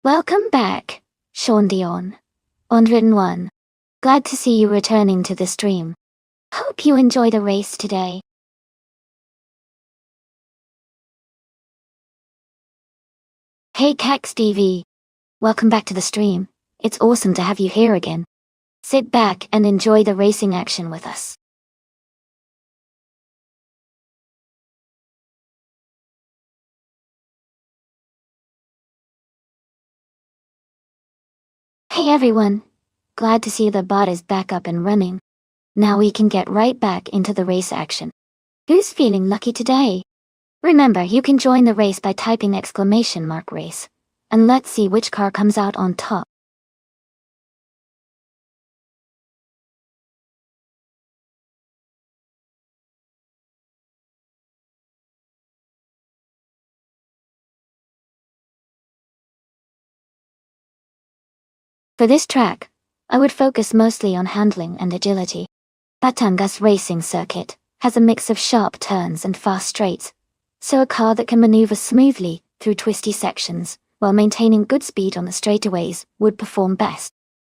Welcome back, Sean Dion. Unwritten one. Glad to see you returning to the stream. Hope you enjoy the race today. Hey Cax TV. Welcome back to the stream. It's awesome to have you here again. Sit back and enjoy the racing action with us. Hey everyone. Glad to see the bot is back up and running. Now we can get right back into the race action. Who's feeling lucky today? Remember, you can join the race by typing !race. And let's see which car comes out on top. For this track, I would focus mostly on handling and agility. Batangas racing circuit has a mix of sharp turns and fast straights, so a car that can maneuver smoothly through twisty sections while maintaining good speed on the straightaways would perform best.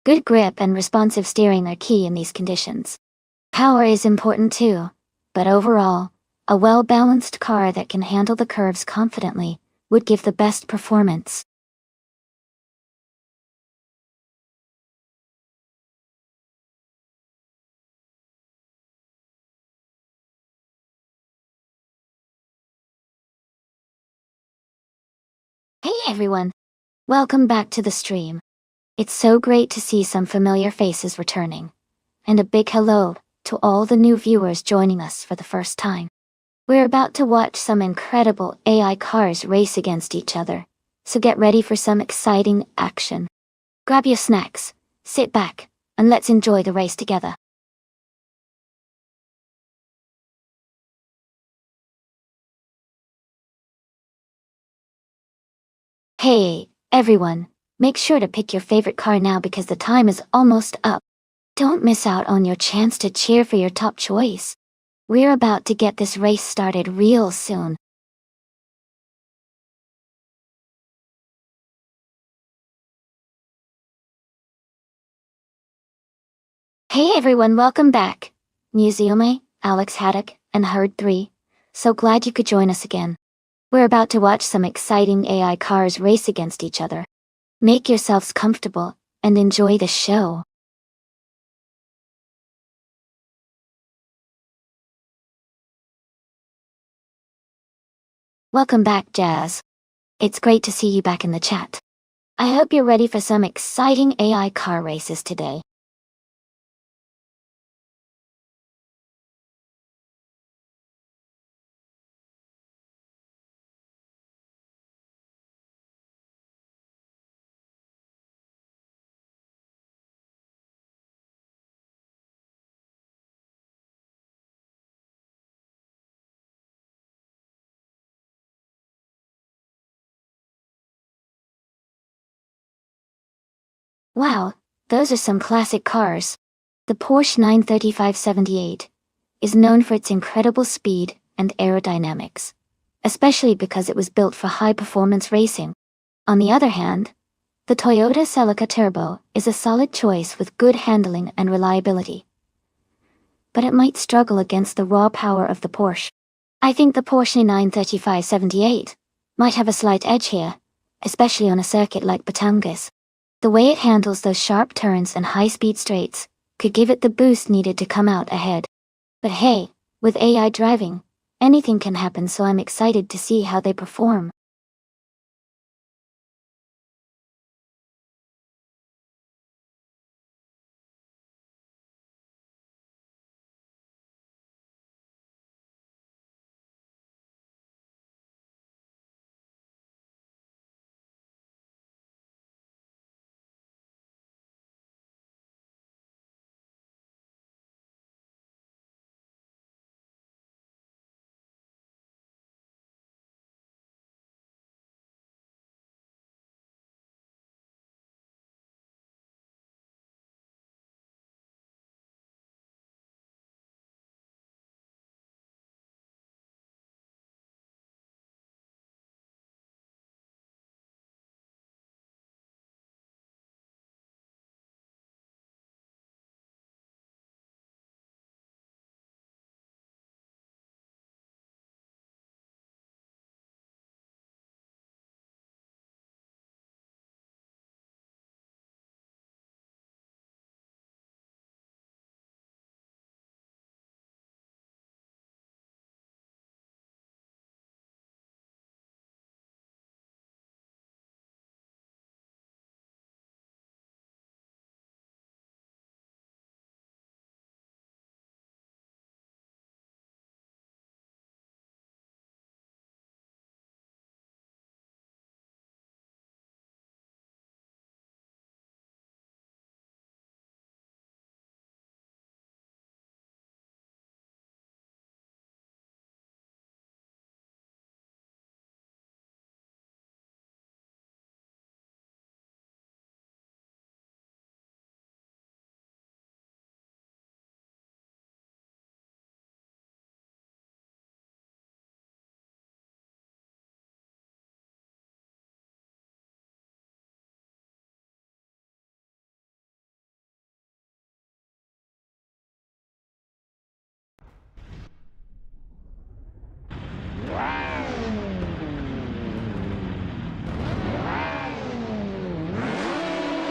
Good grip and responsive steering are key in these conditions. Power is important too, but overall, a well-balanced car that can handle the curves confidently would give the best performance. Hey everyone! Welcome back to the stream. It's so great to see some familiar faces returning. And a big hello to all the new viewers joining us for the first time. We're about to watch some incredible AI cars race against each other, so get ready for some exciting action. Grab your snacks, sit back, and let's enjoy the race together. Hey, everyone, make sure to pick your favorite car now because the time is almost up. Don't miss out on your chance to cheer for your top choice. We're about to get this race started real soon. Hey everyone, welcome back. Museume, Alex Haddock, and Herd 3. So glad you could join us again. We're about to watch some exciting AI cars race against each other. Make yourselves comfortable and enjoy the show. Welcome back, Jazz. It's great to see you back in the chat. I hope you're ready for some exciting AI car races today. Wow, those are some classic cars. The Porsche 935/78 is known for its incredible speed and aerodynamics, especially because it was built for high-performance racing. On the other hand, the Toyota Celica Turbo is a solid choice with good handling and reliability. But it might struggle against the raw power of the Porsche. I think the Porsche 935/78 might have a slight edge here, especially on a circuit like Batangas. The way it handles those sharp turns and high-speed straights could give it the boost needed to come out ahead. But hey, with AI driving, anything can happen, so I'm excited to see how they perform.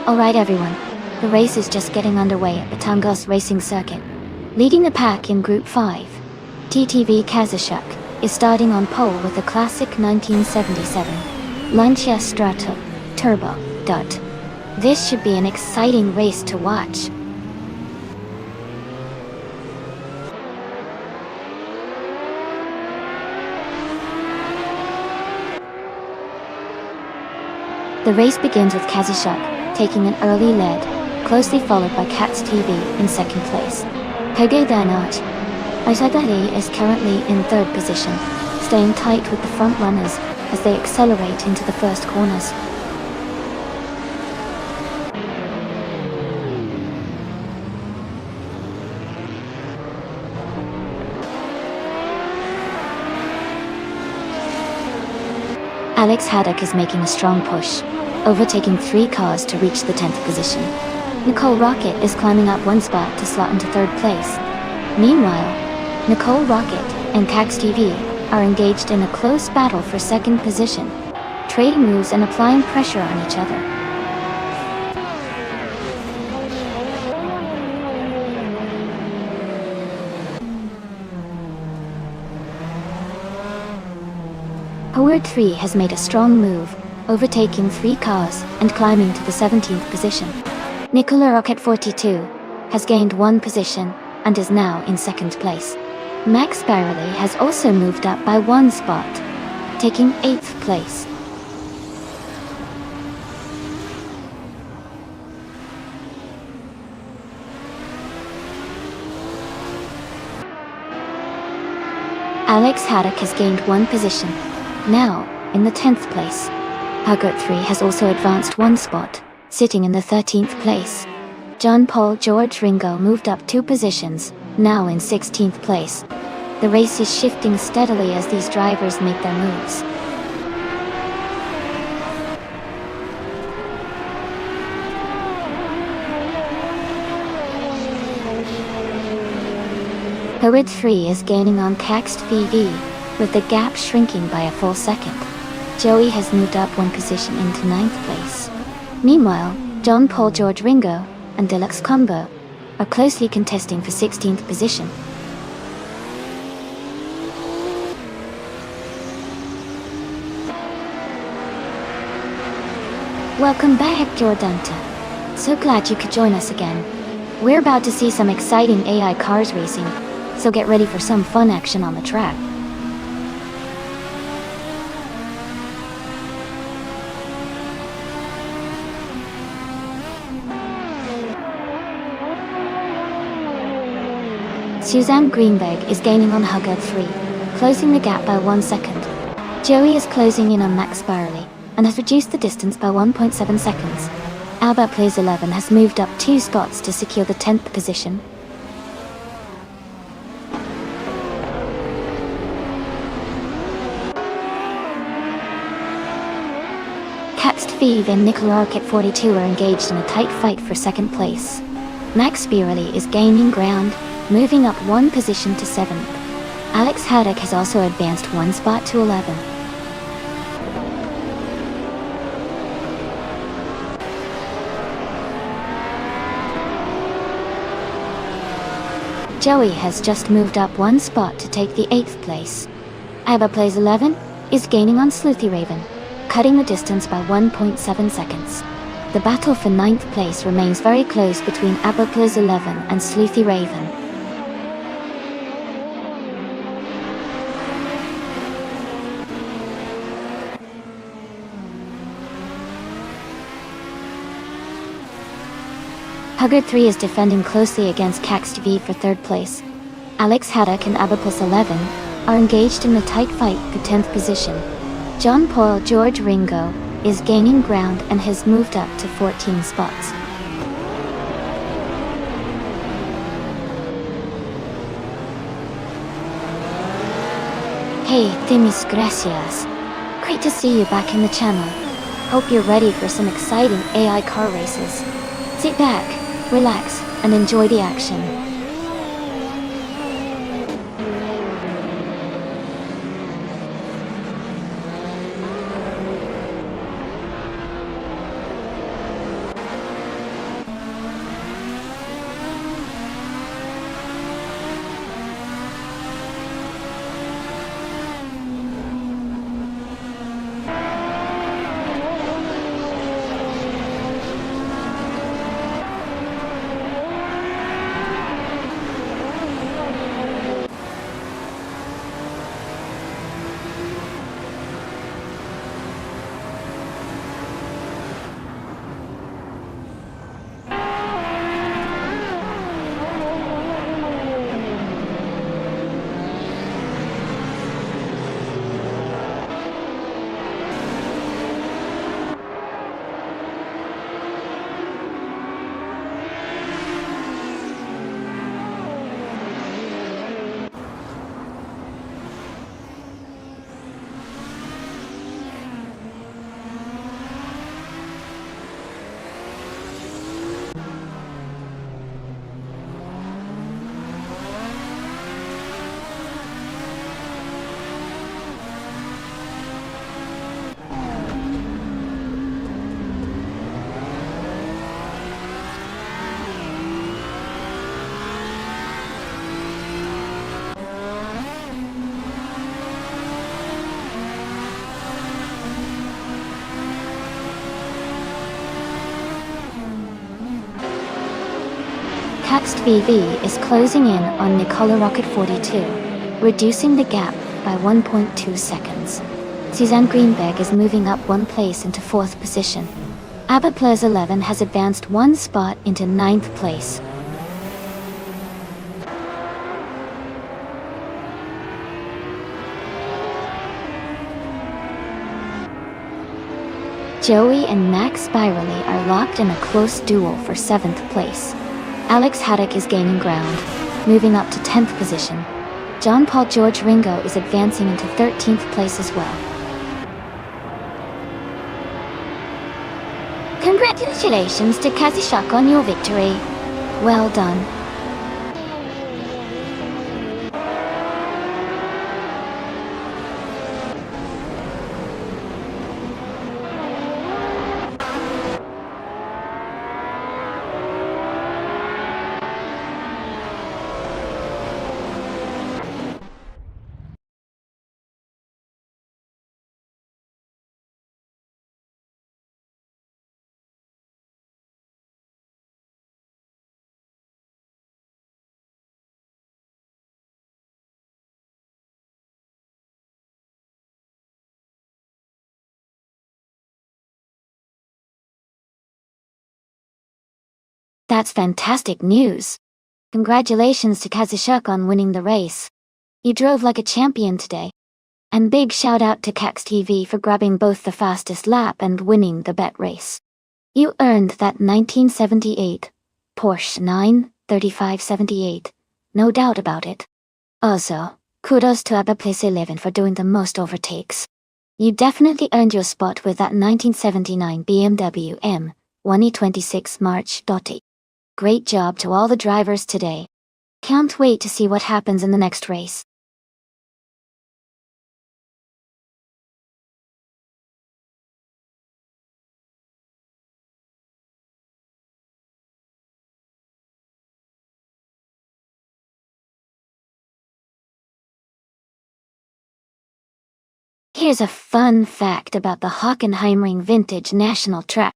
Alright everyone, the race is just getting underway at the Tangos Racing Circuit. Leading the pack in Group 5, TTV Kazashuk is starting on pole with a classic 1977 Lancia Strato Turbo Dot. This should be an exciting race to watch. The race begins with Kazashuk taking an early lead, closely followed by Cats TV in second place. Pege Danaj Aizadari is currently in third position, staying tight with the front runners as they accelerate into the first corners. Alex Haddock is making a strong push, overtaking 3 cars to reach the 10th position. Nicole Rocket is climbing up 1 spot to slot into 3rd place. Meanwhile, Nicole Rocket and Cax TV are engaged in a close battle for 2nd position, trading moves and applying pressure on each other. Howard 3 has made a strong move, overtaking 3 cars and climbing to the 17th position. Nicola Rocket 42 has gained 1 position and is now in 2nd place. Max Spirally has also moved up by 1 spot, taking 8th place. Alex Haddock has gained 1 position, now in the 10th place. Huggert 3 has also advanced 1 spot, sitting in the 13th place. John Paul George Ringo moved up 2 positions, now in 16th place. The race is shifting steadily as these drivers make their moves. Howard 3 is gaining on Caxt VV, with the gap shrinking by a full second. Joey has moved up 1 position into 9th place. Meanwhile, John Paul George Ringo and Deluxe Combo are closely contesting for 16th position. Welcome back, Jordanta. So glad you could join us again. We're about to see some exciting AI cars racing, so get ready for some fun action on the track. Suzanne Greenberg is gaining on Hugger 3, closing the gap by 1 second. Joey is closing in on Max Spirally, and has reduced the distance by 1.7 seconds. Albert Plays 11 has moved up 2 spots to secure the 10th position. Catst Vive and Nicola Rocket 42 are engaged in a tight fight for 2nd place. Max Spirally is gaining ground, moving up 1 position to 7th. Alex Haddock has also advanced 1 spot to 11th. Joey has just moved up 1 spot to take the 8th place. Abba Plays 11 is gaining on Sleuthy Raven, cutting the distance by 1.7 seconds. The battle for 9th place remains very close between Abba Plays 11 and Sleuthy Raven. Huggard 3 is defending closely against Caxt V for 3rd place. Alex Haddock and Abapus 11 are engaged in a tight fight for 10th position. John Paul George Ringo is gaining ground and has moved up to 14 spots. Hey, Timis Gracias. Great to see you back in the channel. Hope you're ready for some exciting AI car races. Sit back, relax, and enjoy the action. next VV is closing in on Nikola Rocket 42, reducing the gap by 1.2 seconds. Suzanne Greenberg is moving up one place into 4th position. ABBA Plus 11 has advanced one spot into 9th place. Joey and Max Spirally are locked in a close duel for 7th place. Alex Haddock is gaining ground, moving up to 10th position. John Paul George Ringo is advancing into 13th place as well. Congratulations to Kazishak on your victory. Well done. That's fantastic news. Congratulations to Kazishak on winning the race. You drove like a champion today. And big shout out to Cax TV for grabbing both the fastest lap and winning the bet race. You earned that 1978 Porsche 93578, no doubt about it. Also, kudos to ABBA Plus 11 for doing the most overtakes. You definitely earned your spot with that 1979 BMW M1E26 March. Great job to all the drivers today. Can't wait to see what happens in the next race. Here's a fun fact about the Hockenheimring Vintage National Track.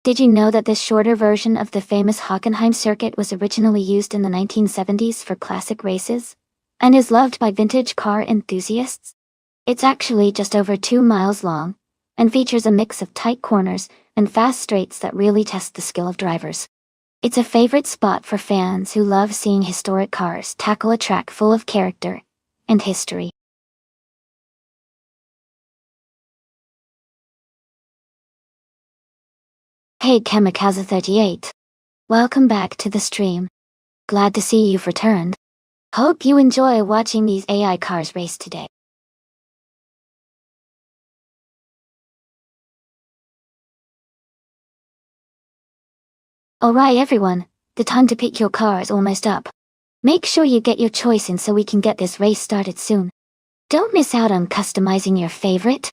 Did you know that this shorter version of the famous Hockenheim circuit was originally used in the 1970s for classic races, and is loved by vintage car enthusiasts? It's actually just over 2 miles long, and features a mix of tight corners and fast straights that really test the skill of drivers. It's a favorite spot for fans who love seeing historic cars tackle a track full of character and history. Hey Kamikaze38. Welcome back to the stream. Glad to see you've returned. Hope you enjoy watching these AI cars race today. Alright everyone, the time to pick your car is almost up. Make sure you get your choice in so we can get this race started soon. Don't miss out on customizing your favorite.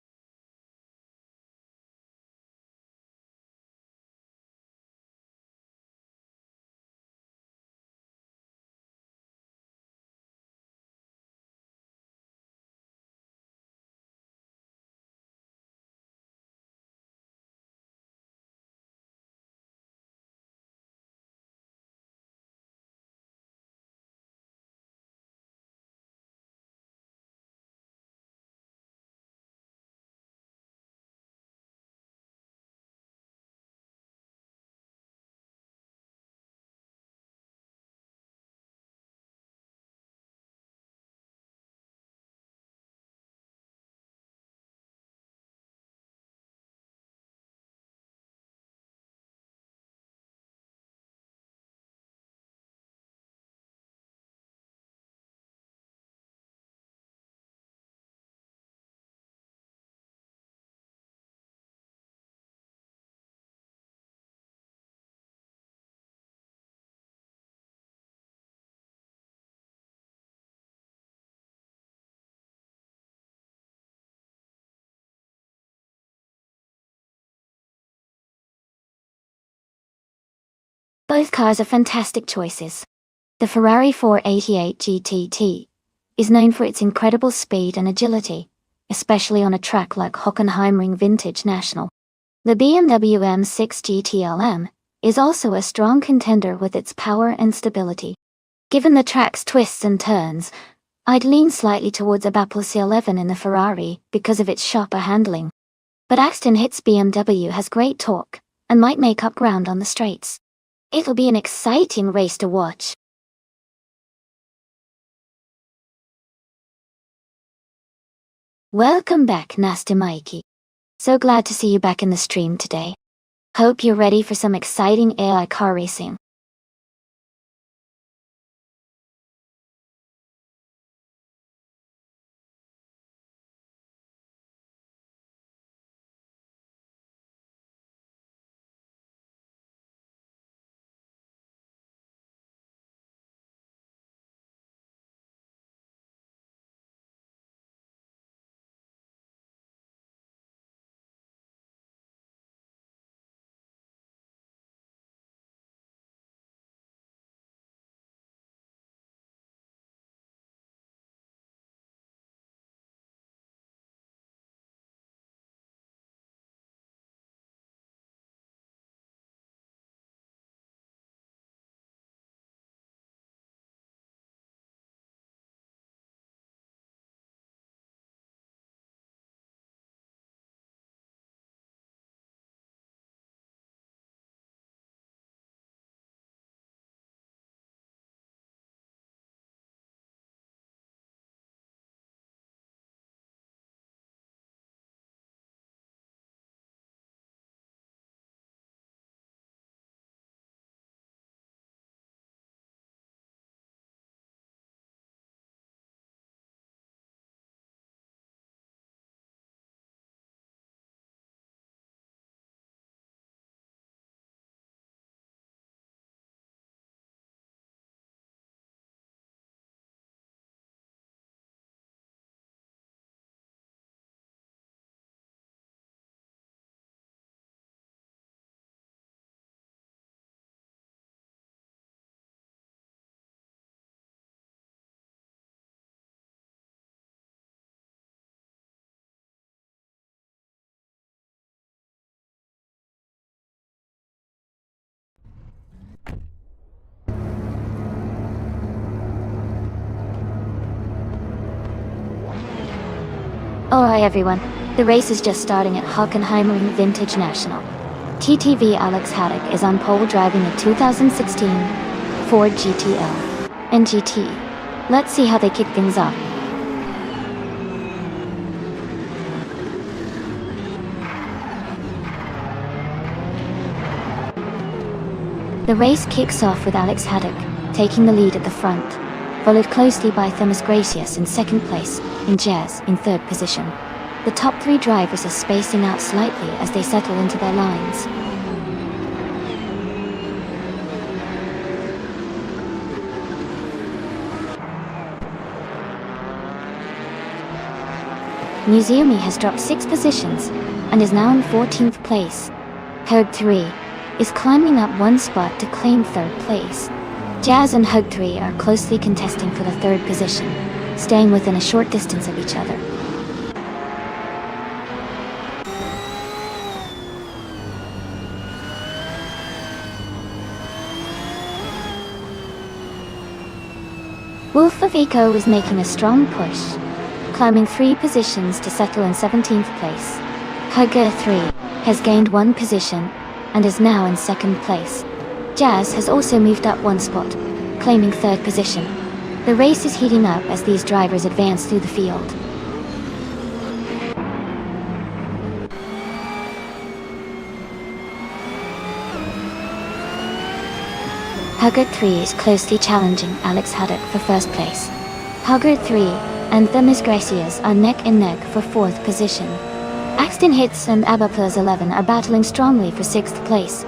Both cars are fantastic choices. The Ferrari 488 GTT is known for its incredible speed and agility, especially on a track like Hockenheimring Vintage National. The BMW M6 GTLM is also a strong contender with its power and stability. Given the track's twists and turns, I'd lean slightly towards a C11 in the Ferrari because of its sharper handling. But Aston Hits BMW has great torque, and might make up ground on the straights. It'll be an exciting race to watch. Welcome back, Nasty Mikey. So glad to see you back in the stream today. Hope you're ready for some exciting AI car racing. Alright everyone, the race is just starting at Hockenheimring Vintage National. TTV Alex Haddock is on pole driving a 2016 Ford GTL NGT. Let's see how they kick things off. The race kicks off with Alex Haddock taking the lead at the front, followed closely by Thomas Gracius in second place and Jazz in third position. The top three drivers are spacing out slightly as they settle into their lines. Museumi has dropped 6 positions and is now in 14th place. Hug 3 is climbing up 1 spot to claim 3rd place. Jazz and Hug 3 are closely contesting for the 3rd position, staying within a short distance of each other. Wolf of Eco is making a strong push, climbing 3 positions to settle in 17th place. Hugger 3 has gained 1 position and is now in 2nd place. Jazz has also moved up 1 spot, claiming 3rd position. The race is heating up as these drivers advance through the field. Hugger 3 is closely challenging Alex Haddock for 1st place. Hugger 3 and Thomas Gracias are neck and neck for 4th position. Axton Hits and ABBA Plus 11 are battling strongly for 6th place.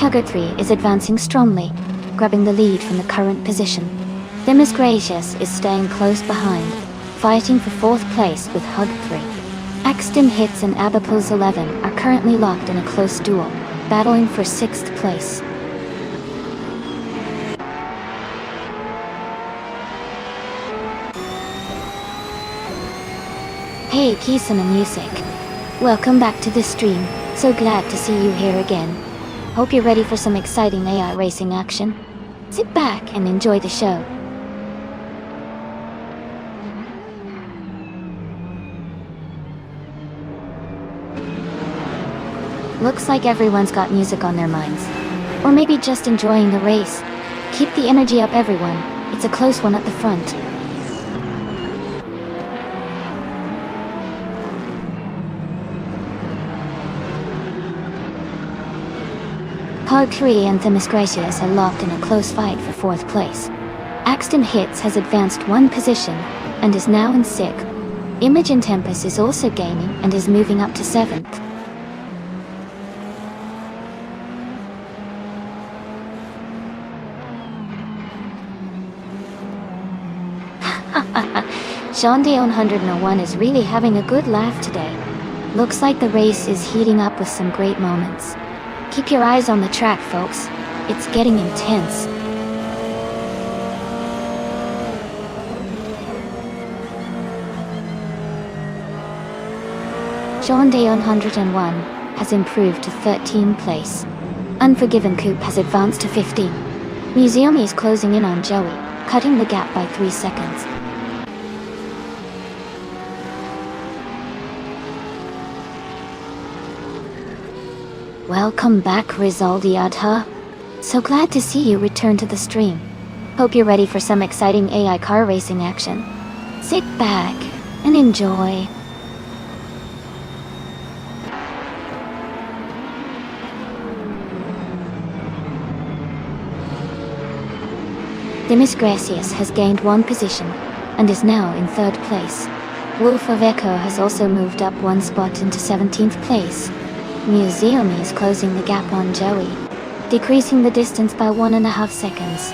Hugger 3 is advancing strongly, grabbing the lead from the current position. Thomas Gracias is staying close behind, fighting for 4th place with Hug 3. Axton Hits and ABBA Plus 11 are currently locked in a close duel, battling for 6th place. Hey Kisan and Music. Welcome back to the stream. So glad to see you here again. Hope you're ready for some exciting AI racing action. Sit back and enjoy the show. Looks like everyone's got music on their minds. Or maybe just enjoying the race. Keep the energy up, everyone. It's a close one at the front. Car 3 and Themis Gracias are locked in a close fight for 4th place. Axton Hits has advanced 1 position and is now in 6th. Imogen Tempest is also gaining and is moving up to 7th. Sean Day 101 is really having a good laugh today. Looks like the race is heating up with some great moments. Keep your eyes on the track, folks. It's getting intense. Sean Day 101 has improved to 13th place. Unforgiven Coupe has advanced to 15. Museumi is closing in on Joey, cutting the gap by 3 seconds. Welcome back, Rizaldi Adha. So glad to see you return to the stream. Hope you're ready for some exciting AI car racing action. Sit back and enjoy. Themis Gracias has gained 1 position and is now in 3rd place. Wolf of Echo has also moved up 1 spot into 17th place. Museumi is closing the gap on Joey, decreasing the distance by 1.5 seconds.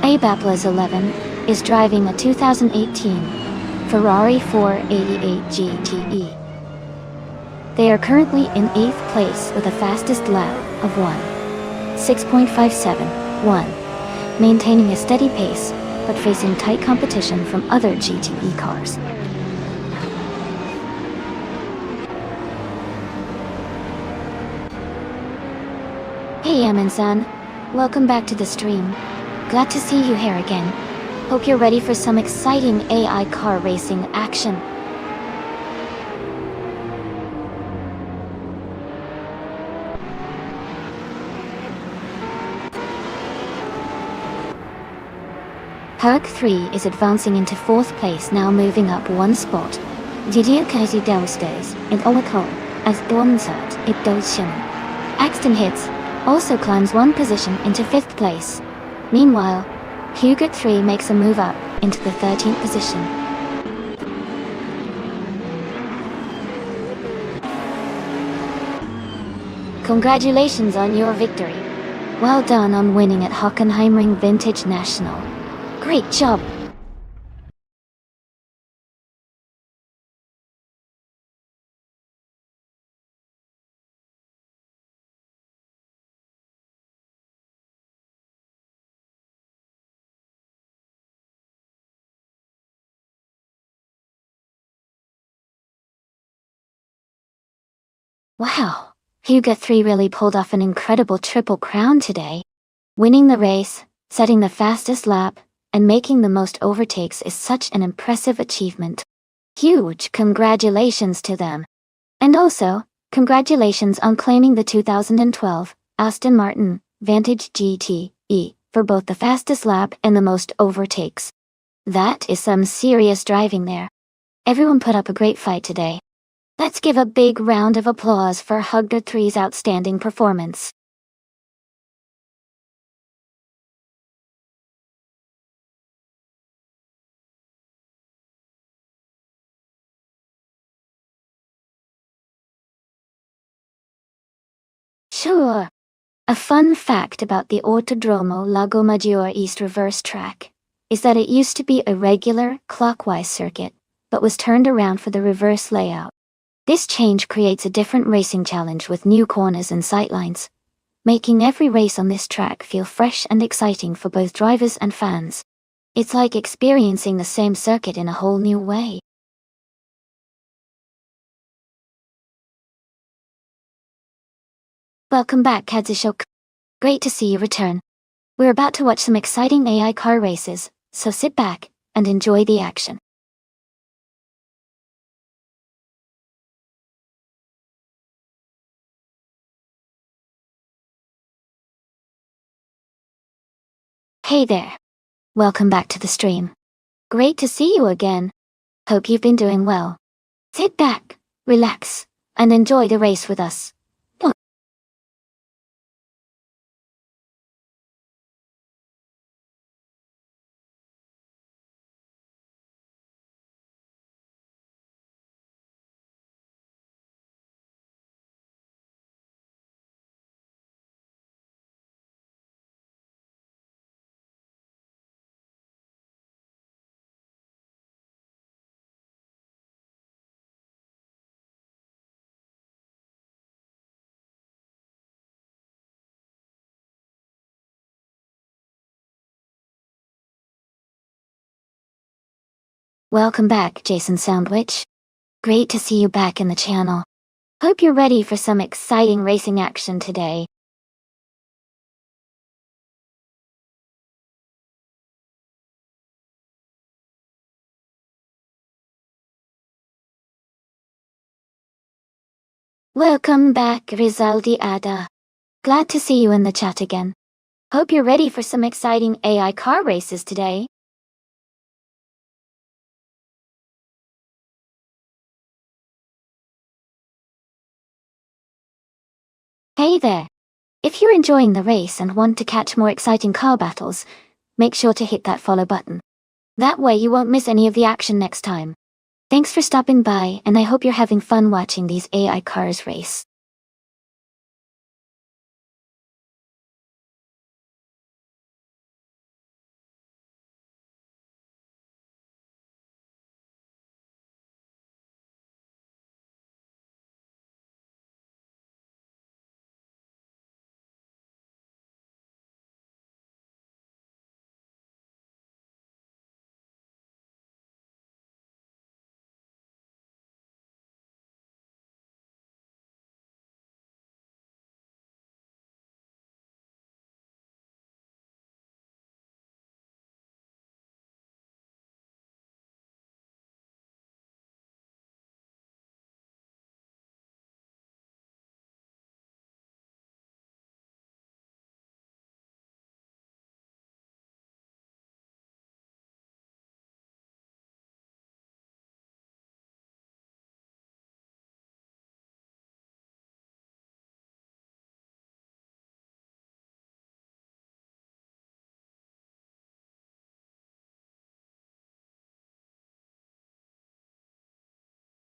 Abaplas 11 is driving a 2018 Ferrari 488 GTE. They are currently in 8th place with a fastest lap of 6.571, maintaining a steady pace, but facing tight competition from other GTE cars. Hey Amin-san, welcome back to the stream. Glad to see you here again. Hope you're ready for some exciting AI car racing action. Park 3 is advancing into 4th place, now moving up 1 spot. Didier Kaisi downstairs and Olako as Dornsat it Dolshin. Axton Hits also climbs 1 position into 5th place. Meanwhile, Hugo 3 makes a move up into the 13th position. Congratulations on your victory. Well done on winning at Hockenheimring Vintage National. Great job! Wow, Hugo 3 really pulled off an incredible triple crown today. Winning the race, setting the fastest lap, and making the most overtakes is such an impressive achievement. Huge congratulations to them. And also, congratulations on claiming the 2012 Aston Martin Vantage GTE for both the fastest lap and the most overtakes. That is some serious driving there. Everyone put up a great fight today. Let's give a big round of applause for Hugger 3's outstanding performance. Sure. A fun fact about the Autodromo Lago Maggiore East reverse track is that it used to be a regular, clockwise circuit, but was turned around for the reverse layout. This change creates a different racing challenge with new corners and sightlines, making every race on this track feel fresh and exciting for both drivers and fans. It's like experiencing the same circuit in a whole new way. Welcome back, Kazushok. Great to see you return. We're about to watch some exciting AI car races, so sit back and enjoy the action. Hey there. Welcome back to the stream. Great to see you again. Hope you've been doing well. Sit back, relax, and enjoy the race with us. Welcome back, Jason Soundwich. Great to see you back in the channel. Hope you're ready for some exciting racing action today. Welcome back, Rizaldi Ada. Glad to see you in the chat again. Hope you're ready for some exciting AI car races today. Hey there. If you're enjoying the race and want to catch more exciting car battles, make sure to hit that follow button. That way you won't miss any of the action next time. Thanks for stopping by, and I hope you're having fun watching these AI cars race.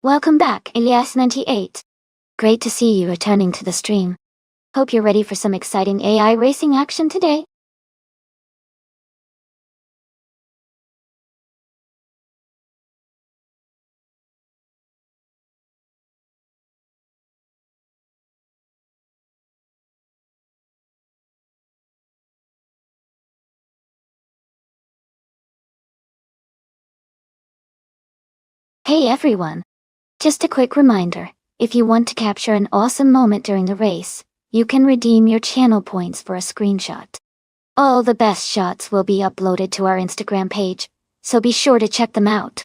Welcome back, Elias98. Great to see you returning to the stream. Hope you're ready for some exciting AI racing action today. Hey everyone. Just a quick reminder, if you want to capture an awesome moment during the race, you can redeem your channel points for a screenshot. All the best shots will be uploaded to our Instagram page, so be sure to check them out.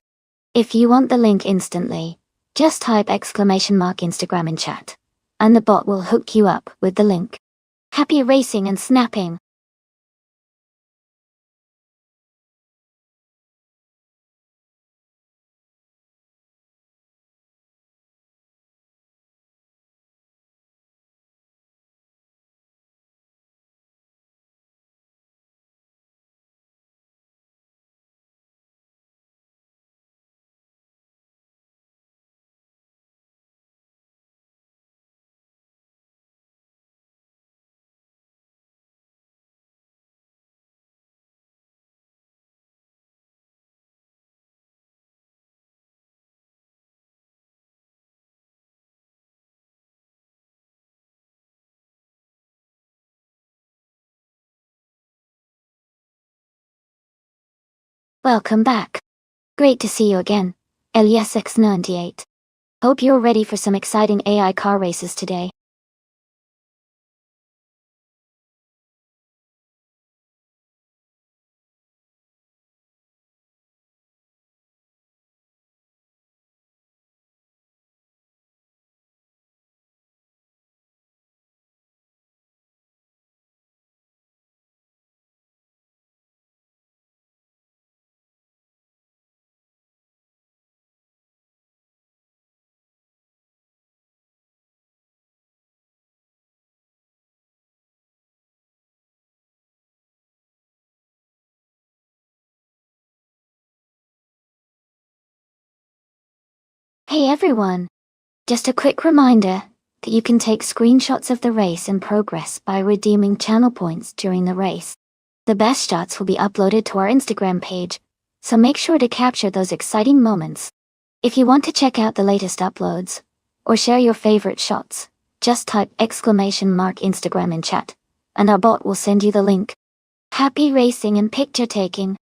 If you want the link instantly, just type !Instagram in chat, and the bot will hook you up with the link. Happy racing and snapping! Welcome back. Great to see you again, LSX98. Hope you're ready for some exciting AI car races today. Hey everyone! Just a quick reminder that you can take screenshots of the race in progress by redeeming channel points during the race. The best shots will be uploaded to our Instagram page, so make sure to capture those exciting moments. If you want to check out the latest uploads, or share your favorite shots, just type !Instagram in chat, and our bot will send you the link. Happy racing and picture taking!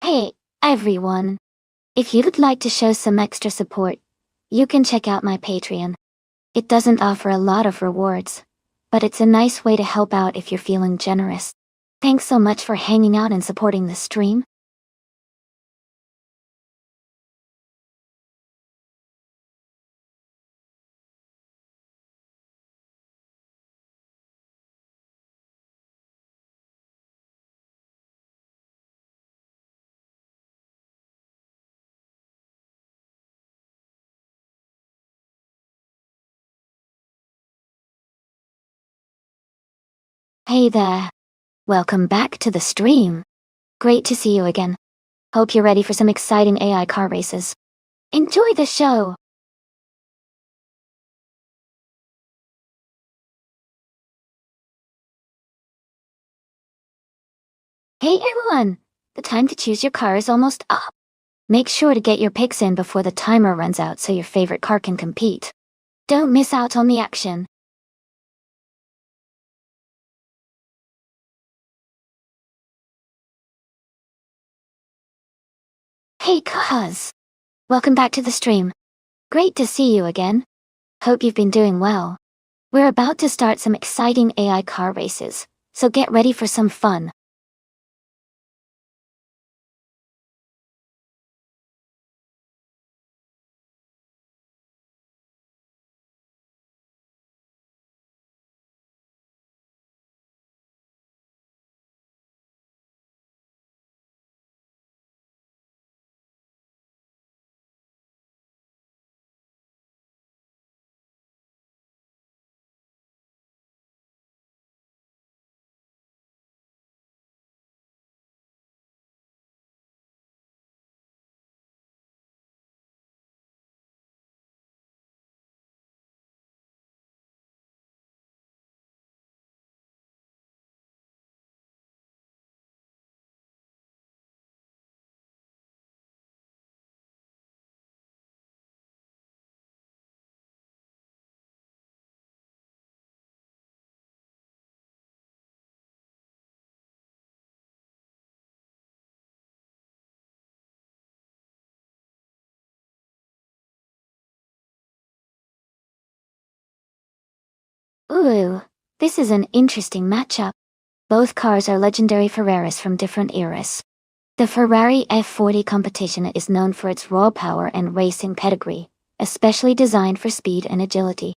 Hey, everyone! If you'd like to show some extra support, you can check out my Patreon. It doesn't offer a lot of rewards, but it's a nice way to help out if you're feeling generous. Thanks so much for hanging out and supporting the stream. Hey there! Welcome back to the stream. Great to see you again. Hope you're ready for some exciting AI car races. Enjoy the show! Hey everyone! The time to choose your car is almost up. Make sure to get your picks in before the timer runs out so your favorite car can compete. Don't miss out on the action. Hey cuz! Welcome back to the stream. Great to see you again. Hope you've been doing well. We're about to start some exciting AI car races, so get ready for some fun. Ooh, this is an interesting matchup. Both cars are legendary Ferraris from different eras. The Ferrari F40 competition is known for its raw power and racing pedigree, especially designed for speed and agility.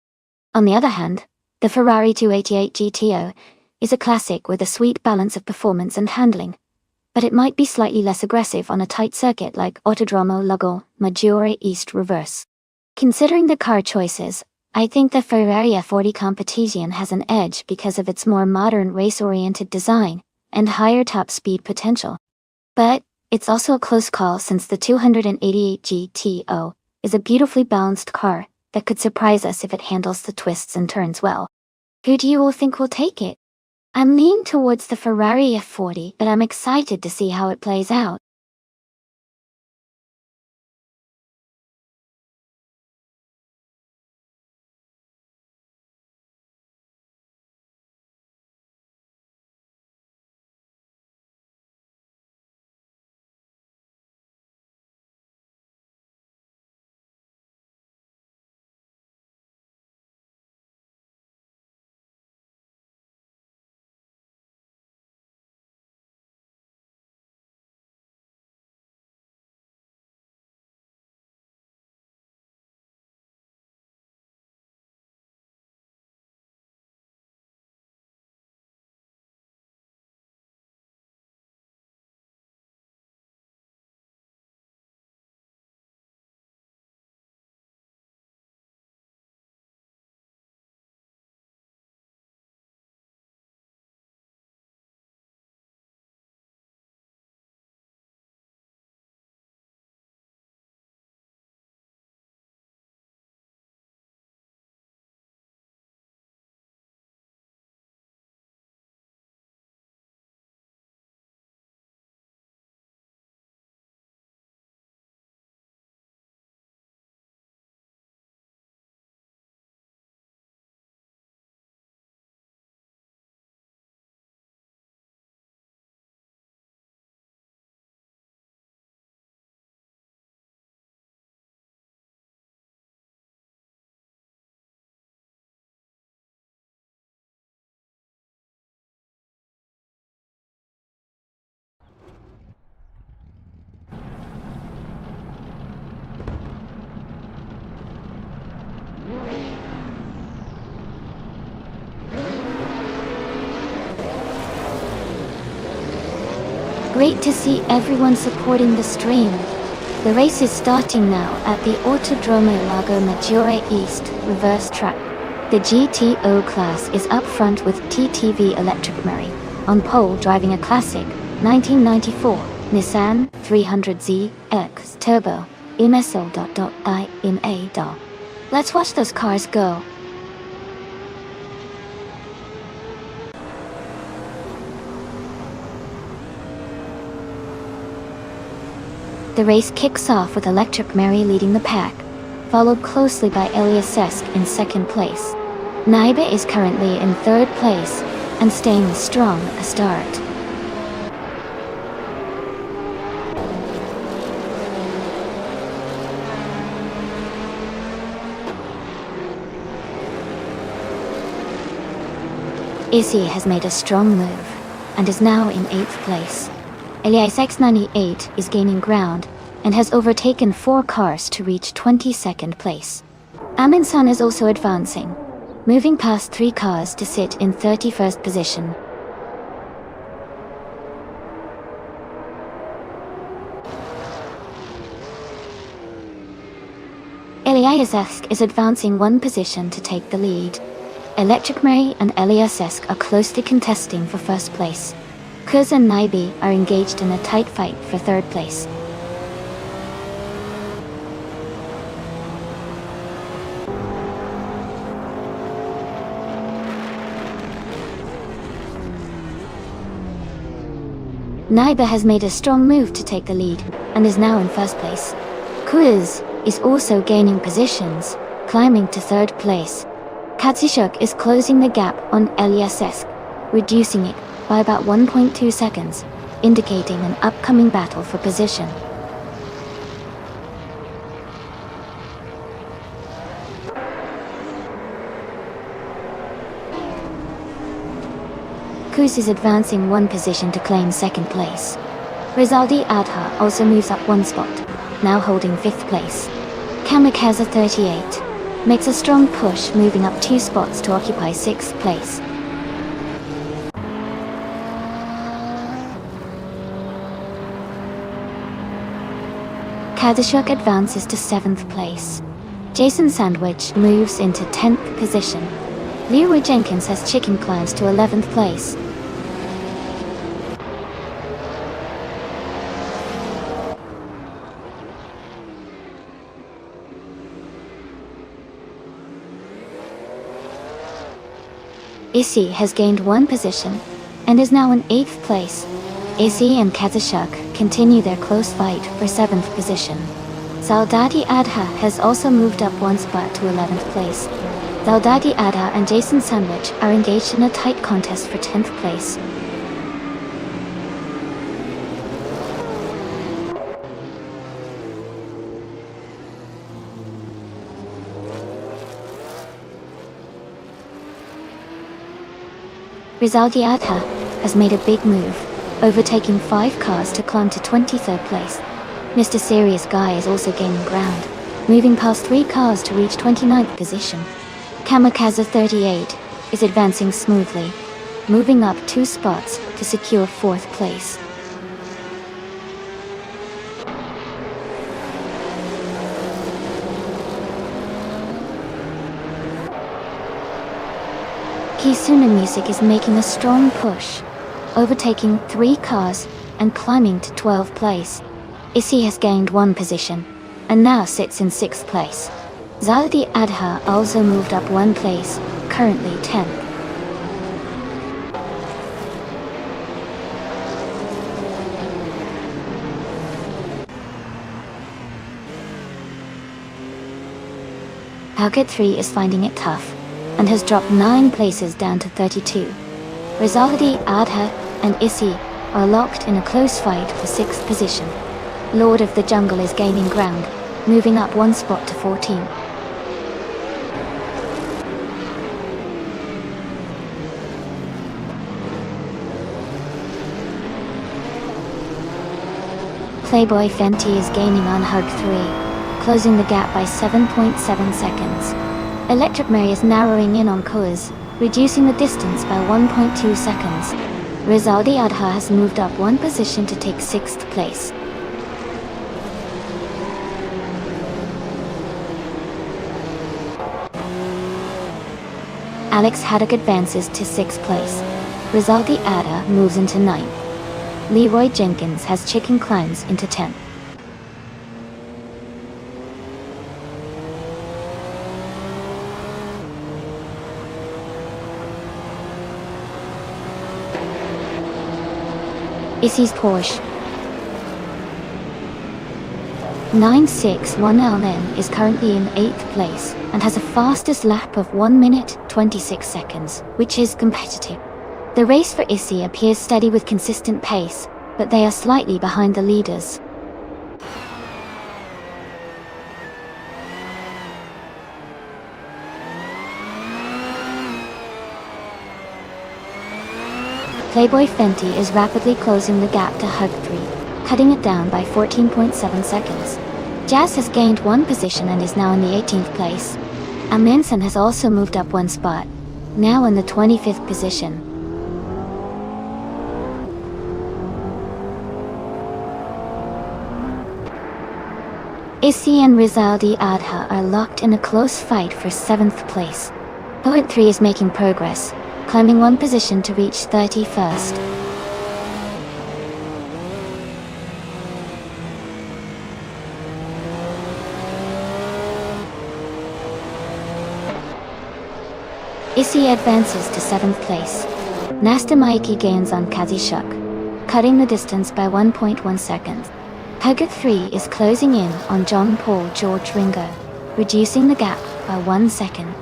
On the other hand, the Ferrari 288 GTO is a classic with a sweet balance of performance and handling, but it might be slightly less aggressive on a tight circuit like Autodromo Lago Maggiore East Reverse. Considering the car choices, I think the Ferrari F40 competition has an edge because of its more modern race-oriented design and higher top speed potential. But it's also a close call since the 288 GTO is a beautifully balanced car that could surprise us if it handles the twists and turns well. Who do you all think will take it? I'm leaning towards the Ferrari F40, but I'm excited to see how it plays out. Great to see everyone supporting the stream. The race is starting now at the Autodromo Lago Maggiore East reverse track. The GTO class is up front with TTV Electric Mary on pole driving a classic 1994 Nissan 300Z Turbo IMSO. Let's watch those cars go. The race kicks off with Electric Mary leading the pack, followed closely by Elias Sesk in second place. Naiba is currently in third place and staying strong a start. Izzy has made a strong move and is now in 8th place. Elias X98 is gaining ground and has overtaken 4 cars to reach 22nd place. Aminsan is also advancing, moving past 3 cars to sit in 31st position. Elias Sesk is advancing 1 position to take the lead. Electric Mary and Elias Sesk are closely contesting for first place. Kuz and Naibi are engaged in a tight fight for third place. Naiba has made a strong move to take the lead and is now in first place. Kuz is also gaining positions, climbing to third place. Katsushuk is closing the gap on Elias Sesk, reducing it by about 1.2 seconds, indicating an upcoming battle for position. Kuz is advancing one position to claim second place. Rizaldi Adha also moves up one spot, now holding fifth place. Kamikaze 38 makes a strong push, moving up two spots to occupy sixth place. Kadishuk advances to 7th place. Jason Sandwich moves into 10th position. Leroy Jenkins has chicken climbs to 11th place. Issy has gained one position and is now in 8th place. Issy and Kadishuk continue their close fight for 7th position. Zaldadi Adha has also moved up one spot to 11th place. Zaldadi Adha and Jason Sandwich are engaged in a tight contest for 10th place. Rizaldi Adha has made a big move, overtaking 5 cars to climb to 23rd place. Mr. Serious Guy is also gaining ground, moving past 3 cars to reach 29th position. Kamikaze 38 is advancing smoothly, moving up 2 spots to secure 4th place. Kisuna Music is making a strong push, overtaking 3 cars and climbing to 12th place. Issy has gained 1 position and now sits in 6th place. Zaldi Adha also moved up 1 place, currently 10th. Target 3 is finding it tough and has dropped 9 places down to 32. Rizaldi Adha and Issy are locked in a close fight for 6th position. Lord of the Jungle is gaining ground, moving up 1 spot to 14. Playboy Fenty is gaining on Hug 3, closing the gap by 7.7 seconds. Electric Mary is narrowing in on Kuz, reducing the distance by 1.2 seconds. Rizaldi Adha has moved up 1 position to take 6th place. Alex Haddock advances to 6th place. Rizaldi Adha moves into 9th. Leroy Jenkins has chicken climbs into 10th. Issy's Porsche 961LN is currently in 8th place and has a fastest lap of 1 minute 26 seconds, which is competitive. The race for Issy appears steady with consistent pace, but they are slightly behind the leaders. Playboy Fenty is rapidly closing the gap to Hug 3, cutting it down by 14.7 seconds. Jazz has gained 1 position and is now in the 18th place. Amundsen has also moved up 1 spot, now in the 25th position. Issy and Rizaldi Adha are locked in a close fight for 7th place. Poet 3 is making progress, climbing 1 position to reach 31st. Issy advances to 7th place. Nasta Maiki gains on Kadishuk, cutting the distance by 1.1 seconds. Target 3 is closing in on John Paul George Ringo, reducing the gap by 1 second.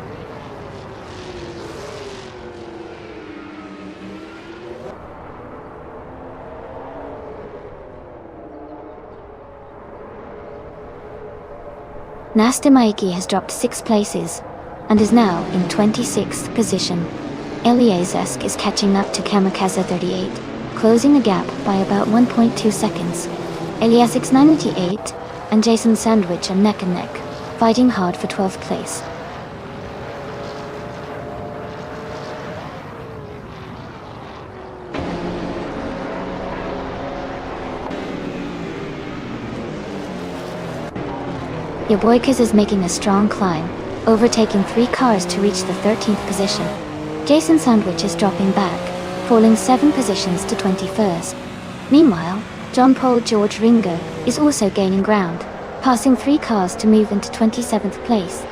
Nasta Maiki has dropped 6 places and is now in 26th position. Eliazesk is catching up to Kamikaze 38, closing the gap by about 1.2 seconds. Elias 988 and Jason Sandwich are neck and neck, fighting hard for 12th place. Your boy Kuz is making a strong climb, overtaking 3 cars to reach the 13th position. Jason Sandwich is dropping back, falling 7 positions to 21st. Meanwhile, John Paul George Ringo is also gaining ground, passing 3 cars to move into 27th place.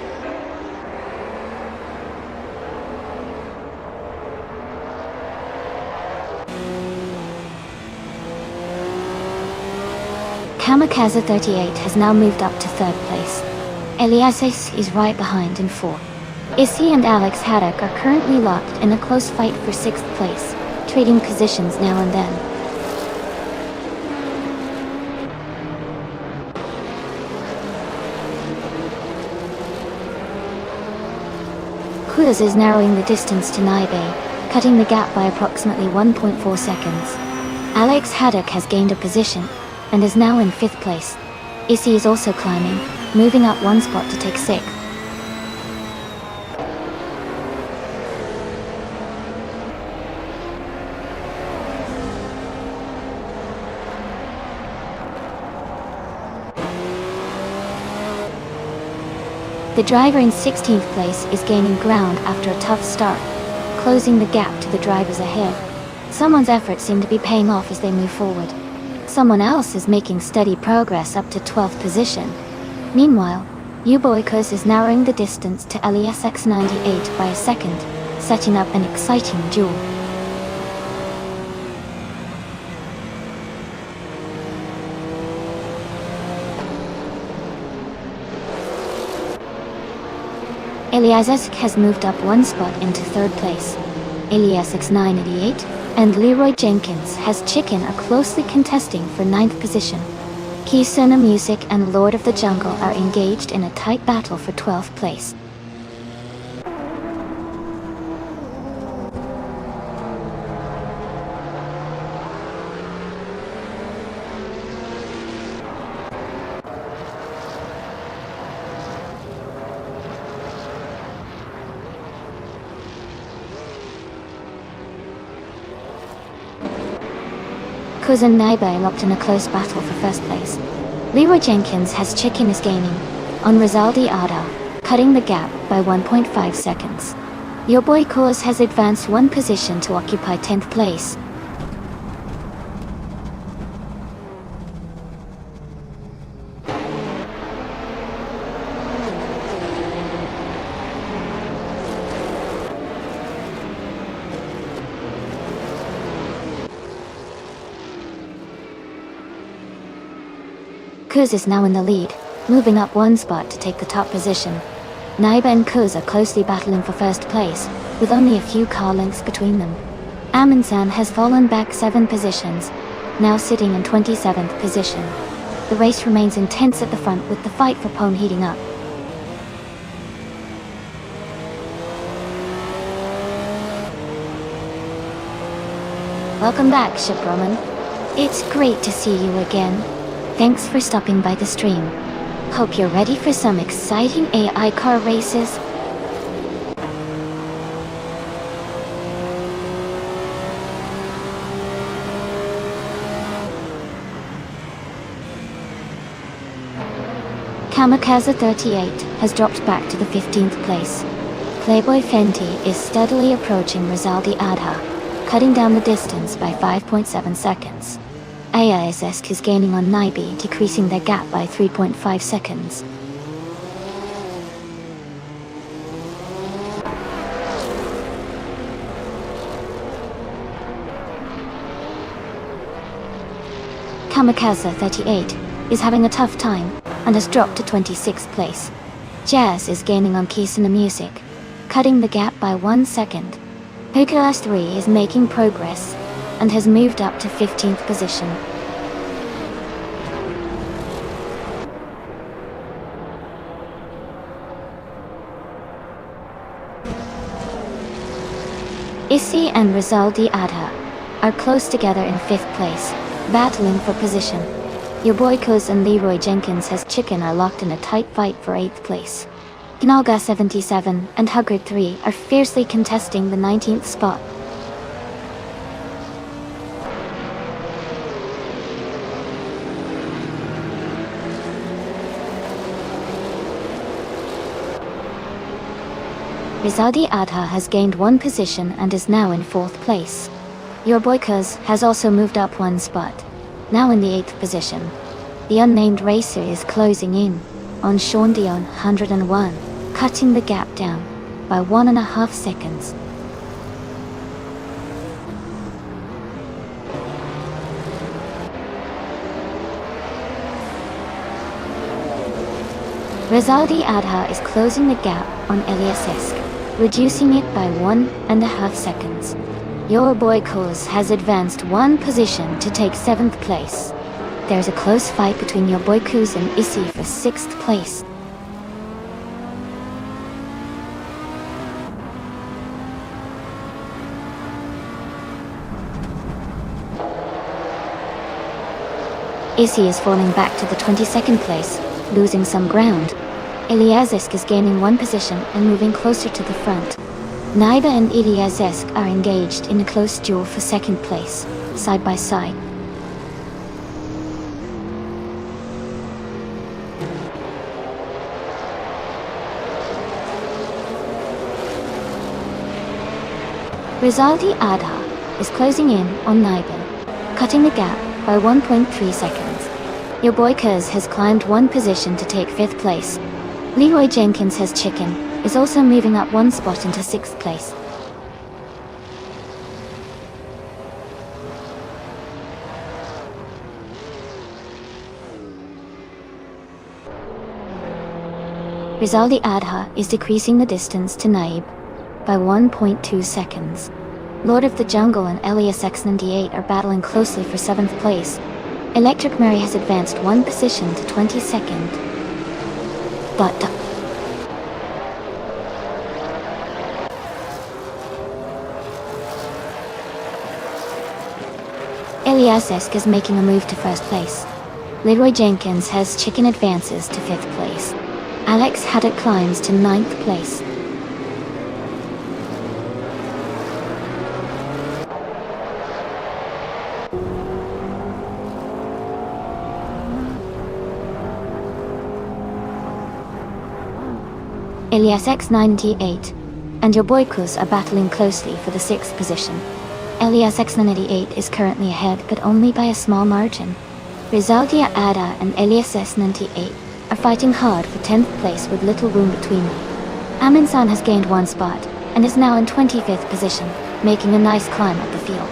Kamikaze 38 has now moved up to 3rd place. Eliasis is right behind in 4th. Issy and Alex Haddock are currently locked in a close fight for 6th place, trading positions now and then. Kuz is narrowing the distance to Naibe, cutting the gap by approximately 1.4 seconds. Alex Haddock has gained a position, and is now in 5th place. Issy is also climbing, moving up 1 spot to take 6th. The driver in 16th place is gaining ground after a tough start, closing the gap to the drivers ahead. Someone's efforts seem to be paying off as they move forward. Someone else is making steady progress up to 12th position. Meanwhile, U-Boy Kuz is narrowing the distance to Elias X98 by a second, setting up an exciting duel. Eliazesk has moved up 1 spot into 3rd place. Elias X988 and Leroy Jenkins has Chicken are closely contesting for 9th position. Kisuna Music and Lord of the Jungle are engaged in a tight battle for 12th place. Kuz and Naibe are locked in a close battle for 1st place. Leroy Jenkins has Chicken is gaining on Rizaldi Ada, cutting the gap by 1.5 seconds. Your boy Kuz has advanced 1 position to occupy 10th place. Kuz is now in the lead, moving up 1 spot to take the top position. Naibe and Kuz are closely battling for 1st place, with only a few car lengths between them. Aminsan has fallen back 7 positions, now sitting in 27th position. The race remains intense at the front with the fight for pole heating up. Welcome back, Shiproman. It's great to see you again. Thanks for stopping by the stream. Hope you're ready for some exciting AI car races. Kamikaze 38 has dropped back to the 15th place. Playboy Fenty is steadily approaching Rizaldi Adha, cutting down the distance by 5.7 seconds. AISS is gaining on Naibe, decreasing their gap by 3.5 seconds. Kamikaze 38 is having a tough time and has dropped to 26th place. Jazz is gaining on Kisuna Music, cutting the gap by 1 second. Pukalas 3 is making progress and has moved up to 15th position. Issy and Rizaldi Adha are close together in 5th place, battling for position. Your boy Kuz and Leroy Jenkins has Chicken are locked in a tight fight for 8th place. Knalga 77 and Hugger 3 are fiercely contesting the 19th spot. Rizaldi Adha has gained 1 position and is now in 4th place. Your boy Kuz has also moved up 1 spot, now in the 8th position. The unnamed racer is closing in on Sean Dion 101, cutting the gap down by 1.5 seconds. Rizaldi Adha is closing the gap on Elias Esk, reducing it by 1.5 seconds. Your boy Kuz has advanced 1 position to take 7th place. There's a close fight between your boy Kuz and Issy for 6th place. Issy is falling back to the 22nd place, losing some ground. Eliazesk is gaining 1 position and moving closer to the front. Naiba and Eliazesk are engaged in a close duel for 2nd place, side by side. Rizaldi Adha is closing in on Naiba, cutting the gap by 1.3 seconds. Your boy Kuz has climbed 1 position to take 5th place. Leroy Jenkins has Chicken, is also moving up 1 spot into 6th place. Rizaldi Adha is decreasing the distance to Naib by 1.2 seconds. Lord of the Jungle and Elias X98 are battling closely for 7th place. Electric Mary has advanced 1 position to 22nd. But Elias Esk is making a move to 1st place. Leroy Jenkins has Chicken advances to 5th place. Alex Haddock climbs to 9th place. Elias X98 and your boy Kuz are battling closely for the 6th position. Elias X98 is currently ahead, but only by a small margin. Rizaldi Adha and Elias S98 are fighting hard for 10th place with little room between them. Aminsan has gained 1 spot and is now in 25th position, making a nice climb up the field.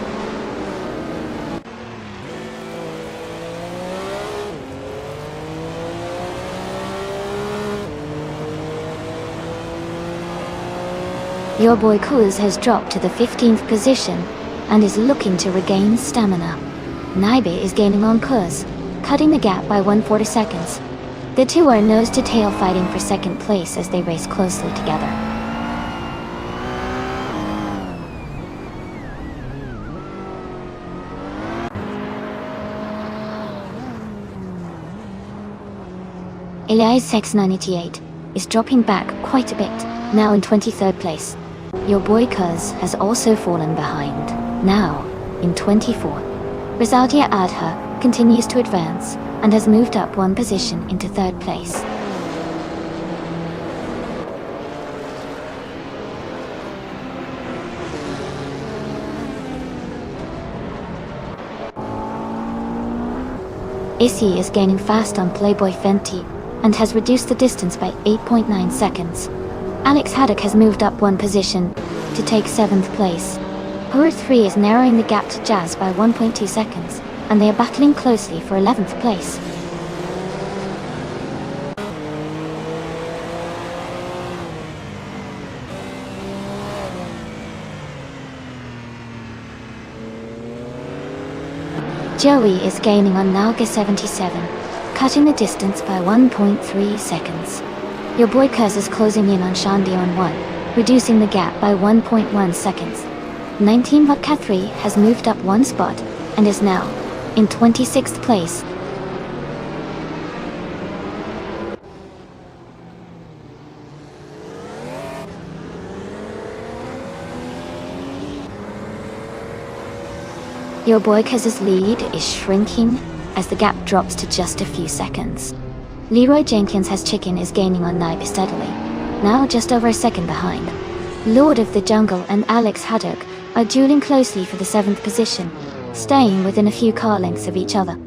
Your boy Kuz has dropped to the 15th position and is looking to regain stamina. Naibe is gaining on Kuz, cutting the gap by 1/4 seconds. The two are nose to tail fighting for 2nd place as they race closely together. Elias X98 is dropping back quite a bit, now in 23rd place. Your boy Kuz has also fallen behind, now in 24th. Rizaldia Adha continues to advance and has moved up 1 position into 3rd place. Issy is gaining fast on Playboy Fenty and has reduced the distance by 8.9 seconds. Alex Haddock has moved up 1 position to take 7th place. Horror 3 is narrowing the gap to Jazz by 1.2 seconds, and they are battling closely for 11th place. Joey is gaining on Nalga 77, cutting the distance by 1.3 seconds. Your boy Kuz is closing in on Shandion 1, reducing the gap by 1.1 seconds. 19 Vodka 3 has moved up one spot and is now in 26th place. Your boy Kuz's lead is shrinking as the gap drops to just a few seconds. Leroy Jenkins has chicken is gaining on Naibi steadily, now just over a second behind. Lord of the Jungle and Alex Haddock are dueling closely for the 7th position, staying within a few car lengths of each other.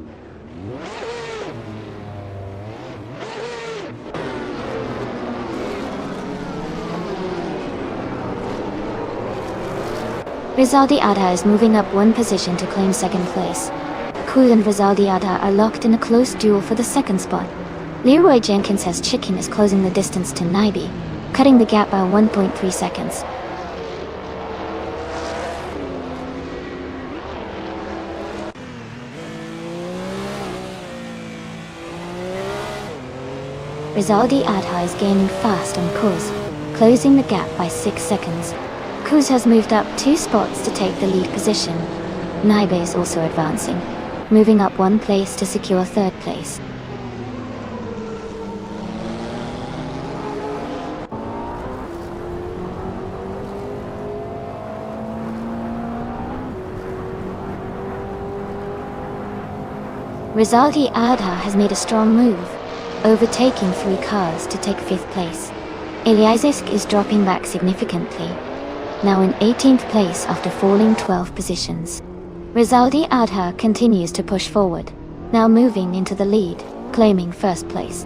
Rizaldi Adha is moving up one position to claim 2nd place. Kul and Rizaldi Adha are locked in a close duel for the 2nd spot. Leroy Jenkins has chicken is closing the distance to Naibi, cutting the gap by 1.3 seconds. Rizaldi Adha is gaining fast on Kuz, closing the gap by 6 seconds. Kuz has moved up 2 spots to take the lead position. Naibi is also advancing, moving up 1 place to secure 3rd place. Rizaldi Adha has made a strong move, overtaking 3 cars to take 5th place. Eliasisk is dropping back significantly, now in 18th place after falling 12 positions. Rizaldi Adha continues to push forward, now moving into the lead, claiming 1st place.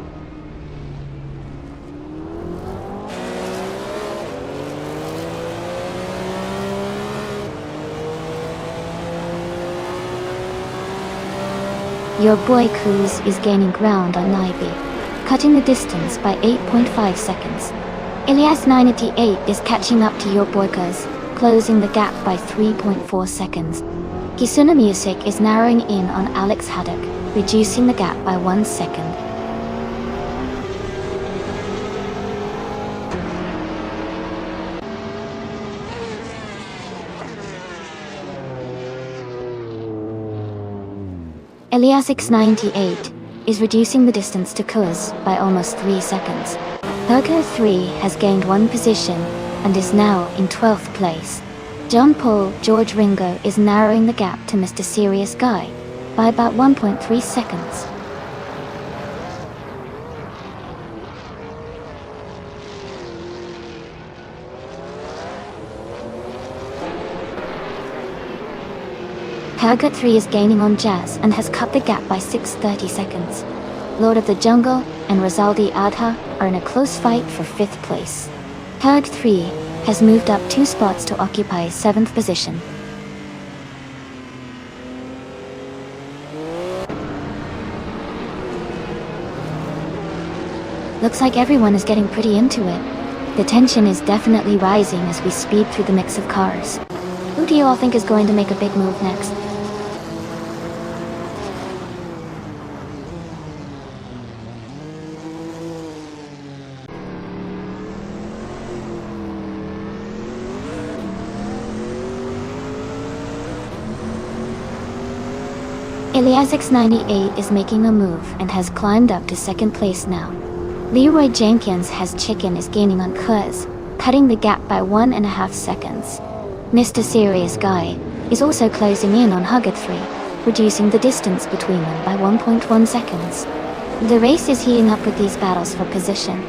Your boy Kuz is gaining ground on Naibi, cutting the distance by 8.5 seconds. Ilyas 988 is catching up to your boy Kuz, closing the gap by 3.4 seconds. Kisuna Music is narrowing in on Alex Haddock, reducing the gap by 1 second. Elias 698 is reducing the distance to Kuz by almost 3 seconds. Herco 3 has gained 1 position and is now in 12th place. John Paul George Ringo is narrowing the gap to Mr. Serious Guy by about 1.3 seconds. Hergot 3 is gaining on Jazz and has cut the gap by 6.30 seconds. Lord of the Jungle and Rizaldi Adha are in a close fight for 5th place. Herg 3 has moved up 2 spots to occupy 7th position. Looks like everyone is getting pretty into it. The tension is definitely rising as we speed through the mix of cars. Who do you all think is going to make a big move next? Eliasix 98 is making a move and has climbed up to 2nd place now. Leroy Jenkins has chicken is gaining on Kuz, cutting the gap by 1.5 seconds. Mr. Serious Guy is also closing in on Huggett 3, reducing the distance between them by 1.1 seconds. The race is heating up with these battles for position.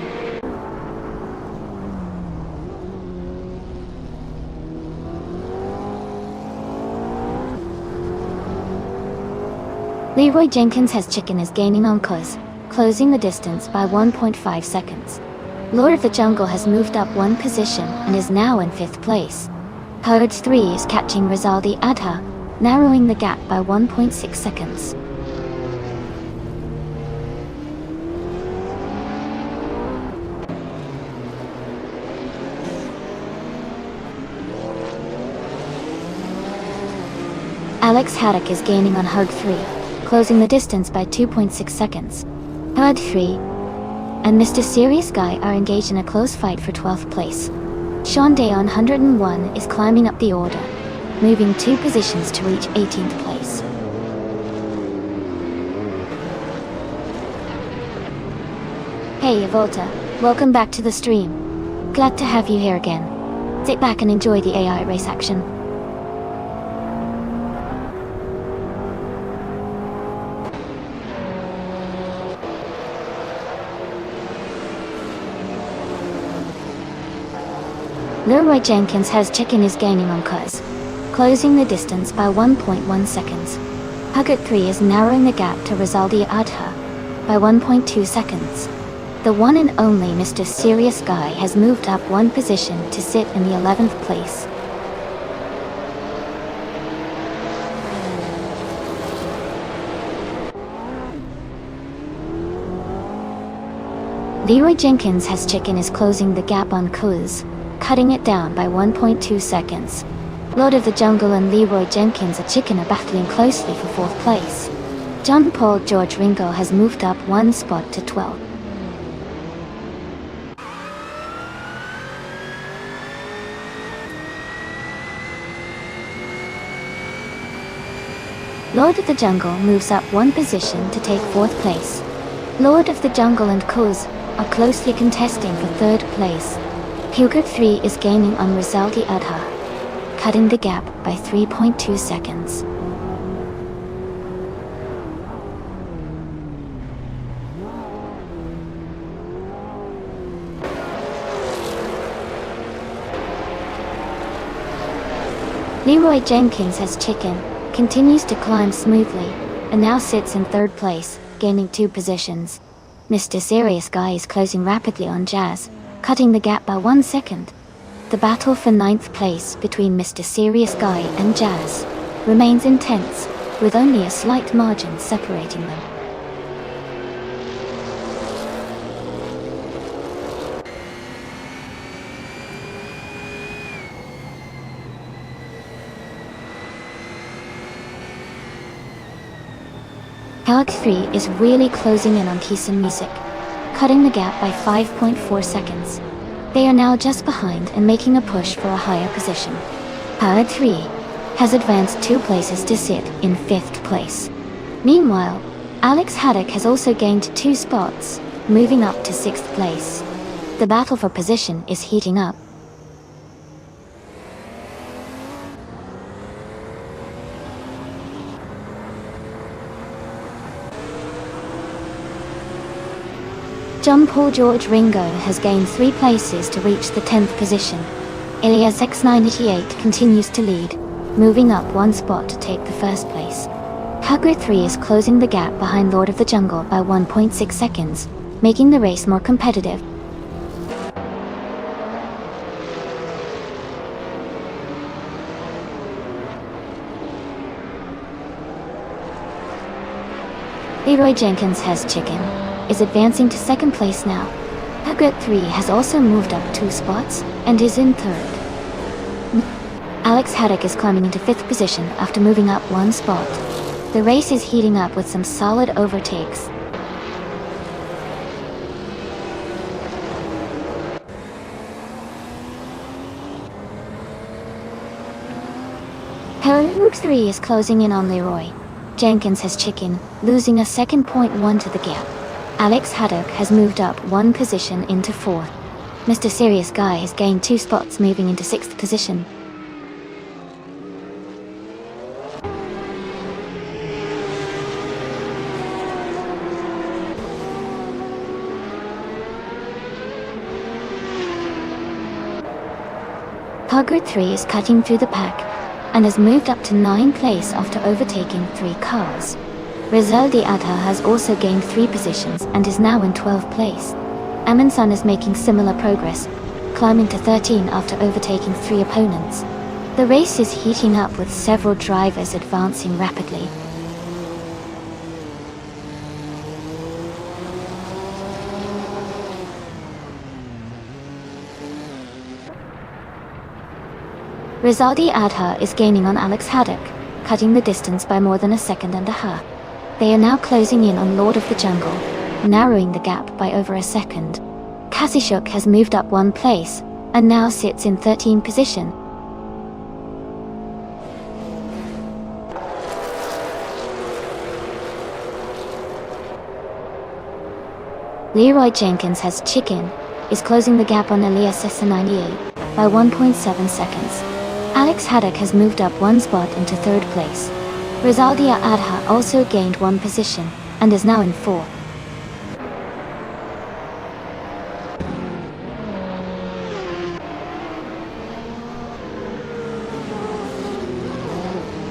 Leroy Jenkins has chicken is gaining on Kuz, closing the distance by 1.5 seconds. Lord of the Jungle has moved up 1 position and is now in 5th place. Herds 3 is catching Rizaldi Adha, narrowing the gap by 1.6 seconds. Alex Haddock is gaining on Hug 3, closing the distance by 2.6 seconds. Hug 3 and Mr. Serious Guy are engaged in a close fight for 12th place. Sean Day on 101 is climbing up the order, moving 2 positions to reach 18th place. Hey Evolta, welcome back to the stream. Glad to have you here again. Sit back and enjoy the AI race action. Leroy Jenkins has chicken is gaining on Cuz, closing the distance by 1.1 seconds. Huggett 3 is narrowing the gap to Rizaldi Adha by 1.2 seconds. The one and only Mr. Serious Guy has moved up 1 position to sit in the 11th place. Leroy Jenkins has chicken is closing the gap on Cuz, cutting it down by 1.2 seconds. Lord of the Jungle and Leroy Jenkins are chicken are battling closely for 4th place. John Paul George Ringo has moved up 1 spot to 12th. Lord of the Jungle moves up 1 position to take 4th place. Lord of the Jungle and Cuz are closely contesting for 3rd place. Huger 3 is gaining on Rizaldi Adha, cutting the gap by 3.2 seconds. Leroy Jenkins has chicken, continues to climb smoothly, and now sits in 3rd place, gaining 2 positions. Mr. Serious Guy is closing rapidly on Jazz, cutting the gap by 1 second. The battle for 9th place between Mr. Serious Guy and Jazz remains intense, with only a slight margin separating them. Hug 3 is really closing in on Keeson Music, cutting the gap by 5.4 seconds. They are now just behind and making a push for a higher position. Hug 3 has advanced 2 places to sit in 5th place. Meanwhile, Alex Haddock has also gained 2 spots, moving up to 6th place. The battle for position is heating up. John Paul George Ringo has gained 3 places to reach the 10th position. Ilias X988 continues to lead, moving up 1 spot to take the 1st place. Hugger 3 is closing the gap behind Lord of the Jungle by 1.6 seconds, making the race more competitive. Leroy Jenkins has chicken, is advancing to 2nd place now. Hugger 3 has also moved up 2 spots, and is in 3rd. Alex Haddock is climbing into 5th position after moving up 1 spot. The race is heating up with some solid overtakes. Hugger 3 is closing in on Leroy. Jenkins has chicken, losing a second 0.1 to the gap. Alex Haddock has moved up 1 position into 4th. Mr. Serious Guy has gained 2 spots, moving into 6th position. Hugger 3 is cutting through the pack, and has moved up to 9th place after overtaking 3 cars. Rizaldi Adha has also gained 3 positions and is now in 12th place. Amundsen is making similar progress, climbing to 13 after overtaking 3 opponents. The race is heating up with several drivers advancing rapidly. Rizaldi Adha is gaining on Alex Haddock, cutting the distance by more than a second and a half. They are now closing in on Lord of the Jungle, narrowing the gap by over a second. Kasishuk has moved up 1 place, and now sits in 13th position. Leroy Jenkins Has Chicken is closing the gap on Elias S98 by 1.7 seconds. Alex Haddock has moved up one spot into third place. Rizaldia Adha also gained one position and is now in fourth.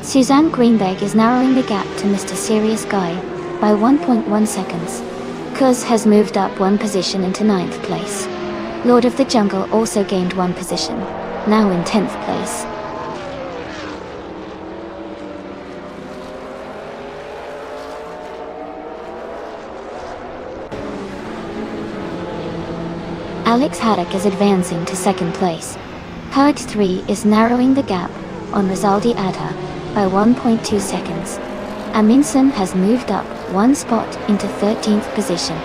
Suzanne Greenberg is narrowing the gap to Mr. Serious Guy by 1.1 seconds. Kuz has moved up one position into 9th place. Lord of the Jungle also gained one position, now in 10th place. Alex Haddock is advancing to 2nd place. Herd 3 is narrowing the gap on Rizaldi Adha by 1.2 seconds. Aminson has moved up one spot into 13th position.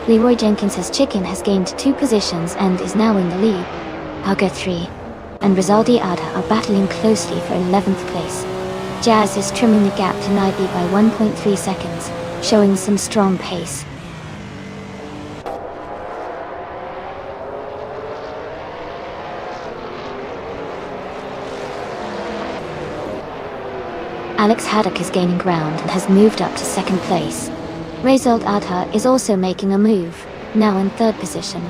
Leroy Jenkins Has Chicken has gained 2 positions and is now in the lead. Hugger 3 and Rizaldi Adha are battling closely for 11th place. Jazz is trimming the gap to Naibi by 1.3 seconds, showing some strong pace. Alex Haddock is gaining ground and has moved up to 2nd place. Rizald Adha is also making a move, now in 3rd position.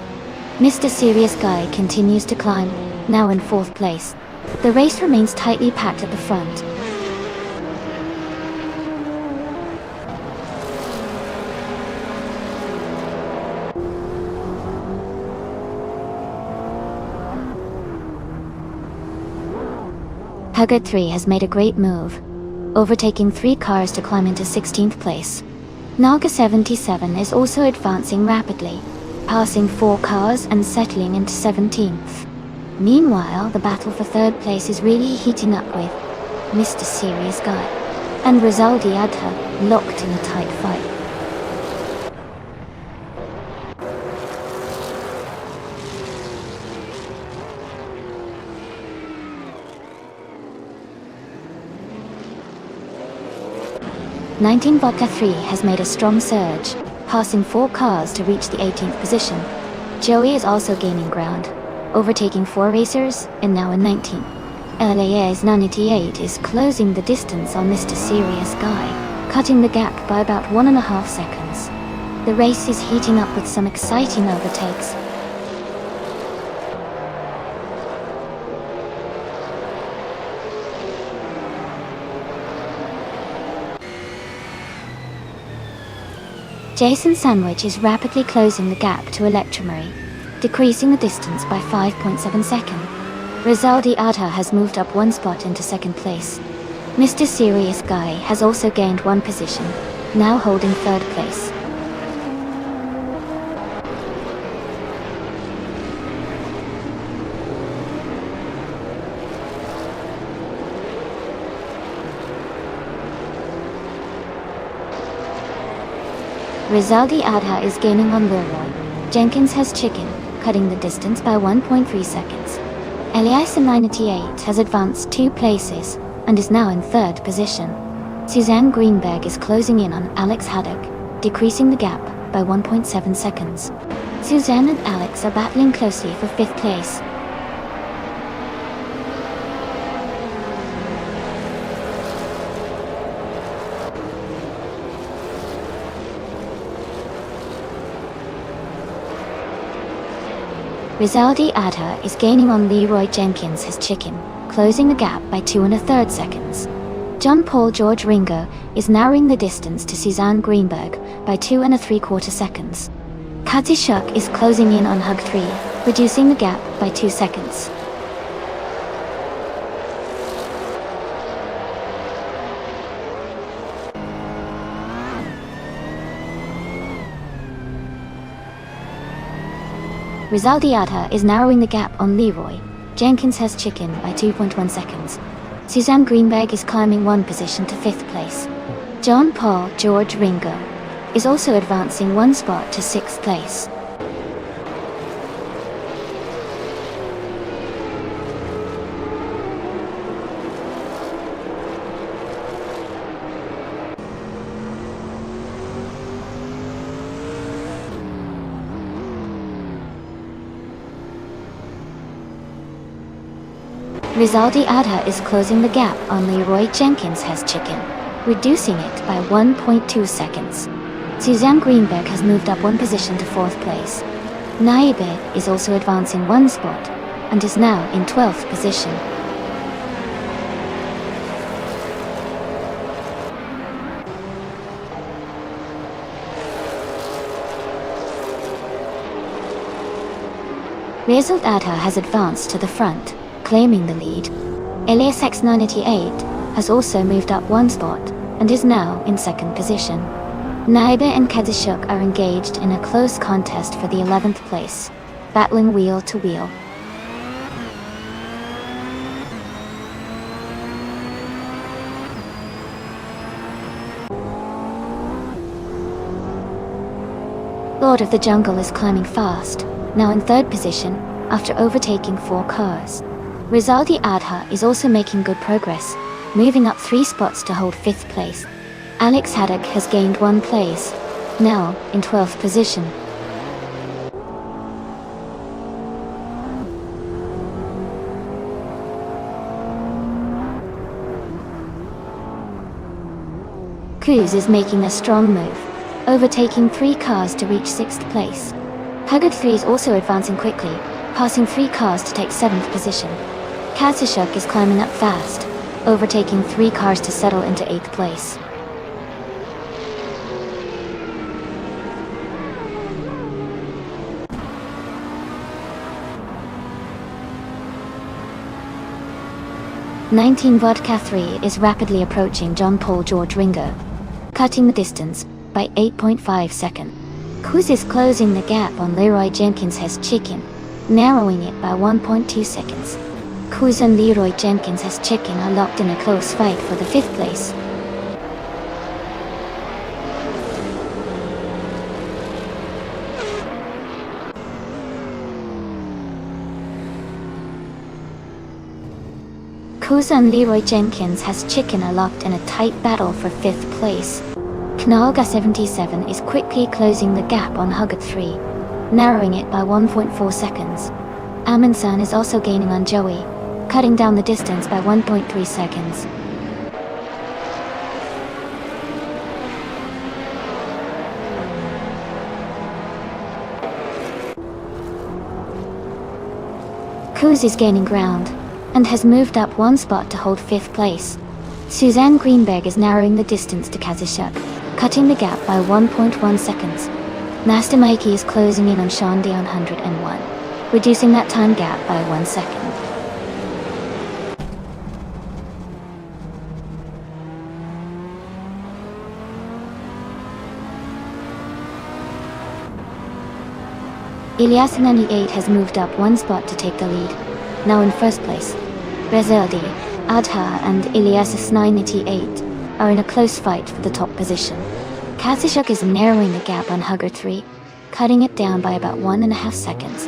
Mr. Serious Guy continues to climb, now in 4th place. The race remains tightly packed at the front. Hugger 3 has made a great move, overtaking 3 cars to climb into 16th place. Naga 77 is also advancing rapidly, passing 4 cars and settling into 17th. Meanwhile, the battle for 3rd place is really heating up with Mr. Serious Guy and Rizaldi Adha locked in a tight fight. Nineteen Vodka 3 has made a strong surge, passing 4 cars to reach the 18th position. Joey is also gaining ground, overtaking 4 racers and now in 19th. LAA's 98 is closing the distance on Mr. Serious Guy, cutting the gap by about 1.5 seconds. The race is heating up with some exciting overtakes. Jason Sandwich is rapidly closing the gap to Electromarie, decreasing the distance by 5.7 seconds. Rizaldi Adha has moved up one spot into 2nd place. Mr. Serious Guy has also gained one position, now holding 3rd place. Rizaldi Adha is gaining on Leroy. Jenkins Has Chicken, cutting the distance by 1.3 seconds. Elias 98 has advanced 2 places and is now in 3rd position. Suzanne Greenberg is closing in on Alex Haddock, decreasing the gap by 1.7 seconds. Suzanne and Alex are battling closely for 5th place. Rizaldi Adha is gaining on Leroy Jenkins Has Chicken, closing the gap by 2 1/3 seconds. John Paul George Ringo is narrowing the distance to Suzanne Greenberg by 2 3/4 seconds. Katishuk is closing in on Hug 3, reducing the gap by 2 seconds. Rizaldi Adha is narrowing the gap on Leroy. Jenkins Has Chicken by 2.1 seconds. Suzanne Greenberg is climbing one position to 5th place. John Paul George Ringo is also advancing one spot to 6th place. Rizaldi Adha is closing the gap on Leroy Jenkins has chicken, reducing it by 1.2 seconds. Suzanne Greenberg has moved up one position to 4th place. Naibe is also advancing one spot, and is now in 12th position. Rizald Adha has advanced to the front, claiming the lead. Elias X988 has also moved up one spot, and is now in 2nd position. Naibe and Kadishuk are engaged in a close contest for the 11th place, battling wheel to wheel. Lord of the Jungle is climbing fast, now in 3rd position, after overtaking 4 cars. Rizaldi Adha is also making good progress, moving up 3 spots to hold 5th place. Alex Haddock has gained 1 place, now in 12th position. Cruz is making a strong move, overtaking 3 cars to reach 6th place. Huggard 3 is also advancing quickly, passing 3 cars to take 7th position. Kazashuk is climbing up fast, overtaking 3 cars to settle into 8th place. "19 Vodka 3 is rapidly approaching John Paul George Ringo, cutting the distance by 8.5 seconds. Kuz is closing the gap on Leroy Jenkins has chicken, narrowing it by 1.2 seconds. Kuz and Leroy Jenkins has chicken are locked in a close fight for the 5th place. Kuz and Leroy Jenkins has chicken are locked in a tight battle for 5th place. Knalga 77 is quickly closing the gap on Huggard 3, narrowing it by 1.4 seconds. Amundsen is also gaining on Joey, cutting down the distance by 1.3 seconds. Kuz is gaining ground, and has moved up 1 spot to hold 5th place. Suzanne Greenberg is narrowing the distance to Kazashuk, cutting the gap by 1.1 seconds. Master Mikey is closing in on Sean Dion 101, reducing that time gap by 1 second. Ilyas 98 has moved up 1 spot to take the lead, now in 1st place. Rezaldi, Adha and Ilyas 988 are in a close fight for the top position. Kazashuk is narrowing the gap on Hugger 3, cutting it down by about 1.5 seconds.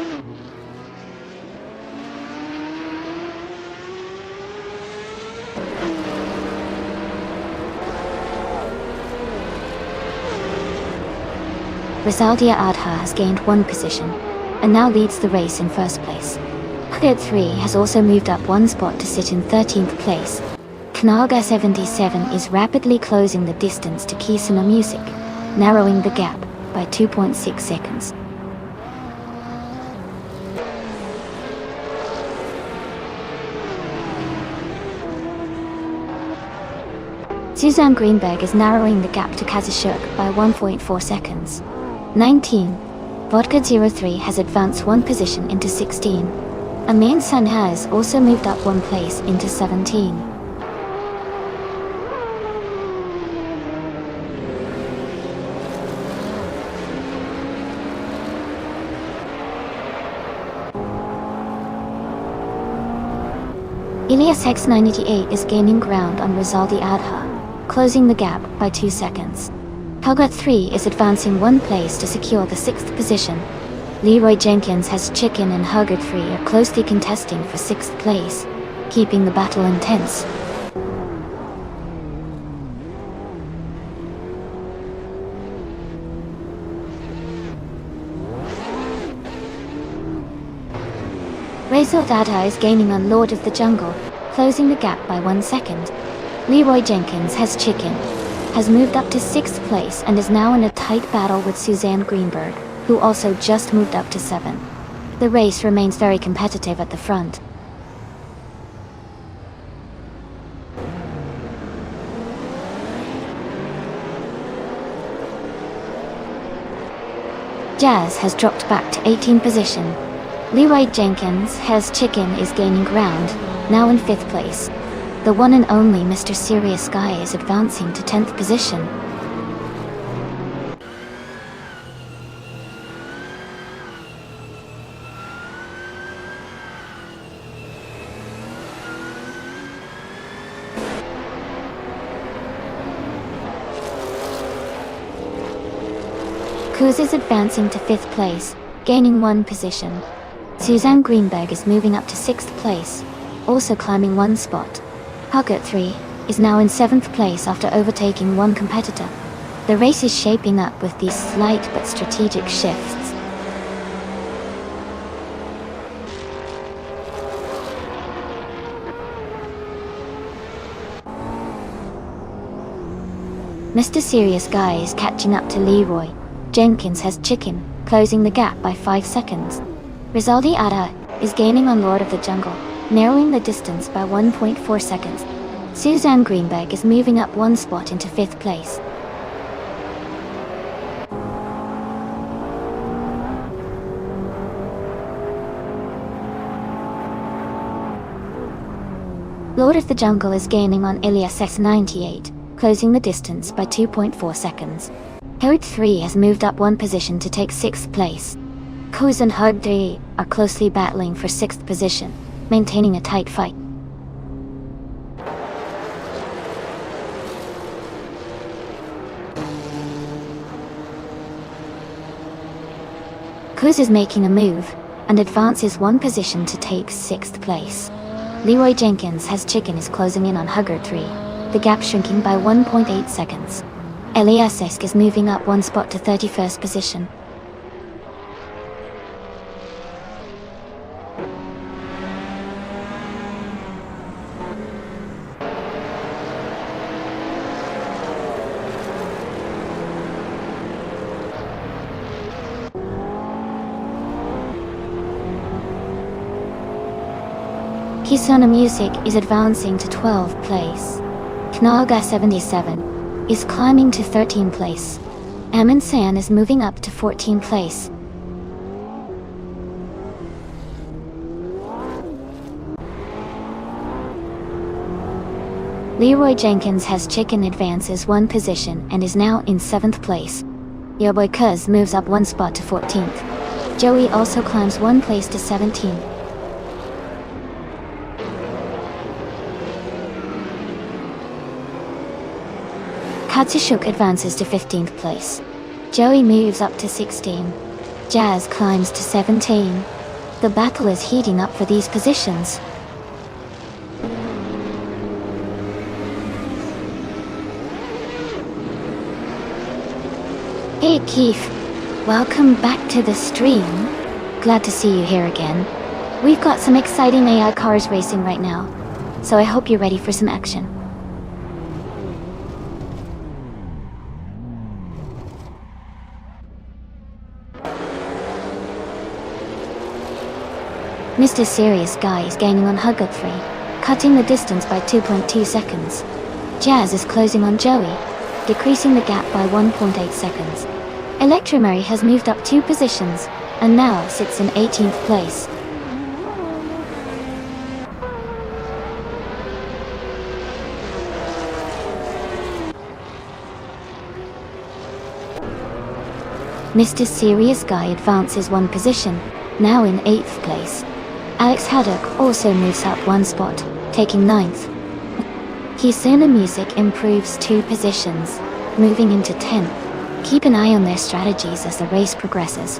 Rizaldia Adha has gained 1 position, and now leads the race in 1st place. Hugger 3 has also moved up 1 spot to sit in 13th place. Knaga 77 is rapidly closing the distance to Kisuna Music, narrowing the gap by 2.6 seconds. Suzanne Greenberg is narrowing the gap to Kazashuk by 1.4 seconds. 19. Vodka 03 has advanced 1 position into 16. Amin San has also moved up 1 place into 17. Ilyas X988 is gaining ground on Rizaldi Adha, closing the gap by 2 seconds. Hugger 3 is advancing 1 place to secure the 6th position. Leroy Jenkins has Chicken and Hugger 3 are closely contesting for 6th place, keeping the battle intense. Rachel Dada is gaining on Lord of the Jungle, closing the gap by 1 second. Leroy Jenkins has moved up to 6th place and is now in a tight battle with Suzanne Greenberg, who also just moved up to 7th. The race remains very competitive at the front. Jazz has dropped back to 18th position. Leroy Jenkins is gaining ground, now in 5th place. The one and only Mr. Serious Guy is advancing to 10th position. Kuz is advancing to 5th place, gaining 1 position. Suzanne Greenberg is moving up to 6th place, also climbing 1 spot. Huggett 3 is now in 7th place after overtaking 1 competitor. The race is shaping up with these slight but strategic shifts. Mr. Serious Guy is catching up to Leroy. Jenkins has chicken, closing the gap by 5 seconds. Rizaldi Ada is gaining on Lord of the Jungle, narrowing the distance by 1.4 seconds. Suzanne Greenberg is moving up 1 spot into 5th place. Lord of the Jungle is gaining on Ilias S98, closing the distance by 2.4 seconds. Herod 3 has moved up 1 position to take 6th place. Kuz and Hug 3 are closely battling for 6th position, maintaining a tight fight. Kuz is making a move, and advances 1 position to take 6th place. Leroy Jenkins is closing in on Hugger 3, the gap shrinking by 1.8 seconds. Elias is moving up 1 spot to 31st position. Kisona Music is advancing to 12th place. Knaga 77 is climbing to 13th place. Amin San is moving up to 14th place. Leroy Jenkins advances 1 position and is now in 7th place. Your boy Kuz moves up 1 spot to 14th. Joey also climbs 1 place to 17th. Katsishuk advances to 15th place. Joey moves up to 16. Jazz climbs to 17. The battle is heating up for these positions. Hey Keith, welcome back to the stream. Glad to see you here again. We've got some exciting AI cars racing right now, so I hope you're ready for some action. Mr. Serious Guy is gaining on Hugger 3, cutting the distance by 2.2 seconds. Jazz is closing on Joey, decreasing the gap by 1.8 seconds. Electromary has moved up 2 positions, and now sits in 18th place. Mr. Serious Guy advances 1 position, now in 8th place. Alex Haddock also moves up 1 spot, taking 9th. Kisuna Music improves 2 positions, moving into 10th. Keep an eye on their strategies as the race progresses.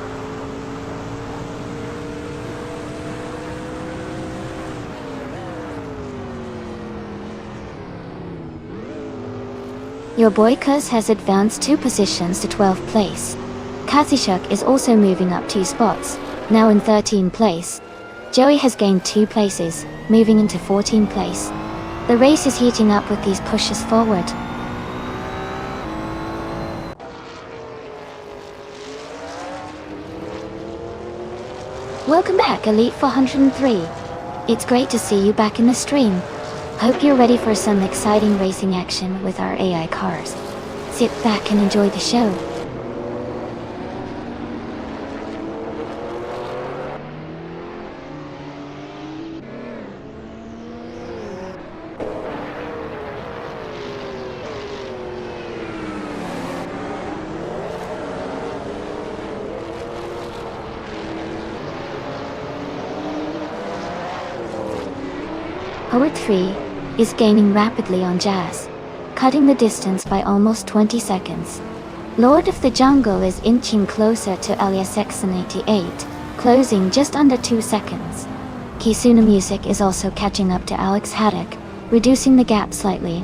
Your boy Kuz has advanced 2 positions to 12th place. Katsishuk is also moving up 2 spots, now in 13th place. Joey has gained 2 places, moving into 14th place. The race is heating up with these pushes forward. Welcome back, Elite 403. It's great to see you back in the stream. Hope you're ready for some exciting racing action with our AI cars. Sit back and enjoy the show. Howard 3 is gaining rapidly on Jazz, cutting the distance by almost 20 seconds. Lord of the Jungle is inching closer to LSX88, closing just under 2 seconds. Kisuna Music is also catching up to Alex Haddock, reducing the gap slightly.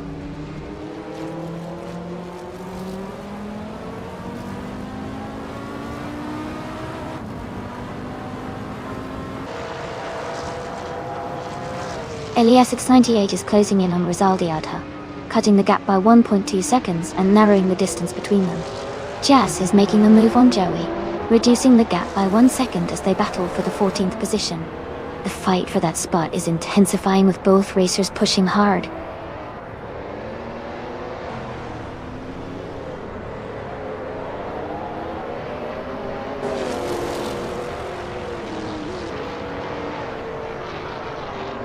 LSX98 is closing in on Rizaldiata, cutting the gap by 1.2 seconds and narrowing the distance between them. Jazz is making a move on Joey, reducing the gap by 1 second as they battle for the 14th position. The fight for that spot is intensifying with both racers pushing hard.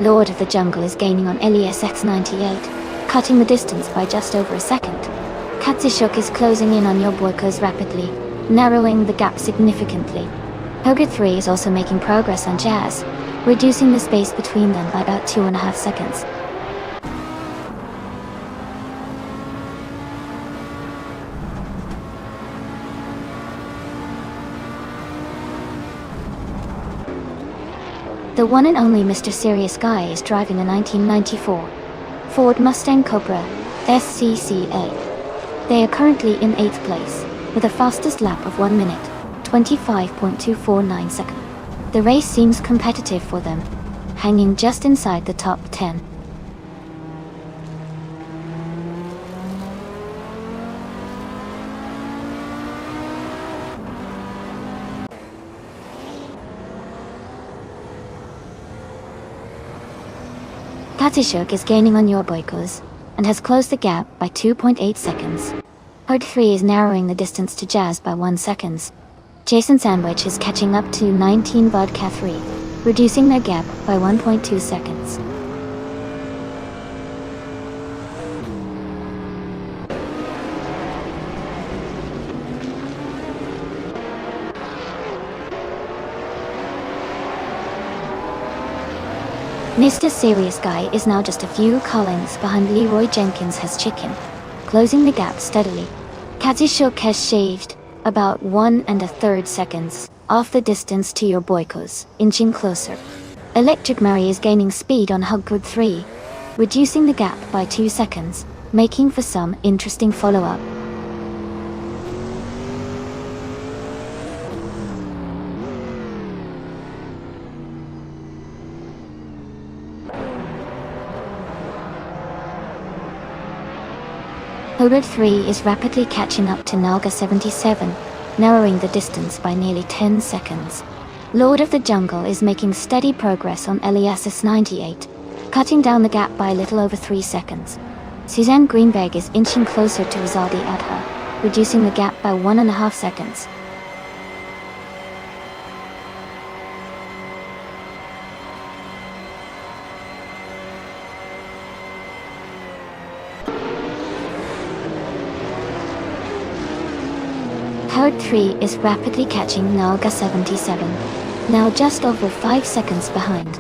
Lord of the Jungle is gaining on LESX98, cutting the distance by just over a second. Katsushuk is closing in on Yoboikos rapidly, narrowing the gap significantly. Hoger 3 is also making progress on Jazz, reducing the space between them by about 2.5 seconds. The one and only Mr. Serious Guy is driving a 1994 Ford Mustang Cobra SCCA. They are currently in 8th place, with a fastest lap of 1 minute, 25.249 seconds. The race seems competitive for them, hanging just inside the top 10. Katsushuk is gaining on Yoboikos, and has closed the gap by 2.8 seconds. Hard 3 is narrowing the distance to Jazz by 1 second. Jason Sandwich is catching up to 19 Vodka 3, reducing their gap by 1.2 seconds. Mr. Serious Guy is now just a few car lengths behind Leroy Jenkins has Chicken, closing the gap steadily. Katsushuk has shaved about 1 1/3 seconds off the distance to your Boykos, inching closer. Electric Mary is gaining speed on Huggood 3, reducing the gap by 2 seconds, making for some interesting follow-up. Hogard 3 is rapidly catching up to Nalga 77, narrowing the distance by nearly 10 seconds. Lord of the Jungle is making steady progress on Eliassus 98, cutting down the gap by a little over 3 seconds. Suzanne Greenberg is inching closer to Rizaldi Adha, reducing the gap by 1.5 seconds. Howard 3 is rapidly catching Nalga 77, now just over 5 seconds behind.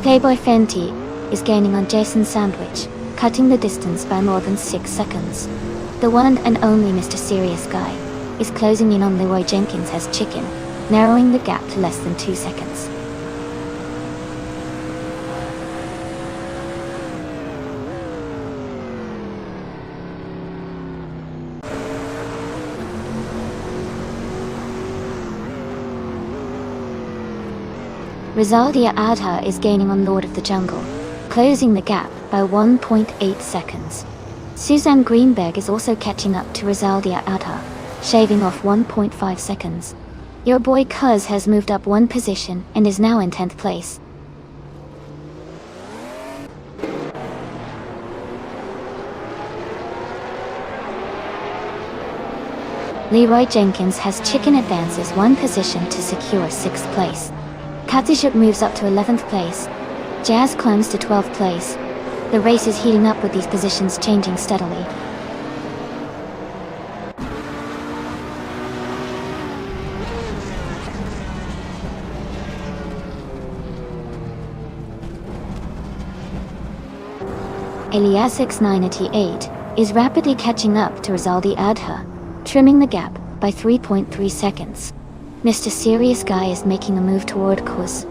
Playboy Fenty is gaining on Jason Sandwich, cutting the distance by more than 6 seconds. The one and only Mr. Serious Guy is closing in on Leroy Jenkins has Chicken, narrowing the gap to less than 2 seconds. Rizaldia Adha is gaining on Lord of the Jungle, closing the gap by 1.8 seconds. Suzanne Greenberg is also catching up to Rizaldia Adha, shaving off 1.5 seconds. Your boy Cuz has moved up one position and is now in 10th place. Leroy Jenkins has chicken advances one position to secure 6th place. Katsushuk moves up to 11th place. Jazz climbs to 12th place. The race is heating up with these positions changing steadily. Eliasix988 is rapidly catching up to Rizaldi Adha, trimming the gap by 3.3 seconds. Mr. Serious Guy is making a move toward Kuz,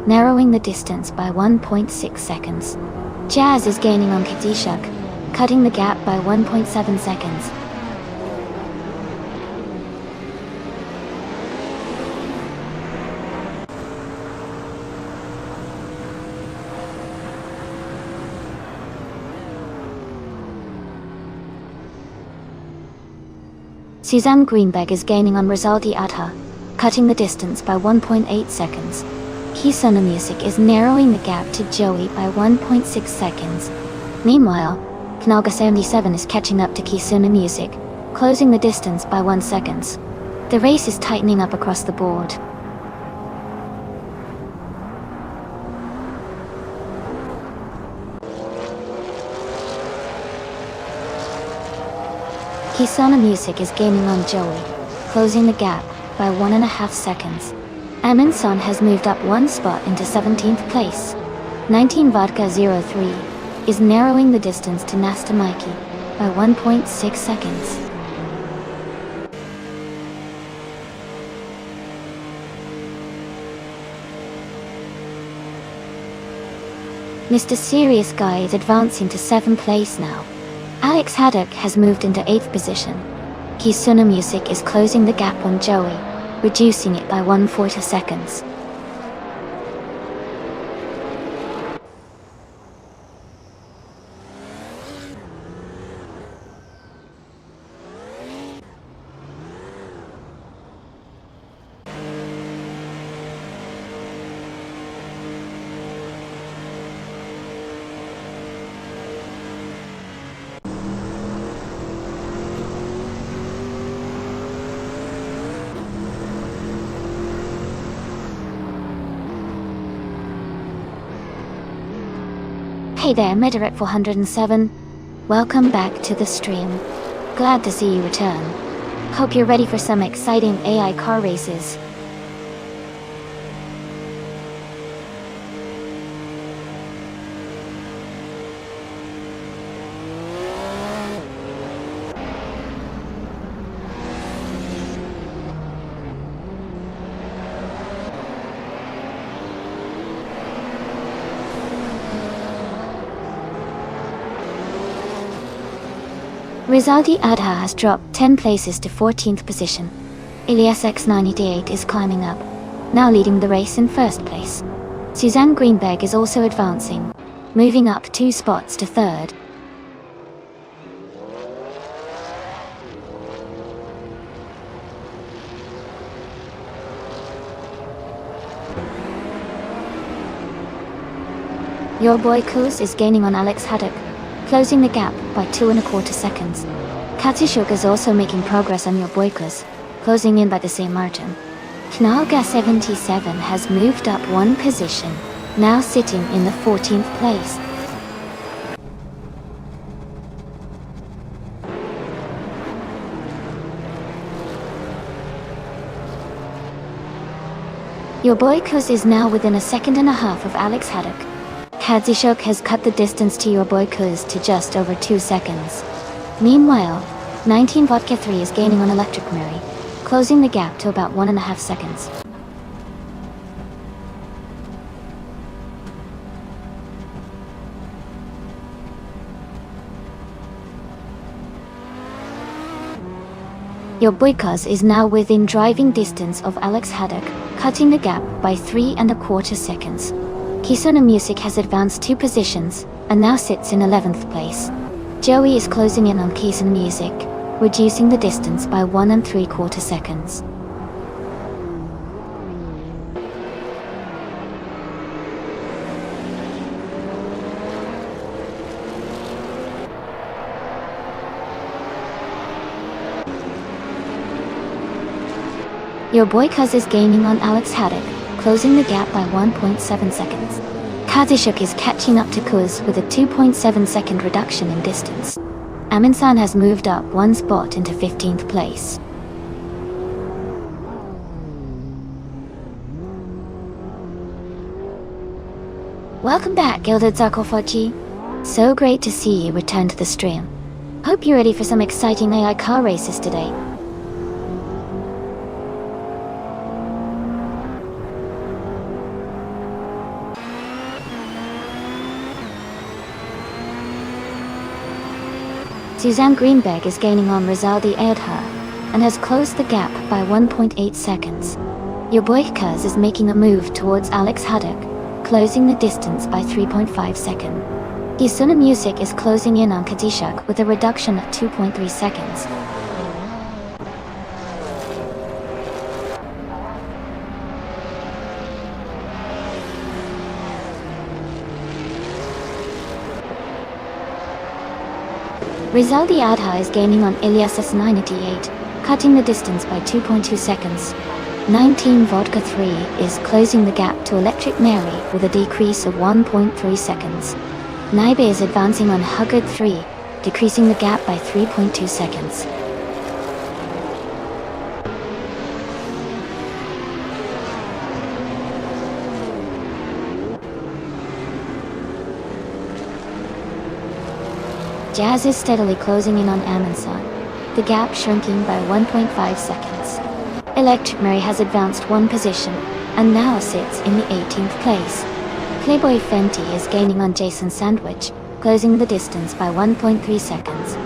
narrowing the distance by 1.6 seconds. Jazz is gaining on Katishuk, cutting the gap by 1.7 seconds. Suzanne Greenberg is gaining on Rizaldi Adha, cutting the distance by 1.8 seconds. Kisona Music is narrowing the gap to Joey by 1.6 seconds. Meanwhile, Knalga 77 is catching up to Kisona Music, closing the distance by 1 second. The race is tightening up across the board. Kisona Music is gaining on Joey, closing the gap by 1.5 seconds. Amonson has moved up one spot into 17th place. 19 Vodka 03 is narrowing the distance to Nasta Mikey by 1.6 seconds. Mr. Serious Guy is advancing to 7th place now. Alex Haddock has moved into 8th position. Kisuna Music is closing the gap on Joey, reducing it by 1/4 seconds. Hey there, Medirect 407. Welcome back to the stream. Glad to see you return. Hope you're ready for some exciting AI car races. Rizaldi Adha has dropped 10 places to 14th position. Ilyas X98 is climbing up, now leading the race in 1st place. Suzanne Greenberg is also advancing, moving up 2 spots to 3rd. Your boy Kuz is gaining on Alex Haddock, closing the gap by 2.25 seconds. Katsushuk is also making progress on your boy Kuz, closing in by the same margin. Knalga 77 has moved up one position, now sitting in the 14th place. Your boy Kuz is now within 1.5 seconds of Alex Haddock. Katsushuk has cut the distance to your boy Kuz to just over 2 seconds. Meanwhile, 19 Vodka 3 is gaining on Electric Mary, closing the gap to about 1.5 seconds. Your boy Kuz is now within driving distance of Alex Haddock, cutting the gap by 3.25 seconds. Kisuna Music has advanced 2 positions, and now sits in 11th place. Joey is closing in on Kisuna Music, reducing the distance by 1.75 seconds. Your boy Kuz is gaining on Alex Haddock, closing the gap by 1.7 seconds. Kazishuk is catching up to Kuz with a 2.7 second reduction in distance. Amin-san has moved up 1 spot into 15th place. Welcome back, Gilded Zakofochi. So great to see you return to the stream. Hope you're ready for some exciting AI car races today. Suzanne Greenberg is gaining on Rizaldi Eadha, and has closed the gap by 1.8 seconds. Your boy Kuz is making a move towards Alex Haddock, closing the distance by 3.5 seconds. Kisuna Music is closing in on Kazishuk with a reduction of 2.3 seconds. Rizaldi Adha is gaining on Ilyas S988, cutting the distance by 2.2 seconds. 19 Vodka 3 is closing the gap to Electric Mary with a decrease of 1.3 seconds. Naibe is advancing on Huggard 3, decreasing the gap by 3.2 seconds. Jazz is steadily closing in on Amin-san, the gap shrinking by 1.5 seconds. Electric Mary has advanced 1 position, and now sits in the 18th place. Playboy Fenty is gaining on Jason Sandwich, closing the distance by 1.3 seconds.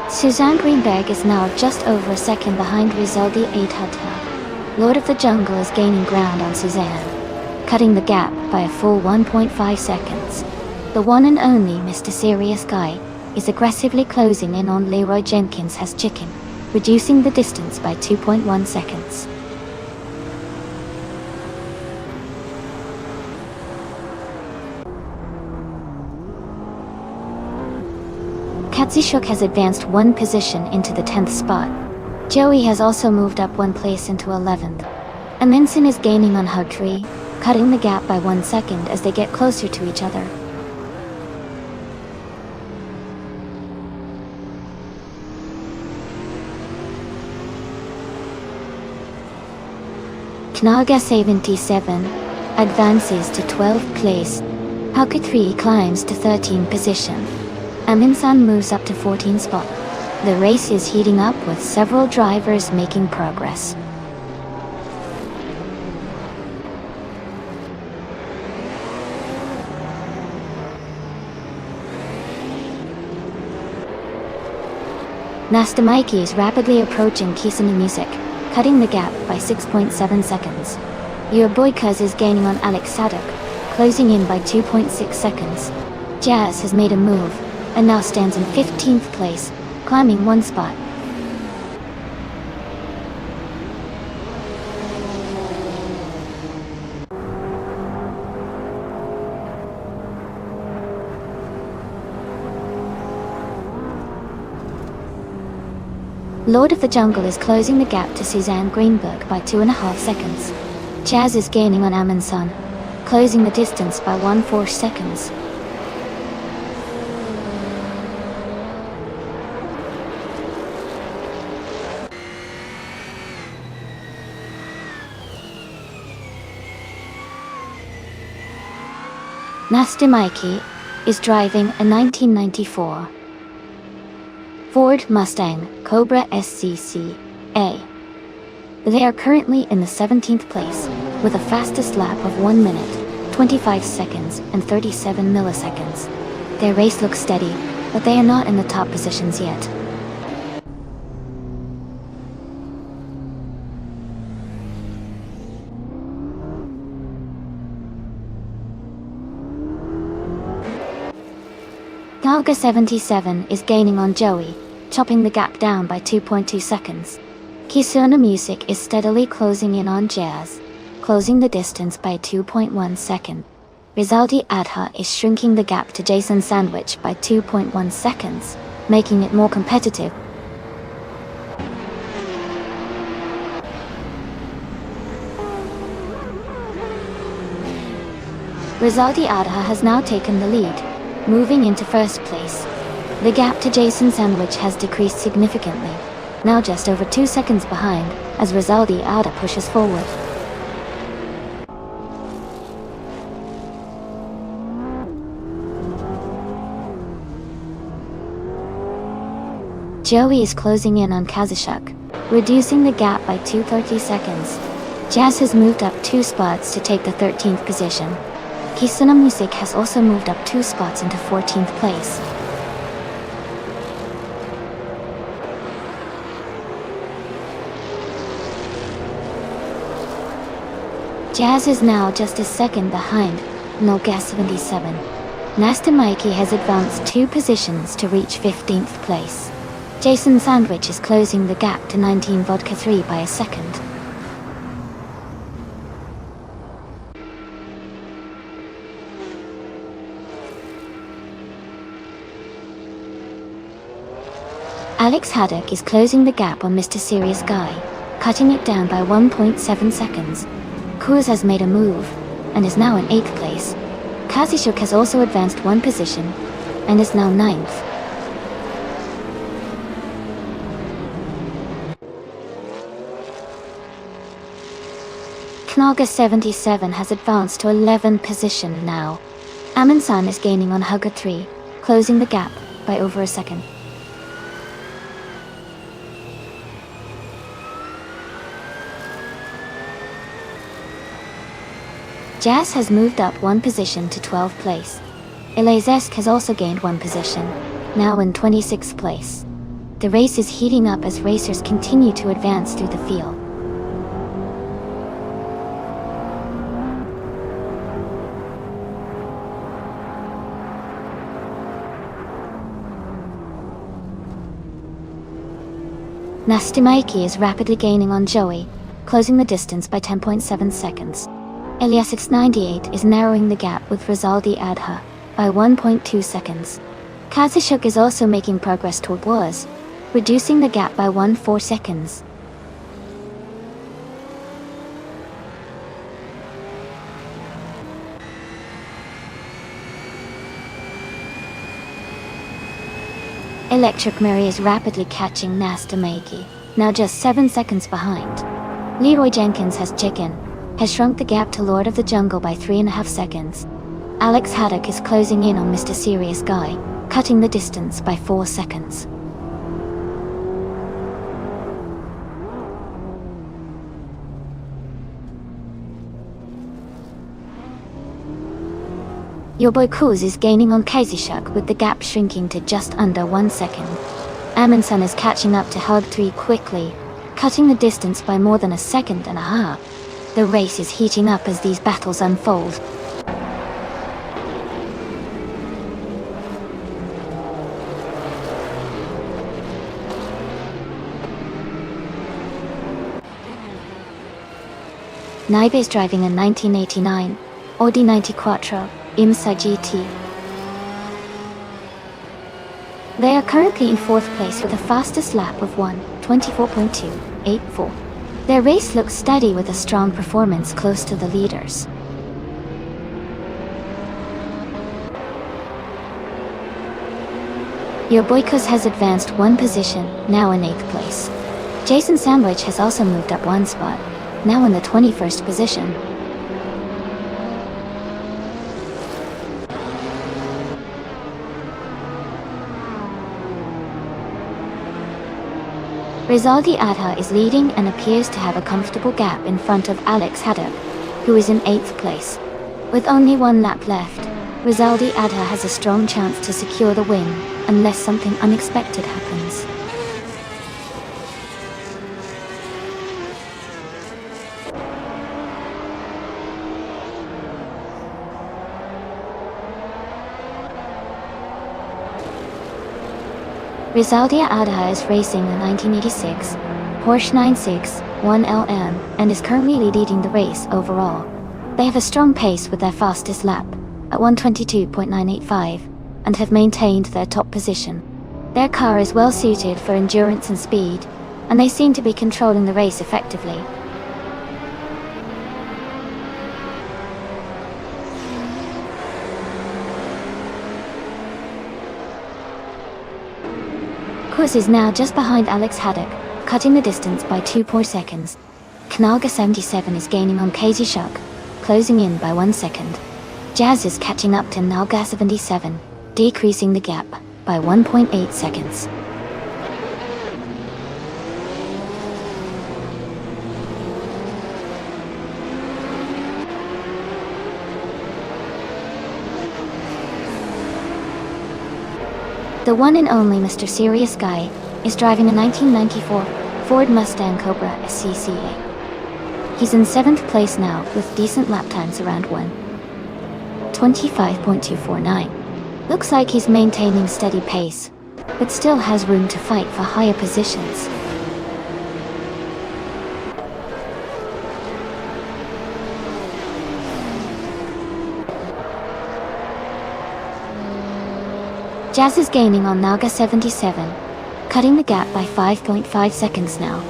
Suzanne Greenberg is now just over a second behind Rizaldi Eadha. Lord of the Jungle is gaining ground on Suzanne, cutting the gap by a full 1.5 seconds. The one and only Mr. Serious Guy is aggressively closing in on Leroy Jenkins Has Chicken, reducing the distance by 2.1 seconds. Katsishuk has advanced 1 position into the 10th spot. Joey has also moved up 1 place into 11th. Aminson is gaining on Hugtree, cutting the gap by 1 second as they get closer to each other. Knaga 77 advances to 12th place. Hugger 3 climbs to 13th position. Amin-san moves up to 14th spot. The race is heating up with several drivers making progress. Nastamaiki is rapidly approaching Kisuna Music, cutting the gap by 6.7 seconds. Your boy Kuz is gaining on Alex Sadok, closing in by 2.6 seconds. Jazz has made a move, and now stands in 15th place, climbing 1 spot. Lord of the Jungle is closing the gap to Suzanne Greenberg by 2.5 seconds. Jazz is gaining on Amin-san, closing the distance by 1/4 seconds. Nastamaiki is driving a 1994 Ford Mustang Cobra SCCA. They are currently in the 17th place, with a fastest lap of 1 minute, 25 seconds and 37 milliseconds. Their race looks steady, but they are not in the top positions yet. Targa 77 is gaining on Joey, chopping the gap down by 2.2 seconds. Kisuna Music is steadily closing in on Jazz, closing the distance by 2.1 second. Rizaldi Adha is shrinking the gap to Jason Sandwich by 2.1 seconds, making it more competitive. Rizaldi Adha has now taken the lead, moving into first place. The gap to Jason Sandwich has decreased significantly, now just over 2 seconds behind, as Rizaldi Adha pushes forward. Joey is closing in on Kazushuk, reducing the gap by 2.30 seconds. Jazz has moved up 2 spots to take the 13th position. Kisuna Music has also moved up 2 spots into 14th place. Jazz is now just a second behind Noga 77. Nasta Mikey has advanced 2 positions to reach 15th place. Jason Sandwich is closing the gap to 19 Vodka 3 by a second. Alex Haddock is closing the gap on Mr. Serious Guy, cutting it down by 1.7 seconds. Kuz has made a move, and is now in 8th place. Kazushuk has also advanced 1 position, and is now 9th. Knaga 77 has advanced to 11th position now. Amin-san is gaining on Hugger 3, closing the gap by over a second. Jazz has moved up 1 position to 12th place. Ilazesk has also gained 1 position, now in 26th place. The race is heating up as racers continue to advance through the field. Nastimaiki is rapidly gaining on Joey, closing the distance by 10.7 seconds. Elias698 is narrowing the gap with Rizaldi Adha by 1.2 seconds. Kazushuk is also making progress toward Waz, reducing the gap by 1.4 seconds. Electric Mary is rapidly catching Nasta Maiki, now just 7 seconds behind. Leroy Jenkins has shrunk the gap to Lord of the Jungle by 3.5 seconds. Alex Haddock is closing in on Mr. Serious Guy, cutting the distance by 4 seconds. Your boy Kuz is gaining on Kazushuk with the gap shrinking to just under 1 second. Amin-san is catching up to Hug 3 quickly, cutting the distance by more than 1.5 seconds. The race is heating up as these battles unfold. Naibe is driving a 1989 Audi 90 Quattro IMSA GT. They are currently in 4th place with a fastest lap of 1:24.284. Their race looks steady with a strong performance close to the leaders. Your boy Kuz has advanced 1 position, now in 8th place. Jason Sandwich has also moved up 1 spot, now in the 21st position. Rizaldi Adha is leading and appears to have a comfortable gap in front of Alex Haddock, who is in 8th place. With only one lap left, Rizaldi Adha has a strong chance to secure the win, unless something unexpected happens. Rizaldi Adha is racing a 1986 Porsche 961 LM and is currently leading the race overall. They have a strong pace with their fastest lap, at 122.985, and have maintained their top position. Their car is well suited for endurance and speed, and they seem to be controlling the race effectively. Kuz is now just behind Alex Haddock, cutting the distance by 2 seconds. Knalga 77 is gaining on Casey Shuck, closing in by 1 second. Jazz is catching up to Knalga 77, decreasing the gap by 1.8 seconds. The one and only Mr. Serious Guy is driving a 1994 Ford Mustang Cobra SCCA. He's in 7th place now with decent lap times around 1:25.249. Looks like he's maintaining steady pace, but still has room to fight for higher positions. Jazz is gaining on Naga 77, cutting the gap by 5.5 seconds now.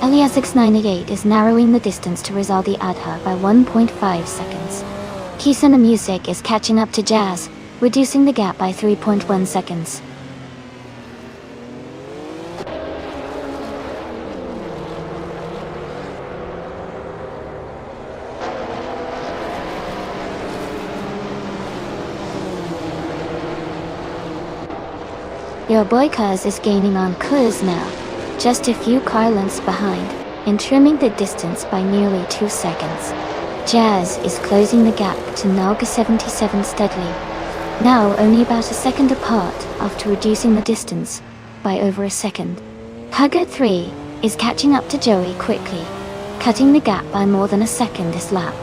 Eliasix 98 is narrowing the distance to Rizaldi Adha by 1.5 seconds. Kisana Music is catching up to Jazz, reducing the gap by 3.1 seconds. Your boy Kuz is gaining on Kuz now, just a few car lengths behind, and trimming the distance by nearly 2 seconds. Jazz is closing the gap to Nalga 77 steadily, now only about a second apart after reducing the distance by over a second. Hugger 3 is catching up to Joey quickly, cutting the gap by more than a second this lap.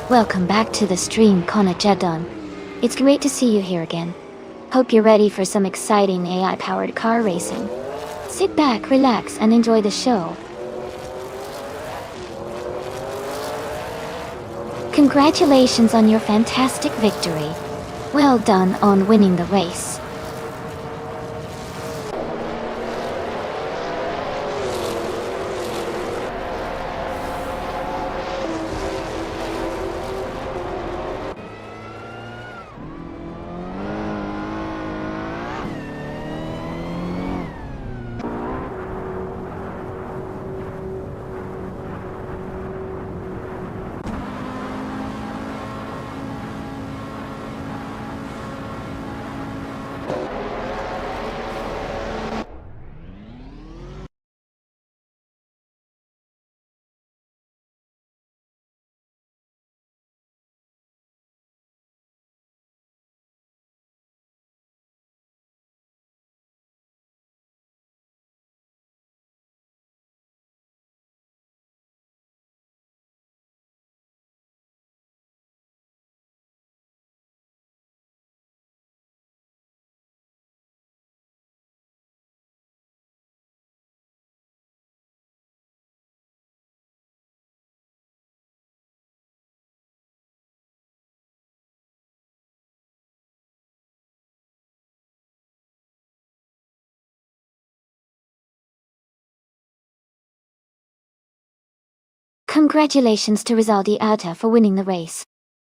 Welcome back to the stream, Connor Jedon. It's great to see you here again. Hope you're ready for some exciting AI-powered car racing. Sit back, relax, and enjoy the show. Congratulations on your fantastic victory. Well done on winning the race. Congratulations to Rizaldi Adha for winning the race.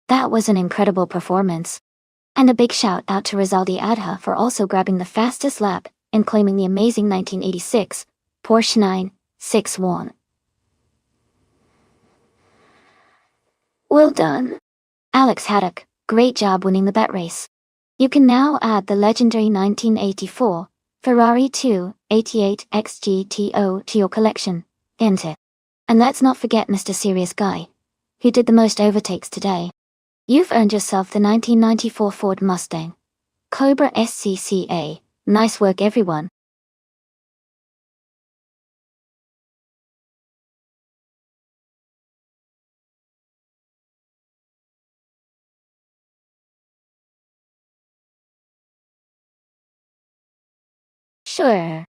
That was an incredible performance. And a big shout out to Rizaldi Adha for also grabbing the fastest lap and claiming the amazing 1986 Porsche 961. Well done. Alex Haddock, great job winning the bet race. You can now add the legendary 1984 Ferrari 288 XGTO to your collection. Enter. And let's not forget Mr. Serious Guy, who did the most overtakes today. You've earned yourself the 1994 Ford Mustang Cobra SCCA. Nice work, everyone. Sure.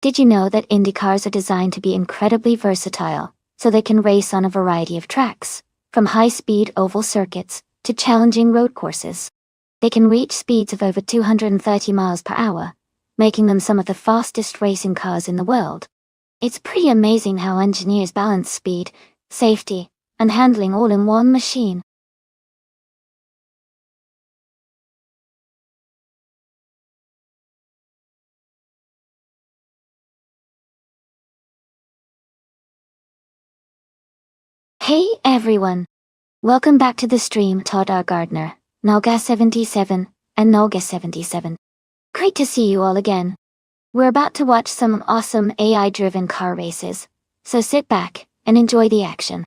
Did you know that Indy cars are designed to be incredibly versatile, so they can race on a variety of tracks, from high-speed oval circuits to challenging road courses? They can reach speeds of over 230 miles per hour, making them some of the fastest racing cars in the world. It's pretty amazing how engineers balance speed, safety, and handling all in one machine. Hey everyone! Welcome back to the stream, Todd R. Gardner, Nalga77, and Nalga77. Great to see you all again. We're about to watch some awesome AI-driven car races, so sit back and enjoy the action.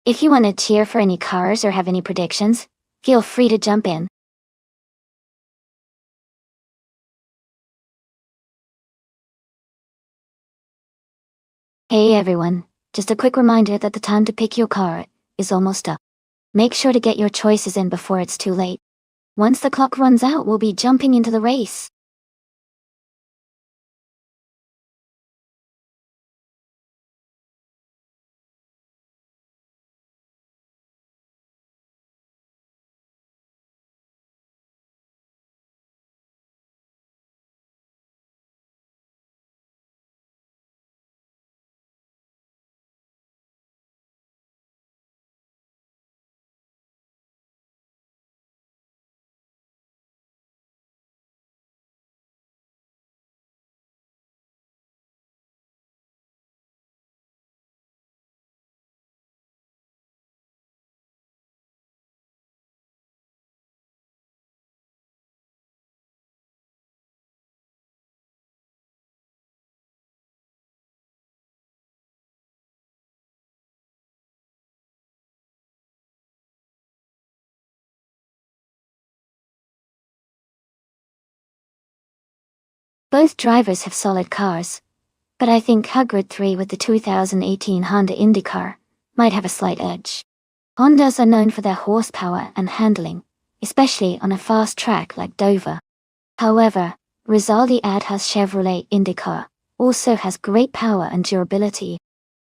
If you want to cheer for any cars or have any predictions, feel free to jump in. Hey everyone, just a quick reminder that the time to pick your car is almost up. Make sure to get your choices in before it's too late. Once the clock runs out, we'll be jumping into the race. Both drivers have solid cars, but I think Hugrid 3 with the 2018 Honda IndyCar might have a slight edge. Hondas are known for their horsepower and handling, especially on a fast track like Dover. However, Rizaldi Adhas Chevrolet IndyCar also has great power and durability.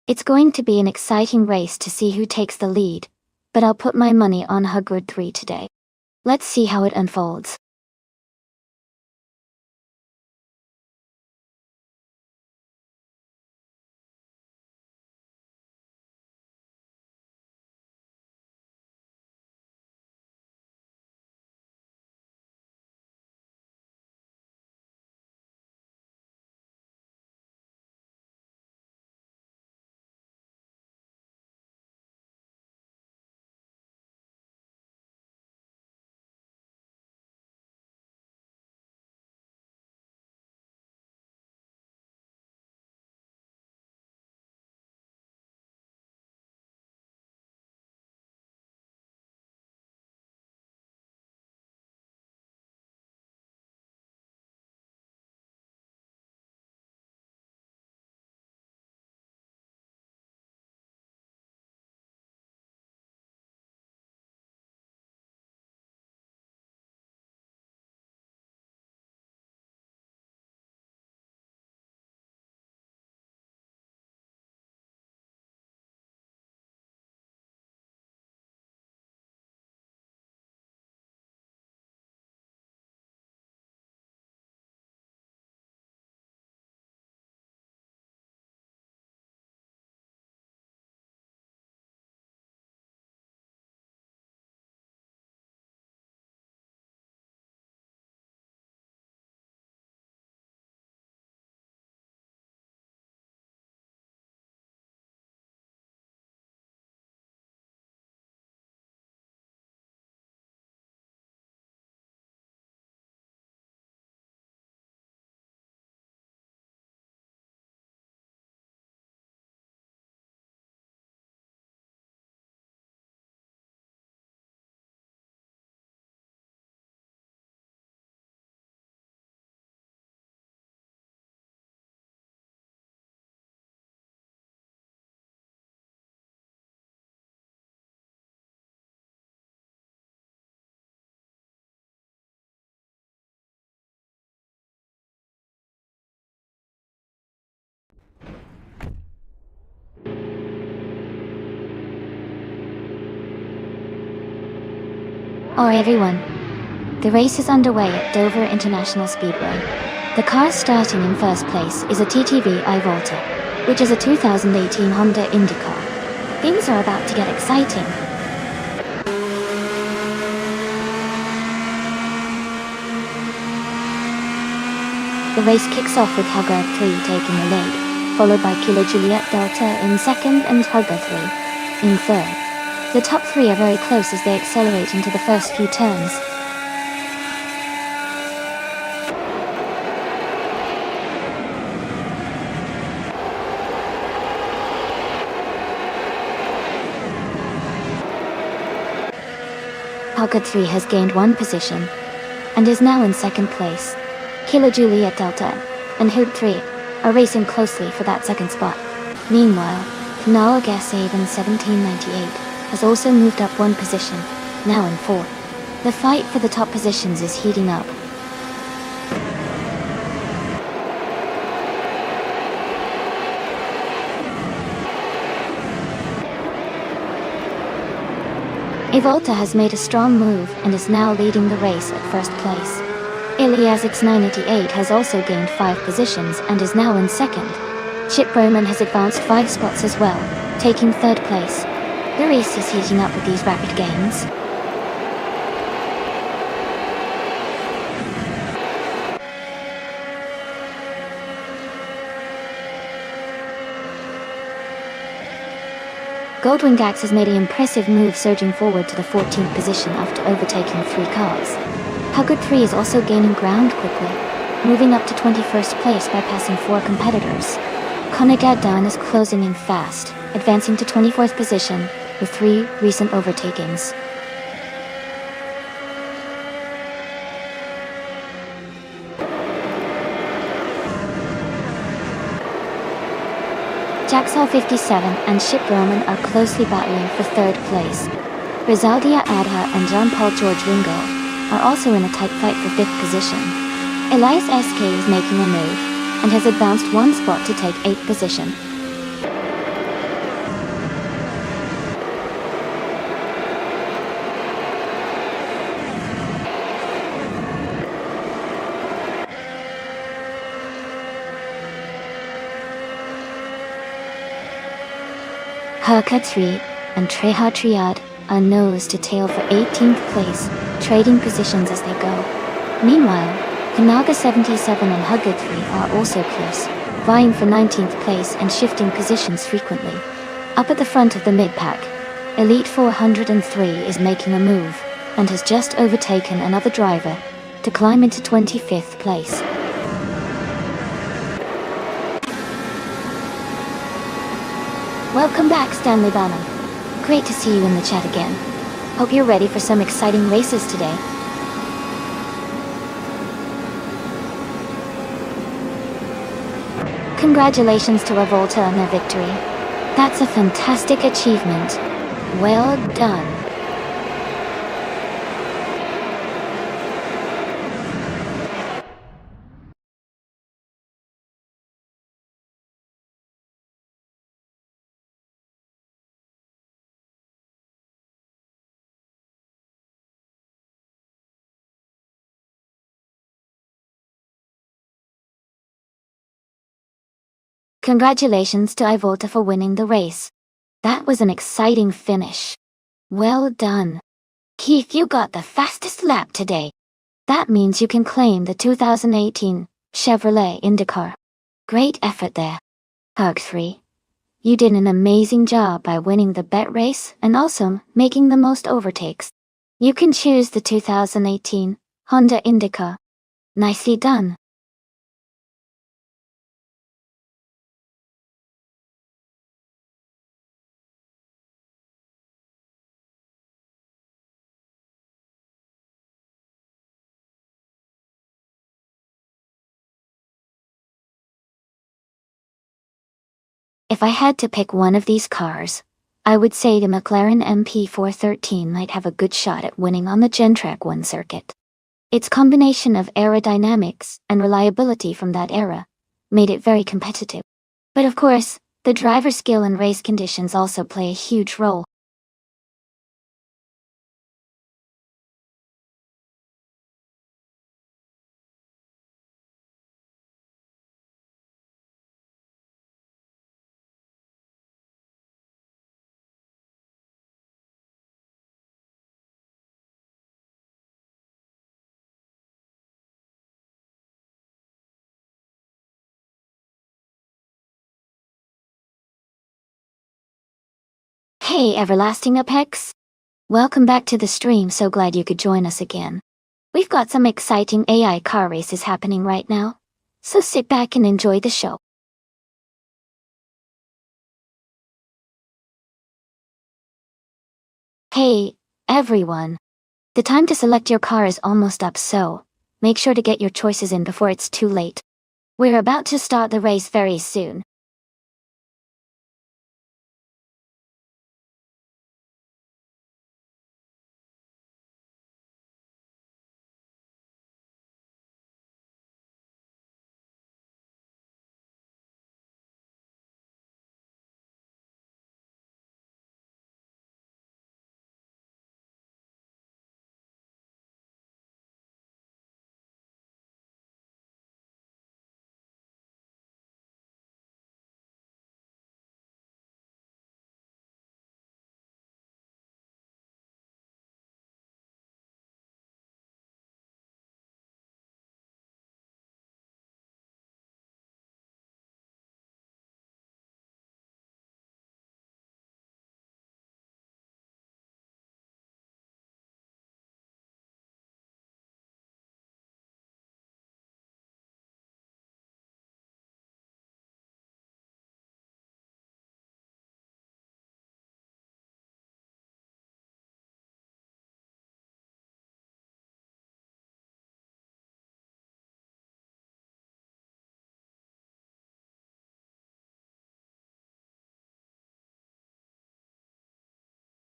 It's going to be an exciting race to see who takes the lead, but I'll put my money on Hugrid 3 today. Let's see how it unfolds. Or everyone. The race is underway at Dover International Speedway. The car starting in first place is a TTV Volta, which is a 2018 Honda IndyCar. Things are about to get exciting. The race kicks off with Hugger 3 taking the lead, followed by Kilo Juliet Delta in second and Hugger 3 in third. The top three are very close as they accelerate into the first few turns. Hugger 3 has gained one position and is now in second place. Kilo Juliet Delta and Hood 3 are racing closely for that second spot. Meanwhile, Canal Gashaven 1798 has also moved up one position, now in fourth. The fight for the top positions is heating up. Volta has made a strong move and is now leading the race at first place. Iliasix 988 has also gained 5 positions and is now in second. Chip Roman has advanced 5 spots as well, taking third place. The race is heating up with these rapid gains. Goldwing Dax has made an impressive move, surging forward to the 14th position after overtaking 3 cars. Hugger 3 is also gaining ground quickly, moving up to 21st place by passing 4 competitors. Conagad Dan is closing in fast, advancing to 24th position with 3 recent overtakings. Jaxall 57 and Chip Roman are closely battling for third place. Rizaldia Adha and Jean-Paul George Ringo are also in a tight fight for 5th position. Elias SK is making a move and has advanced 1 spot to take 8th position. Hurka 3 and Treha Triad are nose to tail for 18th place, trading positions as they go. Meanwhile, Kanaga 77 and Hugger 3 are also close, vying for 19th place and shifting positions frequently. Up at the front of the mid-pack, Elite 403 is making a move, and has just overtaken another driver to climb into 25th place. Welcome back, Stanley Banham. Great to see you in the chat again. Hope you're ready for some exciting races today. Congratulations to Volta on their victory. That's a fantastic achievement. Well done. Congratulations to Volta for winning the race. That was an exciting finish. Well done. Keith, you got the fastest lap today. That means you can claim the 2018 Chevrolet IndyCar. Great effort there. Hug 3. You did an amazing job by winning the bet race and also making the most overtakes. You can choose the 2018 Honda IndyCar. Nicely done. If I had to pick one of these cars, I would say the McLaren MP413 might have a good shot at winning on the Gentrack 1 circuit. Its combination of aerodynamics and reliability from that era made it very competitive. But of course, the driver skill and race conditions also play a huge role. Hey everlasting Apex! Welcome back to the stream, so glad you could join us again. We've got some exciting AI car races happening right now, so sit back and enjoy the show. Hey, everyone! The time to select your car is almost up, so make sure to get your choices in before it's too late. We're about to start the race very soon.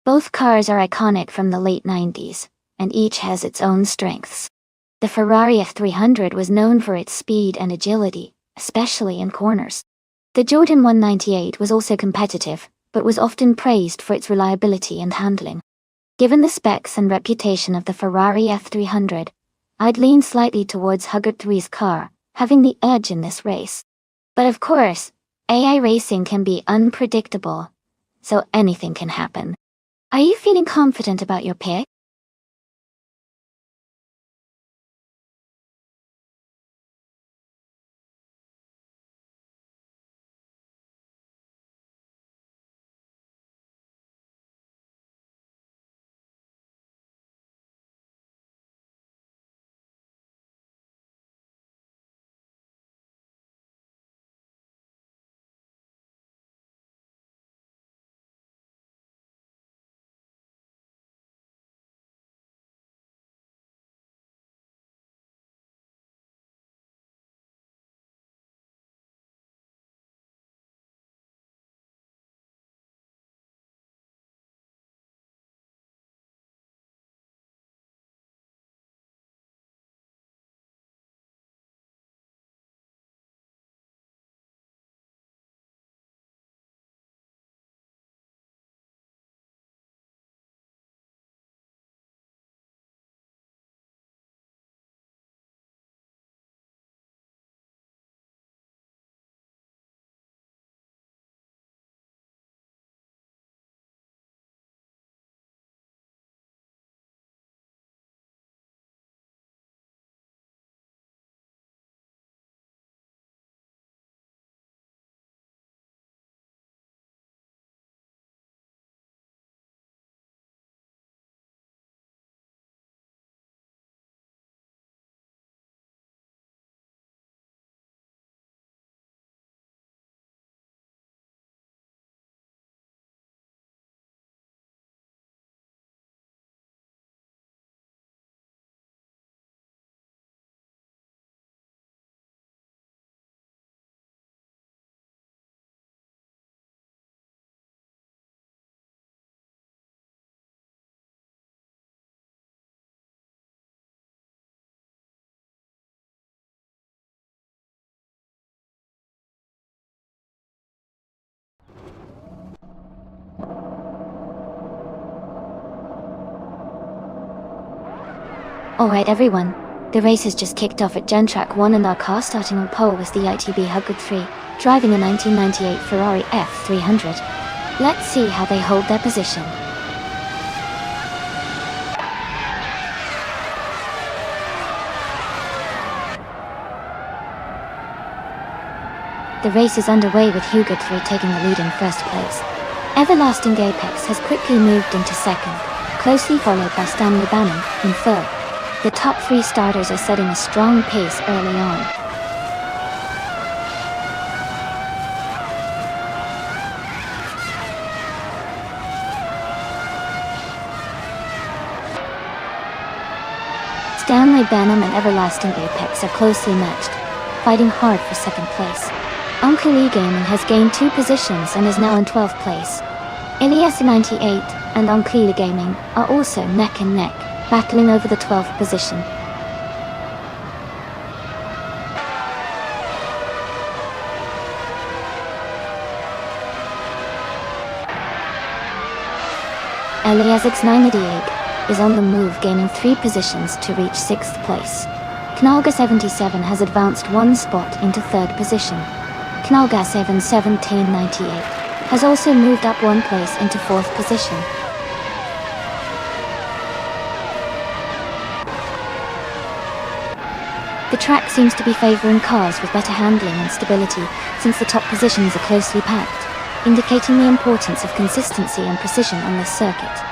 Both cars are iconic from the late 90s, and each has its own strengths. The Ferrari F300 was known for its speed and agility, especially in corners. The Jordan 198 was also competitive, but was often praised for its reliability and handling. Given the specs and reputation of the Ferrari F300, I'd lean slightly towards Huggard 3's car, having the edge in this race. But of course, AI racing can be unpredictable, so anything can happen. Are you feeling confident about your pick? Alright everyone, the race has just kicked off at Gen Track 1 and our car starting on pole was the ITB Huggard 3, driving a 1998 Ferrari F300. Let's see how they hold their position. The race is underway with Huggard 3 taking the lead in first place. Everlasting Apex has quickly moved into second, closely followed by Stanley Bannon in third. The top three starters are setting a strong pace early on. Stanley Bannon and Everlasting Apex are closely matched, fighting hard for second place. Uncle Lee Gaming has gained 2 positions and is now in 12th place. Elias 98 and Uncle Lee Gaming are also neck and neck, battling over the 12th position. Elias 988 is on the move, gaining 3 positions to reach 6th place. Knalga 77 has advanced 1 spot into 3rd position. Knalga 1798 has also moved up 1 place into 4th position. The track seems to be favoring cars with better handling and stability, since the top positions are closely packed, indicating the importance of consistency and precision on this circuit.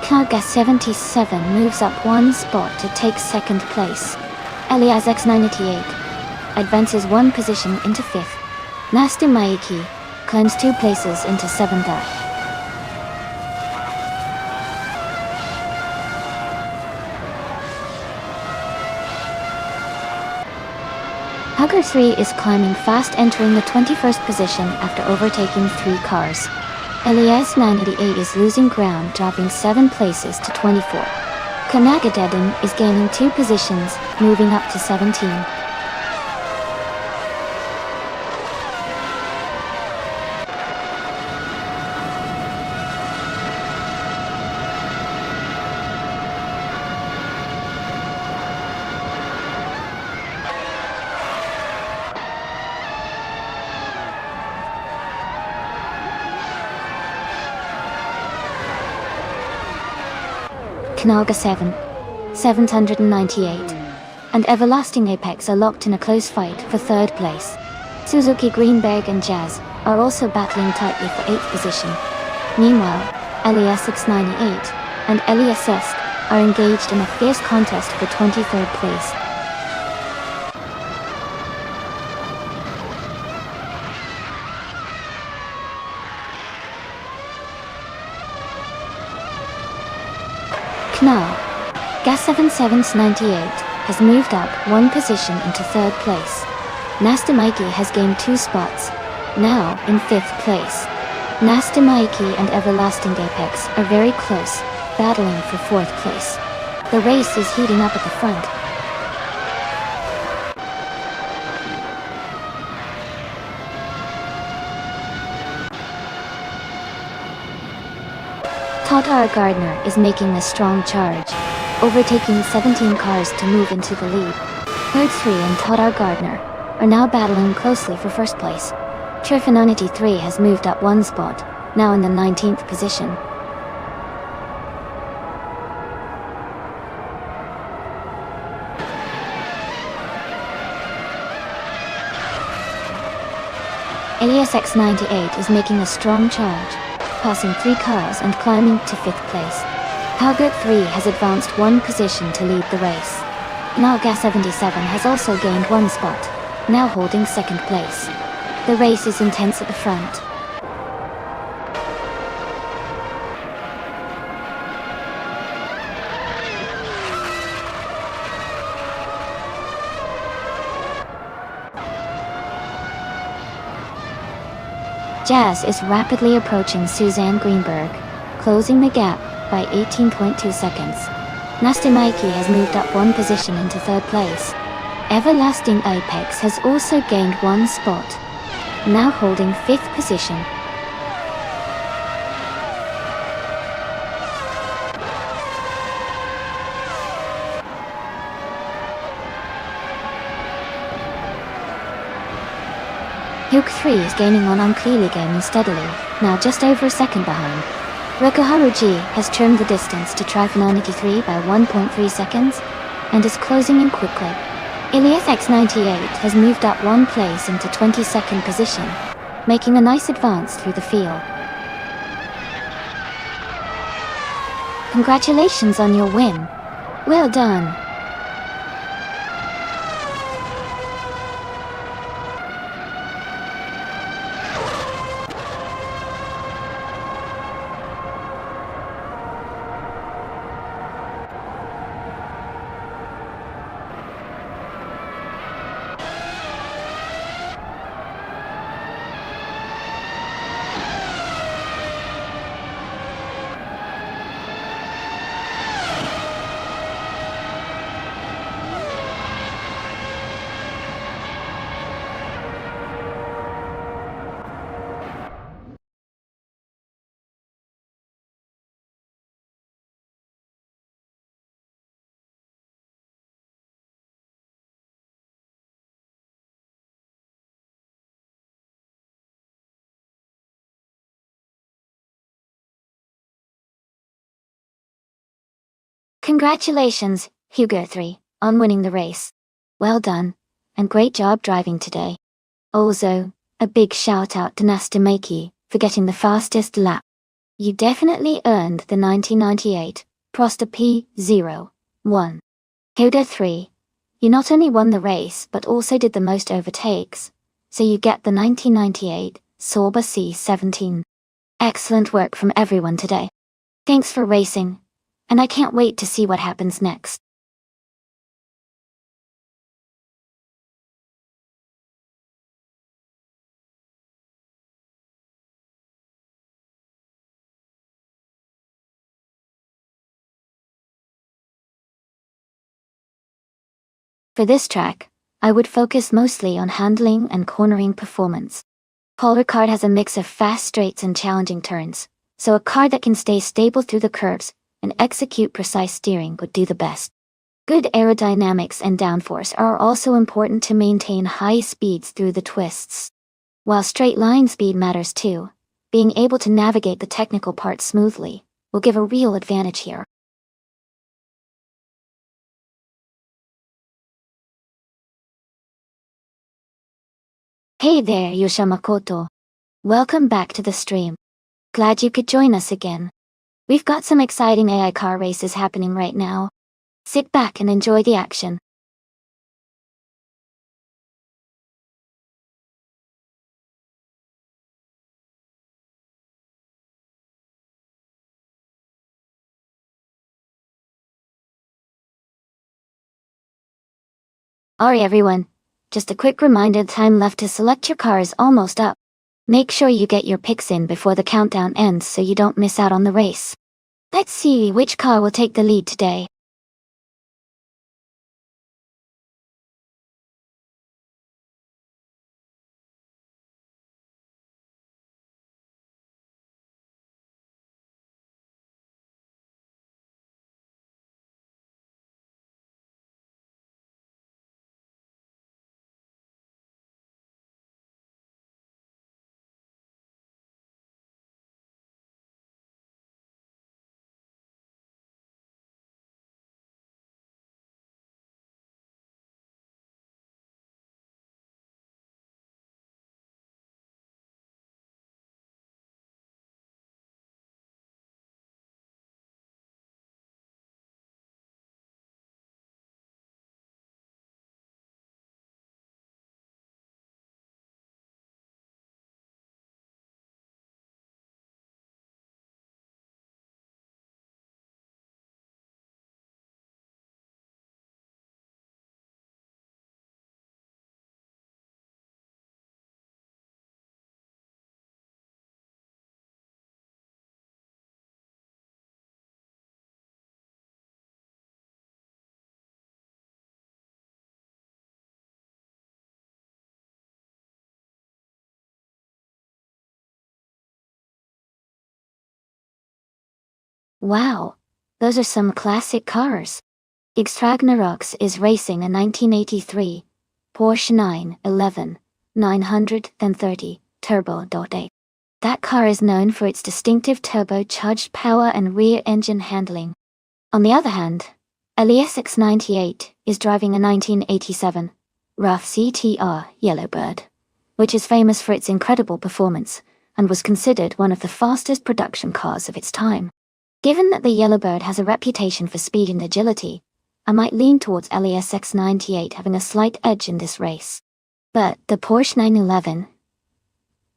Knalga 77 moves up 1 spot to take 2nd place. Elias 988 advances 1 position into 5th. Nasty Maiki climbs 2 places into 7th. Hugger 3 is climbing fast, entering the 21st position after overtaking 3 cars. Elias 988 is losing ground, dropping 7 places to 24. Kanagadedan is gaining 2 positions, moving up to 17. Knalga 798, and Everlasting Apex are locked in a close fight for 3rd place. Suzuki Greenberg and Jazz are also battling tightly for 8th position. Meanwhile, Elias 698 and Elias Est are engaged in a fierce contest for 23rd place. Knal Gas 7798 has moved up 1 position into 3rd place. Nasty Mikey has gained 2 spots, now in 5th place. Nasty Mikey and Everlasting Apex are very close, battling for 4th place. The race is heating up at the front. Tatar Gardner is making a strong charge, overtaking 17 cars to move into the lead. Herd 3 and Tatar Gardner are now battling closely for 1st place. Trifinonity 3 has moved up 1 spot, now in the 19th position. Elias X98 is making a strong charge, passing 3 cars and climbing to 5th place. Halgert 3 has advanced 1 position to lead the race. Nalga 77 has also gained 1 spot, now holding 2nd place. The race is intense at the front. Jazz is rapidly approaching Suzanne Greenberg, closing the gap by 18.2 seconds. Nasty Mikey has moved up 1 position into 3rd place. Everlasting Apex has also gained 1 spot, now holding 5th position. Hyuk 3 is gaining on clearly gaining steadily, now just over a second behind. Rekuharu G has trimmed the distance to Triphon 93 by 1.3 seconds, and is closing in quickly. Ilias X98 has moved up one place into 22nd position, making a nice advance through the field. Congratulations on your win. Well done. Congratulations, Hugo 3, on winning the race. Well done, and great job driving today. Also, a big shout out to Nastamaki for getting the fastest lap. You definitely earned the 1998 Prosta P01. Hugo 3, you not only won the race but also did the most overtakes, so you get the 1998 Sorba C17. Excellent work from everyone today. Thanks for racing, and I can't wait to see what happens next. For this track, I would focus mostly on handling and cornering performance. Paul Ricard has a mix of fast straights and challenging turns, so a car that can stay stable through the curves and execute precise steering would do the best. Good aerodynamics and downforce are also important to maintain high speeds through the twists. While straight line speed matters too, being able to navigate the technical parts smoothly will give a real advantage here. Hey there, Yusha Makoto. Welcome back to the stream. Glad you could join us again. We've got some exciting AI car races happening right now. Sit back and enjoy the action. Alright everyone, just a quick reminder, the time left to select your car is almost up. Make sure you get your picks in before the countdown ends so you don't miss out on the race. Let's see which car will take the lead today. Wow, those are some classic cars. X Ragnaroks is racing a 1983 Porsche 911 930 Turbo.8. That car is known for its distinctive turbocharged power and rear engine handling. On the other hand, Elias X98 is driving a 1987 RAF CTR Yellowbird, which is famous for its incredible performance and was considered one of the fastest production cars of its time. Given that the Yellowbird has a reputation for speed and agility, I might lean towards Elias X98 having a slight edge in this race. But the Porsche 911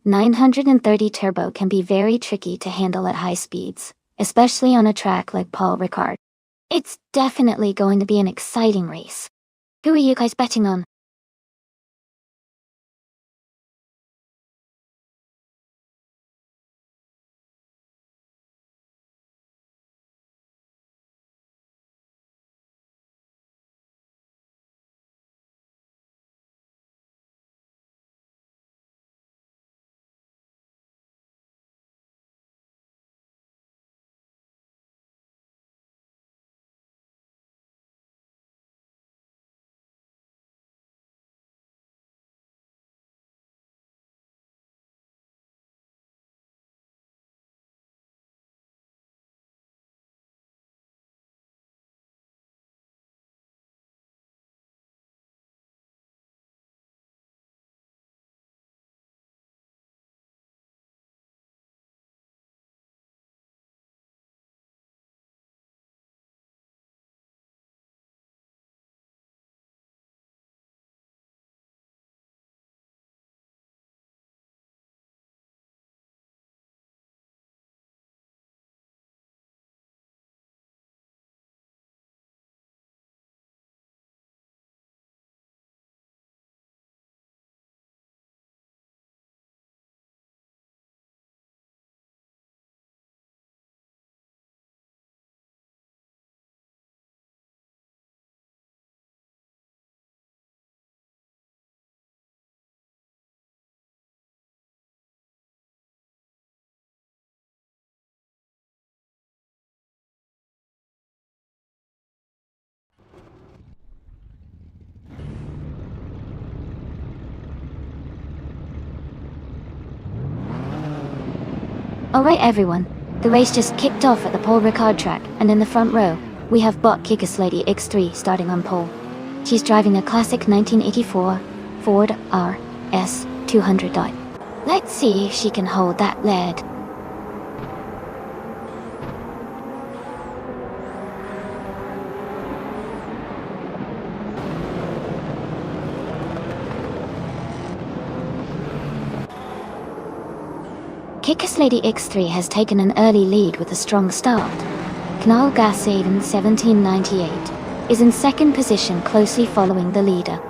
930 Turbo can be very tricky to handle at high speeds, especially on a track like Paul Ricard. It's definitely going to be an exciting race. Who are you guys betting on? Alright everyone, the race just kicked off at the Paul Ricard track, and in the front row, we have bot Kickass Lady X3 starting on pole. She's driving a classic 1984 Ford RS 200. Let's see if she can hold that lead. Kickass Lady X3 has taken an early lead with a strong start. Knall Gassaven 1798 is in second position, closely following the leader.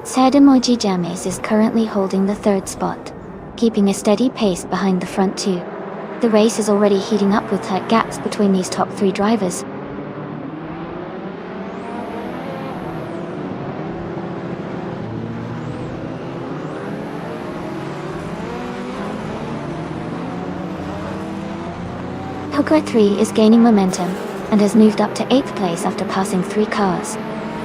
Sadamoji James is currently holding the third spot, keeping a steady pace behind the front two. The race is already heating up with tight gaps between these top three drivers. Hooker 3 is gaining momentum and has moved up to 8th place after passing 3 cars.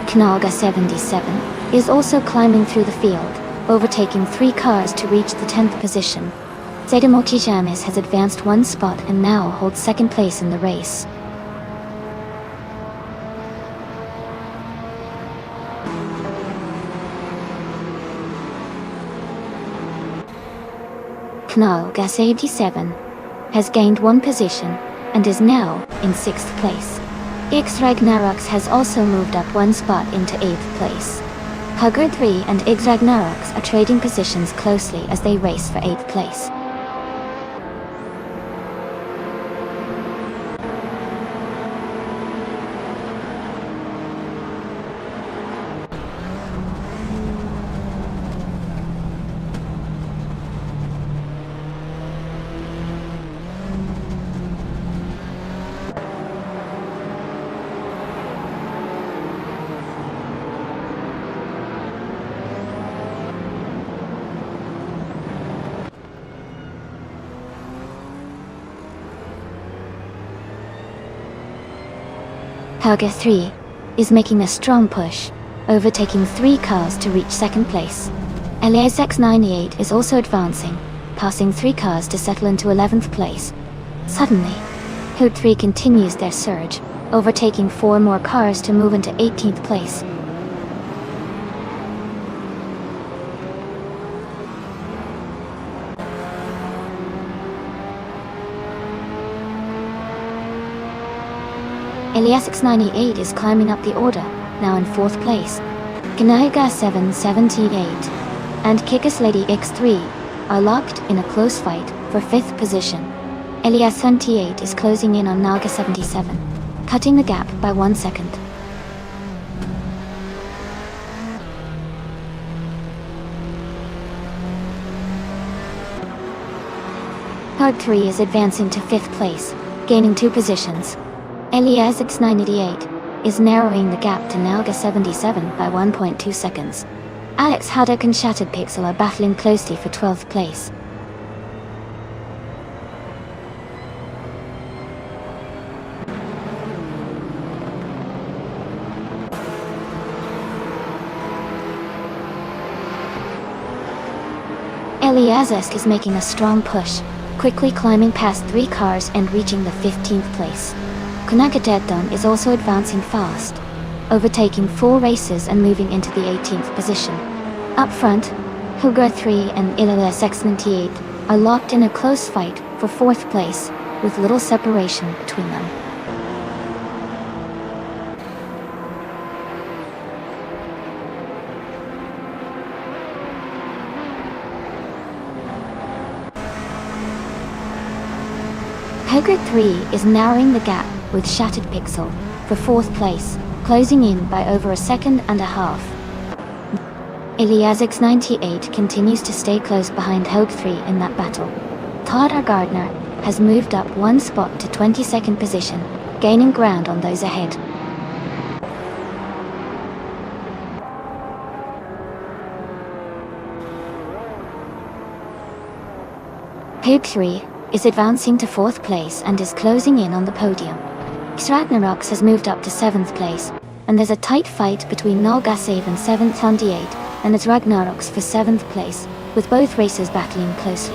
Knalga 77 is also climbing through the field, overtaking 3 cars to reach the 10th position. Sadamoji James has advanced 1 spot and now holds 2nd place in the race. Knalga 87 has gained 1 position and is now in 6th place. X Ragnaroks has also moved up 1 spot into 8th place. Hugger 3 and X Ragnaroks are trading positions closely as they race for 8th place. Hugger 3 is making a strong push, overtaking 3 cars to reach 2nd place. Elias X98 is also advancing, passing 3 cars to settle into 11th place. Suddenly, Hood 3 continues their surge, overtaking 4 more cars to move into 18th place. Elias X98 is climbing up the order, now in 4th place. Ganaga 778 and Kickass Lady X3 are locked in a close fight for 5th position. Elias 78 is closing in on Naga 77, cutting the gap by 1 second. Hug 3 is advancing to 5th place, gaining 2 positions. Elias X988 is narrowing the gap to Naga 77 by 1.2 seconds. Alex Haddock and Shattered Pixel are battling closely for 12th place. Eliazesk is making a strong push, quickly climbing past 3 cars and reaching the 15th place. Konagadeddon is also advancing fast, overtaking 4 races and moving into the 18th position. Up front, Huger 3 and Elias X98 are locked in a close fight for 4th place, with little separation between them. Huger 3 is narrowing the gap with Shattered Pixel for 4th place, closing in by over a second and a half. Elias X98 continues to stay close behind Hogue 3 in that battle. Todd R. Gardner has moved up 1 spot to 22nd position, gaining ground on those ahead. Hogue 3 is advancing to 4th place and is closing in on the podium. Xragnarox has moved up to 7th place, and there's a tight fight between Nolgasave and 778 and its Ragnarox for 7th place, with both racers battling closely.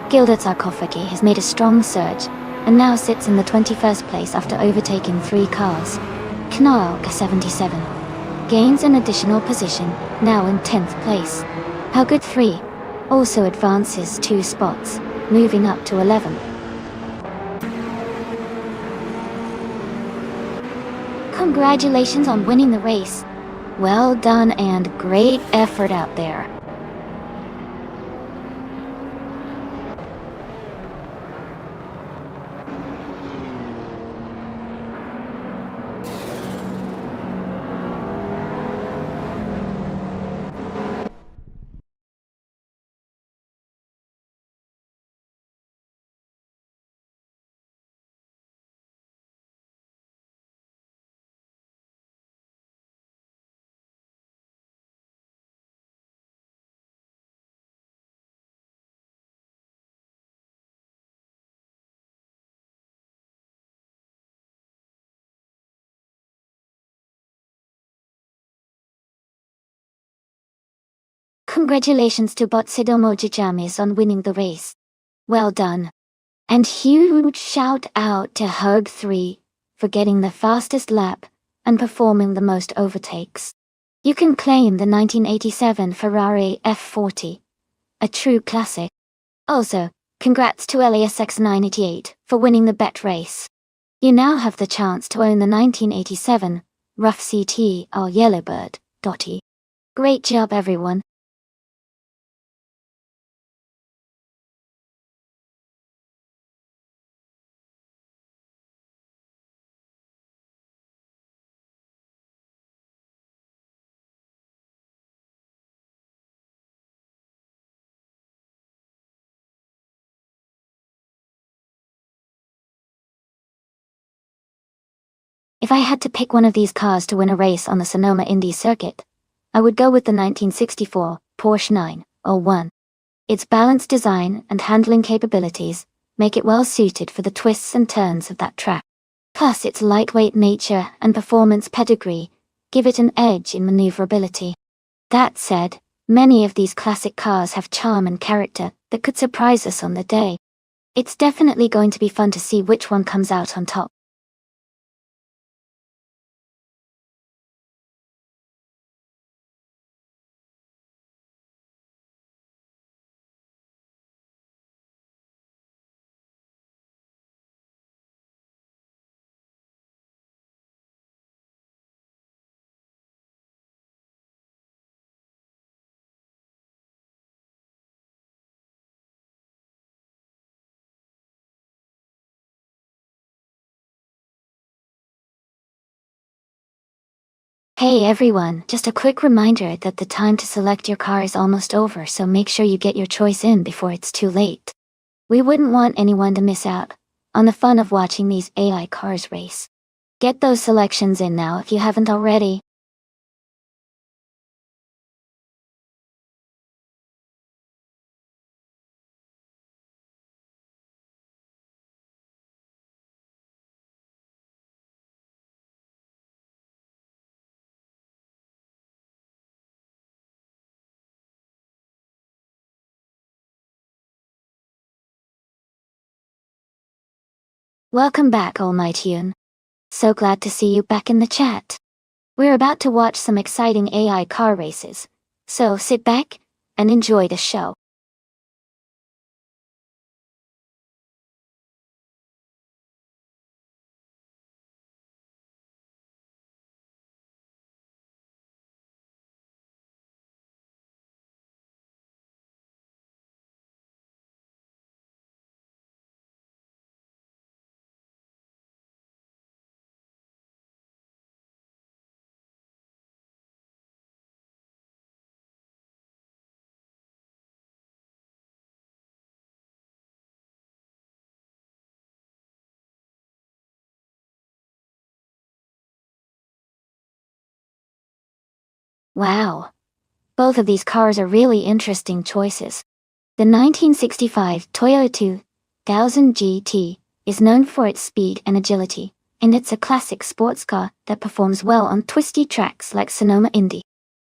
Gilded Sarcophagi has made a strong surge, and now sits in the 21st place after overtaking 3 cars. Knarlka 77 gains an additional position, now in 10th place. Howgood 3 also advances 2 spots, moving up to 11th. Congratulations on winning the race. Well done and great effort out there. Congratulations to Botsidomo Jijamis on winning the race. Well done. And huge shout out to Hug 3 for getting the fastest lap and performing the most overtakes. You can claim the 1987 Ferrari F40, a true classic. Also, congrats to Elias X988 for winning the bet race. You now have the chance to own the 1987 Rough CT or Yellowbird. Great job everyone. If I had to pick one of these cars to win a race on the Sonoma Indy circuit, I would go with the 1964 Porsche 901. Its balanced design and handling capabilities make it well suited for the twists and turns of that track. Plus, its lightweight nature and performance pedigree give it an edge in maneuverability. That said, many of these classic cars have charm and character that could surprise us on the day. It's definitely going to be fun to see which one comes out on top. Hey everyone, just a quick reminder that the time to select your car is almost over, so make sure you get your choice in before it's too late. We wouldn't want anyone to miss out on the fun of watching these AI cars race. Get those selections in now if you haven't already. Welcome back, Almightyun. So glad to see you back in the chat. We're about to watch some exciting AI car races, so sit back and enjoy the show. Wow, both of these cars are really interesting choices. The 1965 Toyota 2000 GT is known for its speed and agility, and it's a classic sports car that performs well on twisty tracks like Sonoma Indy.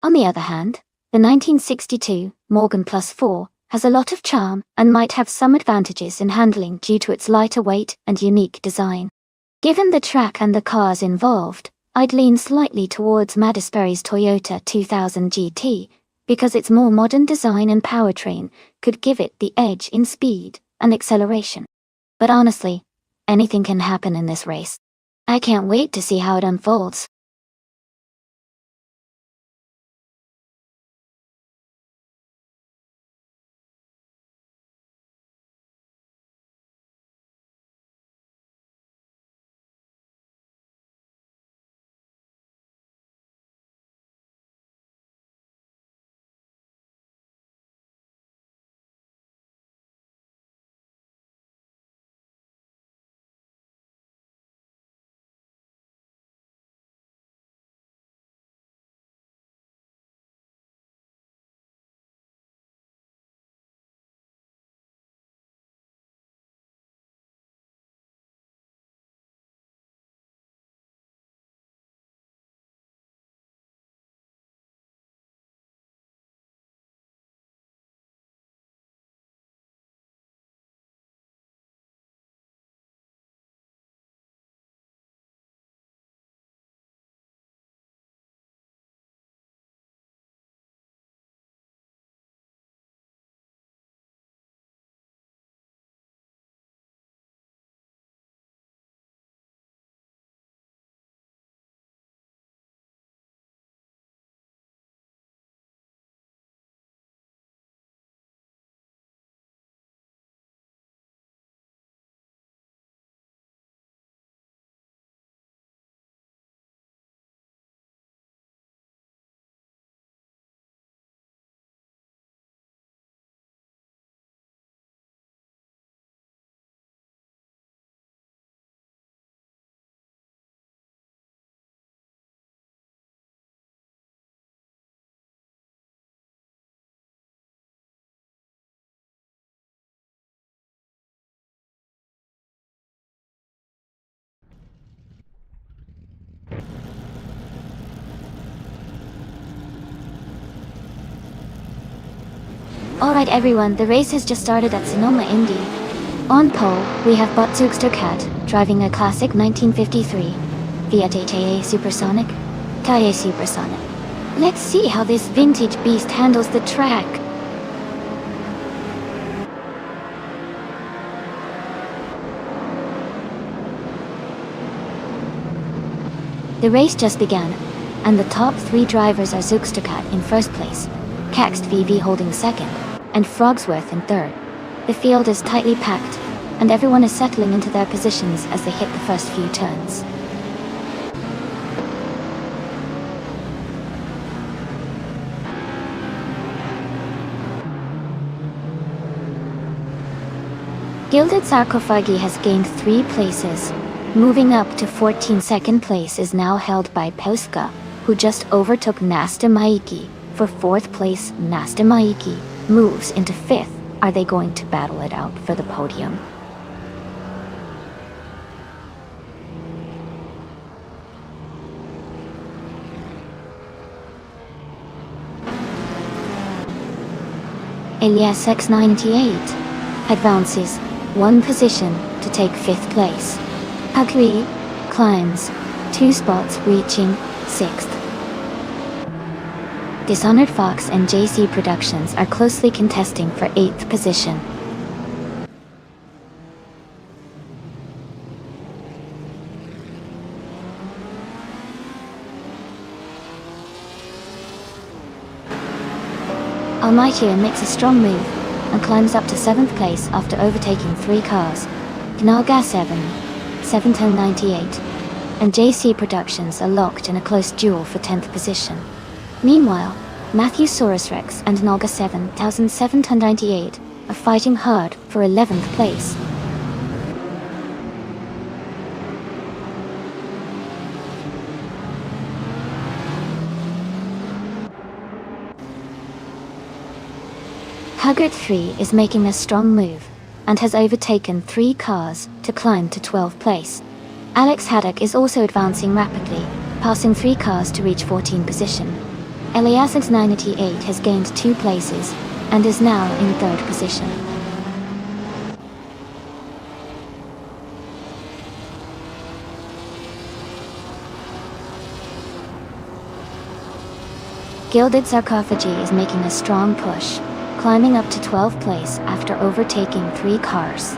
On the other hand, the 1962 Morgan Plus 4 has a lot of charm and might have some advantages in handling due to its lighter weight and unique design. Given the track and the cars involved, I'd lean slightly towards Madisberry's Toyota 2000 GT, because its more modern design and powertrain could give it the edge in speed and acceleration. But honestly, anything can happen in this race. I can't wait to see how it unfolds. Alright everyone, the race has just started at Sonoma, Indy. On pole, we have Botzugster Cat, driving a classic 1953 Fiat 8AA Supersonic. Kaye Supersonic. Let's see how this vintage beast handles the track. The race just began, and the top 3 drivers are Zugstercat in first place, Caxt VV holding second, and Frogsworth in third. The field is tightly packed, and everyone is settling into their positions as they hit the first few turns. Gilded Sarcophagi has gained 3 places. Moving up to 14th, second place is now held by Pauska, who just overtook Nasta Maiki. For 4th place, Nasta Maiki moves into 5th. Are they going to battle it out for the podium? Elias X98 advances 1 position to take 5th place. Pagri climbs 2 spots, reaching 6th. Dishonored Fox and JC Productions are closely contesting for 8th position. Almighty makes a strong move and climbs up to 7th place after overtaking 3 cars. Gnalga 71098, and JC Productions are locked in a close duel for 10th position. Meanwhile, Matthew Saurus Rex and Nalga 7798 are fighting hard for 11th place. Huggard 3 is making a strong move, and has overtaken 3 cars to climb to 12th place. Alex Haddock is also advancing rapidly, passing 3 cars to reach 14th position. Eliasix 988 has gained 2 places, and is now in 3rd position. Gilded Sarcophagi is making a strong push, climbing up to 12th place after overtaking 3 cars.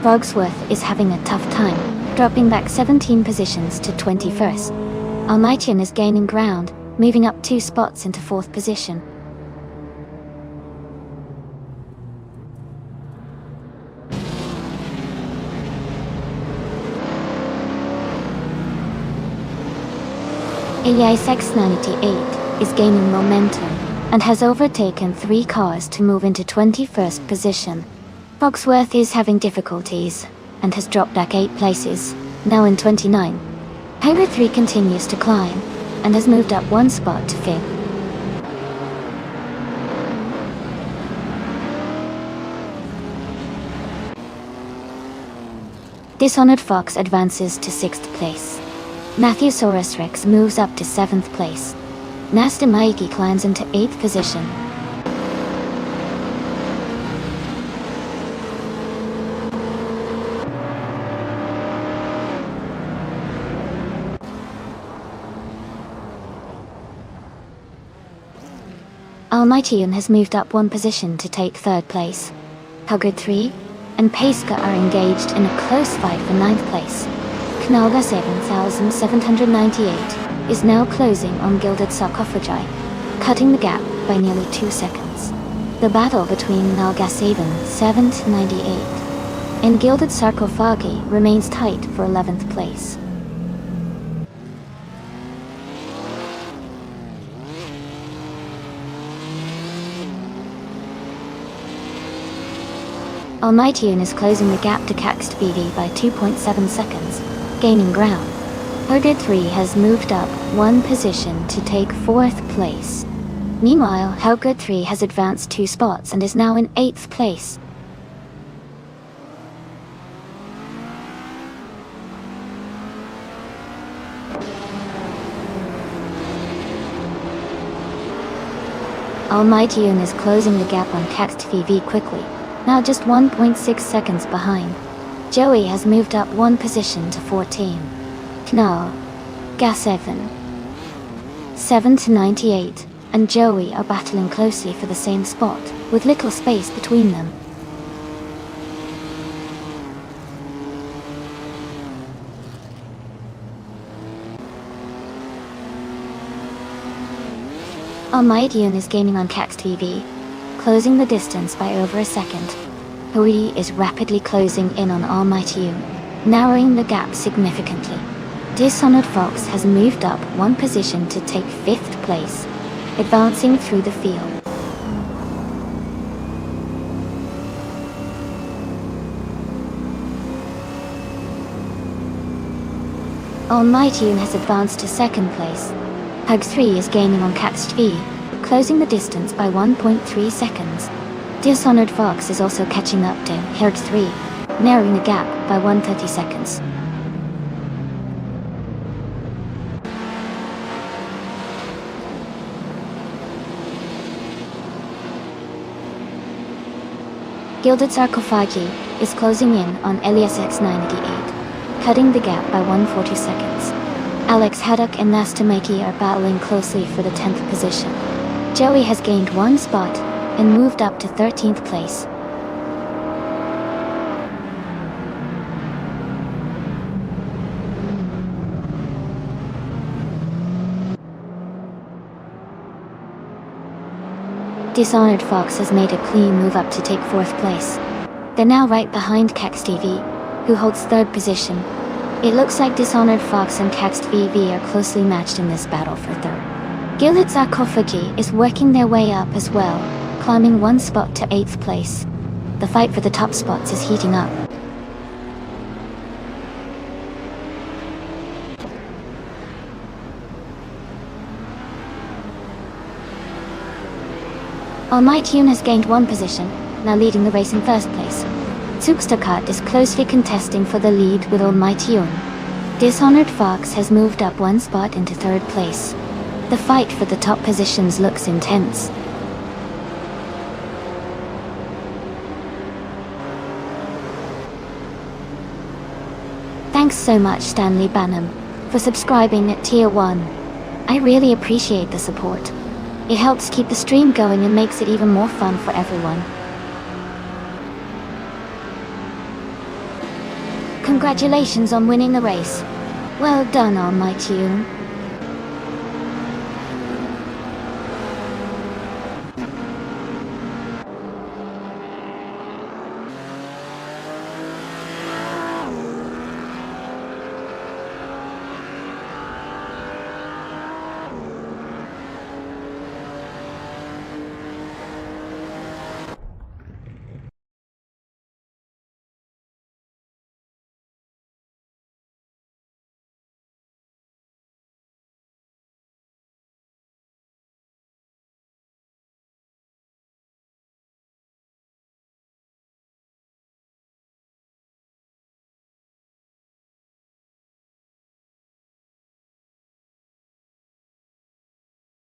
Frogsworth is having a tough time, dropping back 17 positions to 21st. Almightian is gaining ground, moving up 2 spots into 4th position. Elias X98 is gaining momentum, and has overtaken 3 cars to move into 21st position. Foxworth is having difficulties, and has dropped back 8 places, now in 29. Hager 3 continues to climb, and has moved up 1 spot to 5th. Dishonored Fox advances to 6th place. Matthew Saurus Rex moves up to 7th place. Nasta Maiki climbs into 8th position. Almightian has moved up 1 position to take 3rd place. Huggard 3 and Paiska are engaged in a close fight for 9th place. Knalga 7798 is now closing on Gilded Sarcophagi, cutting the gap by nearly 2 seconds. The battle between Nalga 7798 and Gilded Sarcophagi remains tight for 11th place. Almightian is closing the gap to Caxt VD by 2.7 seconds, gaining ground. Hogard 3 has moved up 1 position to take 4th place. Meanwhile, Hogard 3 has advanced 2 spots and is now in 8th place. Almighty Un is closing the gap on Text VV quickly, now just 1.6 seconds behind. Joey has moved up one position to 14. Knall, Gas 7 to 98, and Joey are battling closely for the same spot, with little space between them. Almighty Un is gaining on Text VV, closing the distance by over a second. Hui is rapidly closing in on Almighty Un, narrowing the gap significantly. Dishonored Fox has moved up one position to take 5th place, advancing through the field. Almighty Un has advanced to 2nd place. Hug 3 is gaining on Text V, closing the distance by 1.3 seconds. Dishonored Fox is also catching up to Herd 3, narrowing the gap by 130 seconds. Gilded Sarcophagi is closing in on Elias X988, cutting the gap by 140 seconds. Alex Haddock and Nastamaki are battling closely for the 10th position. Joey has gained one spot and moved up to 13th place. Dishonored Fox has made a clean move up to take 4th place. They're now right behind Text TV, who holds 3rd position. It looks like Dishonored Fox and Text VV are closely matched in this battle for 3rd. Gilded Sarcophagi is working their way up as well, climbing one spot to 8th place. The fight for the top spots is heating up. Almighty Un has gained one position, now leading the race in 1st place. Zugstakat is closely contesting for the lead with Almighty Un. Dishonored Fox has moved up one spot into 3rd place. The fight for the top positions looks intense. Thanks so much Stanley Banham for subscribing at Tier 1. I really appreciate the support. It helps keep the stream going and makes it even more fun for everyone. Congratulations on winning the race. Well done, Almighty Un.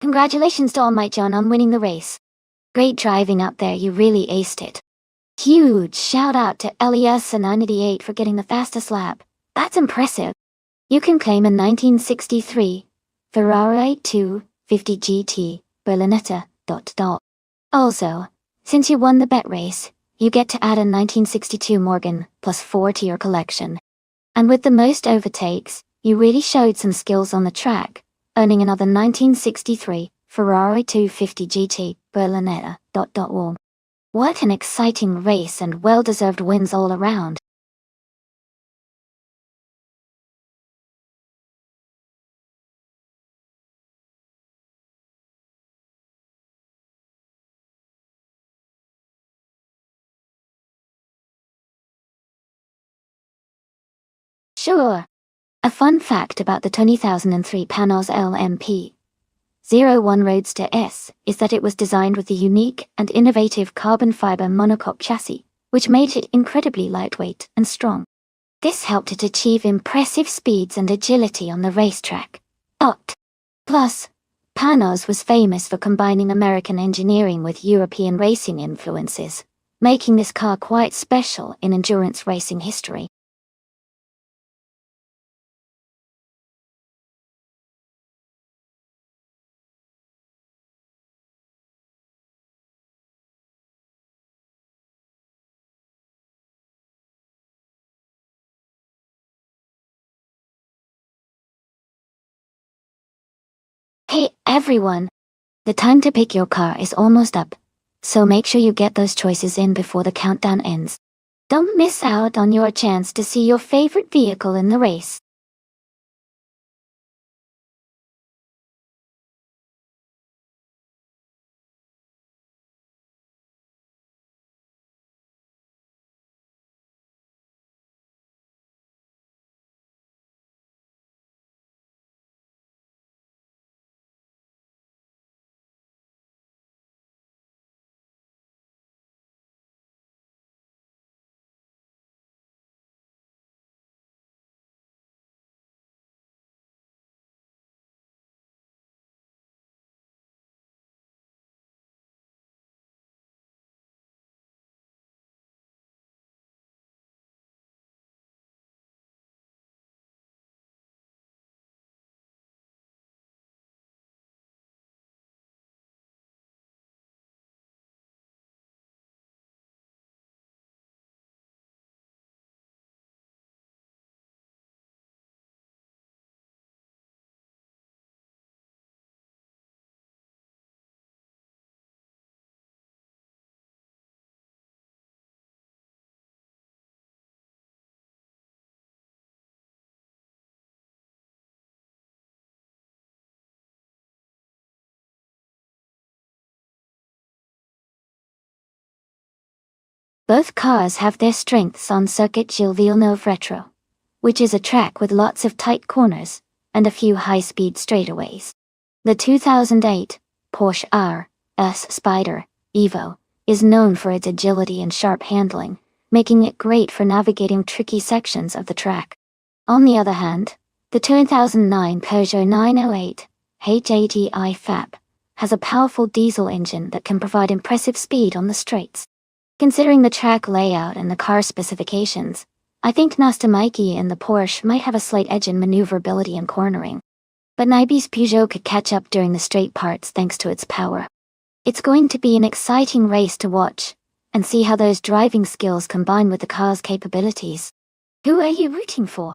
Congratulations to Almighty Un on winning the race. Great driving up there, you really aced it. Huge shout out to Elias98 for getting the fastest lap. That's impressive. You can claim a 1963 Ferrari 250 GT Berlinetta ... Also, since you won the bet race, you get to add a 1962 Morgan plus 4 to your collection. And with the most overtakes, you really showed some skills on the track, earning another 1963 Ferrari 250 GT Berlinetta ... What an exciting race and well-deserved wins all around. Sure. A fun fact about the 2003 Panos LMP 01 Roadster S is that it was designed with a unique and innovative carbon fiber monocoque chassis, which made it incredibly lightweight and strong. This helped it achieve impressive speeds and agility on the racetrack. Plus, Panoz was famous for combining American engineering with European racing influences, making this car quite special in endurance racing history. Hey everyone! The time to pick your car is almost up, so make sure you get those choices in before the countdown ends. Don't miss out on your chance to see your favorite vehicle in the race. Both cars have their strengths on Circuit Gilles Villeneuve Retro, which is a track with lots of tight corners and a few high-speed straightaways. The 2008 Porsche RS Spyder Evo is known for its agility and sharp handling, making it great for navigating tricky sections of the track. On the other hand, the 2009 Peugeot 908 HADI FAB has a powerful diesel engine that can provide impressive speed on the straights. Considering the track layout and the car specifications, I think Nonstop and the Porsche might have a slight edge in maneuverability and cornering. But Nibi's Peugeot could catch up during the straight parts thanks to its power. It's going to be an exciting race to watch, and see how those driving skills combine with the car's capabilities. Who are you rooting for?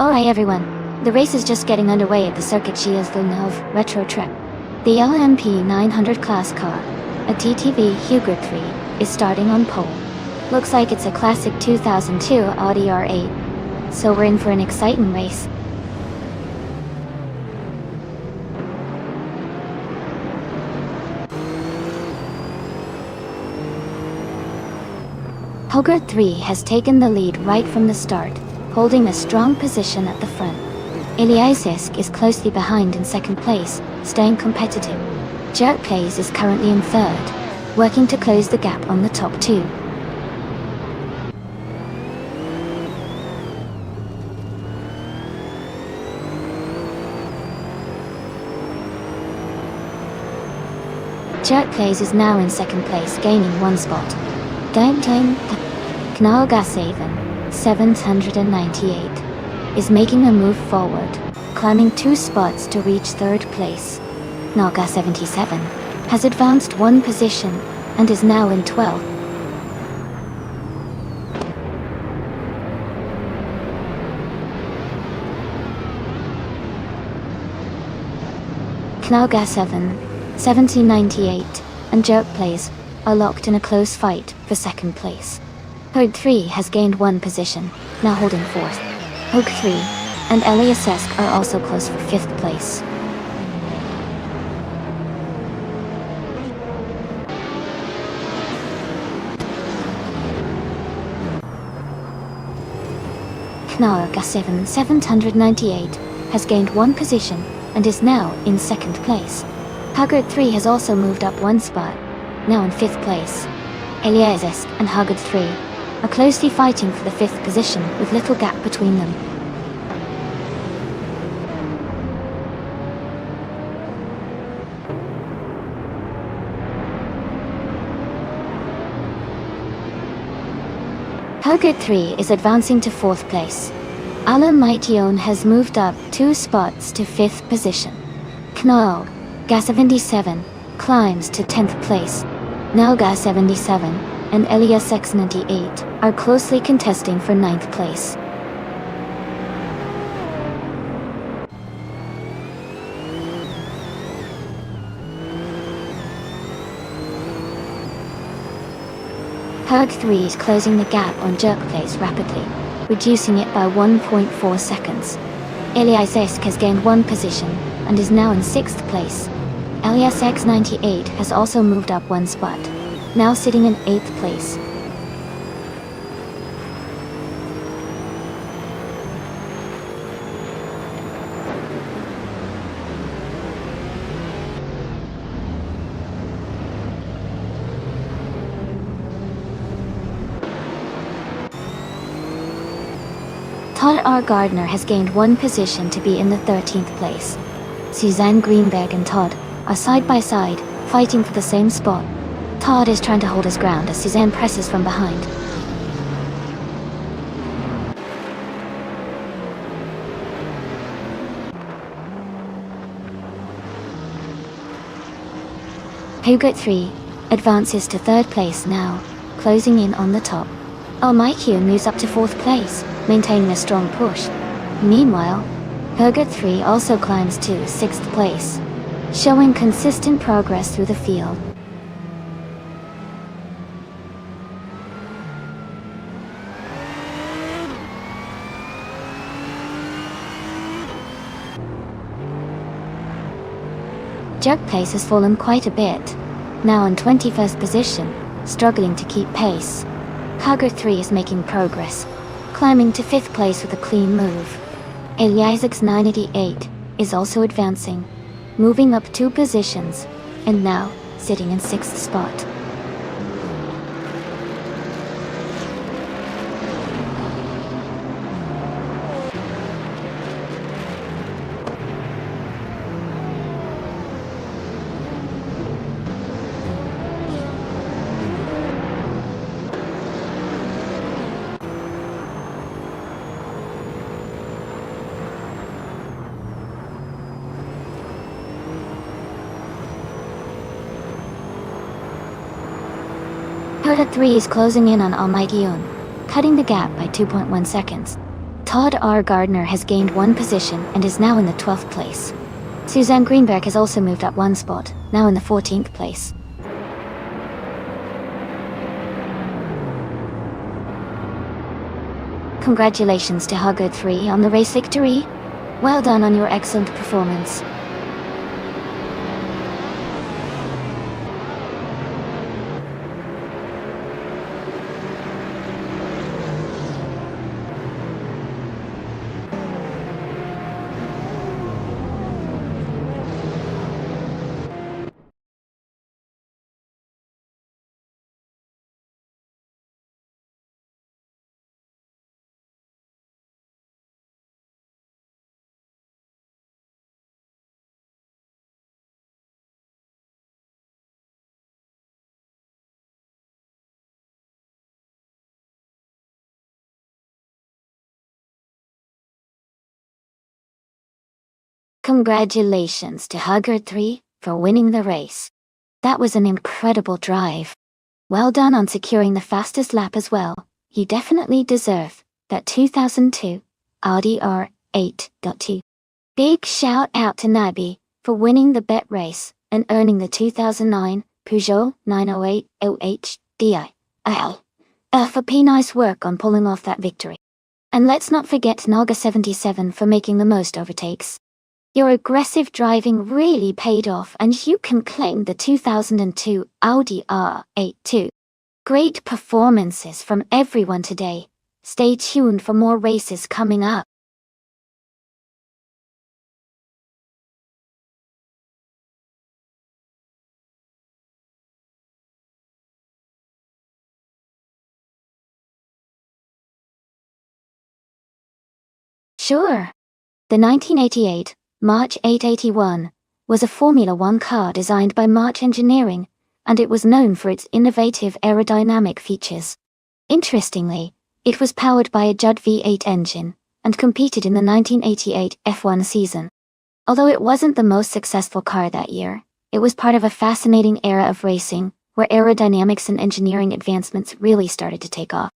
Alright everyone, the race is just getting underway at the Circuit Gilles Villeneuve Retro track. The LMP 900 class car, a TTV Hugger 3, is starting on pole. Looks like it's a classic 2002 Audi R8, so we're in for an exciting race. Hogart 3 has taken the lead right from the start, holding a strong position at the front. Ilyazisk is closely behind in second place, staying competitive. Jerk Plays is currently in third, working to close the gap on the top two. Jerk Plays is now in second place, gaining one spot. Knallgasaven, 798, is making a move forward, climbing 2 spots to reach third place. Naga 77 has advanced 1 position and is now in 12th. Knallgasaven, 1798, and Jerk Plays are locked in a close fight for second place. Herd 3 has gained 1 position, now holding 4th. Hogue 3 and Eliasesk are also close for 5th place. Knallgasaven 798 has gained 1 position and is now in 2nd place. Hogart 3 has also moved up 1 spot, now in 5th place. Eliazisk and Hogart 3 are closely fighting for the 5th position with little gap between them. Hogart 3 is advancing to 4th place. Alamaition has moved up 2 spots to 5th position. Knallgasaven climbs to 10th place. Knallgasaven and Eliasesk 98 are closely contesting for 9th place. Hog 3 is closing the gap on Jerk Plays rapidly, reducing it by 1.4 seconds. Eliasesk has gained 1 position and is now in 6th place. Eliasesk 98 has also moved up 1 spot, now sitting in 8th place. Todd R. Gardner has gained 1 position to be in the 13th place. Suzanne Greenberg and Todd are side by side, fighting for the same spot. Todd is trying to hold his ground as Suzanne presses from behind. Hogart 3 advances to 3rd place now, closing in on the top. Almaikyu moves up to 4th place, maintaining a strong push. Meanwhile, Hogart 3 also climbs to 6th place, showing consistent progress through the field. Jerk Pace has fallen quite a bit, now in 21st position, struggling to keep pace. Hogart 3 is making progress, climbing to 5th place with a clean move. Eliazisk 988 is also advancing, moving up 2 positions, and now sitting in 6th spot. Hogart 3 is closing in on Almighty Un, cutting the gap by 2.1 seconds. Todd R. Gardner has gained 1 position and is now in the 12th place. Suzanne Greenberg has also moved up 1 spot, now in the 14th place. Congratulations to Hugger 3 on the race victory. Well done on your excellent performance. Congratulations to Hugger 3 for winning the race. That was an incredible drive. Well done on securing the fastest lap as well. You definitely deserve that 2002 Audi R8.2. Big shout out to Nabi for winning the bet race and earning the 2009 Peugeot 908 OHDI. For nice work on pulling off that victory. And let's not forget Naga77 for making the most overtakes. Your aggressive driving really paid off and you can claim the 2002 Audi R8 too. Great performances from everyone today. Stay tuned for more races coming up. Sure. The 1988 March 881 was a Formula One car designed by March Engineering, and it was known for its innovative aerodynamic features. Interestingly, it was powered by a Judd V8 engine, and competed in the 1988 F1 season. Although it wasn't the most successful car that year, it was part of a fascinating era of racing, where aerodynamics and engineering advancements really started to take off.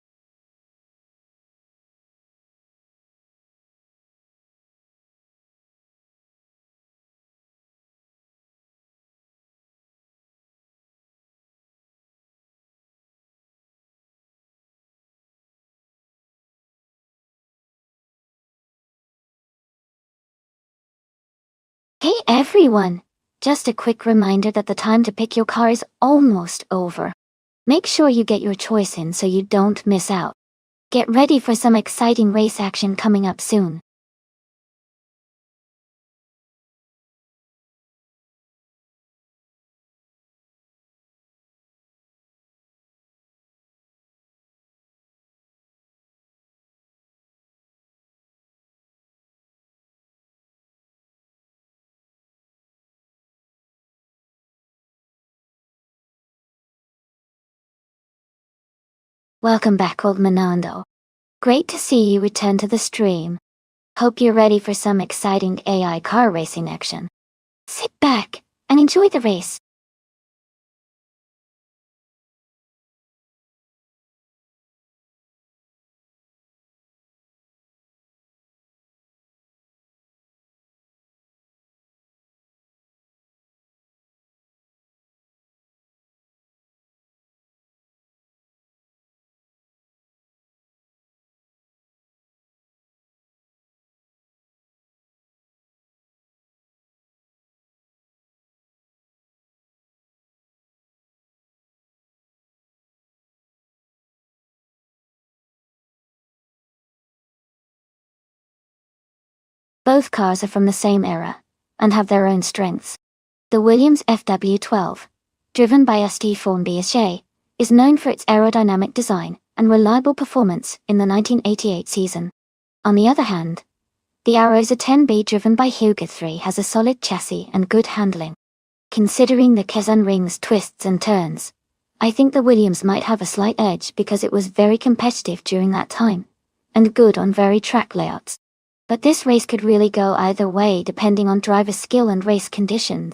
Hey everyone! Just a quick reminder that the time to pick your car is almost over. Make sure you get your choice in so you don't miss out. Get ready for some exciting race action coming up soon. Welcome back, old Manando. Great to see you return to the stream. Hope you're ready for some exciting AI car racing action. Sit back and enjoy the race. Both cars are from the same era, and have their own strengths. The Williams FW12, driven by Stéphane Biachet, is known for its aerodynamic design and reliable performance in the 1988 season. On the other hand, the Arosa 10B driven by Hugo 3 has a solid chassis and good handling. Considering the Kazan ring's twists and turns, I think the Williams might have a slight edge because it was very competitive during that time, and good on very track layouts. But this race could really go either way depending on driver skill and race conditions.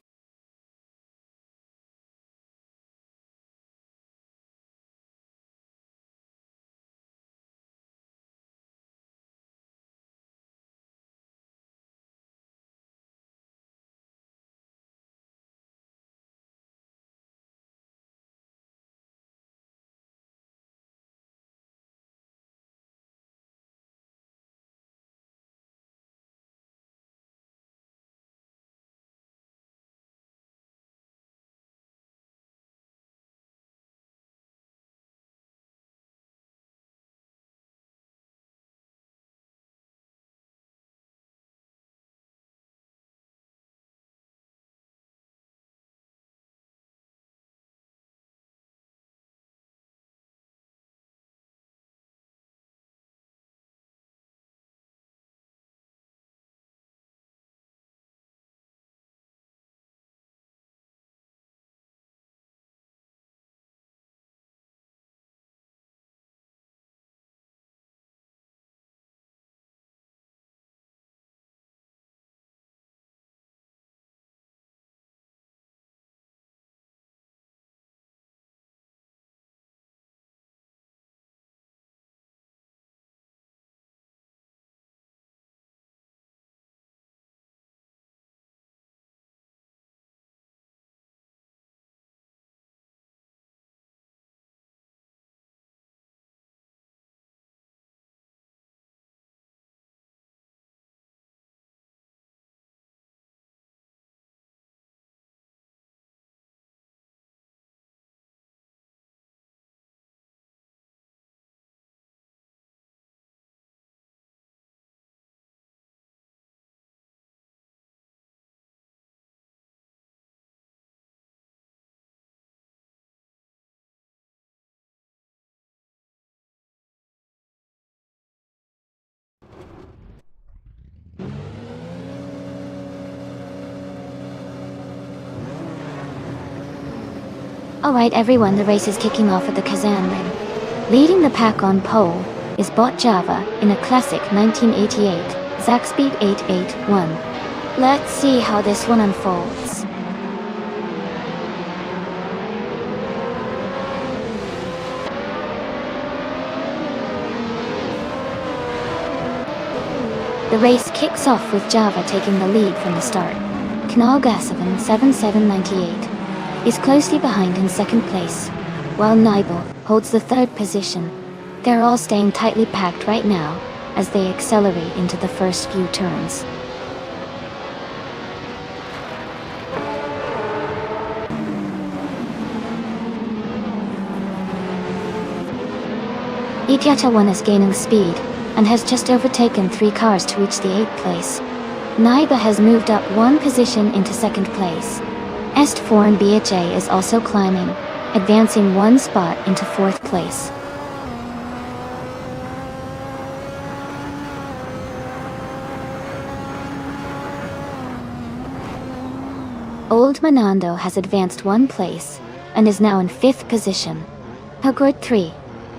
Alright everyone, the race is kicking off at the Kazan ring. Leading the pack on pole is Bot Java in a classic 1988 Zach Speed 881. Let's see how this one unfolds. The race kicks off with Java taking the lead from the start. Knal Gasovan 7798 is closely behind in second place, while Nibel holds the third position. They're all staying tightly packed right now as they accelerate into the first few turns. Ityata 1 is gaining speed and has just overtaken 3 cars to reach the 8th place. Naiba has moved up 1 position into 2nd place. Est4 and BHA is also climbing, advancing 1 spot into 4th place. Old Manando has advanced 1 place and is now in 5th position. Hogwarts 3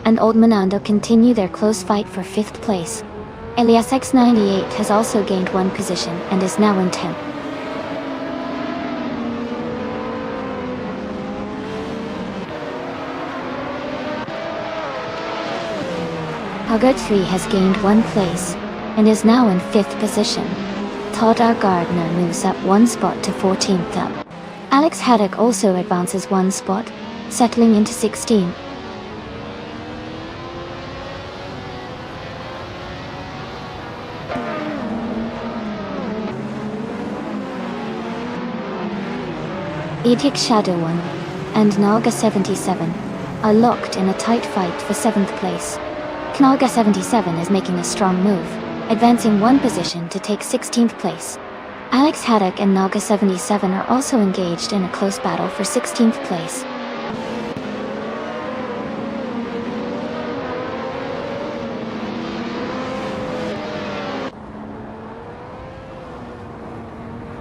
and Old Manando continue their close fight for 5th place. Elias X98 has also gained 1 position and is now in 10th. Hogwarts 3 has gained 1 place and is now in 5th position. Todd R. Gardner moves up 1 spot to 14th up. Alex Haddock also advances 1 spot, settling into 16th. Edic Shadow 1 and Naga 77 are locked in a tight fight for 7th place. Knaga 77 is making a strong move, advancing 1 position to take 16th place. Alex Haddock and Naga 77 are also engaged in a close battle for 16th place.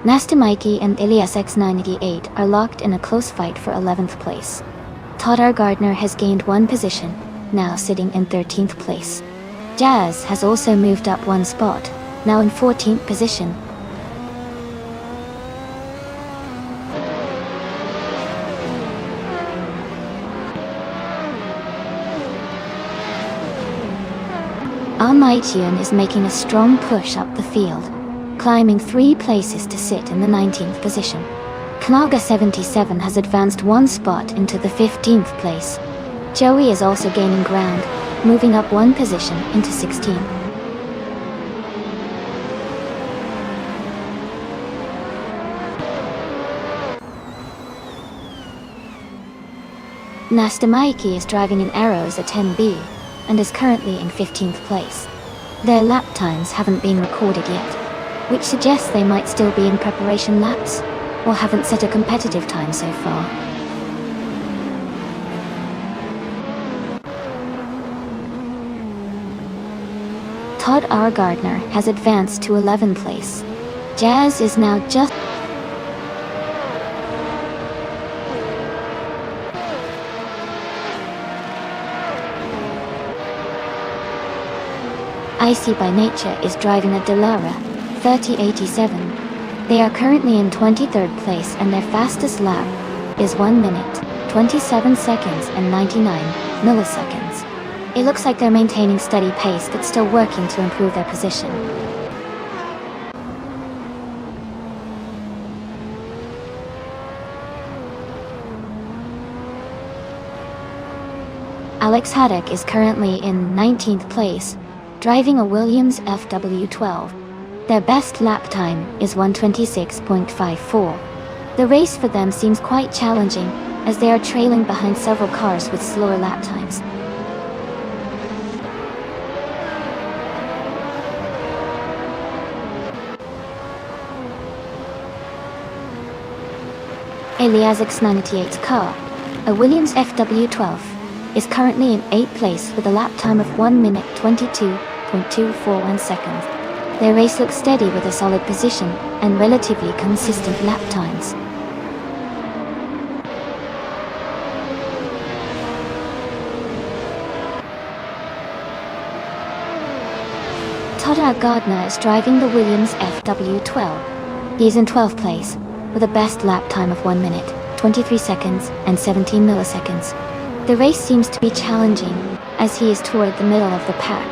Nasta Mikey and Elias X98 are locked in a close fight for 11th place. Todd R. Gardner has gained 1 position, now sitting in 13th place. Jazz has also moved up 1 spot, now in 14th position. Almightian is making a strong push up the field, climbing 3 places to sit in the 19th position. Knaga 77 has advanced 1 spot into the 15th place. Joey is also gaining ground, moving up 1 position into 16th. Nasta Mikey is driving an Arrows a 10B and is currently in 15th place. Their lap times haven't been recorded yet, which suggests they might still be in preparation laps, or haven't set a competitive time so far. Todd R. Gardner has advanced to 11th place. Jazz is now just Icy by Nature is driving a Delara 3087. They are currently in 23rd place and their fastest lap is 1 minute, 27 seconds and 99 milliseconds. It looks like they're maintaining steady pace but still working to improve their position. Alex Haddock is currently in 19th place, driving a Williams FW12. Their best lap time is 1:26.54. The race for them seems quite challenging, as they are trailing behind several cars with slower lap times. Elias X98's car, a Williams FW12, is currently in 8th place with a lap time of 1 minute 22.241 seconds. Their race looks steady with a solid position and relatively consistent lap times. Todar Gardner is driving the Williams FW12. He is in 12th place, with a best lap time of 1 minute, 23 seconds, and 17 milliseconds. The race seems to be challenging, as he is toward the middle of the pack.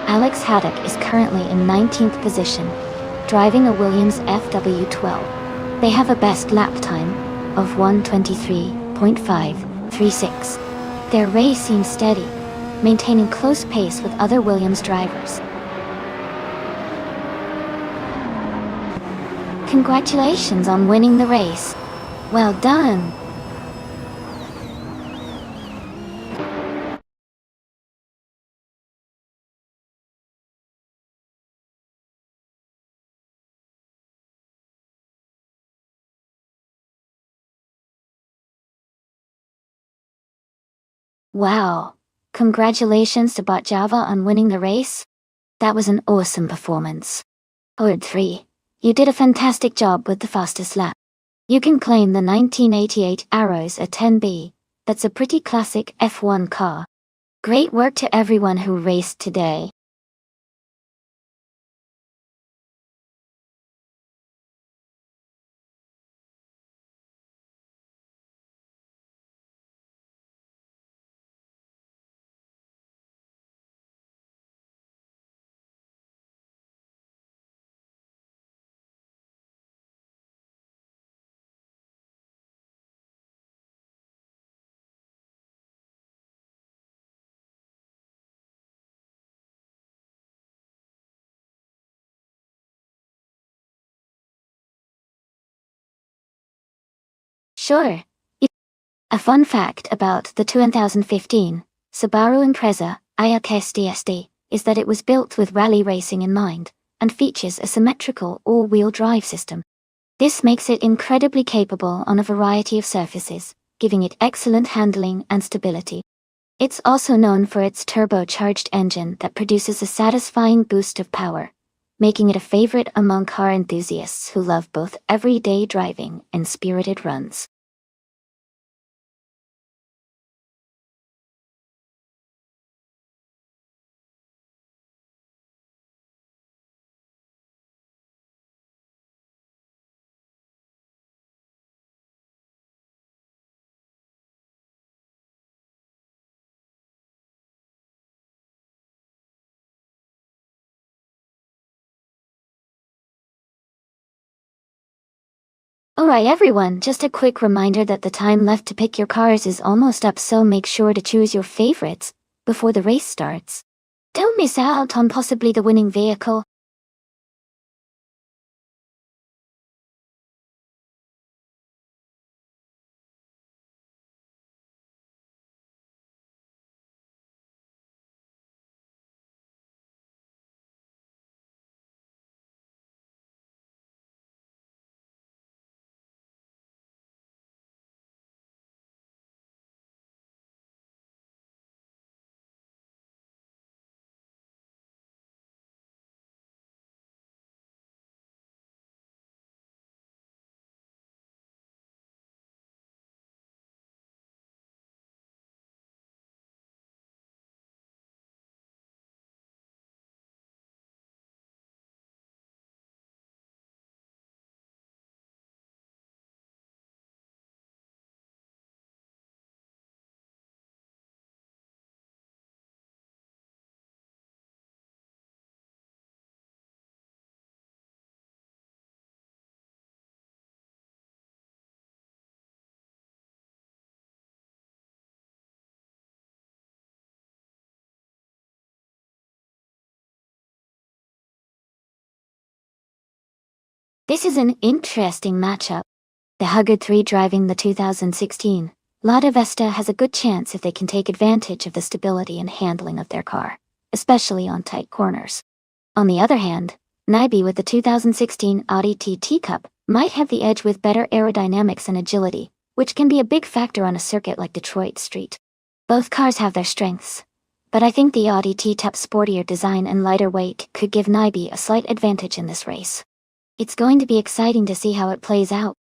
Alex Haddock is currently in 19th position, driving a Williams FW12. They have a best lap time of 1:23.536. Their race seems steady, maintaining close pace with other Williams drivers. Congratulations on winning the race. Well done! Wow! Congratulations to Bot Java on winning the race. That was an awesome performance. Horde 3, you did a fantastic job with the fastest lap. You can claim the 1988 Arrows A10B. That's a pretty classic F1 car. Great work to everyone who raced today. Sure. A fun fact about the 2015 Subaru Impreza ILX DSD is that it was built with rally racing in mind, and features a symmetrical all-wheel drive system. This makes it incredibly capable on a variety of surfaces, giving it excellent handling and stability. It's also known for its turbocharged engine that produces a satisfying boost of power, making it a favorite among car enthusiasts who love both everyday driving and spirited runs. Alright everyone, just a quick reminder that the time left to pick your cars is almost up, so make sure to choose your favorites before the race starts. Don't miss out on possibly the winning vehicle. This is an interesting matchup. The Hugger 3 driving the 2016 Lada Vesta has a good chance if they can take advantage of the stability and handling of their car, especially on tight corners. On the other hand, Nyby with the 2016 Audi TT Cup might have the edge with better aerodynamics and agility, which can be a big factor on a circuit like Detroit Street. Both cars have their strengths, but I think the Audi TT's sportier design and lighter weight could give Nyby a slight advantage in this race. It's going to be exciting to see how it plays out.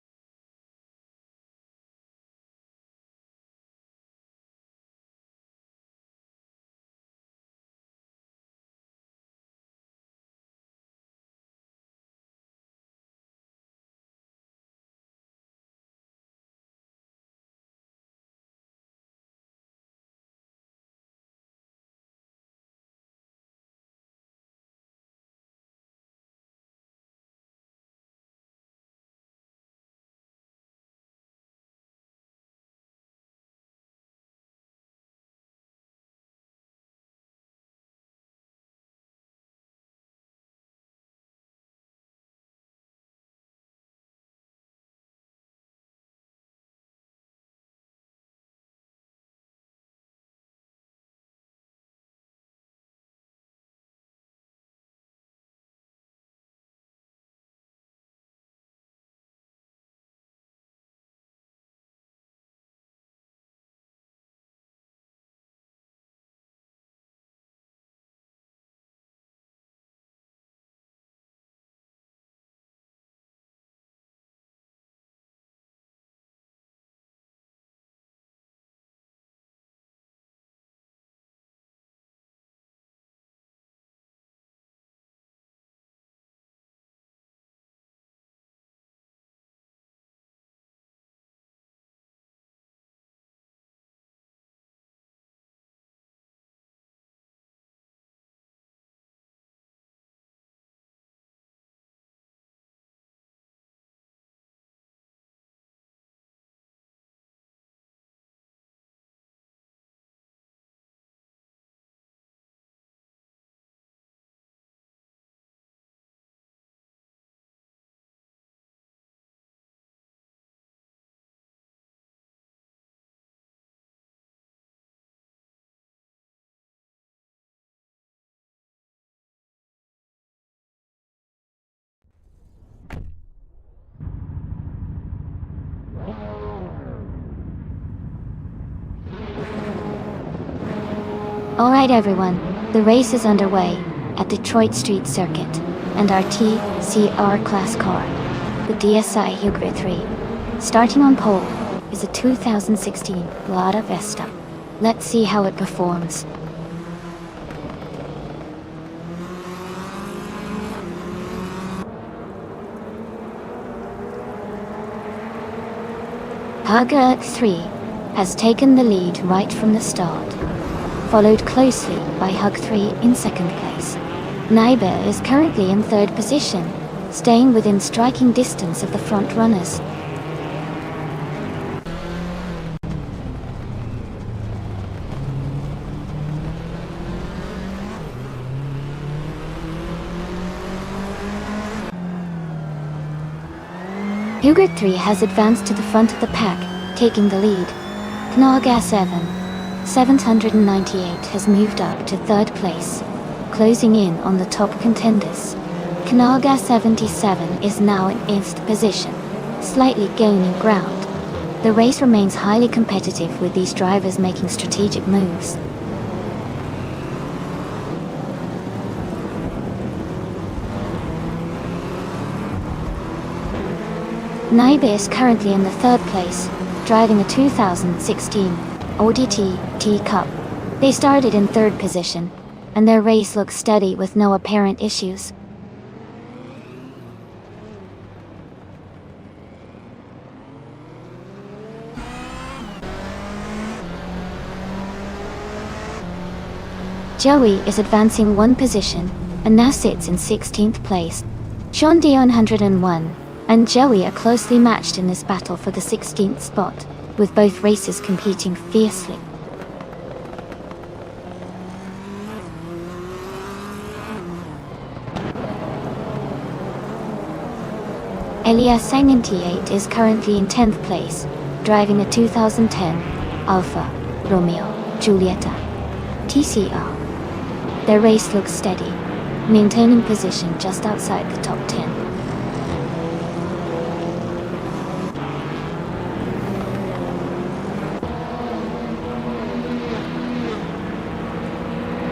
Alright everyone, the race is underway at Detroit Street Circuit, and our TCR class car, the DSI Hugre 3, starting on pole, is a 2016 Lada Vesta. Let's see how it performs. Hugre 3 has taken the lead right from the start, followed closely by Hug 3 in second place. Naibe is currently in third position, staying within striking distance of the front runners. Hugre 3 has advanced to the front of the pack, taking the lead. Knaga 798 has moved up to third place, closing in on the top contenders. Knaga 77 is now in 8th position, slightly gaining ground. The race remains highly competitive with these drivers making strategic moves. Naibe is currently in the third place, driving a 2016 ODT T-Cup. They started in third position, and their race looks steady with no apparent issues. Joey is advancing one position, and now sits in 16th place. Sean Dion 101 and Joey are closely matched in this battle for the 16th spot, with both races competing fiercely. Elias 98 is currently in 10th place, driving a 2010 Alfa Romeo Giulietta TCR. Their race looks steady, maintaining position just outside the top 10.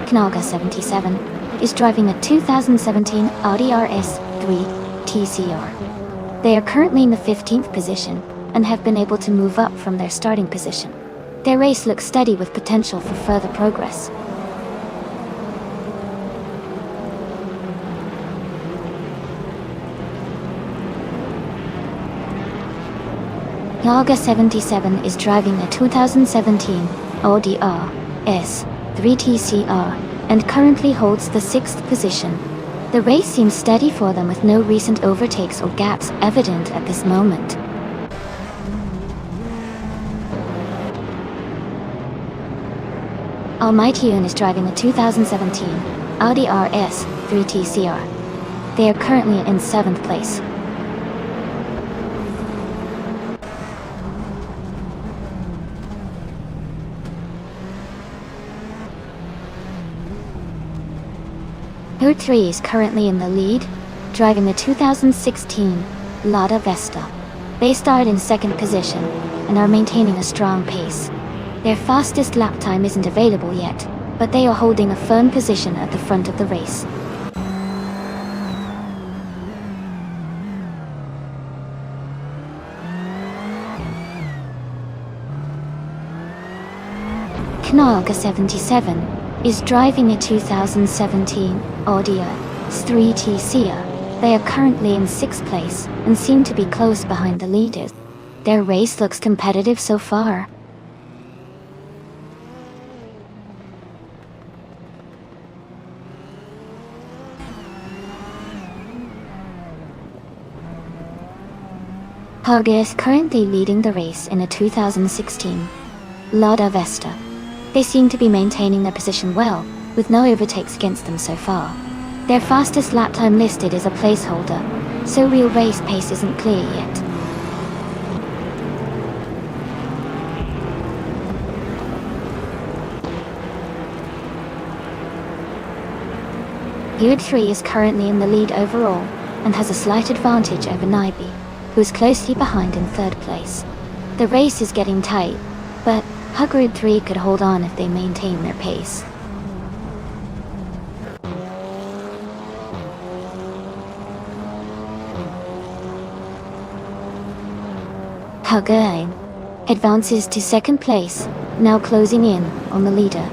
Knaga 77 is driving a 2017 Audi RS3 TCR. They are currently in the 15th position and have been able to move up from their starting position. Their race looks steady with potential for further progress. Yaga 77 is driving a 2017 Audi RS3 TCR and currently holds the 6th position. The race seems steady for them with no recent overtakes or gaps evident at this moment. Almightyun is driving a 2017 Audi RS3 TCR. They are currently in 7th place. Herd 3 is currently in the lead, driving the 2016 Lada Vesta. They start in 2nd position and are maintaining a strong pace. Their fastest lap time isn't available yet, but they are holding a firm position at the front of the race. Knalga 77 is driving a 2017 Audi S3 TCR. They are currently in 6th place and seem to be close behind the leaders. Their race looks competitive so far. Haga is currently leading the race in a 2016 Lada Vesta. They seem to be maintaining their position well, with no overtakes against them so far. Their fastest lap time listed is a placeholder, so real race pace isn't clear yet. Herd 3 is currently in the lead overall, and has a slight advantage over Naibi, who is closely behind in 3rd place. The race is getting tight, but Herd 3 could hold on if they maintain their pace. Hagain advances to 2nd place, now closing in on the leader,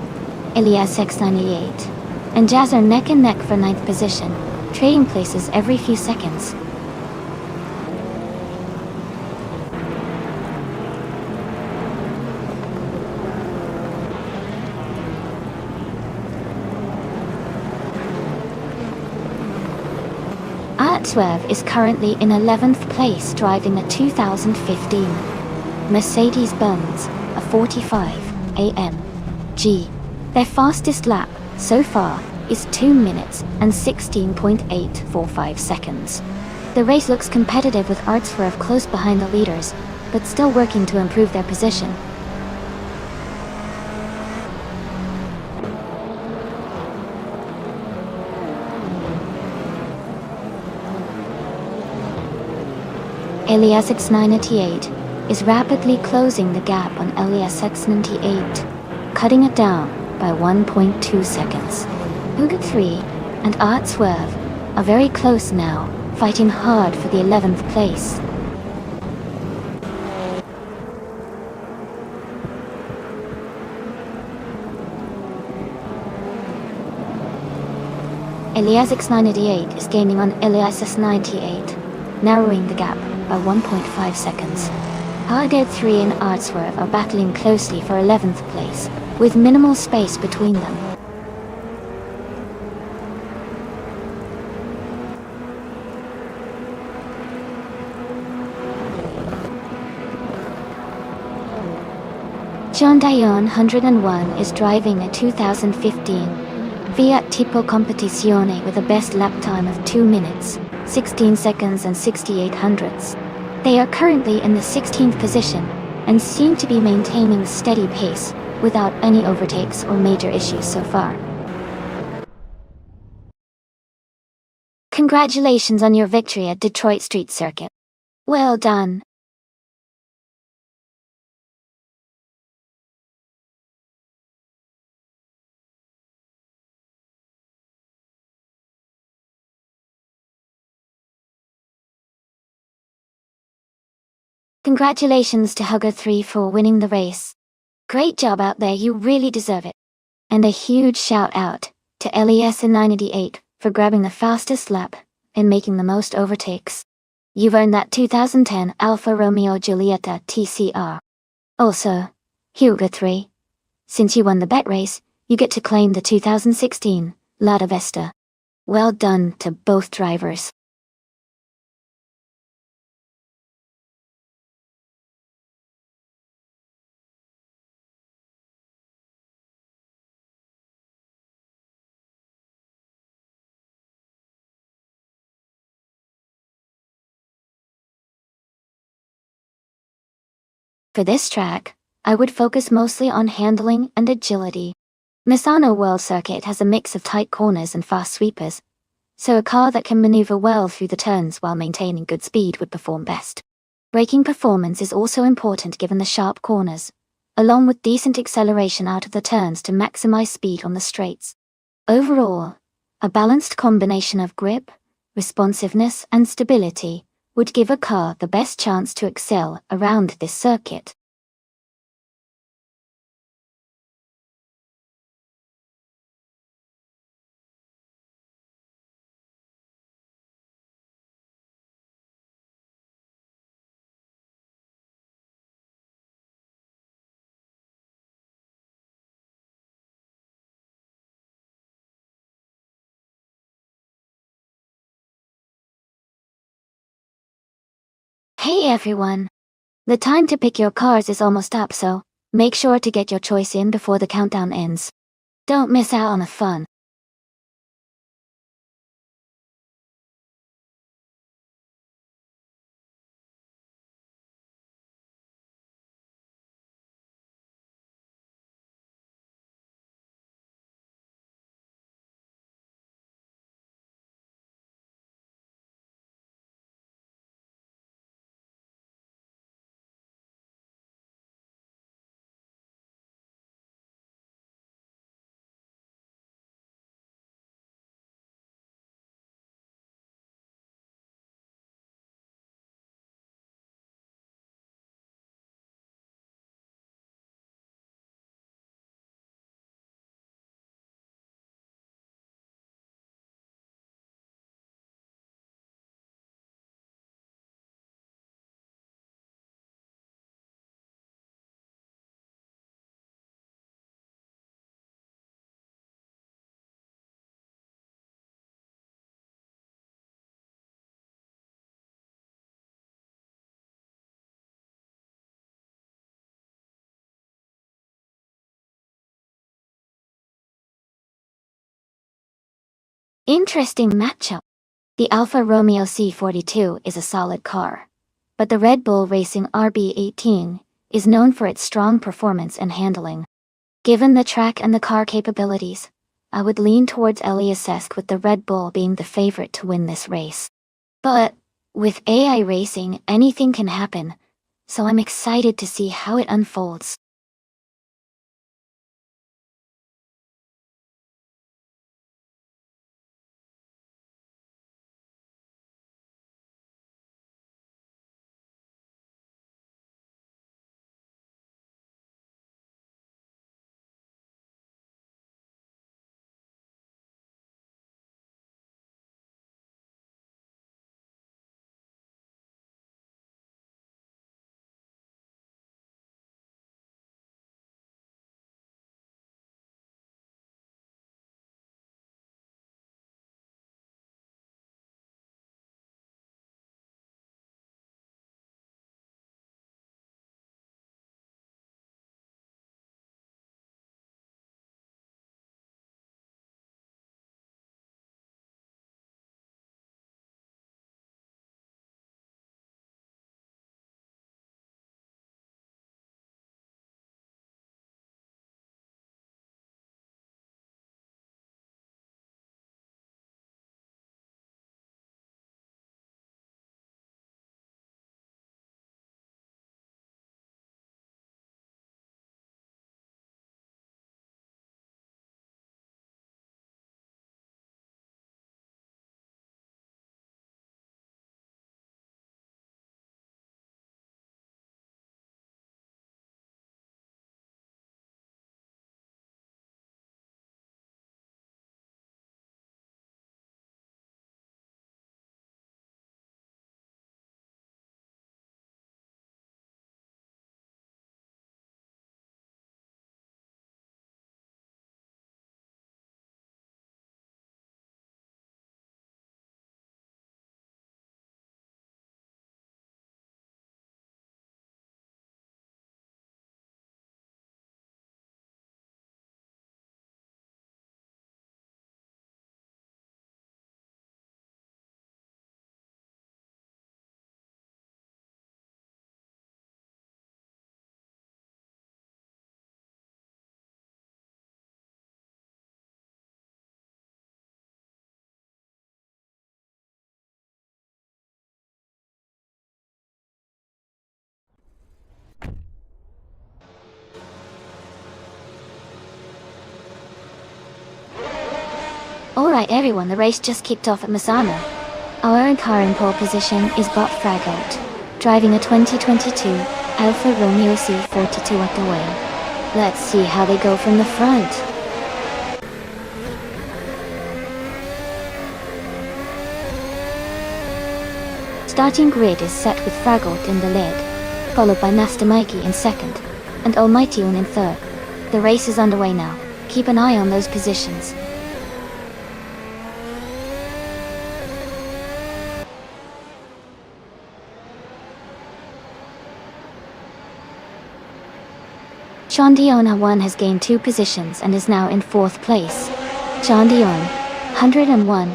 Elias X98, and Jazz are neck and neck for 9th position, trading places every few seconds. Swerve is currently in 11th place driving a 2015 Mercedes-Benz a 45 AMG. Their fastest lap so far is 2 minutes and 16.845 seconds. The race looks competitive with Swerve close behind the leaders, but still working to improve their position. Elias X98 is rapidly closing the gap on Elias X98, cutting it down by 1.2 seconds. Herd 3 and Swerve are very close now, fighting hard for the 11th place. Elias X98 is gaining on Elias S98, narrowing the gap by 1.5 seconds. Herd 3 and Swerve are battling closely for 11th place, with minimal space between them. Hyundai 101 is driving a 2015 Fiat Tipo Competizione with a best lap time of 2 minutes, 16 seconds and 68 hundredths. They are currently in the 16th position and seem to be maintaining a steady pace without any overtakes or major issues so far. Congratulations on your victory at Detroit Street Circuit. Well done. Congratulations to Hugger 3 for winning the race. Great job out there, you really deserve it. And a huge shout out to LES988 for grabbing the fastest lap and making the most overtakes. You've earned that 2010 Alfa Romeo Giulietta TCR. Also, Hugo 3. Since you won the bet race, you get to claim the 2016 Lada Vesta. Well done to both drivers. For this track, I would focus mostly on handling and agility. Misano World Circuit has a mix of tight corners and fast sweepers, so a car that can maneuver well through the turns while maintaining good speed would perform best. Braking performance is also important given the sharp corners, along with decent acceleration out of the turns to maximize speed on the straights. Overall, a balanced combination of grip, responsiveness, and stability would give a car the best chance to excel around this circuit. Hey everyone! The time to pick your cars is almost up, so make sure to get your choice in before the countdown ends. Don't miss out on the fun. Interesting matchup. The Alfa Romeo C42 is a solid car, but the Red Bull Racing RB18 is known for its strong performance and handling. Given the track and the car capabilities, I would lean towards Eliasesque with the Red Bull being the favorite to win this race. But with AI racing, anything can happen, so I'm excited to see how it unfolds. Alright everyone, the race just kicked off at Misano. Our car in pole position is Bot Fragolt, driving a 2022 Alfa Romeo C42 at the wheel. Let's see how they go from the front. Starting grid is set with Fragolt in the lead, followed by Master Mikey in second, and Almighty Un in third. The race is underway now. Keep an eye on those positions. Chandiona 1 has gained 2 positions and is now in 4th place. Chandion, 101,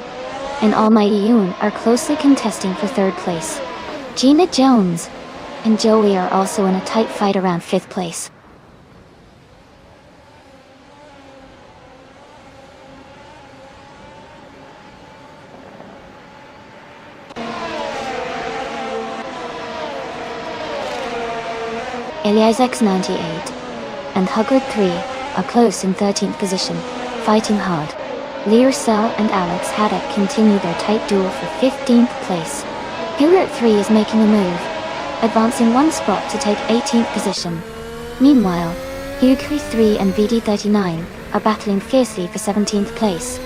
and Almighty Un are closely contesting for 3rd place. Gina Jones and Joey are also in a tight fight around 5th place. Elias X98 and Huggard 3 are close in 13th position, fighting hard. Learcell and Alex Haddock continue their tight duel for 15th place. Hillert 3 is making a move, advancing 1 spot to take 18th position. Meanwhile, Hugri 3 and VD39 are battling fiercely for 17th place.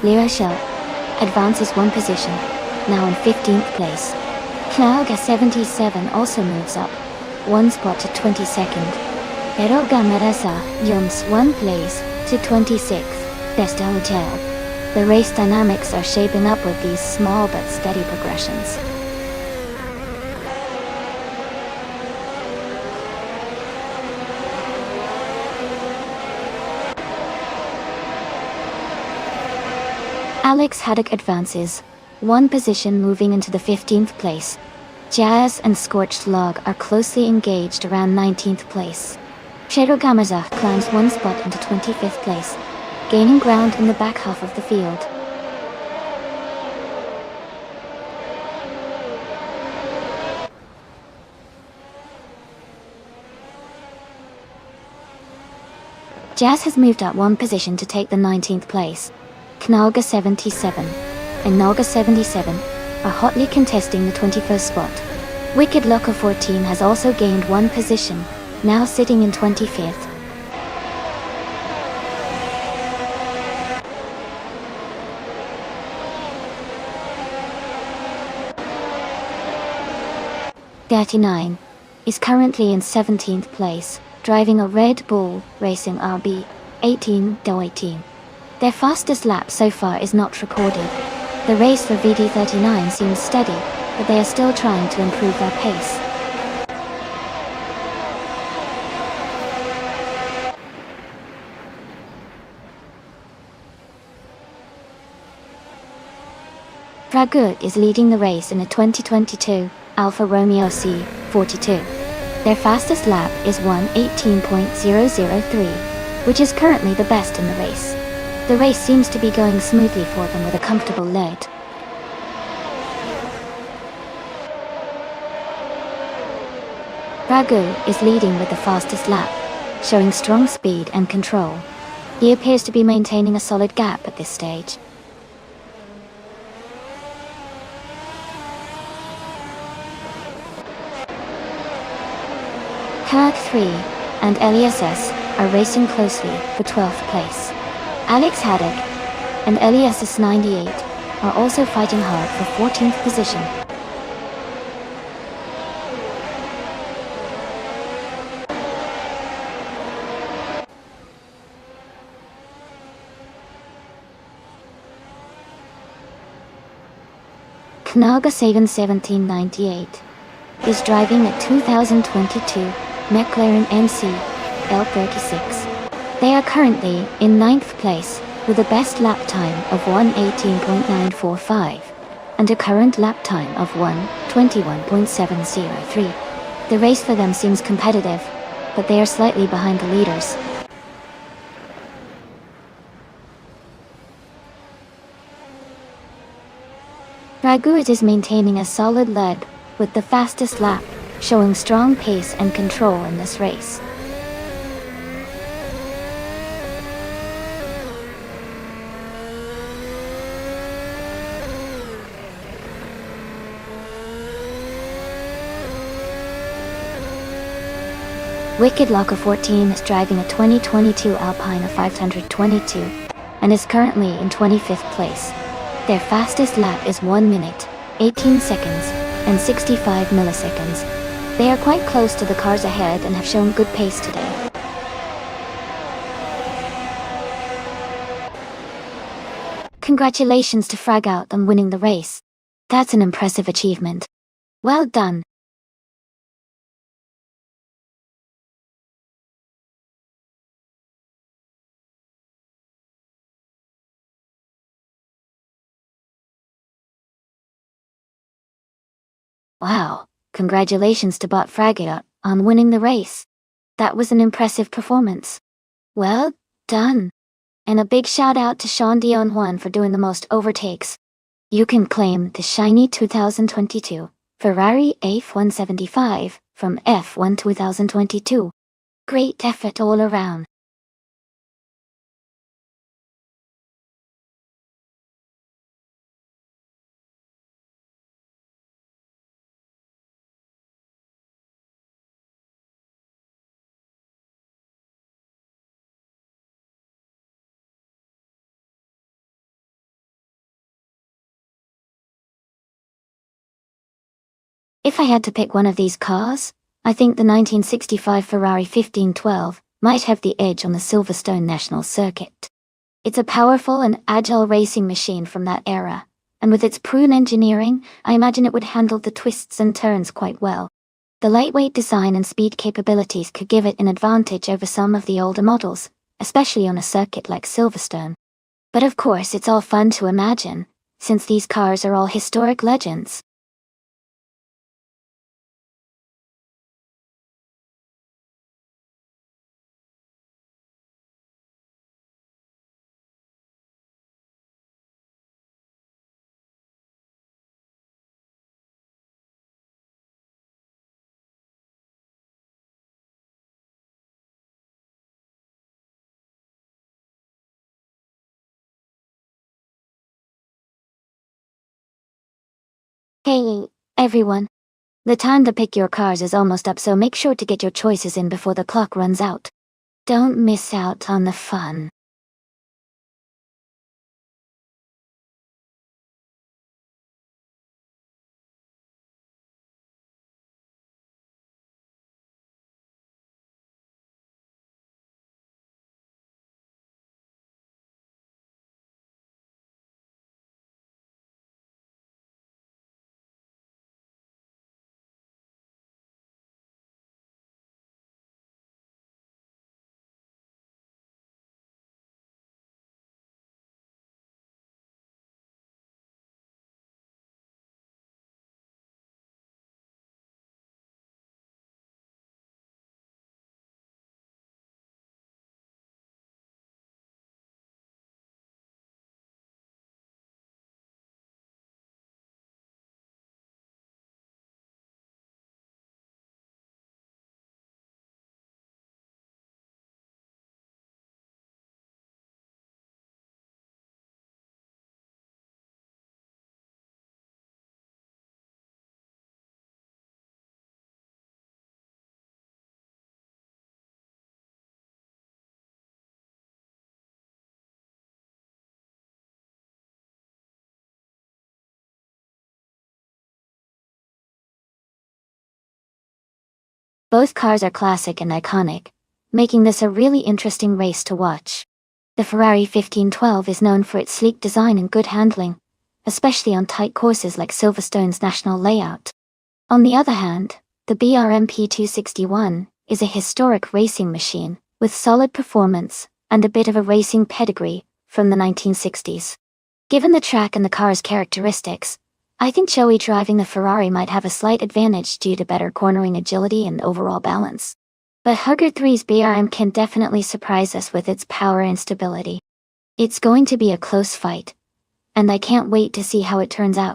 Learcell advances 1 position, now in 15th place. Knauga 77 also moves up 1 spot to 22nd. Eroga Marasa jumps 1 place to 26th, Besta Hotel. The race dynamics are shaping up with these small but steady progressions. Alex Haddock advances 1 position, moving into the 15th place. Jazz and Scorched Log are closely engaged around 19th place. Cherogamaza climbs 1 spot into 25th place, gaining ground in the back half of the field. Jazz has moved up 1 position to take the 19th place. Knauga 77 and Naga 77 are hotly contesting the 21st spot. Wicked Loco 14 has also gained 1 position, now sitting in 25th. Gatty9 is currently in 17th place, driving a Red Bull Racing RB 18-18. Their fastest lap so far is not recorded. The race for VD39 seems steady, but they are still trying to improve their pace. Dragut is leading the race in a 2022 Alfa Romeo C42. Their fastest lap is 1:18.003, which is currently the best in the race. The race seems to be going smoothly for them with a comfortable lead. Ragu is leading with the fastest lap, showing strong speed and control. He appears to be maintaining a solid gap at this stage. Kag 3 and LESS are racing closely for 12th place. Alex Haddock and LESS 98 are also fighting hard for 14th position. Knaga 1798 is driving a 2022 McLaren MC L36. They are currently in 9th place with a best lap time of 1:18.945 and a current lap time of 1:21.703. The race for them seems competitive, but they are slightly behind the leaders. Ragut is maintaining a solid lead, with the fastest lap, showing strong pace and control in this race. Wicked Locker 14 is driving a 2022 Alpine 522 and is currently in 25th place. Their fastest lap is 1 minute, 18 seconds, and 65 milliseconds. They are quite close to the cars ahead and have shown good pace today. Congratulations to Fragout on winning the race. That's an impressive achievement. Well done. Wow, congratulations to Bot Fragout on winning the race. That was an impressive performance. Well done. And a big shout out to Sean Dion Juan for doing the most overtakes. You can claim the shiny 2022 Ferrari F175 from F1 2022. Great effort all around. If I had to pick one of these cars, I think the 1965 Ferrari 1512 might have the edge on the Silverstone National Circuit. It's a powerful and agile racing machine from that era, and with its proven engineering, I imagine it would handle the twists and turns quite well. The lightweight design and speed capabilities could give it an advantage over some of the older models, especially on a circuit like Silverstone. But of course, it's all fun to imagine, since these cars are all historic legends. Hey, everyone. The time to pick your cars is almost up, so make sure to get your choices in before the clock runs out. Don't miss out on the fun. Both cars are classic and iconic, making this a really interesting race to watch. The Ferrari 1512 is known for its sleek design and good handling, especially on tight courses like Silverstone's national layout. On the other hand, the BRMP 261 is a historic racing machine with solid performance and a bit of a racing pedigree from the 1960s. Given the track and the car's characteristics, I think Joey driving the Ferrari might have a slight advantage due to better cornering agility and overall balance. But Hugger 3's BRM can definitely surprise us with its power and stability. It's going to be a close fight, and I can't wait to see how it turns out.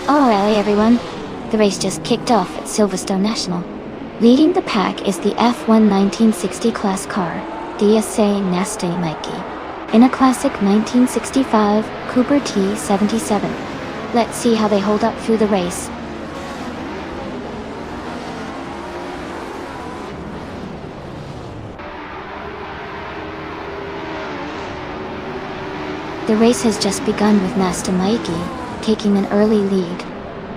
Alright everyone, the race just kicked off at Silverstone National. Leading the pack is the F1 1960 class car, DSA Nasta Mikey, in a classic 1965 Cooper T77. Let's see how they hold up through the race. The race has just begun with Nasta Mikey taking an early lead.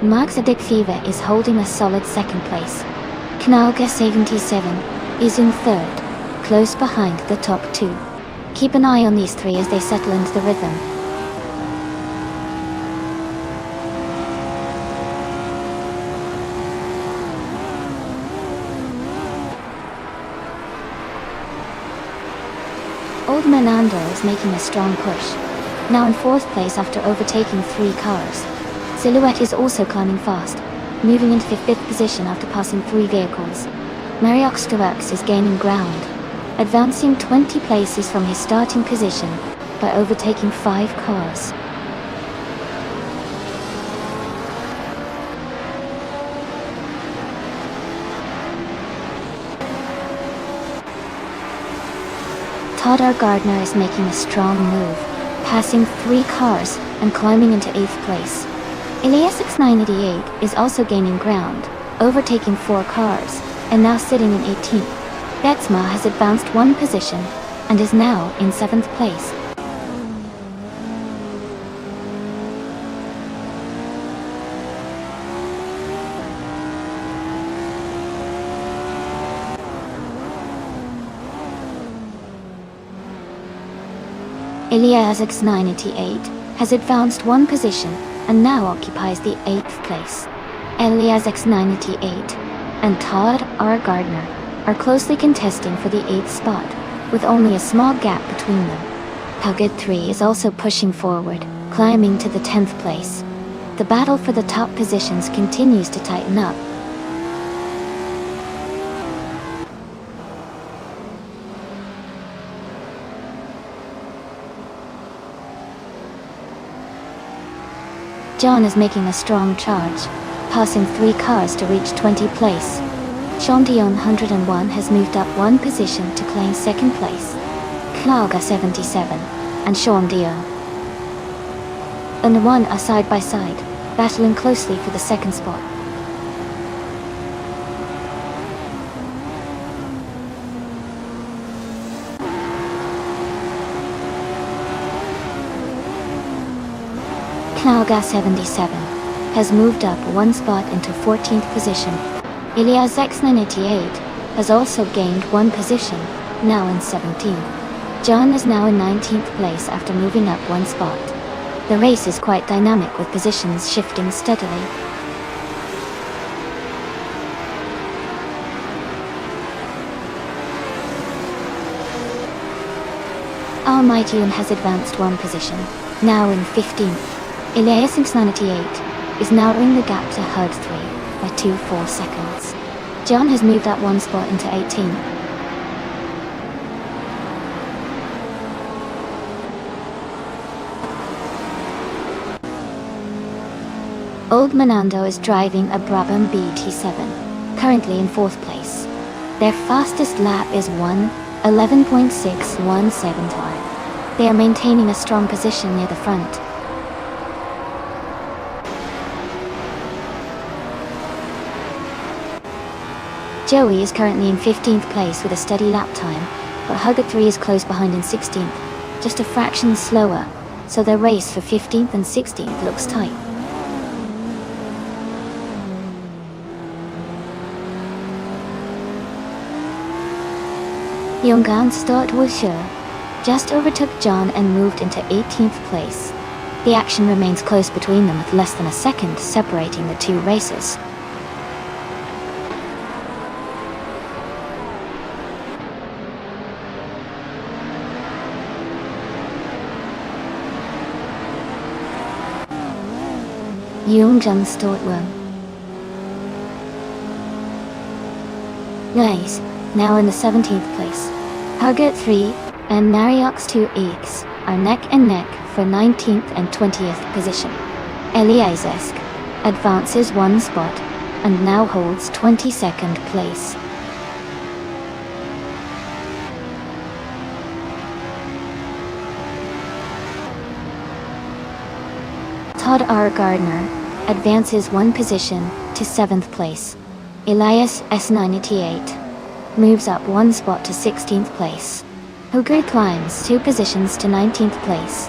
Max Fever is holding a solid second place. Knalga 77 is in third, close behind the top two. Keep an eye on these three as they settle into the rhythm. Old Menando is making a strong push, now in fourth place after overtaking 3 cars. Silhouette is also climbing fast, moving into the 5th position after passing 3 vehicles. Mariox Deluxe is gaining ground, advancing 20 places from his starting position by overtaking 5 cars. Todd R. Gardner is making a strong move, passing 3 cars and climbing into 8th place. Elias X988 is also gaining ground, overtaking 4 cars, and now sitting in 18th. Betsma has advanced 1 position, and is now in 7th place. Elias X988 has advanced 1 position, and now occupies the 8th place. Elias X988 and Todd R. Gardner are closely contesting for the 8th spot, with only a small gap between them. Pugad 3 is also pushing forward, climbing to the 10th place. The battle for the top positions continues to tighten up. John is making a strong charge, passing 3 cars to reach 20th place. Sean Dion 101 has moved up 1 position to claim 2nd place. Knalga 77 and Sean Dion and the 1 are side by side, battling closely for the 2nd spot. Knalga 77 has moved up 1 spot into 14th position. Elias X988 has also gained 1 position, now in 17th. John is now in 19th place after moving up 1 spot. The race is quite dynamic with positions shifting steadily. Almightyun has advanced 1 position, now in 15th. Elias X988 is narrowing the gap to Hud 3 by 2 full seconds. John has moved up 1 spot into 18th. Old Menando is driving a Brabham BT7, currently in 4th place. Their fastest lap is 1:11.617 time. They are maintaining a strong position near the front. Joey is currently in 15th place with a steady lap time, but Hugger 3 is close behind in 16th, just a fraction slower, so their race for 15th and 16th looks tight. Yongan Start Wushu just overtook John and moved into 18th place. The action remains close between them with less than a second separating the 2 races. Yongjung Stortworm. Nice, now in the 17th place. Hugger 3 and Nariox 2X are neck and neck for 19th and 20th position. Eliasesk advances one spot, and now holds 22nd place. Todd R. Gardner advances one position to 7th place. Elias S98 moves up one spot to 16th place. Hooger climbs 2 positions to 19th place.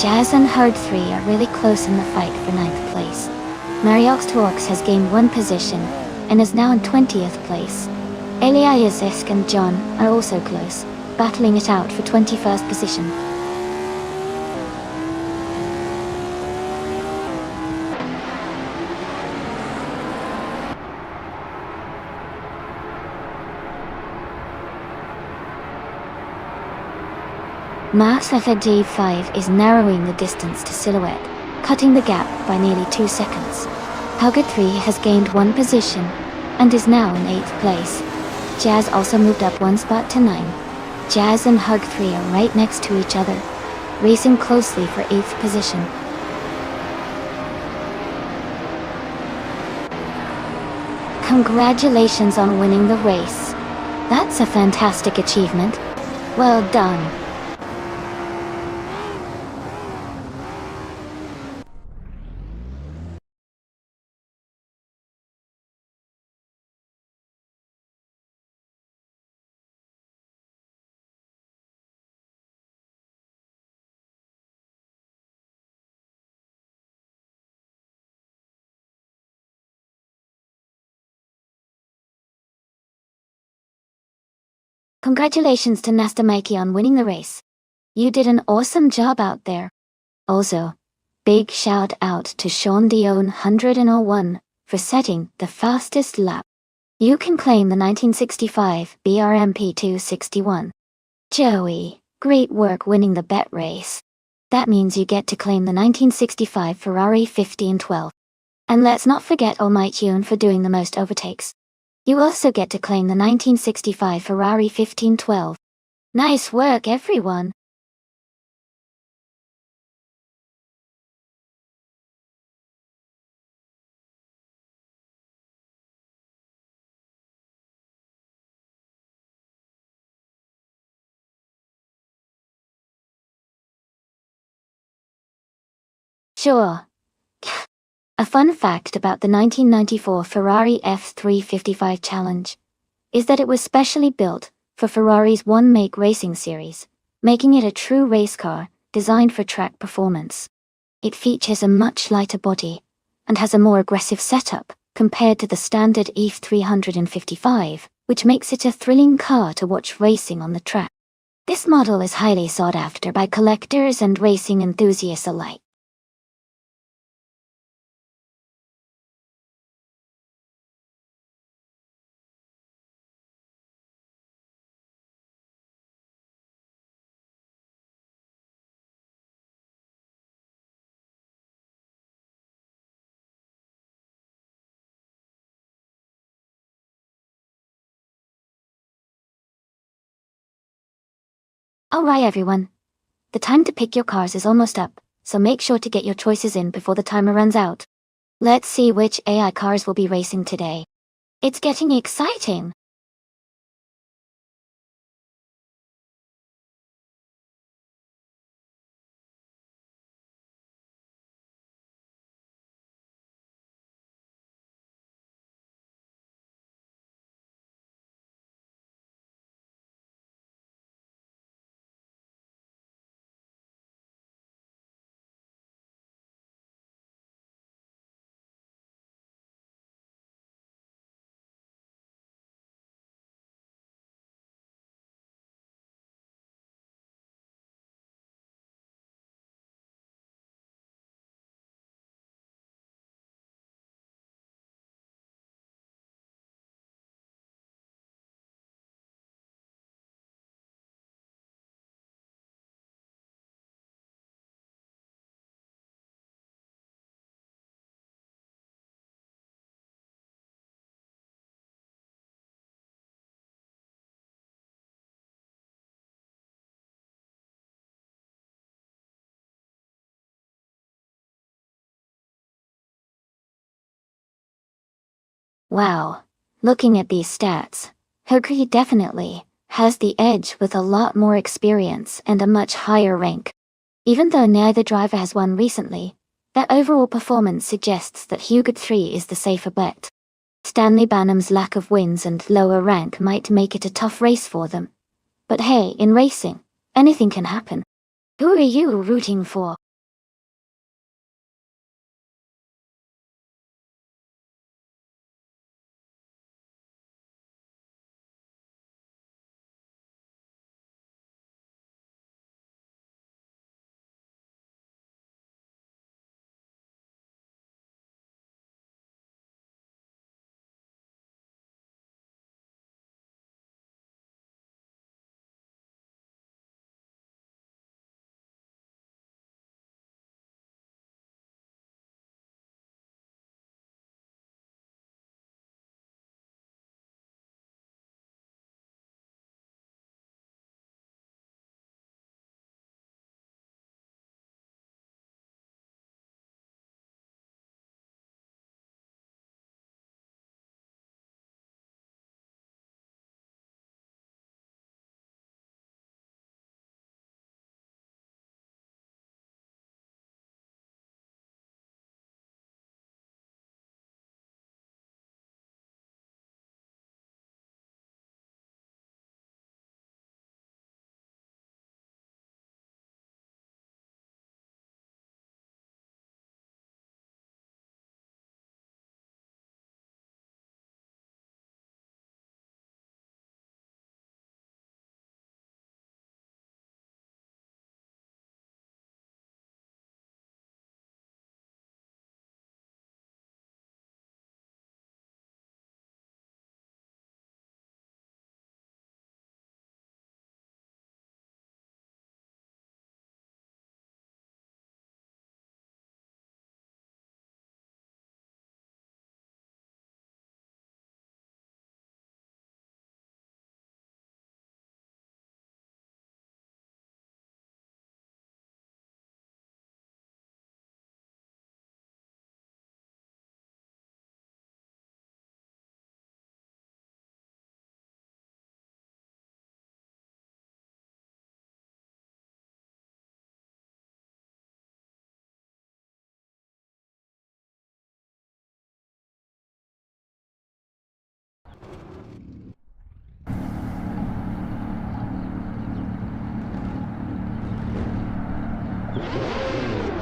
Jazz and Hard 3 are really close in the fight for 9th place. Mariox Torx has gained 1 position and is now in 20th place. Elias Isk and John are also close, battling it out for 21st position. Math Dave 5 is narrowing the distance to Silhouette, cutting the gap by nearly 2 seconds. Hugger 3 has gained 1 position and is now in 8th place. Jazz also moved up 1 spot to 9. Jazz and Hug 3 are right next to each other, racing closely for 8th position. Congratulations on winning the race. That's a fantastic achievement. Well done. Congratulations to Nasta Mikey on winning the race. You did an awesome job out there. Also, big shout out to Sean Dion 101 for setting the fastest lap. You can claim the 1965 BRMP 261. Joey, great work winning the bet race. That means you get to claim the 1965 Ferrari 1512. And let's not forget Almighty Yoon for doing the most overtakes. You also get to claim the 1965 Ferrari 1512. Nice work, everyone! Sure. A fun fact about the 1994 Ferrari F355 Challenge is that it was specially built for Ferrari's one-make racing series, making it a true race car designed for track performance. It features a much lighter body and has a more aggressive setup compared to the standard F355, which makes it a thrilling car to watch racing on the track. This model is highly sought after by collectors and racing enthusiasts alike. Alright everyone, the time to pick your cars is almost up, so make sure to get your choices in before the timer runs out. Let's see which AI cars will be racing today. It's getting exciting! Wow. Looking at these stats, Hugri definitely has the edge with a lot more experience and a much higher rank. Even though neither driver has won recently, their overall performance suggests that Hugri 3 is the safer bet. Stanley Banham's lack of wins and lower rank might make it a tough race for them. But hey, in racing, anything can happen. Who are you rooting for?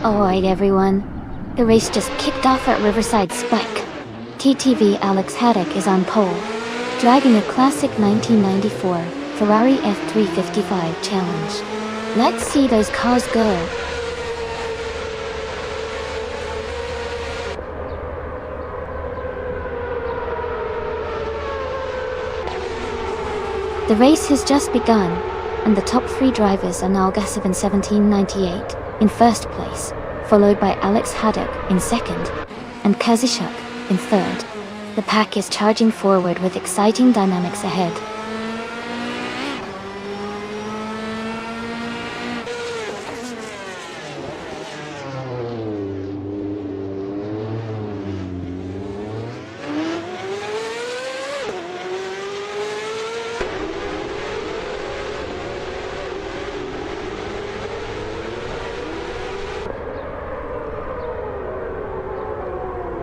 Alright everyone, the race just kicked off at Riverside Spike. TTV Alex Haddock is on pole, driving a classic 1994 Ferrari F355 Challenge. Let's see those cars go. The race has just begun, and the top three drivers are Nalgasov in 1798 in first place, followed by Alex Haddock in second, and Kazishuk in third. The pack is charging forward with exciting dynamics ahead.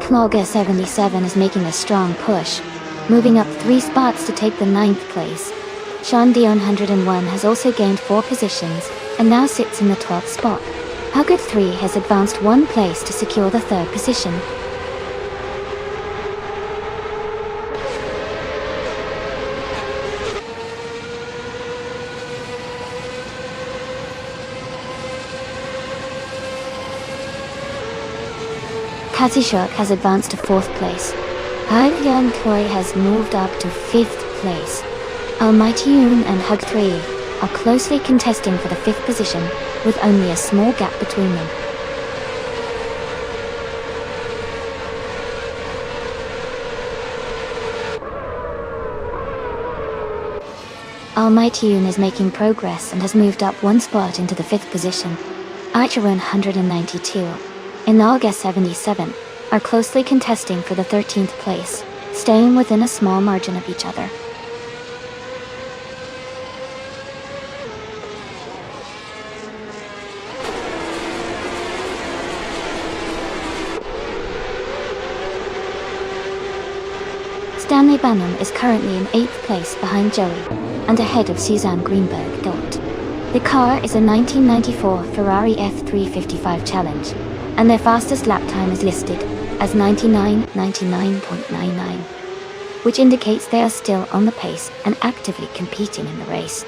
Knolga 77 is making a strong push, moving up 3 spots to take the 9th place. Sean Dion 101 has also gained 4 positions, and now sits in the 12th spot. Huggard 3 has advanced 1 place to secure the 3rd position. Kazishuk has advanced to 4th place. Hyun Koi has moved up to 5th place. Almighty Yoon and Hug 3 are closely contesting for the 5th position, with only a small gap between them. Almighty Yoon is making progress and has moved up 1 spot into the 5th position. Archerun 192 and Nalga 77 are closely contesting for the 13th place. staying within a small margin of each other. Stanley Banham is currently in 8th place behind Joey, and ahead of Suzanne Greenberg Dort. The car is a 1994 Ferrari F355 Challenge, and their fastest lap time is listed as 99.99, which indicates they are still on the pace and actively competing in the race.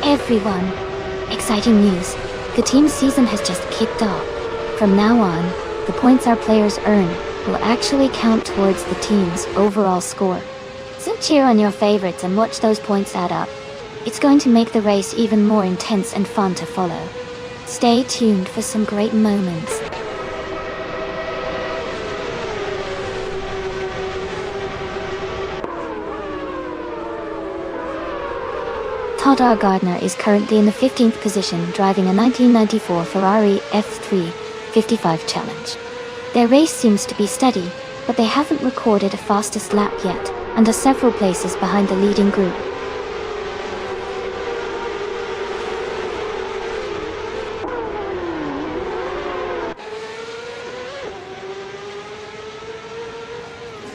Everyone! Exciting news! The team season has just kicked off. From now on, the points our players earn will actually count towards the team's overall score. So cheer on your favorites and watch those points add up. It's going to make the race even more intense and fun to follow. Stay tuned for some great moments. Todd R. Gardner is currently in the 15th position, driving a 1994 Ferrari F355 Challenge. Their race seems to be steady, but they haven't recorded a fastest lap yet, and are several places behind the leading group.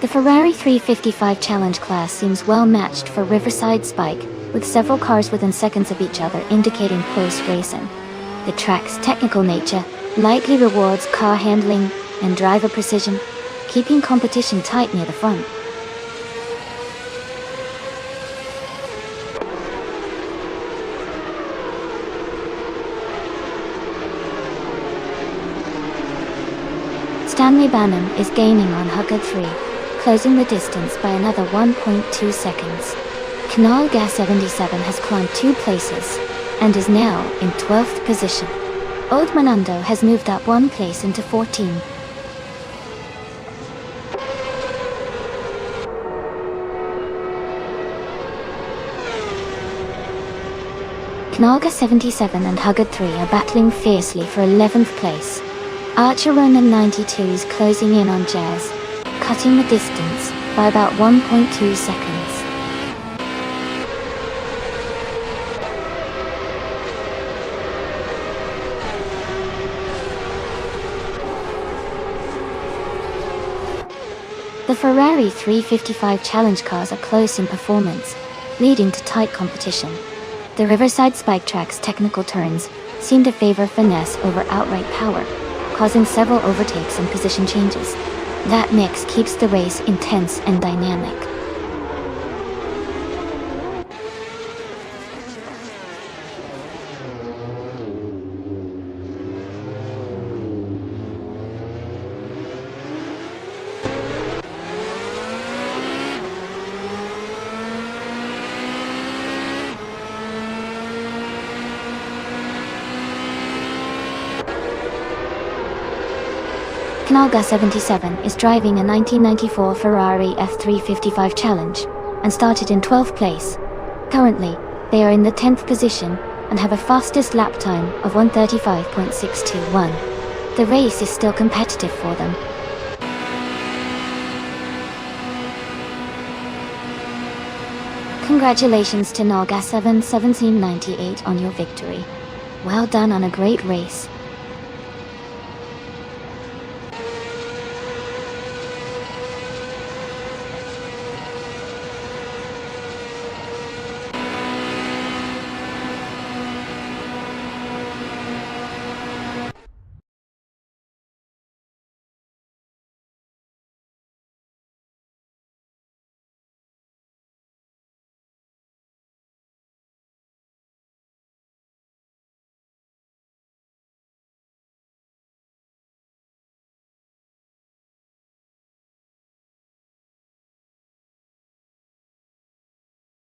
The Ferrari 355 Challenge class seems well matched for Riverside Spike, with several cars within seconds of each other indicating close racing. The track's technical nature likely rewards car handling and driver precision, keeping competition tight near the front. Stanley Banham is gaining on Huggard 3, closing the distance by another 1.2 seconds. Canal Gas 77 has climbed 2 places, and is now in 12th position. Old Manando has moved up 1 place into 14. Canalga 77 and Huggard 3 are battling fiercely for 11th place. Archer Ronan 92 is closing in on Jazz, cutting the distance by about 1.2 seconds. The Ferrari 355 Challenge cars are close in performance, leading to tight competition. The Riverside Spike track's technical turns seem to favor finesse over outright power, causing several overtakes and position changes. That mix keeps the race intense and dynamic. Canalga 77 is driving a 1994 Ferrari F355 Challenge, and started in 12th place. Currently, they are in the 10th position, and have a fastest lap time of 1:35.621. The race is still competitive for them. Congratulations to Nalga 1798 on your victory. Well done on a great race.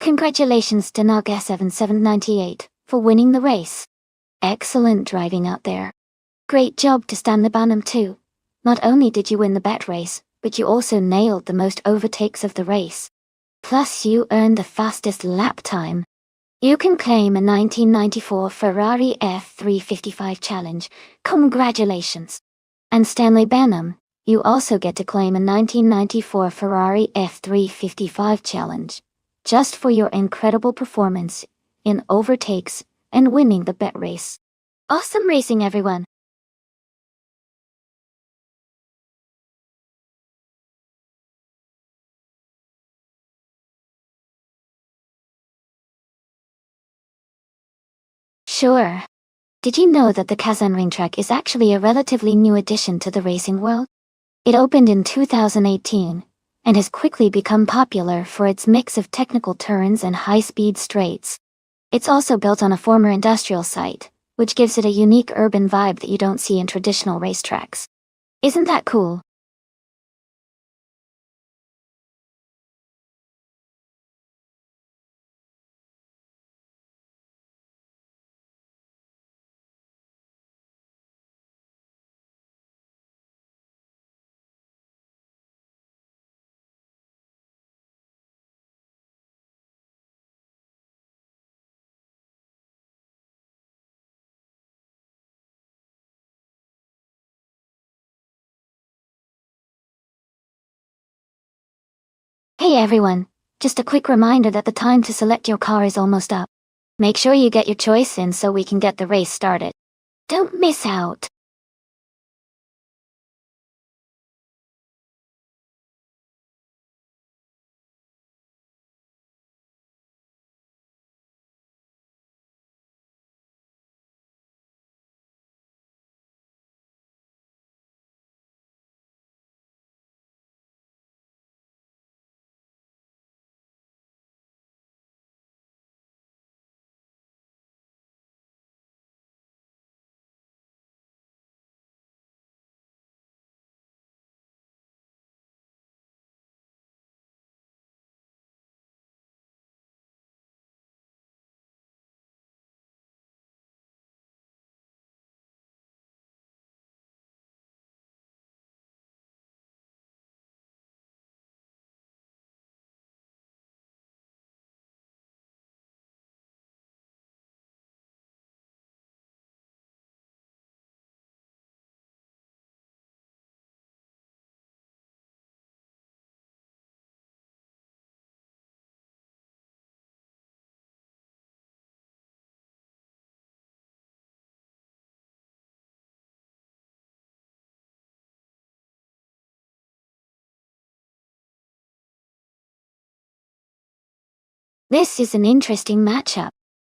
Congratulations to Naga 7798 for winning the race. Excellent driving out there. Great job to Stanley Banham too. Not only did you win the bet race, but you also nailed the most overtakes of the race. Plus you earned the fastest lap time. You can claim a 1994 Ferrari F355 challenge. Congratulations! And Stanley Banham, you also get to claim a 1994 Ferrari F355 challenge. Just for your incredible performance in overtakes and winning the bet race. Awesome racing, everyone! Sure. Did you know that the Kazan Ring track is actually a relatively new addition to the racing world? It opened in 2018 and has quickly become popular for its mix of technical turns and high-speed straights. It's also built on a former industrial site, which gives it a unique urban vibe that you don't see in traditional racetracks. Isn't that cool? Hey everyone, just a quick reminder that the time to select your car is almost up. Make sure you get your choice in so we can get the race started. Don't miss out. This is an interesting matchup.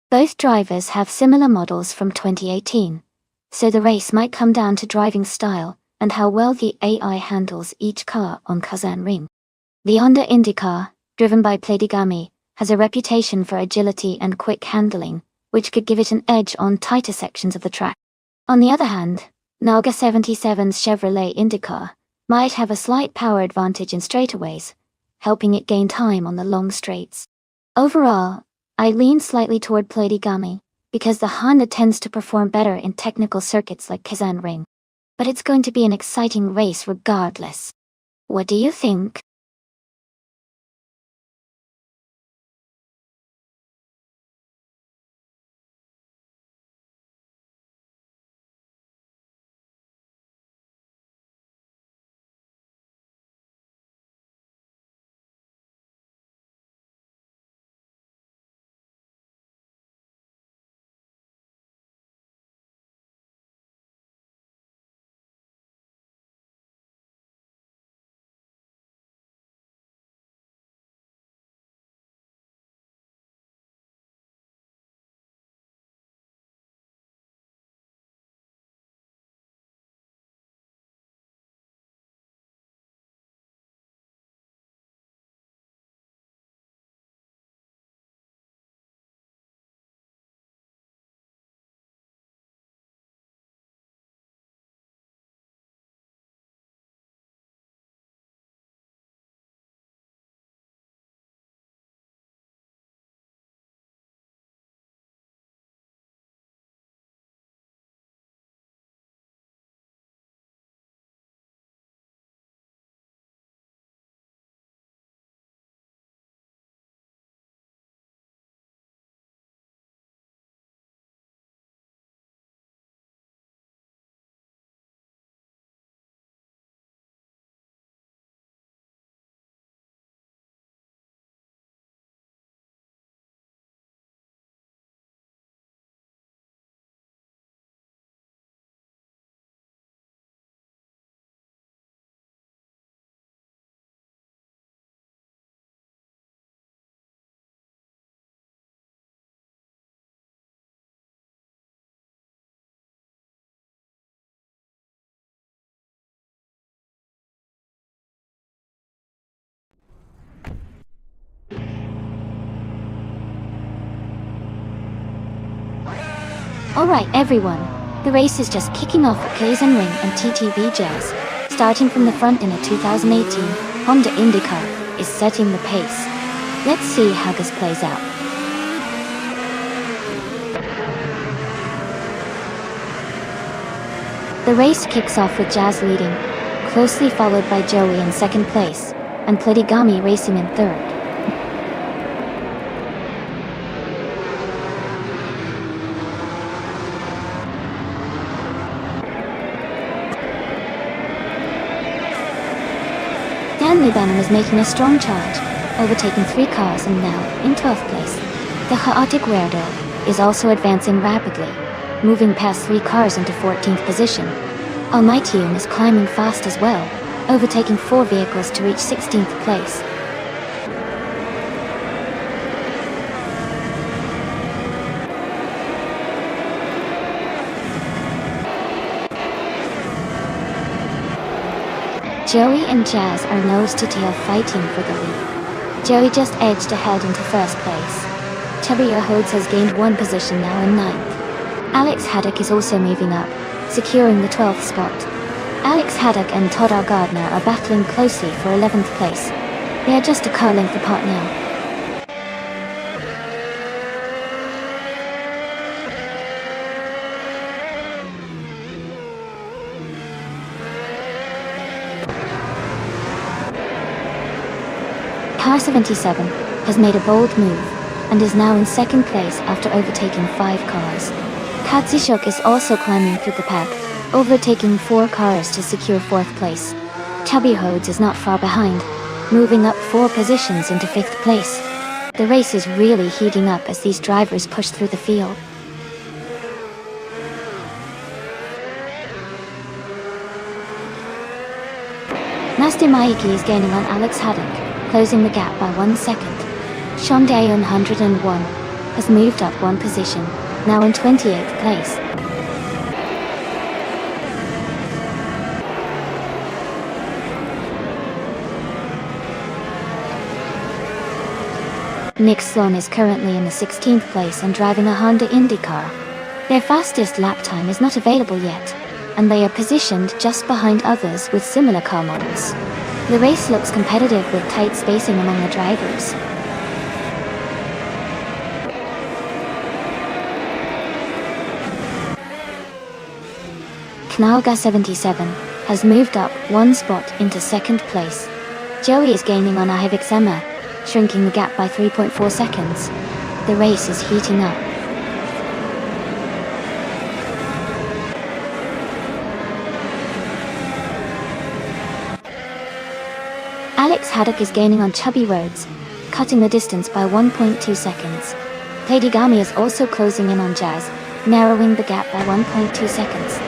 Both drivers have similar models from 2018, so the race might come down to driving style and how well the AI handles each car on Kazan Ring. The Honda IndyCar, driven by Pladigami, has a reputation for agility and quick handling, which could give it an edge on tighter sections of the track. On the other hand, Naga 77's Chevrolet IndyCar might have a slight power advantage in straightaways, helping it gain time on the long straights. Overall, I lean slightly toward Platigami, because the Honda tends to perform better in technical circuits like Kazan Ring. But it's going to be an exciting race regardless. What do you think? Alright everyone, the race is just kicking off with Kaizen Ring and TTV Jazz. Starting from the front in a 2018 Honda IndyCar is setting the pace. Let's see how this plays out. The race kicks off with Jazz leading, closely followed by Joey in second place, and Pletigami racing in third. Dan Libanon is making a strong charge, overtaking 3 cars and now in 12th place. The chaotic Weirdo is also advancing rapidly, moving past 3 cars into 14th position. Almightyum is climbing fast as well, overtaking 4 vehicles to reach 16th place. Joey and Jazz are nose to tail fighting for the lead. Joey just edged ahead into first place. Chubby Yahodes has gained 1 position now in 9th. Alex Haddock is also moving up, securing the 12th spot. Alex Haddock and Todd R. Gardner are battling closely for 11th place. They are just a car length apart now. Car 77 has made a bold move and is now in second place after overtaking 5 cars. Katsishok is also climbing through the pack, overtaking 4 cars to secure 4th place. Chubby Hodes is not far behind, moving up 4 positions into 5th place. The race is really heating up as these drivers push through the field. Nasty Maiki is gaining on Alex Haddock, closing the gap by 1 second. Sean Dayon 101 has moved up 1 position, now in 28th place. Nick Sloan is currently in the 16th place and driving a Honda IndyCar. Their fastest lap time is not available yet, and they are positioned just behind others with similar car models. The race looks competitive with tight spacing among the drivers. Knauga 77 has moved up 1 spot into 2nd place. Joey is gaining on Ahivik Sema, shrinking the gap by 3.4 seconds. The race is heating up. Alex Haddock is gaining on Chubby Rhodes, cutting the distance by 1.2 seconds. Pletigami is also closing in on Jazz, narrowing the gap by 1.2 seconds.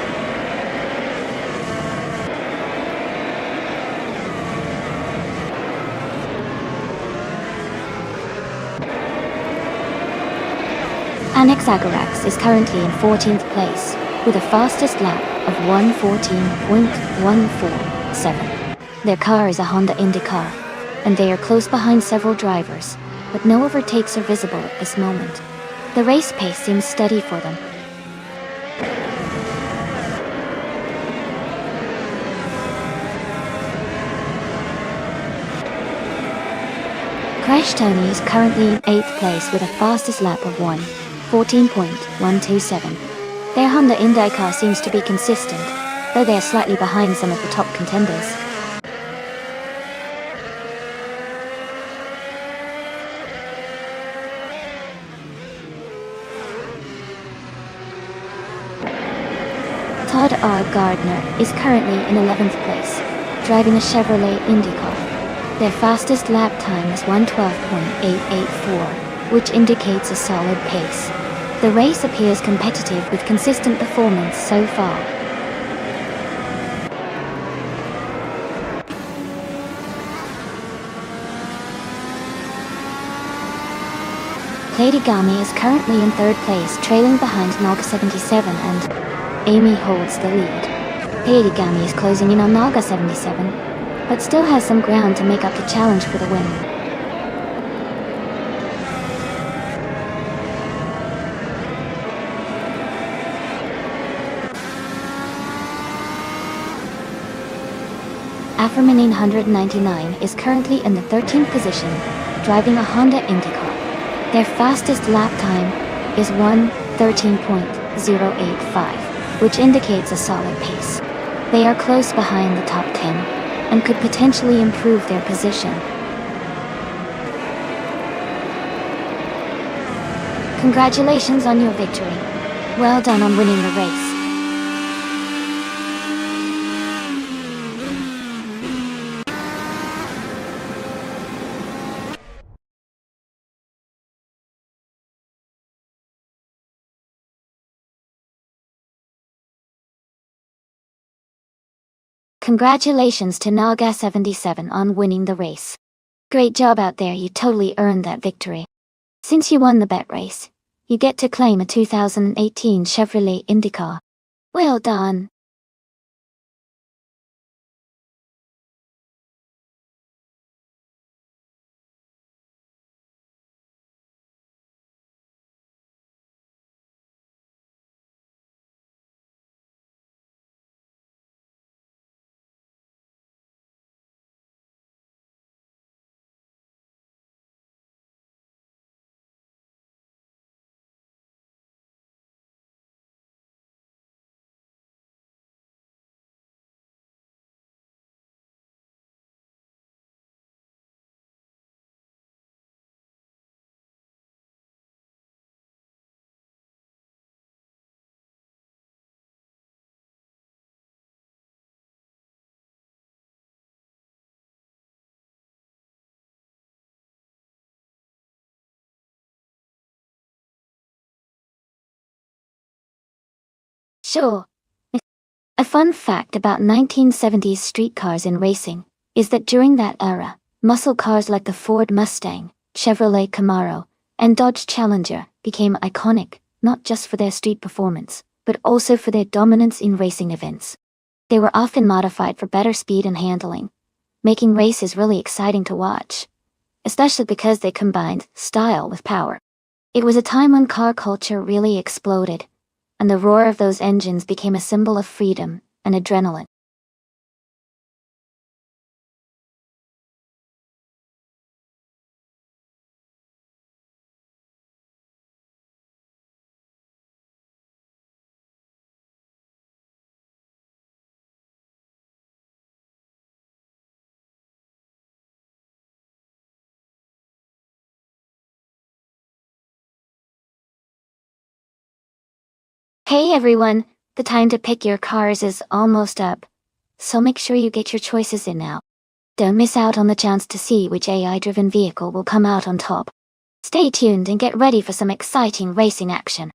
Annex Agarax is currently in 14th place, with a fastest lap of 1:14.147. Their car is a Honda IndyCar, and they are close behind several drivers, but no overtakes are visible at this moment. The race pace seems steady for them. Crash Tony is currently in 8th place with a fastest lap of 1:14.127. Their Honda IndyCar seems to be consistent, though they are slightly behind some of the top contenders. Todd R. Gardner is currently in 11th place, driving a Chevrolet IndyCar. Their fastest lap time is 1:12.884, which indicates a solid pace. The race appears competitive with consistent performance so far. Pletigami is currently in 3rd place, trailing behind Naga 77, and Amy holds the lead. Pletigami is closing in on Naga 77, but still has some ground to make up the challenge for the win. Afterman 199 is currently in the 13th position, driving a Honda IndyCar. Their fastest lap time is 1:13.085, which indicates a solid pace. They are close behind the top 10, and could potentially improve their position. Congratulations on your victory. Well done on winning the race. Congratulations to Naga77 on winning the race. Great job out there, you totally earned that victory. Since you won the bet race, you get to claim a 2018 Chevrolet IndyCar. Well done. Sure. A fun fact about 1970s streetcars in racing is that during that era, muscle cars like the Ford Mustang, Chevrolet Camaro, and Dodge Challenger became iconic, not just for their street performance, but also for their dominance in racing events. They were often modified for better speed and handling, making races really exciting to watch, especially because they combined style with power. It was a time when car culture really exploded, and the roar of those engines became a symbol of freedom and adrenaline. Hey everyone, the time to pick your cars is almost up, so make sure you get your choices in now. Don't miss out on the chance to see which AI-driven vehicle will come out on top. Stay tuned and get ready for some exciting racing action.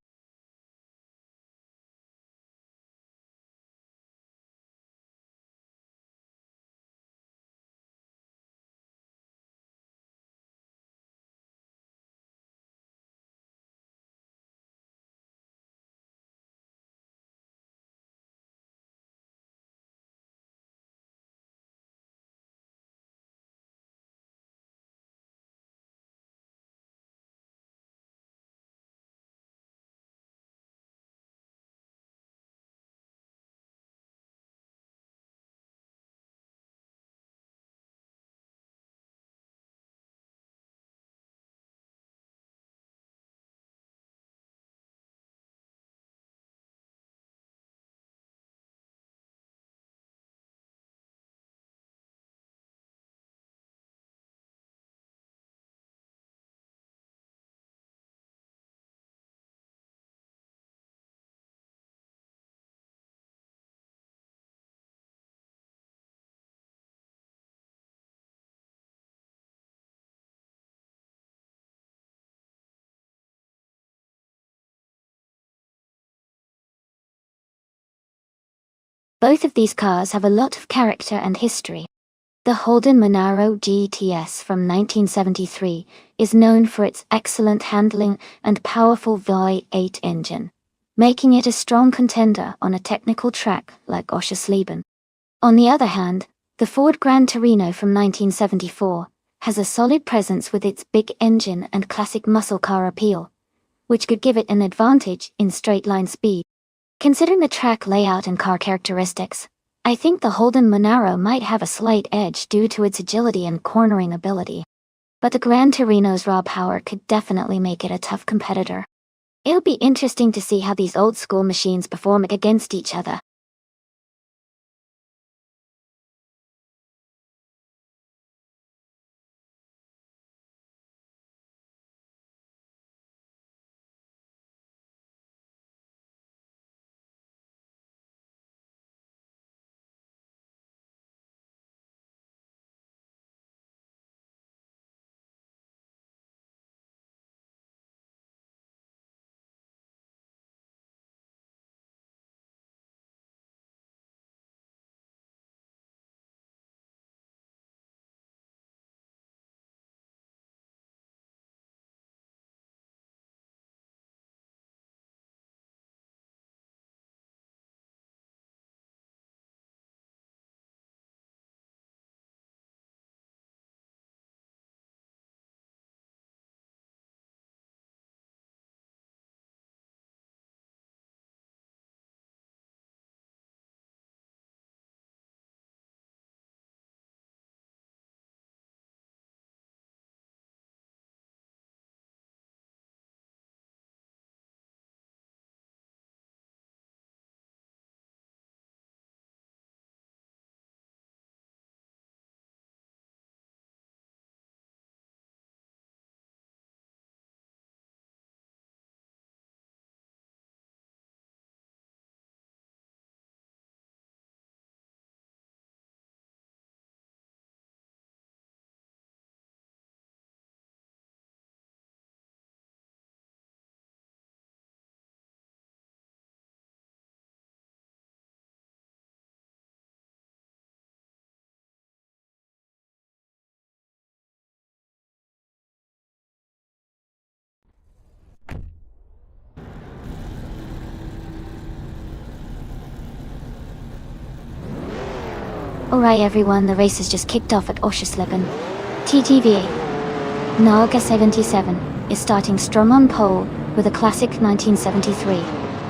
Both of these cars have a lot of character and history. The Holden Monaro GTS from 1973 is known for its excellent handling and powerful V8 engine, making it a strong contender on a technical track like Oschersleben. On the other hand, the Ford Gran Torino from 1974 has a solid presence with its big engine and classic muscle car appeal, which could give it an advantage in straight-line speed. Considering the track layout and car characteristics, I think the Holden Monaro might have a slight edge due to its agility and cornering ability. But the Gran Torino's raw power could definitely make it a tough competitor. It'll be interesting to see how these old-school machines perform against each other. Alright everyone, the race has just kicked off at Oschersleben. TTV. Naga 77 is starting strong on pole with a classic 1973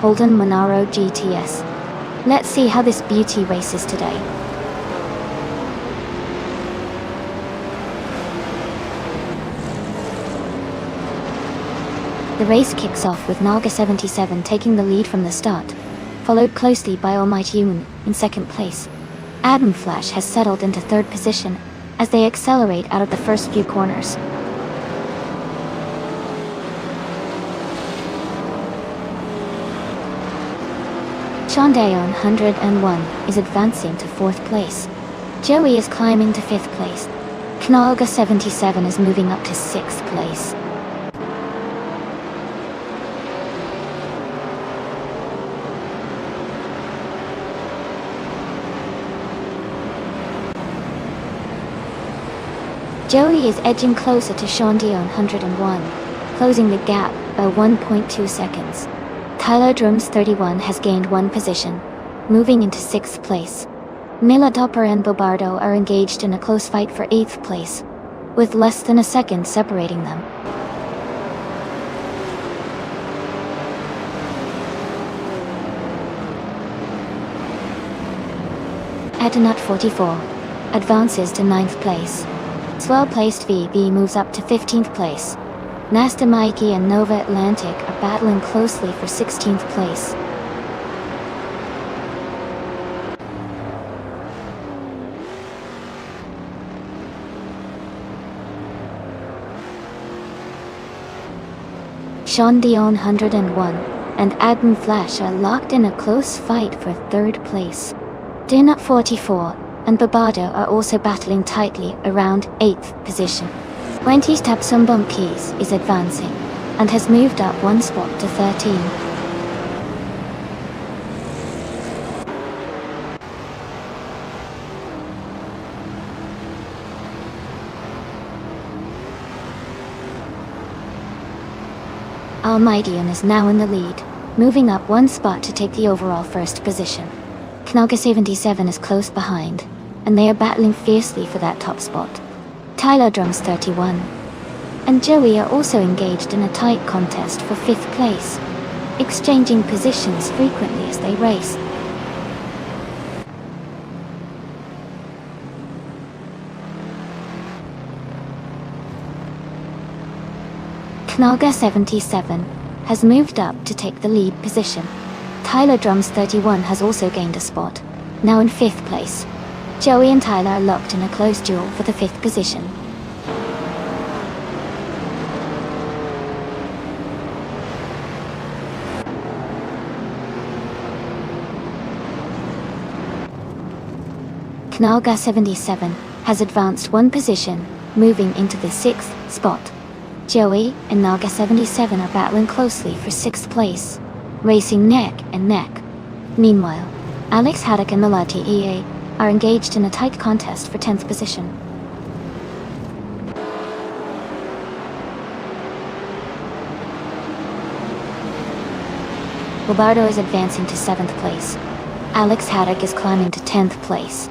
Holden Monaro GTS. Let's see how this beauty races today. The race kicks off with Naga 77 taking the lead from the start, followed closely by Almighty Un in second place. Adam Flash has settled into third position as they accelerate out of the first few corners. Shondayon 101 is advancing to fourth place. Joey is climbing to fifth place. Knalga 77 is moving up to sixth place. Joey is edging closer to Shondayon 101, closing the gap by 1.2 seconds. Tyler Drums 31 has gained one position, moving into sixth place. Mila Dopper and Bobardo are engaged in a close fight for eighth place, with less than a second separating them. Adenut 44 advances to ninth place. Well-placed VB moves up to 15th place. Nasta Mikey and Nova Atlantic are battling closely for 16th place. Shondayon 101 and Adam Flash are locked in a close fight for third place. Dinut 44 and Babado are also battling tightly around 8th position. 20's Tapsumbum Keys is advancing, and has moved up one spot to 13. Almightian is now in the lead, moving up one spot to take the overall first position. Knaga 77 is close behind, and they are battling fiercely for that top spot. Tyler Drums 31 and Joey are also engaged in a tight contest for 5th place, exchanging positions frequently as they race. Knalga 77 has moved up to take the lead position. Tyler Drums 31 has also gained a spot, now in 5th place. Joey and Tyler are locked in a close duel for the 5th position. Knalga 77 has advanced 1 position, moving into the 6th spot. Joey and Knalga 77 are battling closely for 6th place, racing neck and neck. Meanwhile, Alex Haddock and Malati EA are engaged in a tight contest for 10th position. Roberto is advancing to 7th place. Alex Haddock is climbing to 10th place.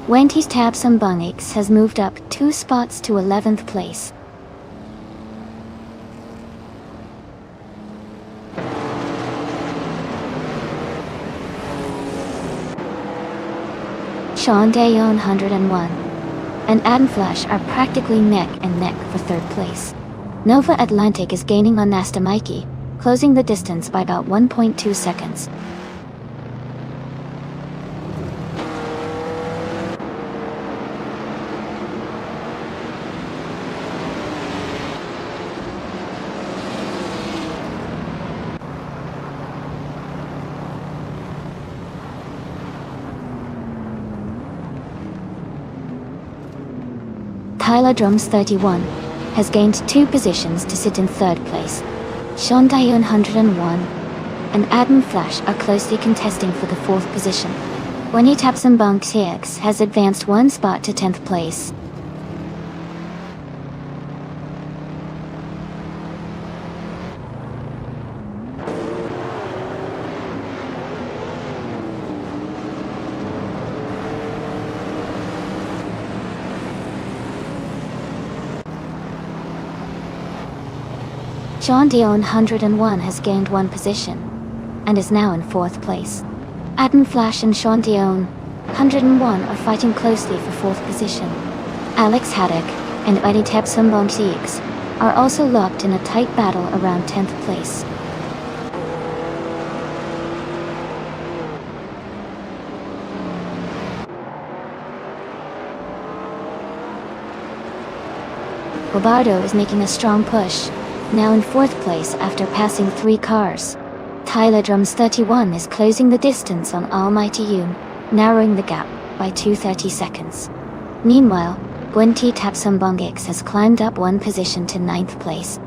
Wendy's Tabsum Bungix has moved up 2 spots to 11th place. Sean Dayon 101 and Adam Flash are practically neck and neck for 3rd place. Nova Atlantic is gaining on Nasta Mikey, closing the distance by about 1.2 seconds. Tyler Drums 31 has gained 2 positions to sit in 3rd place. Sean Dayon 101 and Adam Flash are closely contesting for the 4th position. Wendy Tapson Bunk TX has advanced 1 spot to 10th place. Sean Dion 101 has gained 1 position, and is now in 4th place. Adam Flash and Sean Dion 101 are fighting closely for 4th position. Alex Haddock and Eddie Tepsumbong Siegs are also locked in a tight battle around 10th place. Robardo is making a strong push, now in 4th place after passing 3 cars. Tyler Drums 31 is closing the distance on Almighty Yoon, narrowing the gap by 2:30 seconds. Meanwhile, Gwenti Tapsumbongix has climbed up 1 position to 9th place.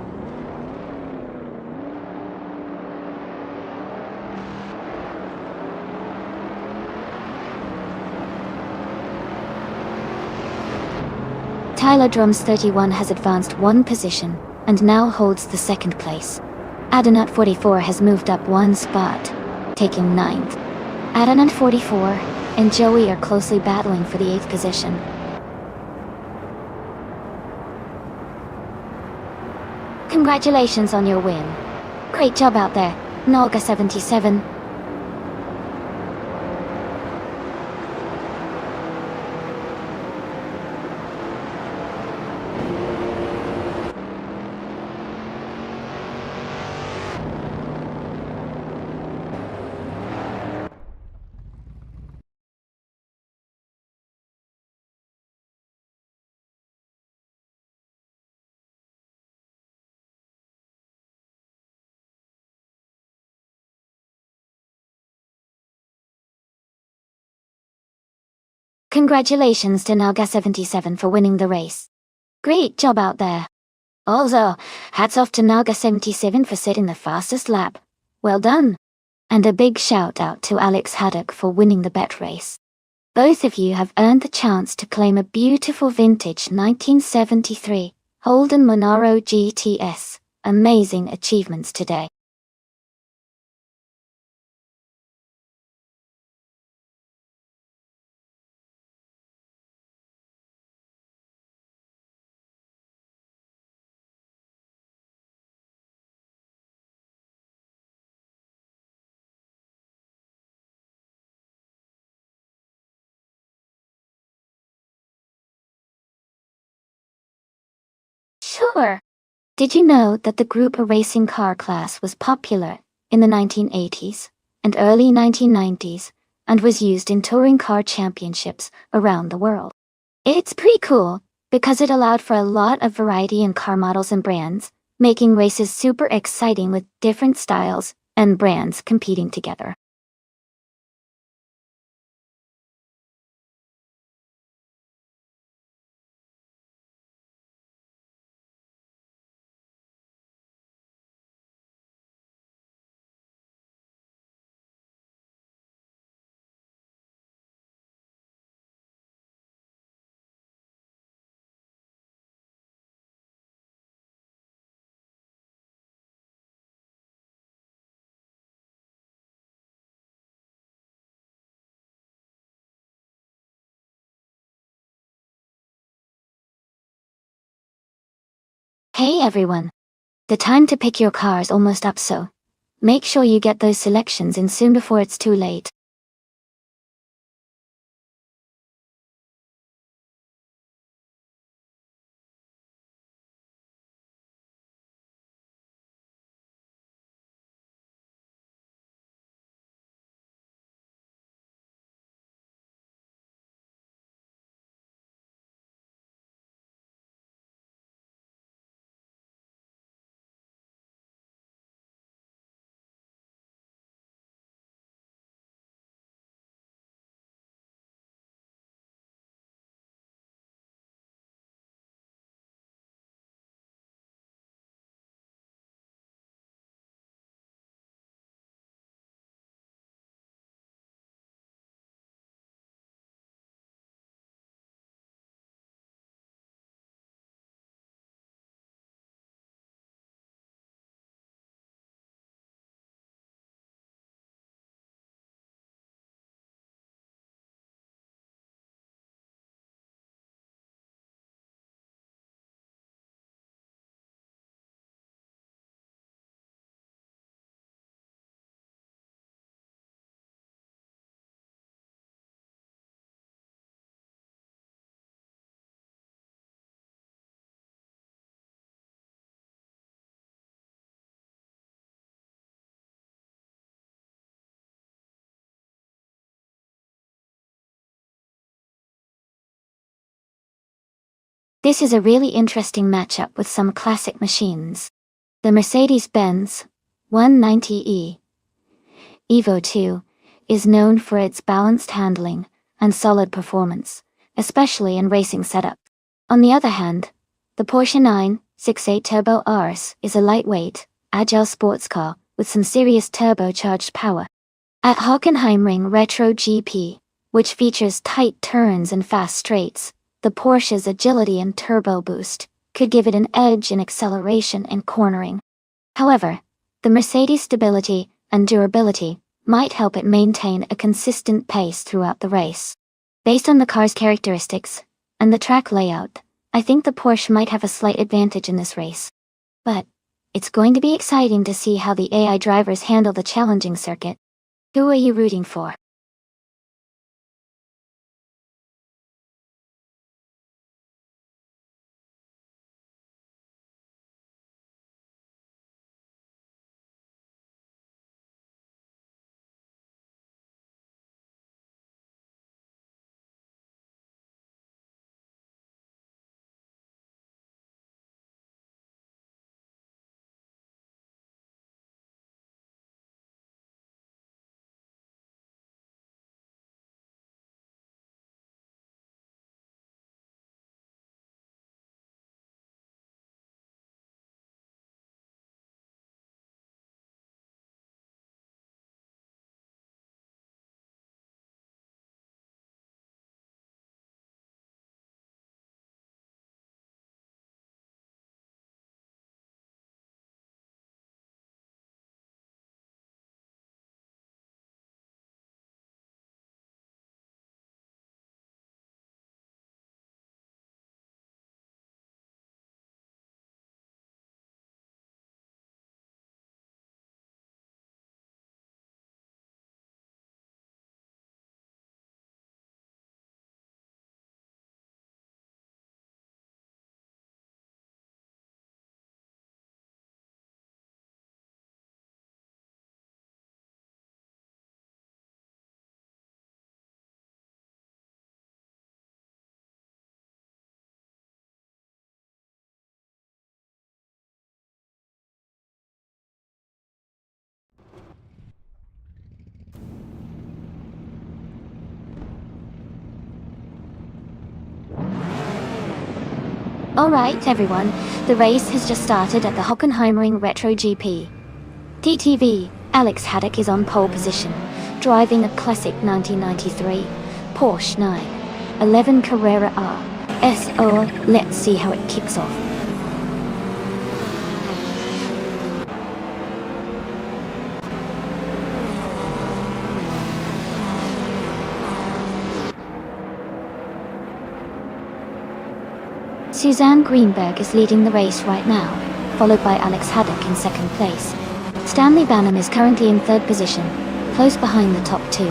Tyler Drums 31 has advanced 1 position, and now holds the 2nd place. Adanut 44 has moved up 1 spot, taking 9th. Adanut 44 and Joey are closely battling for the 8th position. Congratulations on your win. Great job out there, Nolga 77. Congratulations to Nalga 77 for winning the race. Great job out there. Also, hats off to Nalga 77 for setting the fastest lap. Well done. And a big shout out to Alex Haddock for winning the bet race. Both of you have earned the chance to claim a beautiful vintage 1973 Holden Monaro GTS. Amazing achievements today. Sure. Did you know that the group A racing car class was popular in the 1980s and early 1990s and was used in touring car championships around the world? It's pretty cool because it allowed for a lot of variety in car models and brands, making races super exciting with different styles and brands competing together. Hey everyone! The time to pick your car is almost up, so make sure you get those selections in soon before it's too late. This is a really interesting matchup with some classic machines. The Mercedes-Benz 190e Evo 2 is known for its balanced handling and solid performance, especially in racing setups. On the other hand, the Porsche 968 Turbo RS is a lightweight, agile sports car with some serious turbocharged power. At Hockenheimring Retro GP, which features tight turns and fast straights, the Porsche's agility and turbo boost could give it an edge in acceleration and cornering. However, the Mercedes' stability and durability might help it maintain a consistent pace throughout the race. Based on the car's characteristics and the track layout, I think the Porsche might have a slight advantage in this race. But it's going to be exciting to see how the AI drivers handle the challenging circuit. Who are you rooting for? Alright everyone, the race has just started at the Hockenheimring Retro GP. TTV, Alex Haddock is on pole position, driving a classic 1993 Porsche 911 Carrera R. SO. Let's see how it kicks off. Suzanne Greenberg is leading the race right now, followed by Alex Haddock in second place. Stanley Bannum is currently in third position, close behind the top two.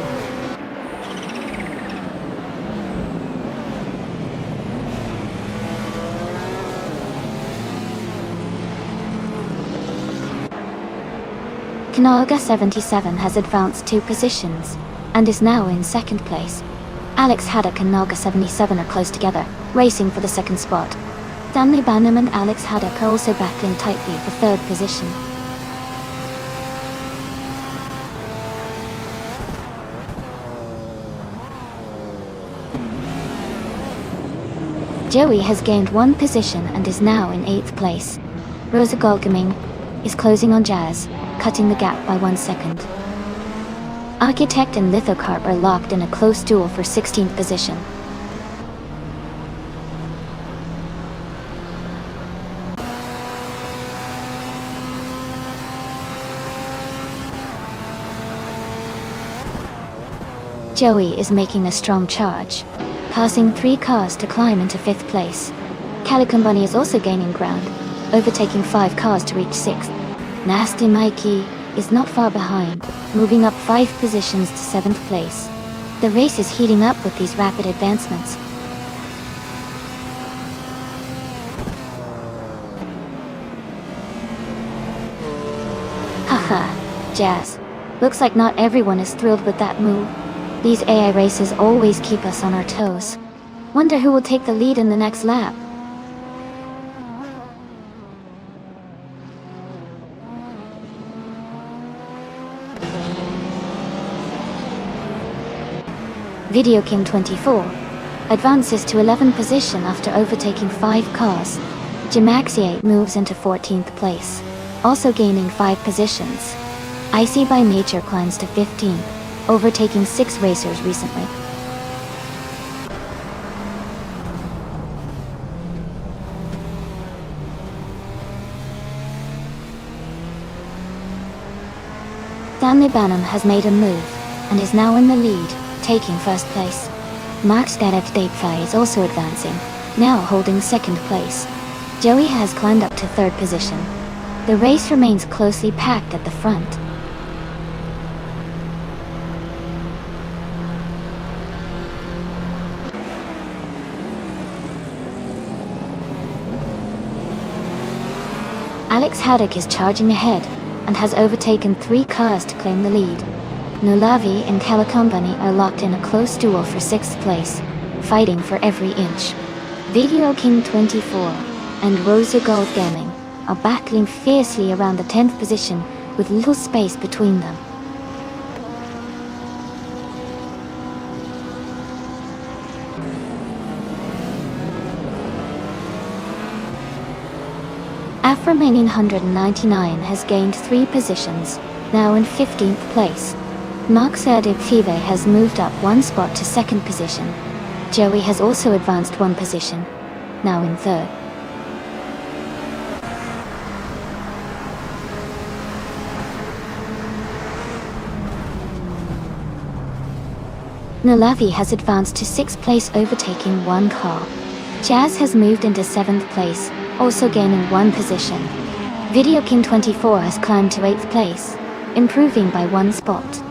Kanaga 77 has advanced 2 positions, and is now in second place. Alex Haddock and Naga 77 are close together, racing for the second spot. Stanley Bannum and Alex Haddock are also battling tightly for third position. Joey has gained 1 position and is now in 8th place. Rosa Golgaming is closing on Jazz, cutting the gap by 1 second. Architect and Lithocarp are locked in a close duel for 16th position. Joey is making a strong charge, passing 3 cars to climb into 5th place. Calico Bunny is also gaining ground, overtaking 5 cars to reach 6th. Nasty Mikey is not far behind, moving up 5 positions to 7th place. The race is heating up with these rapid advancements. Haha, Jazz. Looks like not everyone is thrilled with that move. These AI races always keep us on our toes. Wonder who will take the lead in the next lap. Video King 24 advances to 11th position after overtaking 5 cars. Jamaxi 8 moves into 14th place, also gaining 5 positions. Icy by Nature climbs to 15th, overtaking 6 racers recently. Stanley Bannum has made a move, and is now in the lead, taking first place. Max Dadev Datefly is also advancing, now holding 2nd place. Joey has climbed up to 3rd position. The race remains closely packed at the front. Alex Haddock is charging ahead, and has overtaken 3 cars to claim the lead. Nulavi and Calicombani are locked in a close duel for 6th place, fighting for every inch. Video King 24 and Rosa Gold Gaming are battling fiercely around the 10th position with little space between them. Afromanian 199 has gained 3 positions, now in 15th place. Maxerdib Five has moved up 1 spot to 2nd position. Joey has also advanced 1 position, now in 3rd. Nulavi has advanced to 6th place, overtaking 1 car. Jazz has moved into 7th place, also gaining 1 position. Video King 24 has climbed to 8th place, improving by 1 spot.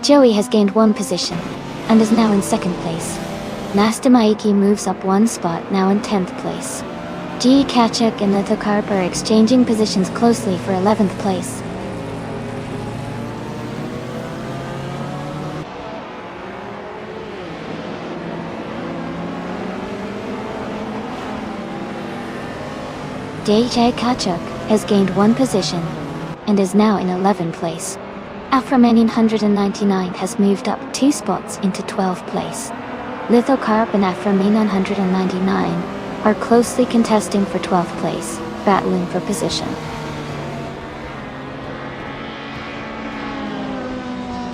Joey has gained 1 position, and is now in 2nd place. Nasta Maiki moves up 1 spot, now in 10th place. G. Kachuk and Lithocarp are exchanging positions closely for 11th place. DJ Kachuk has gained 1 position, and is now in 11th place. Aframan 199 has moved up 2 spots into 12th place. Lithocarp and Aframan 199 are closely contesting for 12th place, battling for position.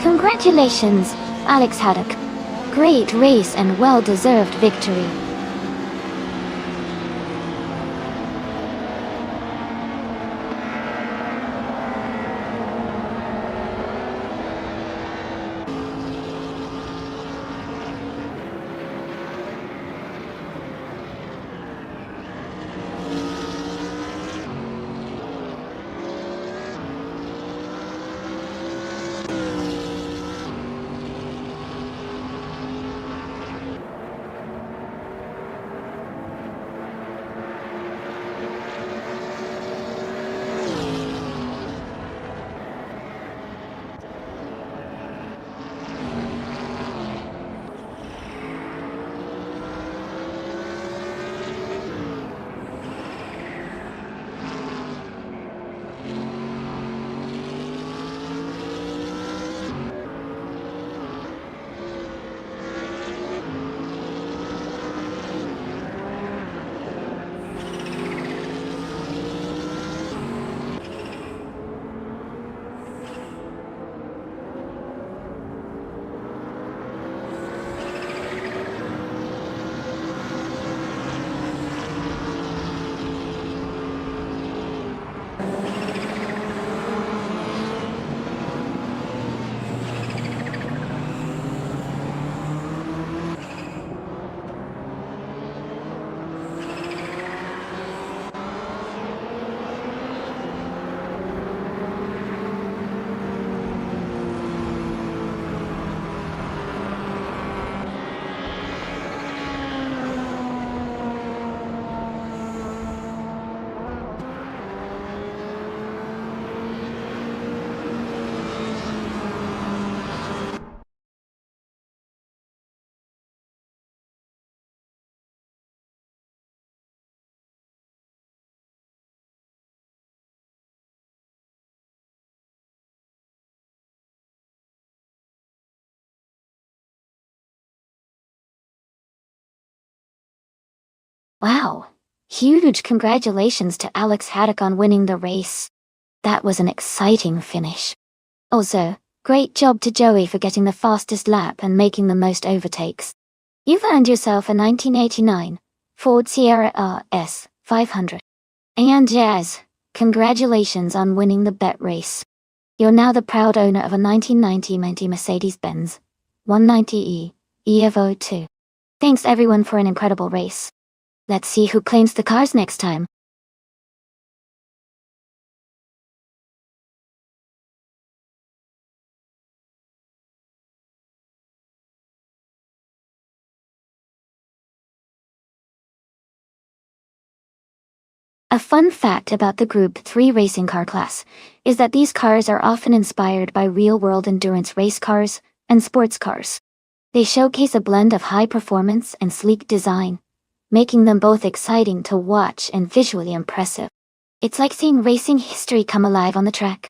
Congratulations, Alex Haddock. Great race and well-deserved victory. Wow! Huge congratulations to Alex Haddock on winning the race. That was an exciting finish. Also, great job to Joey for getting the fastest lap and making the most overtakes. You've earned yourself a 1989 Ford Sierra RS 500. And Jazz, congratulations on winning the bet race. You're now the proud owner of a 1990 Mercedes-Benz 190e EVO 2. Thanks everyone for an incredible race. Let's see who claims the cars next time. A fun fact about the Group 3 racing car class is that these cars are often inspired by real-world endurance race cars and sports cars. They showcase a blend of high performance and sleek design, making them both exciting to watch and visually impressive. It's like seeing racing history come alive on the track.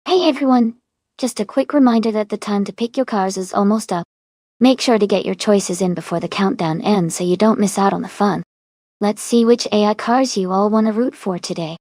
Hey everyone! Just a quick reminder that the time to pick your cars is almost up. Make sure to get your choices in before the countdown ends so you don't miss out on the fun. Let's see which AI cars you all want to root for today.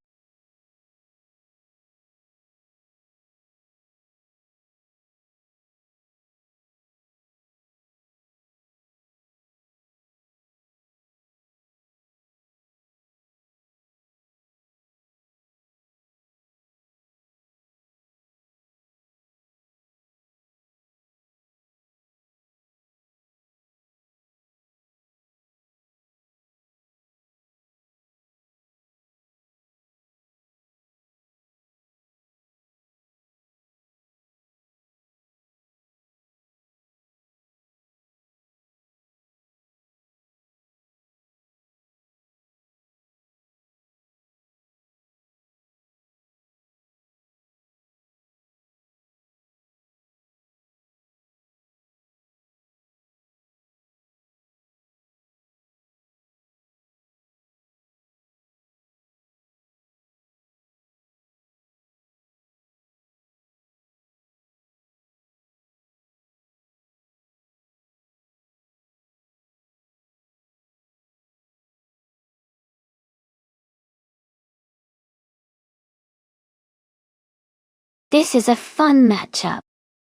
This is a fun matchup.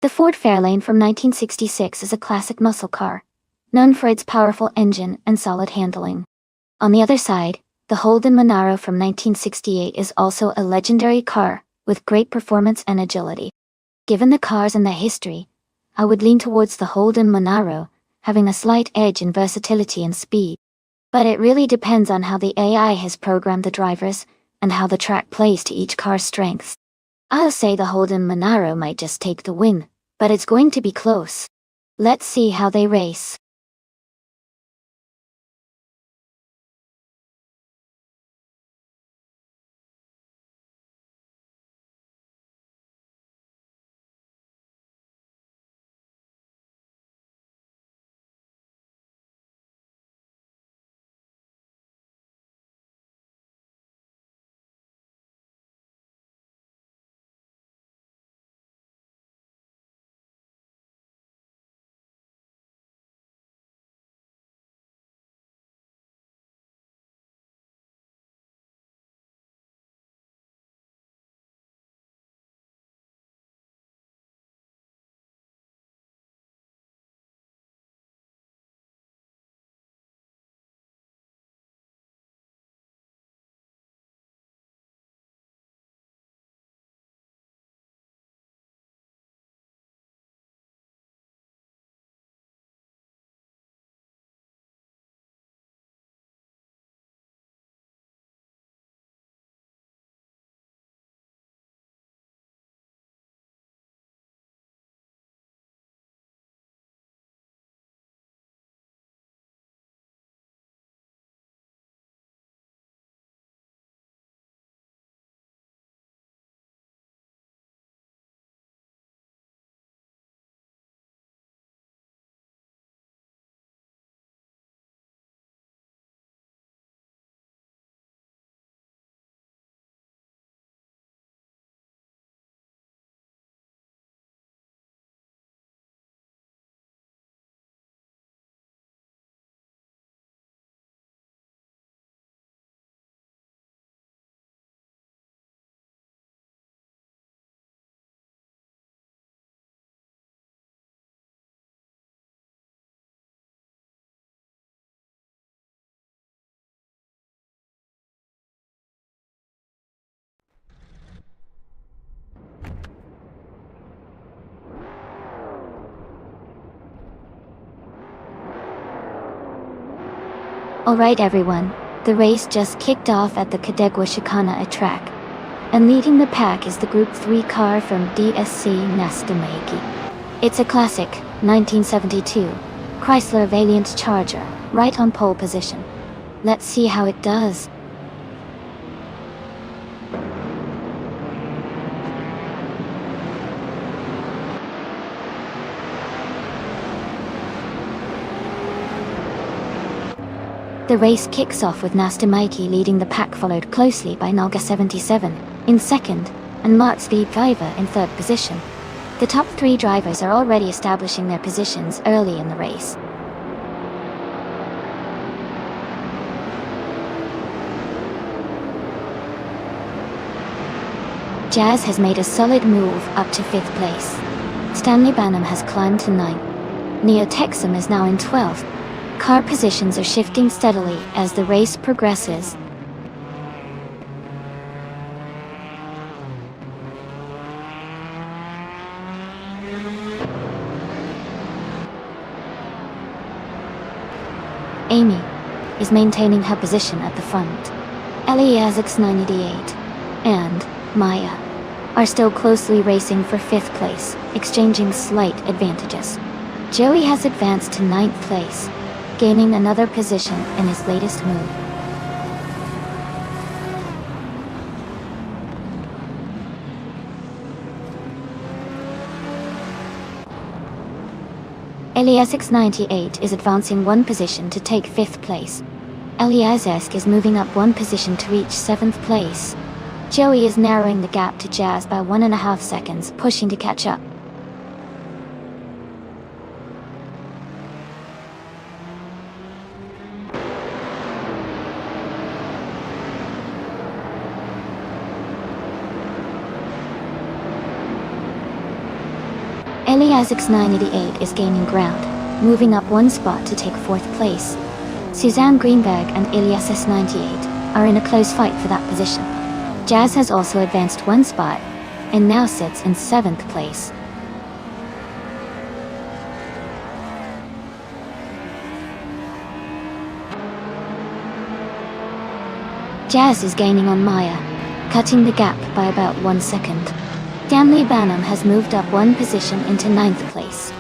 The Ford Fairlane from 1966 is a classic muscle car, known for its powerful engine and solid handling. On the other side, the Holden Monaro from 1968 is also a legendary car, with great performance and agility. Given the cars and their history, I would lean towards the Holden Monaro, having a slight edge in versatility and speed. But it really depends on how the AI has programmed the drivers, and how the track plays to each car's strengths. I'll say the Holden Monaro might just take the win, but it's going to be close. Let's see how they race. Alright everyone, the race just kicked off at the Kadegwa Shikana track. And leading the pack is the Group 3 car from DSC Nastamaiki. It's a classic, 1972, Chrysler Valiant Charger, right on pole position. Let's see how it does. The race kicks off with Nastamaiki leading the pack, followed closely by Naga 77 in second, and Mart Speed Driver in third position. The top 3 drivers are already establishing their positions early in the race. Jazz has made a solid move up to 5th place. Stanley Banham has climbed to 9th. Neo Texum is now in 12th. Car positions are shifting steadily as the race progresses. Amy is maintaining her position at the front. Eliasix 98 and Maya are still closely racing for 5th place, exchanging slight advantages. Joey has advanced to 9th place, gaining another position in his latest move. Eliasix 98 is advancing 1 position to take 5th place. Eliasix is moving up 1 position to reach 7th place. Joey is narrowing the gap to Jazz by 1.5 seconds, pushing to catch up. Elias X988 is gaining ground, moving up one spot to take 4th place. Suzanne Greenberg and Elias S98 are in a close fight for that position. Jazz has also advanced one spot, and now sits in 7th place. Jazz is gaining on Maya, cutting the gap by about 1 second. Stanley Banham has moved up one position into 9th place.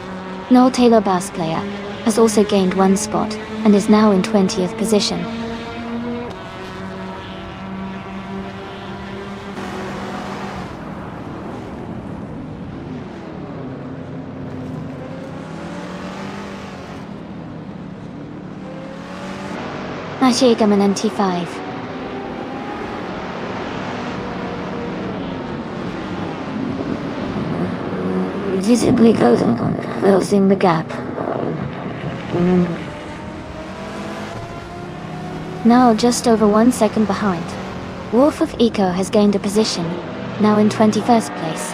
Noel Taylor, bass player, has also gained one spot, and is now in 20th position. Nashegaman NT5. Visibly closing the gap. Now just over 1 second behind. Wolf of Eco has gained a position, now in 21st place.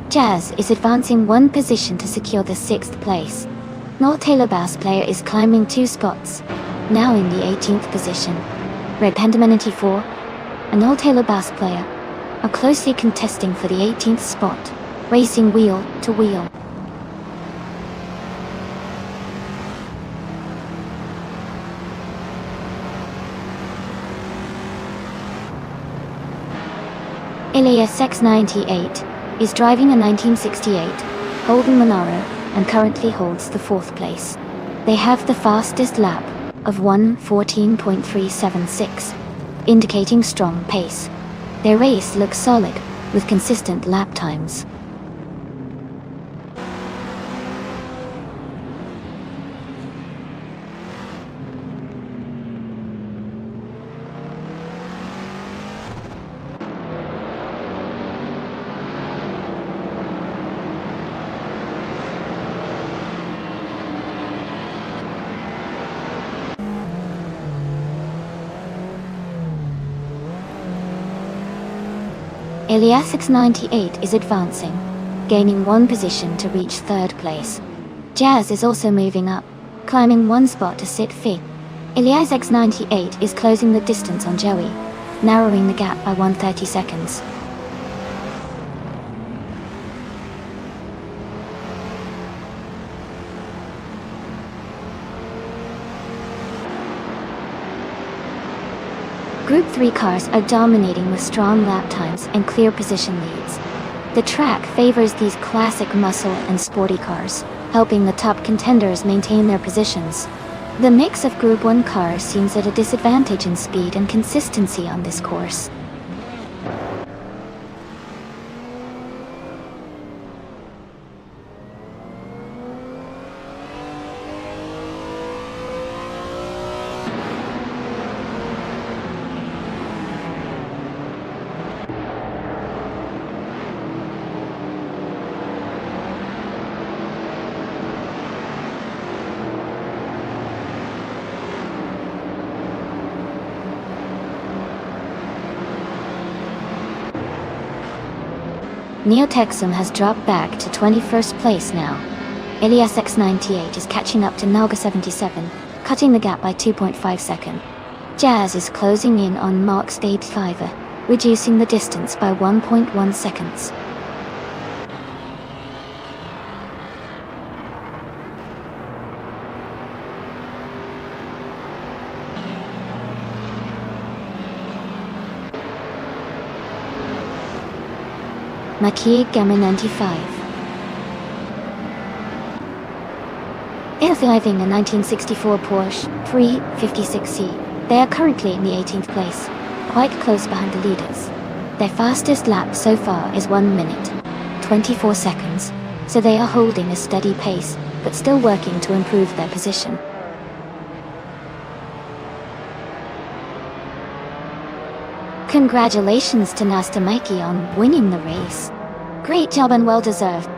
Jazz is advancing one position to secure the 6th place. Noel Taylor, bass player, is climbing 2 spots, now in the 18th position. Red Pendaman NT4 and Noel Taylor, bass player, are closely contesting for the 18th spot, racing wheel to wheel. Elias X98 is driving a 1968 Holden Monaro and currently holds the 4th place. They have the fastest lap of 1:14.376, indicating strong pace. Their race looks solid, with consistent lap times. Elias X98 is advancing, gaining one position to reach 3rd place. Jazz is also moving up, climbing one spot to sit 5th. Elias X98 is closing the distance on Joey, narrowing the gap by 130 seconds. Group 3 cars are dominating with strong lap times and clear position leads. The track favors these classic muscle and sporty cars, helping the top contenders maintain their positions. The mix of Group 1 cars seems at a disadvantage in speed and consistency on this course. Neotexum has dropped back to 21st place now. Elias X98 is catching up to Nalga 77, cutting the gap by 2.5 seconds. Jazz is closing in on Mark Stage 5, reducing the distance by 1.1 seconds. Makia Gamma 95. Driving a 1964 Porsche 356C. They are currently in the 18th place, quite close behind the leaders. Their fastest lap so far is 1 minute, 24 seconds, so they are holding a steady pace, but still working to improve their position. Congratulations to Nasta Mikey on winning the race. Great job and well deserved.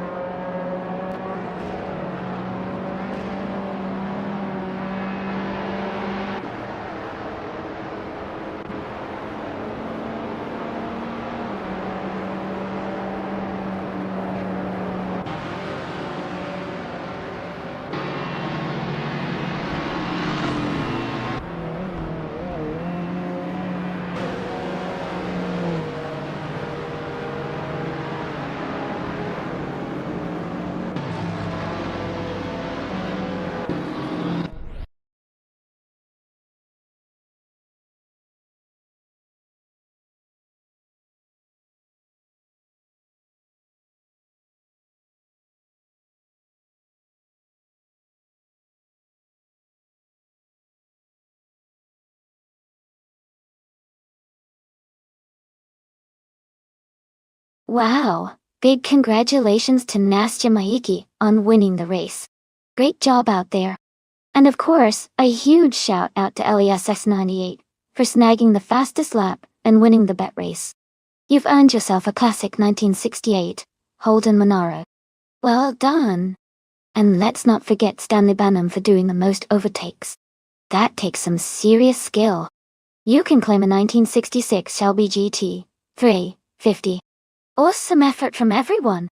Wow! Big congratulations to Nastya Maiki on winning the race. Great job out there. And of course, a huge shout out to LESS98 for snagging the fastest lap and winning the bet race. You've earned yourself a classic 1968 Holden Monaro. Well done. And let's not forget Stanley Banham for doing the most overtakes. That takes some serious skill. You can claim a 1966 Shelby GT 350. Awesome effort from everyone.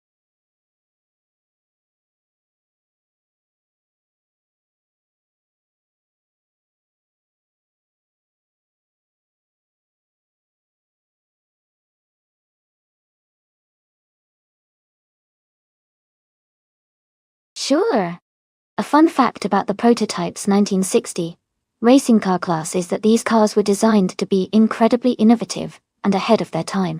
Sure. A fun fact about the prototype's 1960 racing car class is that these cars were designed to be incredibly innovative and ahead of their time.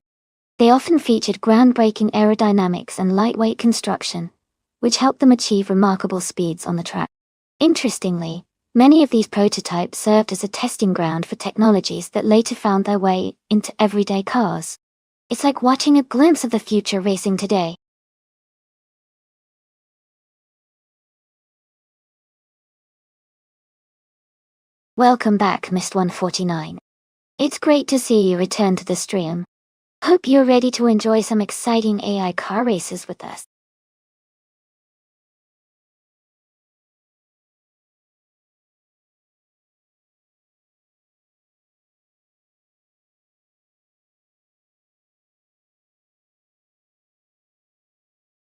They often featured groundbreaking aerodynamics and lightweight construction, which helped them achieve remarkable speeds on the track. Interestingly, many of these prototypes served as a testing ground for technologies that later found their way into everyday cars. It's like watching a glimpse of the future racing today. Welcome back, Mist 149. It's great to see you return to the stream. Hope you're ready to enjoy some exciting AI car races with us.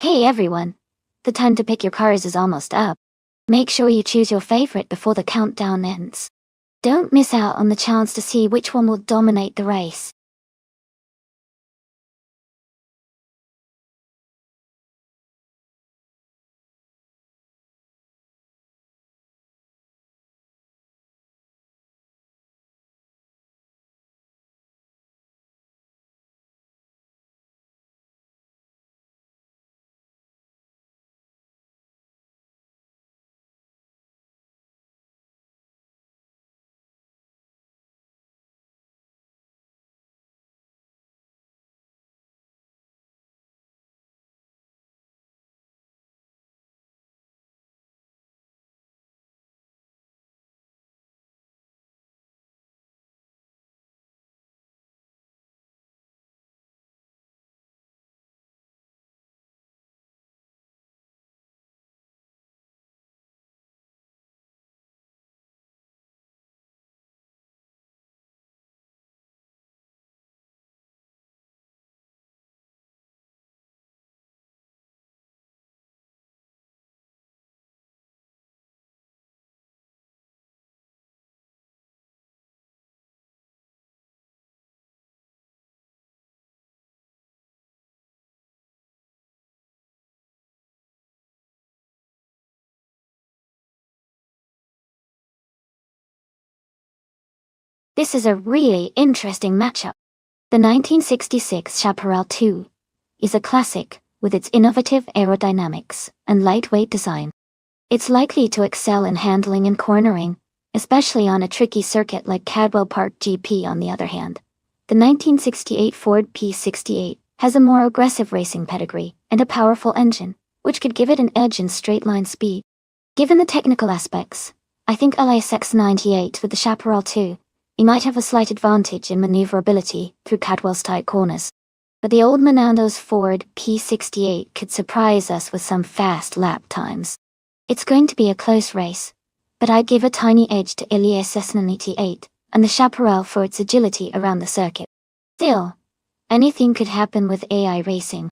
Hey everyone! The time to pick your cars is almost up. Make sure you choose your favorite before the countdown ends. Don't miss out on the chance to see which one will dominate the race. This is a really interesting matchup. The 1966 Chaparral 2 is a classic with its innovative aerodynamics and lightweight design. It's likely to excel in handling and cornering, especially on a tricky circuit like Cadwell Park GP on the other hand. The 1968 Ford P68 has a more aggressive racing pedigree and a powerful engine, which could give it an edge in straight-line speed. Given the technical aspects, I think LASX98 with the Chaparral 2, you might have a slight advantage in maneuverability through Cadwell's tight corners. But the old Menando's Ford P68 could surprise us with some fast lap times. It's going to be a close race, but I'd give a tiny edge to Ilias S98 and the Chaparral for its agility around the circuit. Still, anything could happen with AI racing.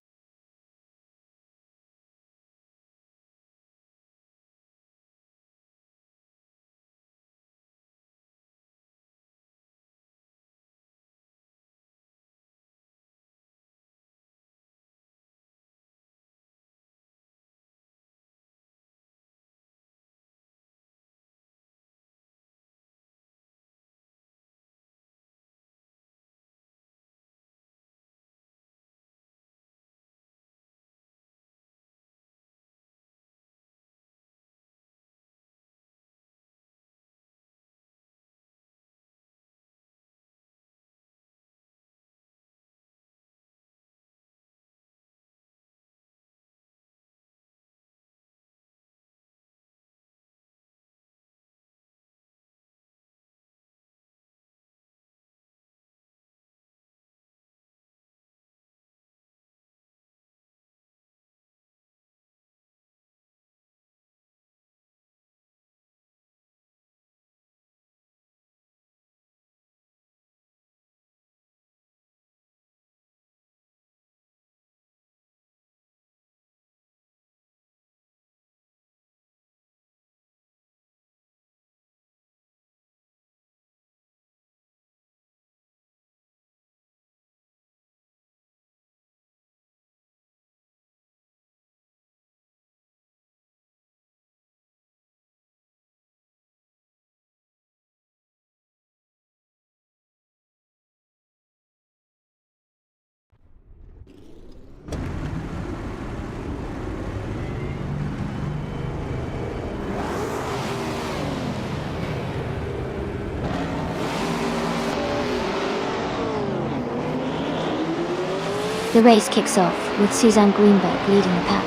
The race kicks off, with Suzanne Greenberg leading the pack.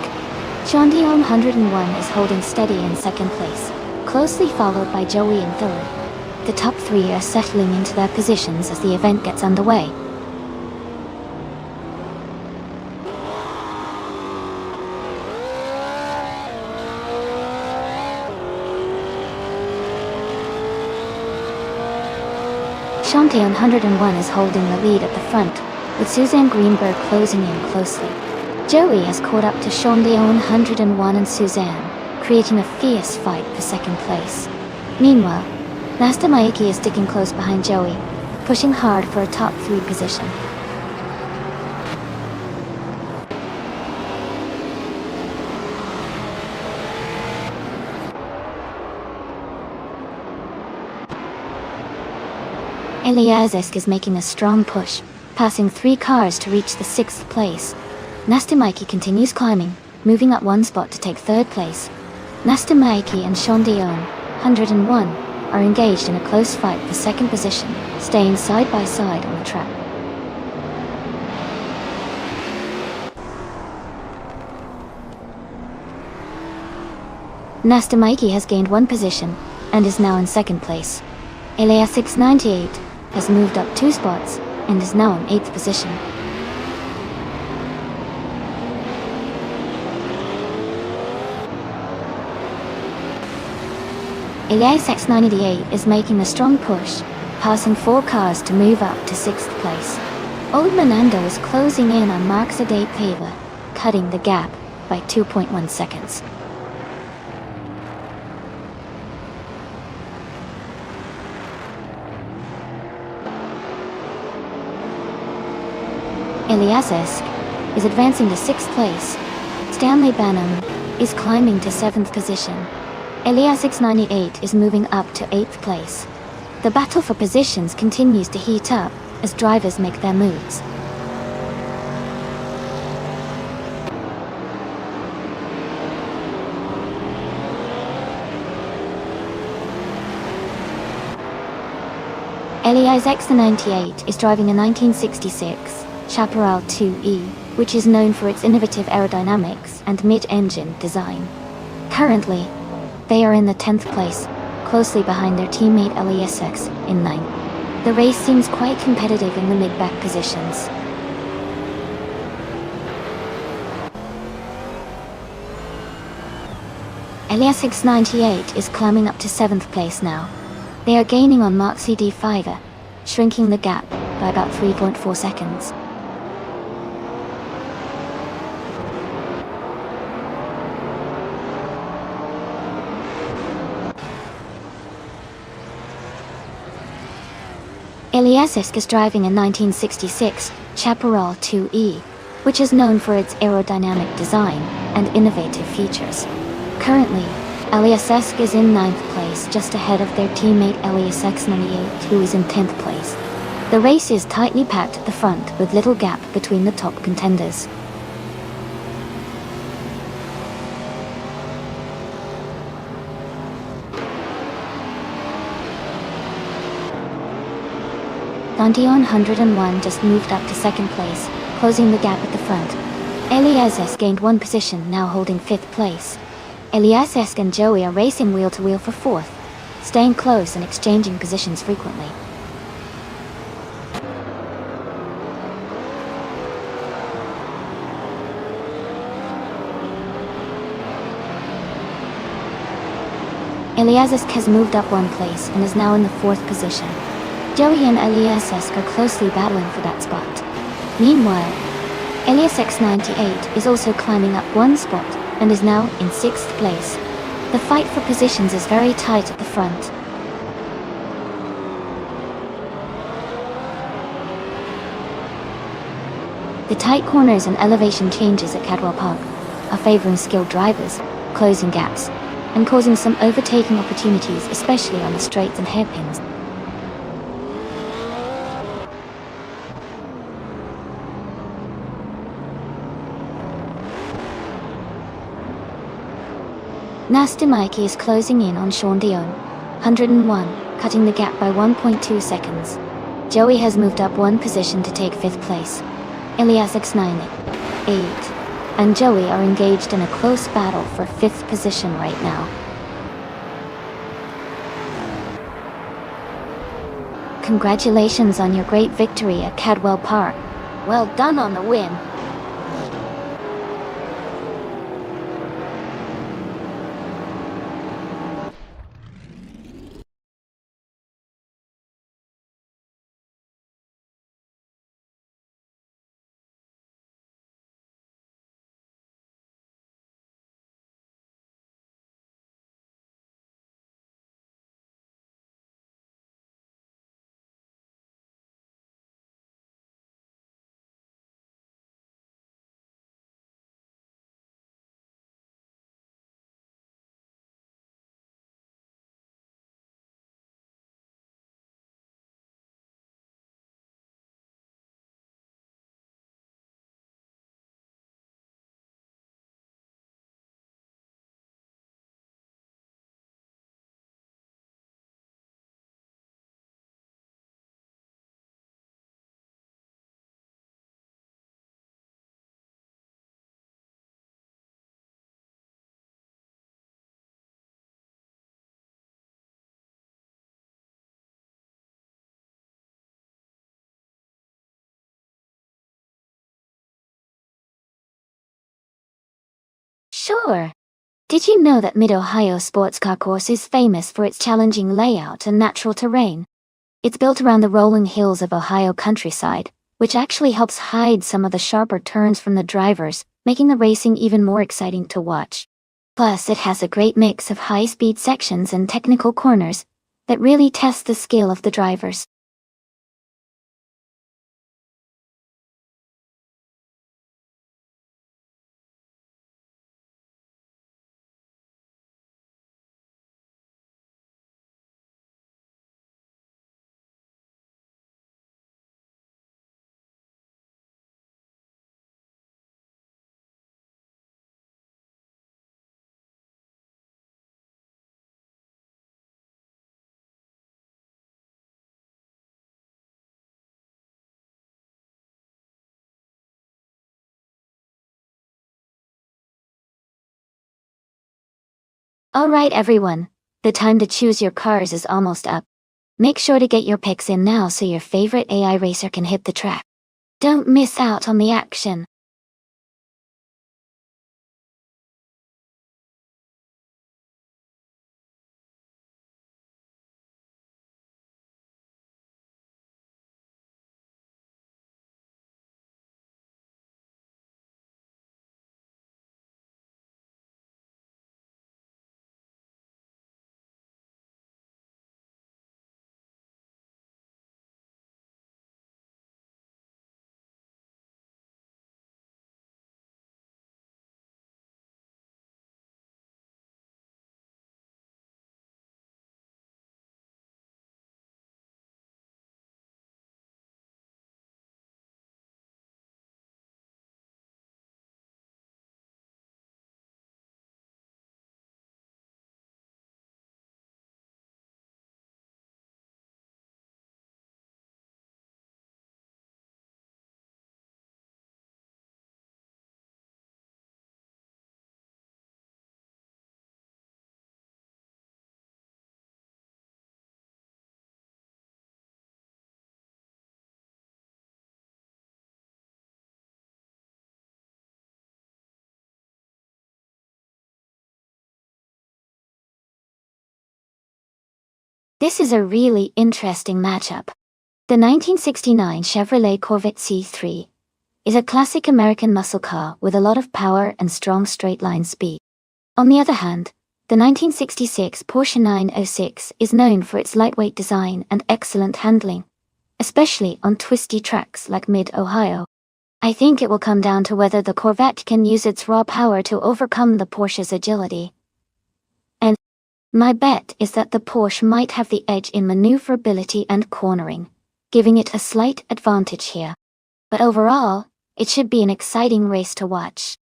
Chandion 101 is holding steady in second place, closely followed by Joey in third. The top three are settling into their positions as the event gets underway. Chandion 101 is holding the lead at the front, with Suzanne Greenberg closing in closely. Joey has caught up to Chandion 101 and Suzanne, creating a fierce fight for second place. Meanwhile, Nasta Maiki is sticking close behind Joey, pushing hard for a top 3 position. Eliasesk is making a strong push, passing 3 cars to reach the 6th place. Nasta Maiki continues climbing, moving up 1 spot to take 3rd place. Nasta Maiki and Chandion 101 are engaged in a close fight for 2nd position, staying side by side on the track. Nasta Maiki has gained 1 position and is now in 2nd place. Eliasesk 98 has moved up 2 spots and is now in 8th position. Eliasesk 98 is making a strong push, passing 4 cars to move up to 6th place. Old Menando is closing in on Marxa de Pava, cutting the gap by 2.1 seconds. Eliasesk is advancing to 6th place. Stanley Banham is climbing to 7th position. Eliasesk 98 is moving up to 8th place. The battle for positions continues to heat up as drivers make their moves. Eliasesk 98 is driving a 1966 Chaparral 2E, which is known for its innovative aerodynamics and mid-engine design. Currently, they are in the 10th place, closely behind their teammate Eliasesk in 9th. The race seems quite competitive in the mid-back positions. Eliasesk 98 is climbing up to 7th place now. They are gaining on Marxa de Pava, shrinking the gap by about 3.4 seconds. Eliasesk is driving a 1966 Chaparral 2E, which is known for its aerodynamic design and innovative features. Currently, Eliasesk is in 9th place, just ahead of their teammate Eliasesk 98, who is in 10th place. The race is tightly packed at the front, with little gap between the top contenders. Chandion 101 just moved up to 2nd place, closing the gap at the front. Eliasesk gained 1 position, now holding 5th place. Eliasesk and Joey are racing wheel to wheel for 4th, staying close and exchanging positions frequently. Eliasesk has moved up 1 place and is now in the 4th position. Joey and Eliasesk are closely battling for that spot. Meanwhile, Eliasesk 98 is also climbing up 1 spot and is now in 6th place. The fight for positions is very tight at the front. The tight corners and elevation changes at Cadwell Park are favoring skilled drivers, closing gaps, and causing some overtaking opportunities, especially on the straights and hairpins. Nasta Maiki is closing in on Chandion 101, cutting the gap by 1.2 seconds. Joey has moved up 1 position to take 5th place. Ilias X98 and Joey are engaged in a close battle for 5th position right now. Congratulations on your great victory at Cadwell Park. Well done on the win. Sure. Did you know that Mid-Ohio Sports Car Course is famous for its challenging layout and natural terrain? It's built around the rolling hills of Ohio countryside, which actually helps hide some of the sharper turns from the drivers, making the racing even more exciting to watch. Plus, it has a great mix of high-speed sections and technical corners that really test the skill of the drivers. Alright everyone, the time to choose your cars is almost up. Make sure to get your picks in now so your favorite AI racer can hit the track. Don't miss out on the action. This is a really interesting matchup. The 1969 Chevrolet Corvette C3 is a classic American muscle car with a lot of power and strong straight-line speed. On the other hand, the 1966 Porsche 906 is known for its lightweight design and excellent handling, especially on twisty tracks like Mid-Ohio. I think it will come down to whether the Corvette can use its raw power to overcome the Porsche's agility. And my bet is that the Porsche might have the edge in maneuverability and cornering, giving it a slight advantage here. But overall, it should be an exciting race to watch.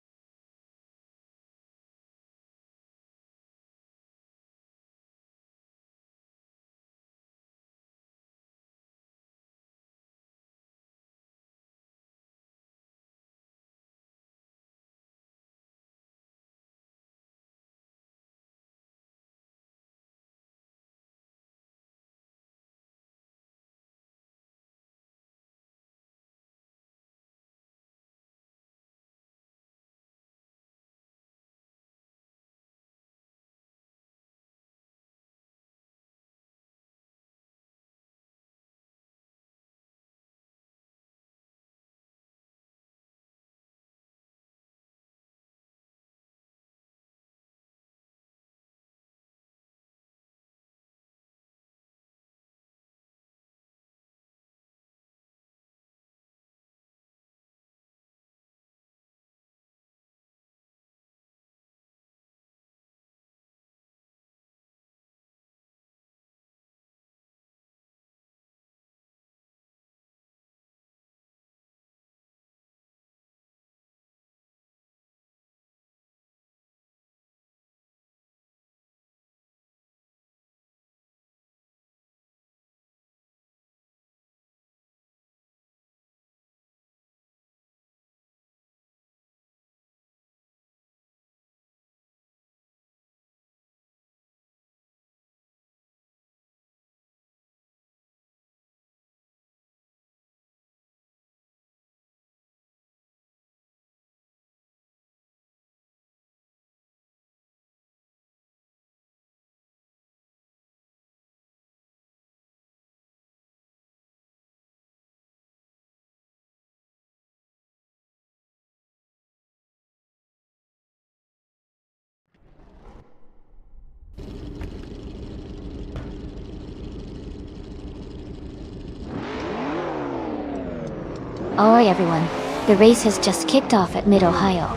Alright everyone, the race has just kicked off at Mid-Ohio.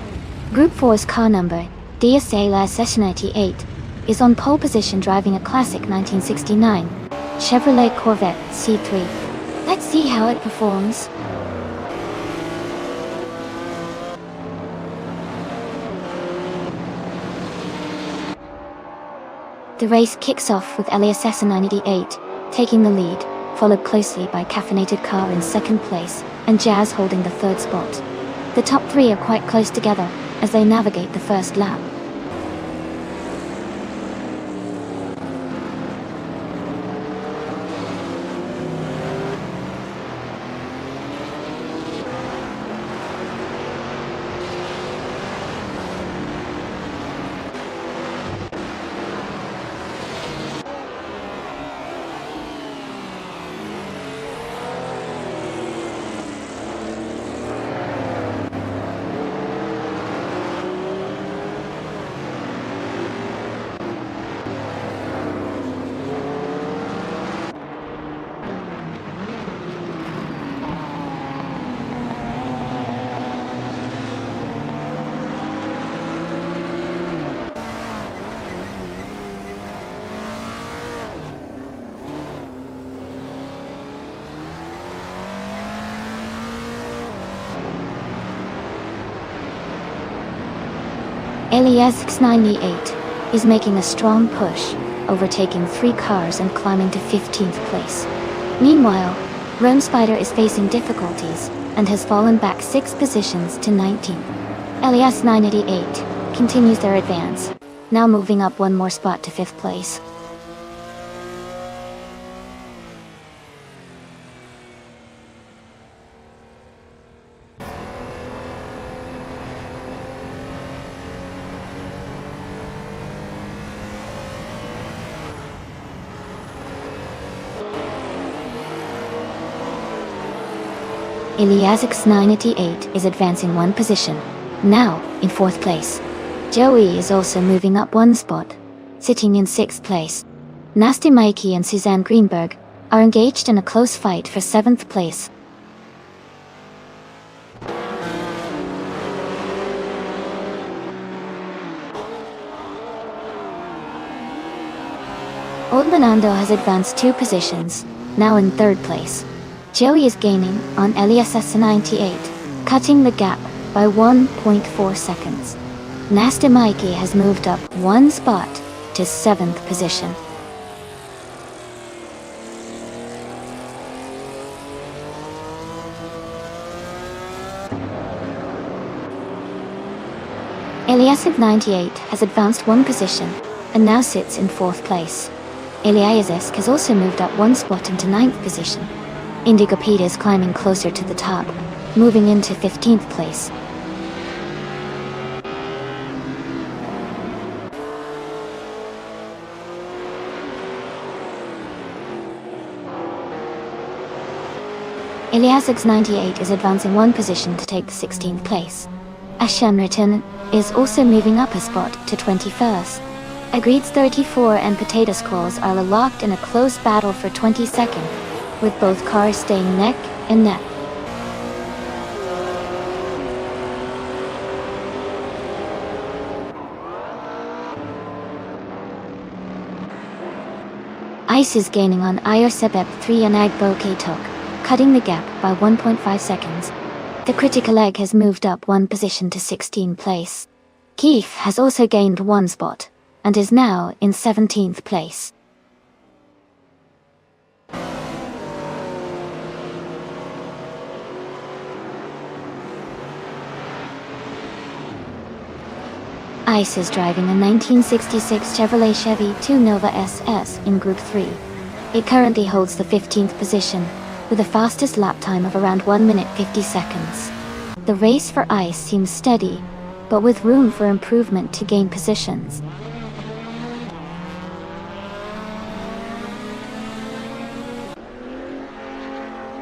Group 4's car number, DSA-98, is on pole position driving a classic 1969 Chevrolet Corvette C3. Let's see how it performs. The race kicks off with LASS-98 taking the lead, followed closely by Caffeinated Car in second place, and Jazz holding the third spot. The top three are quite close together as they navigate the first lap. LASS-98 is making a strong push, overtaking 3 cars and climbing to 15th place. Meanwhile, Rome Spider is facing difficulties and has fallen back 6 positions to 19th. LASS-98 continues their advance, now moving up 1 more spot to 5th place. LASS-98 is advancing 1 position, now in 4th place. Joey is also moving up 1 spot, sitting in 6th place. Nasty Mikey and Suzanne Greenberg are engaged in a close fight for 7th place. Old Bonando has advanced 2 positions, now in 3rd place. Joey is gaining on LASS-98, cutting the gap by 1.4 seconds. Nasty Mikey has moved up 1 spot to 7th position. LASS-98 has advanced 1 position and now sits in 4th place. LASS has also moved up 1 spot into 9th position. Indigo Pete is climbing closer to the top, moving into 15th place. LASS-98 is advancing 1 position to take the 16th place. Ashenriton is also moving up a spot to 21st. Agreed's 34 and Potato Skulls are locked in a close battle for 22nd. With both cars staying neck and neck. Ice is gaining on Irsebeb 3 and Agbo Katok, cutting the gap by 1.5 seconds. The Critical Egg has moved up 1 position to 16th place. Keith has also gained 1 spot, and is now in 17th place. Ice is driving a 1966 Chevrolet Chevy 2 Nova SS in Group 3. It currently holds the 15th position, with a fastest lap time of around 1 minute 50 seconds. The race for Ice seems steady, but with room for improvement to gain positions.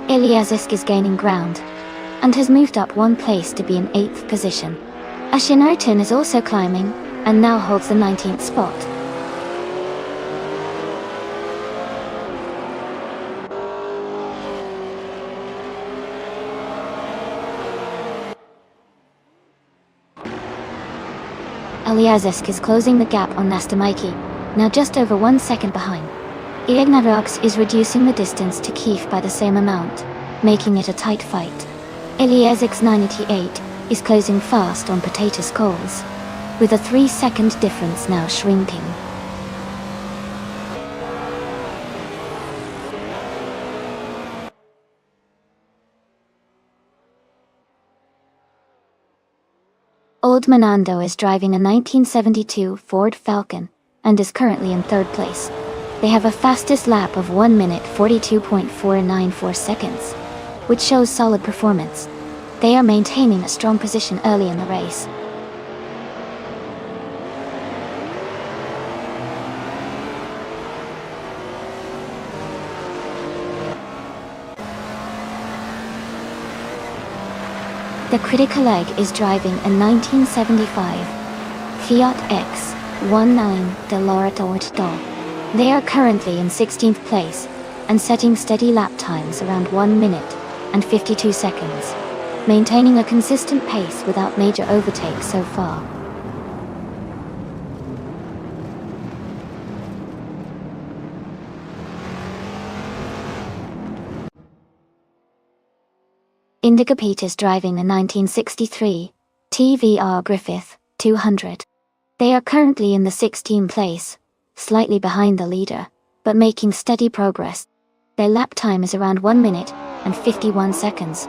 Eliazisk is gaining ground, and has moved up 1 place to be in 8th position. Ashenriton is also climbing, and now holds the 19th spot. Eliaszewski is closing the gap on Nastamiki, now just over 1 second behind. Ignatox is reducing the distance to Kiev by the same amount, making it a tight fight. Eliaszewski's 98 is closing fast on Potato Skulls, with a 3-second difference now shrinking. Old Manando is driving a 1972 Ford Falcon and is currently in 3rd place. They have a fastest lap of 1 minute 42.494 seconds, which shows solid performance. They are maintaining a strong position early in the race. The critical egg is driving a 1975 Fiat X19 Dolorato. They are currently in 16th place and setting steady lap times around 1 minute and 52 seconds, maintaining a consistent pace without major overtakes so far. Indigo Pete is driving the 1963 TVR Griffith 200. They are currently in the 16th place, slightly behind the leader, but making steady progress. Their lap time is around 1 minute and 51 seconds.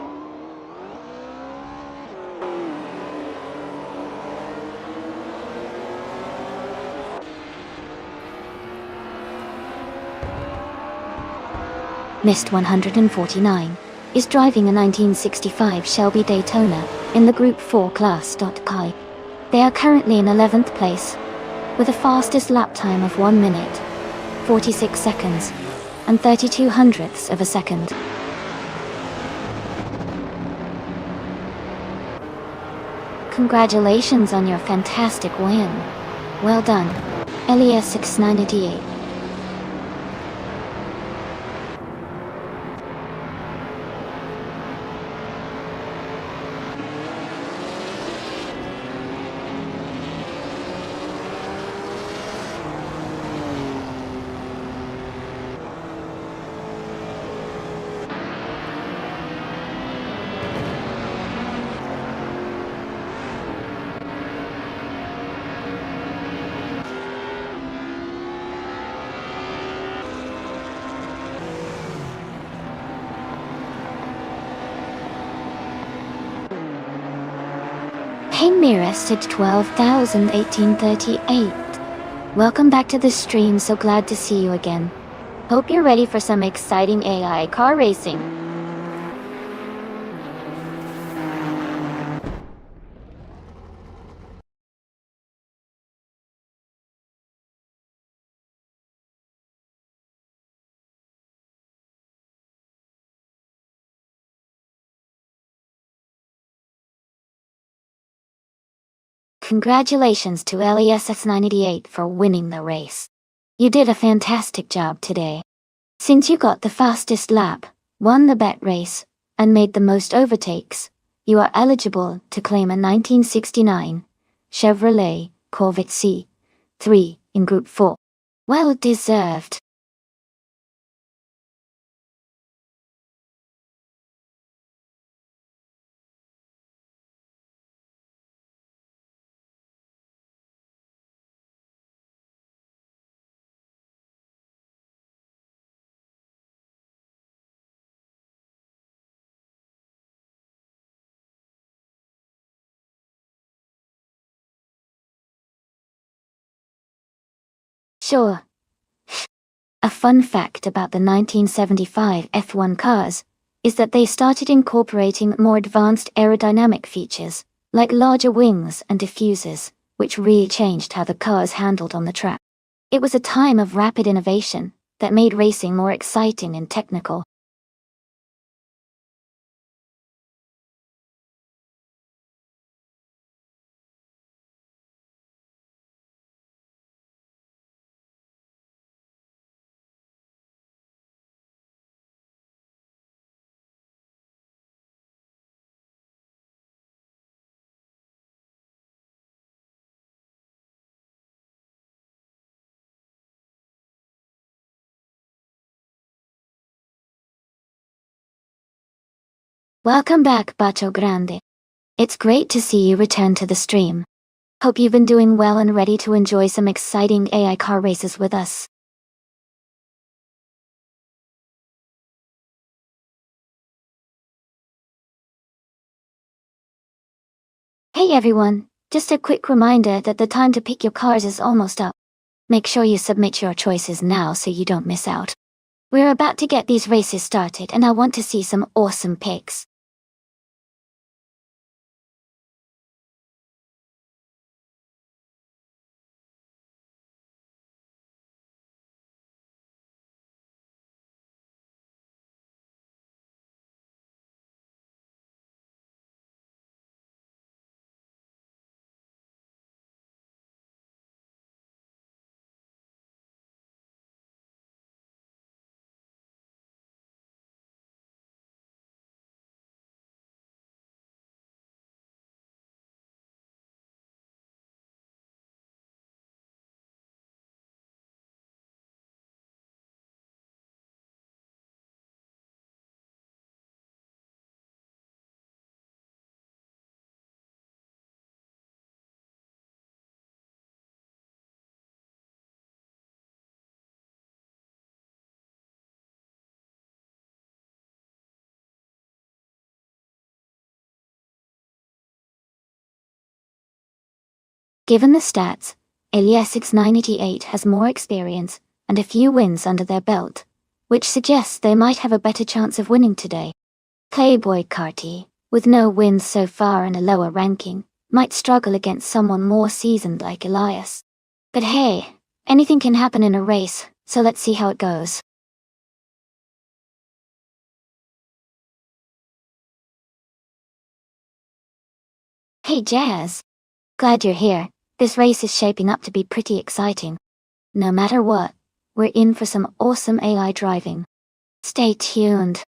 Mist 149 is driving a 1965 Shelby Daytona in the Group 4 class. They are currently in 11th place, with a fastest lap time of 1 minute, 46 seconds, and 32 hundredths of a second. Congratulations on your fantastic win. Well done, Elias 698. Hey Mirasted 12,1838. Welcome back to the stream, so glad to see you again. Hope you're ready for some exciting AI car racing. Congratulations to LESS988 for winning the race. You did a fantastic job today. Since you got the fastest lap, won the bet race, and made the most overtakes, you are eligible to claim a 1969 Chevrolet Corvette C3 in Group 4. Well deserved. Sure. A fun fact about the 1975 F1 cars is that they started incorporating more advanced aerodynamic features, like larger wings and diffusers, which really changed how the cars handled on the track. It was a time of rapid innovation that made racing more exciting and technical. Welcome back, Bacho Grande. It's great to see you return to the stream. Hope you've been doing well and ready to enjoy some exciting AI car races with us. Hey everyone, just a quick reminder that the time to pick your cars is almost up. Make sure you submit your choices now so you don't miss out. We're about to get these races started and I want to see some awesome picks. Given the stats, Elias 988 has more experience and a few wins under their belt, which suggests they might have a better chance of winning today. Playboy Carty, with no wins so far and a lower ranking, might struggle against someone more seasoned like Elias. But hey, anything can happen in a race, so let's see how it goes. Hey Jazz! Glad you're here. This race is shaping up to be pretty exciting. No matter what, we're in for some awesome AI driving. Stay tuned.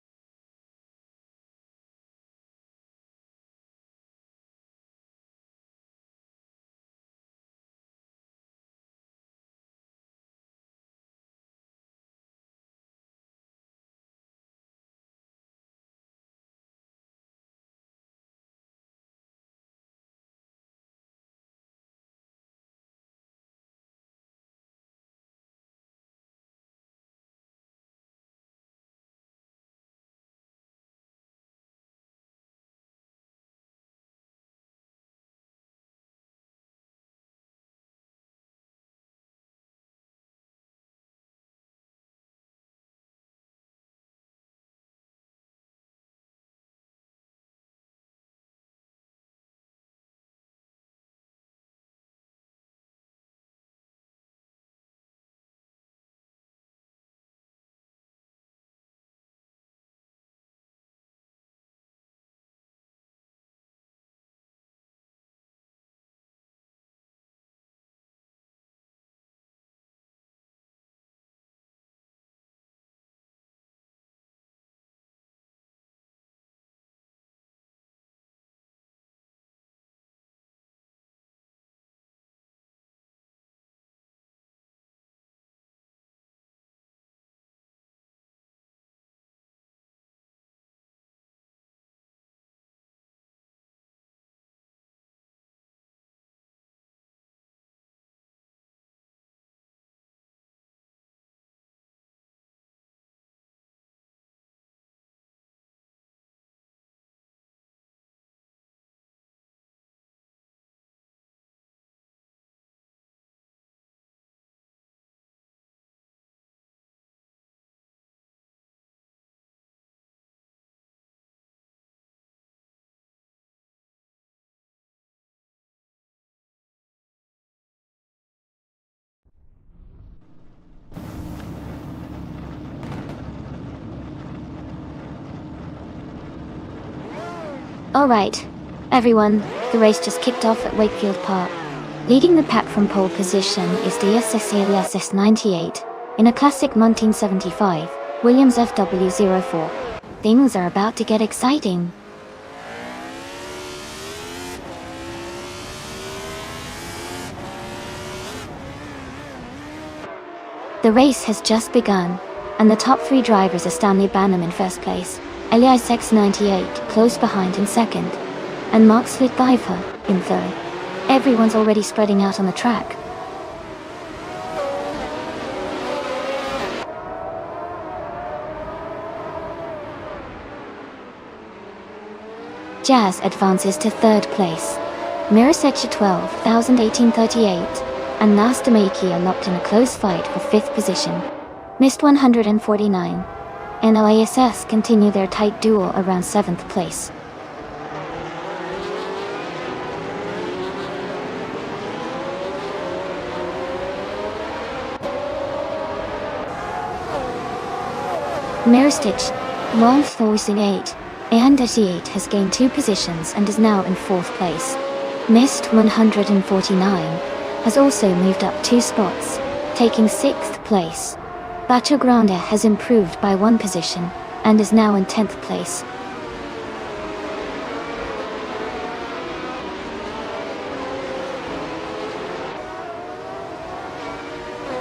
Alright, everyone, the race just kicked off at Wakefield Park. Leading the pack from pole position is DSS Elias 98, in a classic 1975, Williams FW04. Things are about to get exciting. The race has just begun, and the top three drivers are Stanley Banham in first place, Elias X98 close behind in second, and Mark Slitgeifer in third. Everyone's already spreading out on the track. Jazz advances to third place. Mirasecha 12,1838 and Nastamaki are locked in a close fight for fifth position. Missed 149. And LASS continue their tight duel around seventh place. Mirstich, long forcing 8. And 8 has gained 2 positions and is now in 4th place. Mist 149 has also moved up 2 spots, taking 6th place. Bacho Grande has improved by 1 position and is now in 10th place.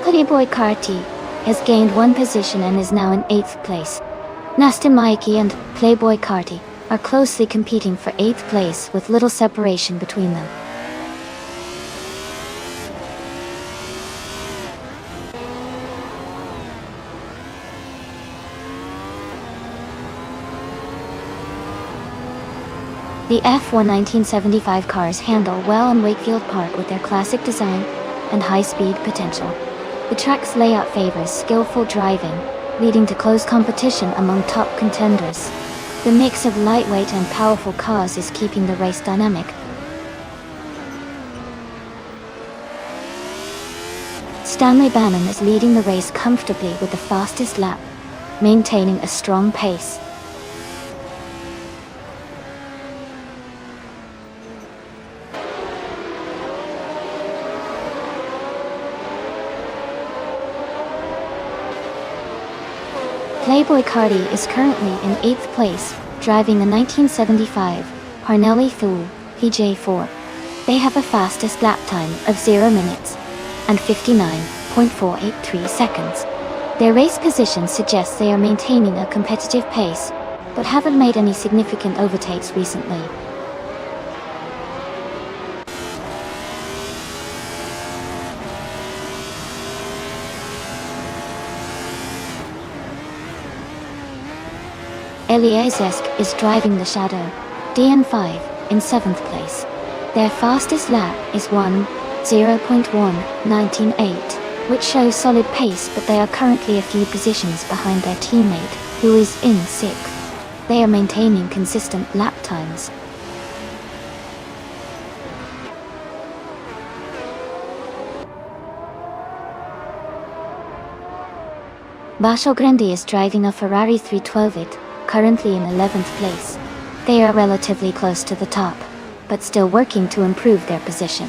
Playboy Carti has gained 1 position and is now in 8th place. Nasty Mikey and Playboy Carti are closely competing for 8th place with little separation between them. The F1 1975 cars handle well on Wakefield Park with their classic design and high-speed potential. The track's layout favors skillful driving, leading to close competition among top contenders. The mix of lightweight and powerful cars is keeping the race dynamic. Stanley Bannon is leading the race comfortably with the fastest lap, maintaining a strong pace. Playboy Carti is currently in 8th place, driving a 1975 Parnelli Thule PJ4. They have a fastest lap time of 0 minutes and 59.483 seconds. Their race position suggests they are maintaining a competitive pace, but haven't made any significant overtakes recently. Eliezesk is driving the Shadow DN5 in 7th place. Their fastest lap is 1:0.198, which shows solid pace, but they are currently a few positions behind their teammate, who is in 6th. They are maintaining consistent lap times. Bacio Grande is driving a Ferrari 312, currently in 11th place. They are relatively close to the top, but still working to improve their position.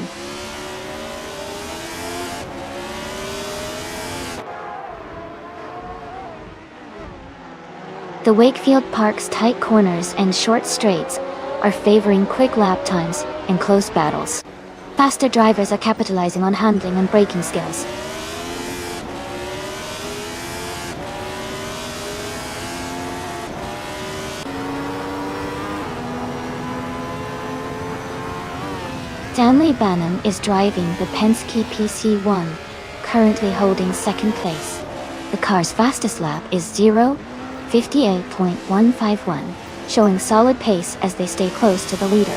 The Wakefield Park's tight corners and short straights are favoring quick lap times in close battles. Faster drivers are capitalizing on handling and braking skills. Stanley Bannon is driving the Penske PC1, currently holding 2nd place. The car's fastest lap is 0:58.151, showing solid pace as they stay close to the leader.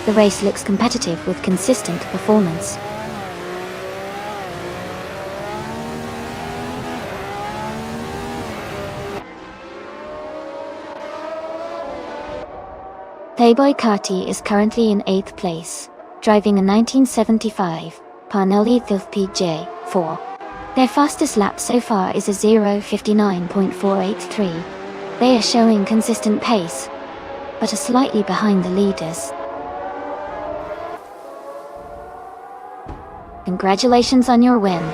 The race looks competitive with consistent performance. Playboy Carti is currently in 8th place, driving a 1975 Parnelli Thule PJ4. Their fastest lap so far is a 0:59.483. They are showing consistent pace, but are slightly behind the leaders. Congratulations on your win.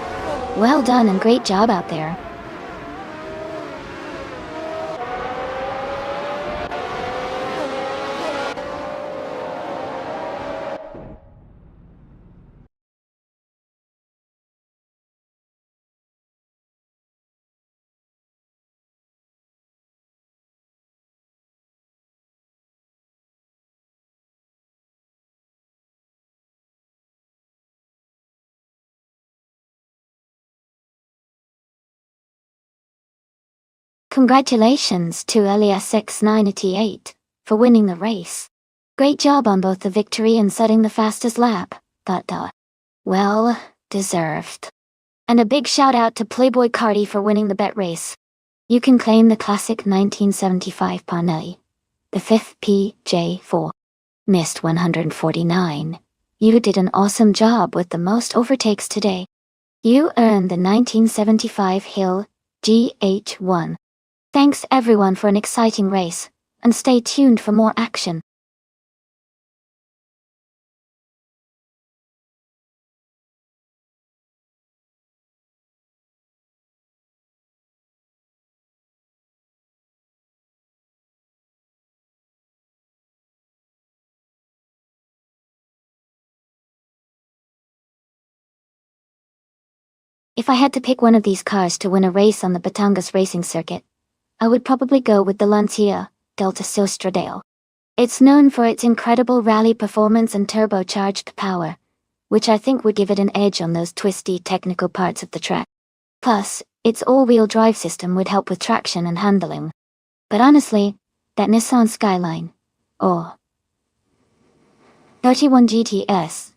Well done and great job out there. Congratulations to Elias X988 for winning the race. Great job on both the victory and setting the fastest lap. Well deserved. And a big shout out to Playboy Cardi for winning the bet race. You can claim the classic 1975 Parnelli, the 5th PJ4. Missed 149. You did an awesome job with the most overtakes today. You earned the 1975 Hill GH1. Thanks everyone for an exciting race, and stay tuned for more action. If I had to pick one of these cars to win a race on the Batangas racing circuit, I would probably go with the Lancia Delta Sostradale. It's known for its incredible rally performance and turbocharged power, which I think would give it an edge on those twisty technical parts of the track. Plus, its all-wheel drive system would help with traction and handling. But honestly, that Nissan Skyline, or 31 GTS,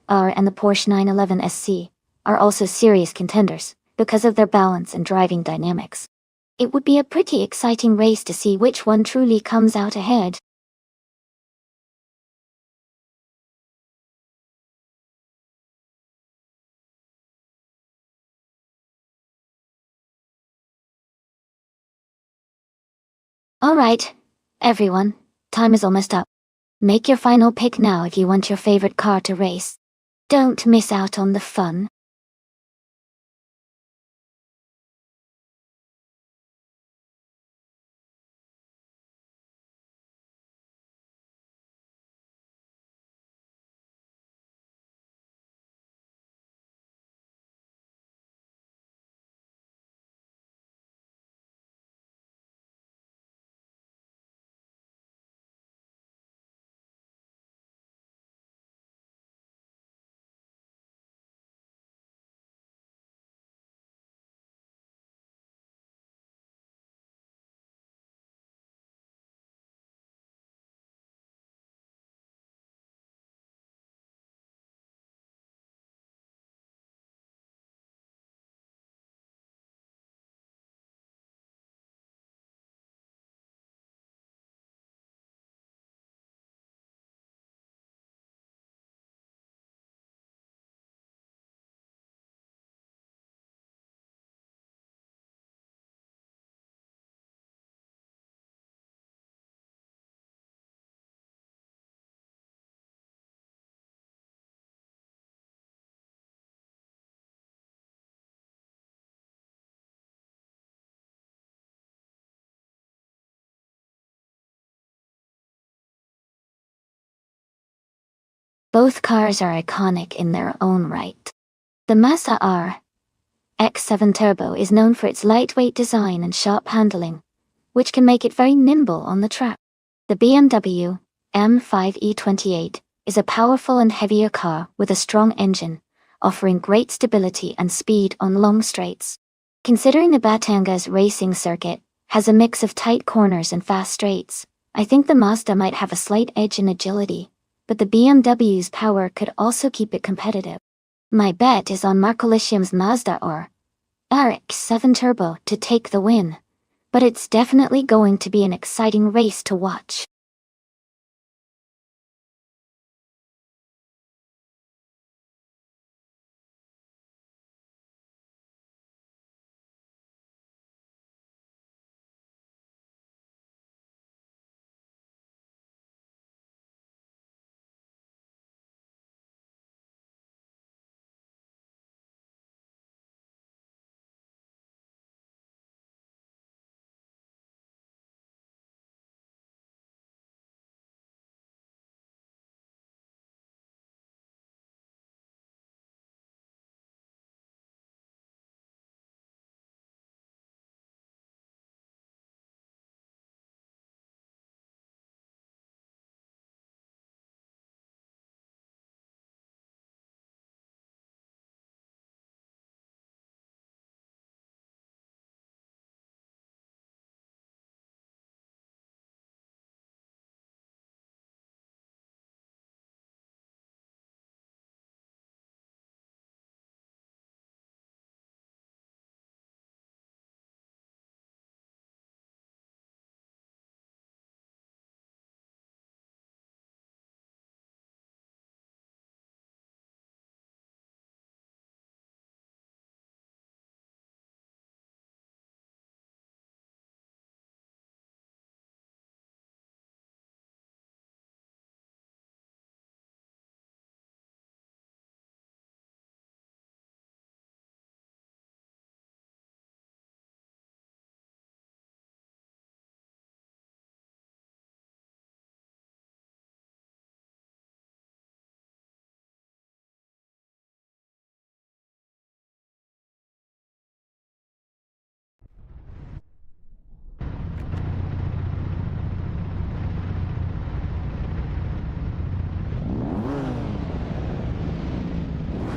R and the Porsche 911 SC, are also serious contenders, because of their balance and driving dynamics. It would be a pretty exciting race to see which one truly comes out ahead. Alright, everyone, time is almost up. Make your final pick now if you want your favorite car to race. Don't miss out on the fun. Both cars are iconic in their own right. The Mazda R X7 Turbo is known for its lightweight design and sharp handling, which can make it very nimble on the track. The BMW M5 E28 is a powerful and heavier car with a strong engine, offering great stability and speed on long straights. Considering the Batangas racing circuit has a mix of tight corners and fast straights, I think the Mazda might have a slight edge in agility, but the BMW's power could also keep it competitive. My bet is on Marcolicium's Mazda or RX-7 Turbo to take the win, but it's definitely going to be an exciting race to watch.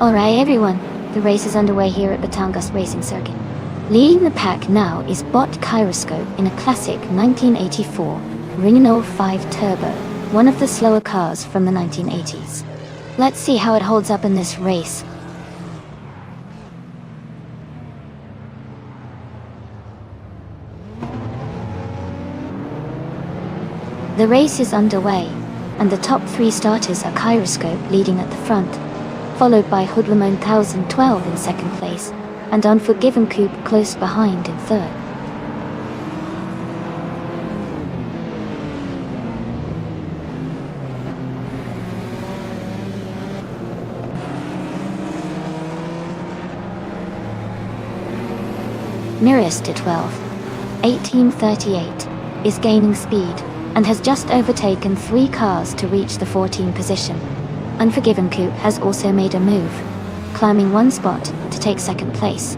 Alright everyone, the race is underway here at Batangas Racing Circuit. Leading the pack now is Bot Kyroscope in a classic 1984 Renault 5 Turbo, one of the slower cars from the 1980s. Let's see how it holds up in this race. The race is underway, and the top 3 starters are Kyroscope leading at the front, followed by Hoodlum 1012 in second place, and Unforgiven Coupe close behind in third. Mirrorster 12, 1838, is gaining speed, and has just overtaken 3 cars to reach the 14th position. Unforgiven Coupe has also made a move, climbing 1 spot to take second place.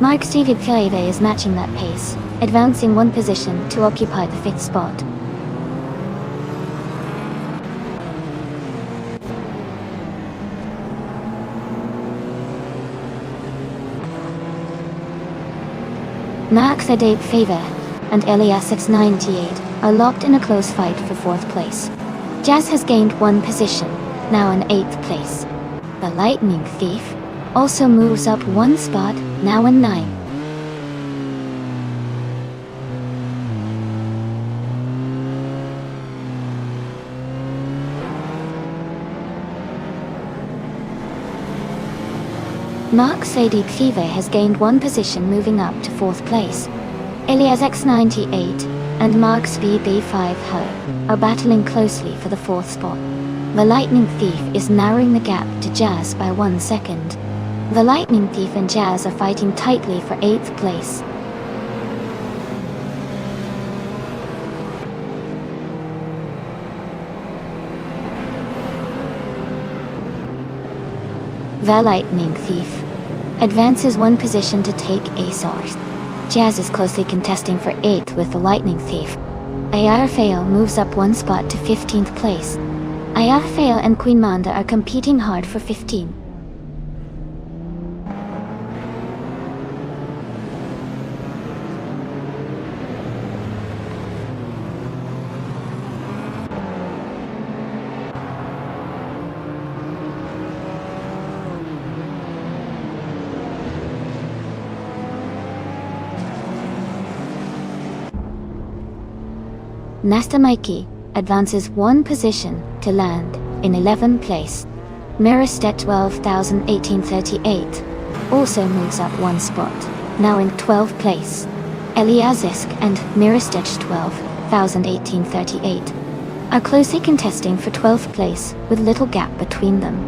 Mark Stevie Piave is matching that pace, advancing 1 position to occupy the 5th spot. Max Adape Favor and Elias X98 are locked in a close fight for 4th place. Jazz has gained 1 position, now in 8th place. The Lightning Thief also moves up 1 spot, now in 9th. Mark Sadiq Five has gained 1 position, moving up to 4th place. Elias X98 and Mark Speed B5 Ho are battling closely for the 4th spot. The Lightning Thief is narrowing the gap to Jazz by 1 second. The Lightning Thief and Jazz are fighting tightly for 8th place. The Lightning Thief advances 1 position to take A-Source. Jazz is closely contesting for 8th with the Lightning Thief. Ayarfail moves up 1 spot to 15th place. Ayarfail and Queen Manda are competing hard for 15. Nasta Mikey advances 1 position to land in 11th place. Mirrorster 12,1838 also moves up 1 spot, now in 12th place. Eliazisk and Mirrorster 12,1838 are closely contesting for 12th place with little gap between them.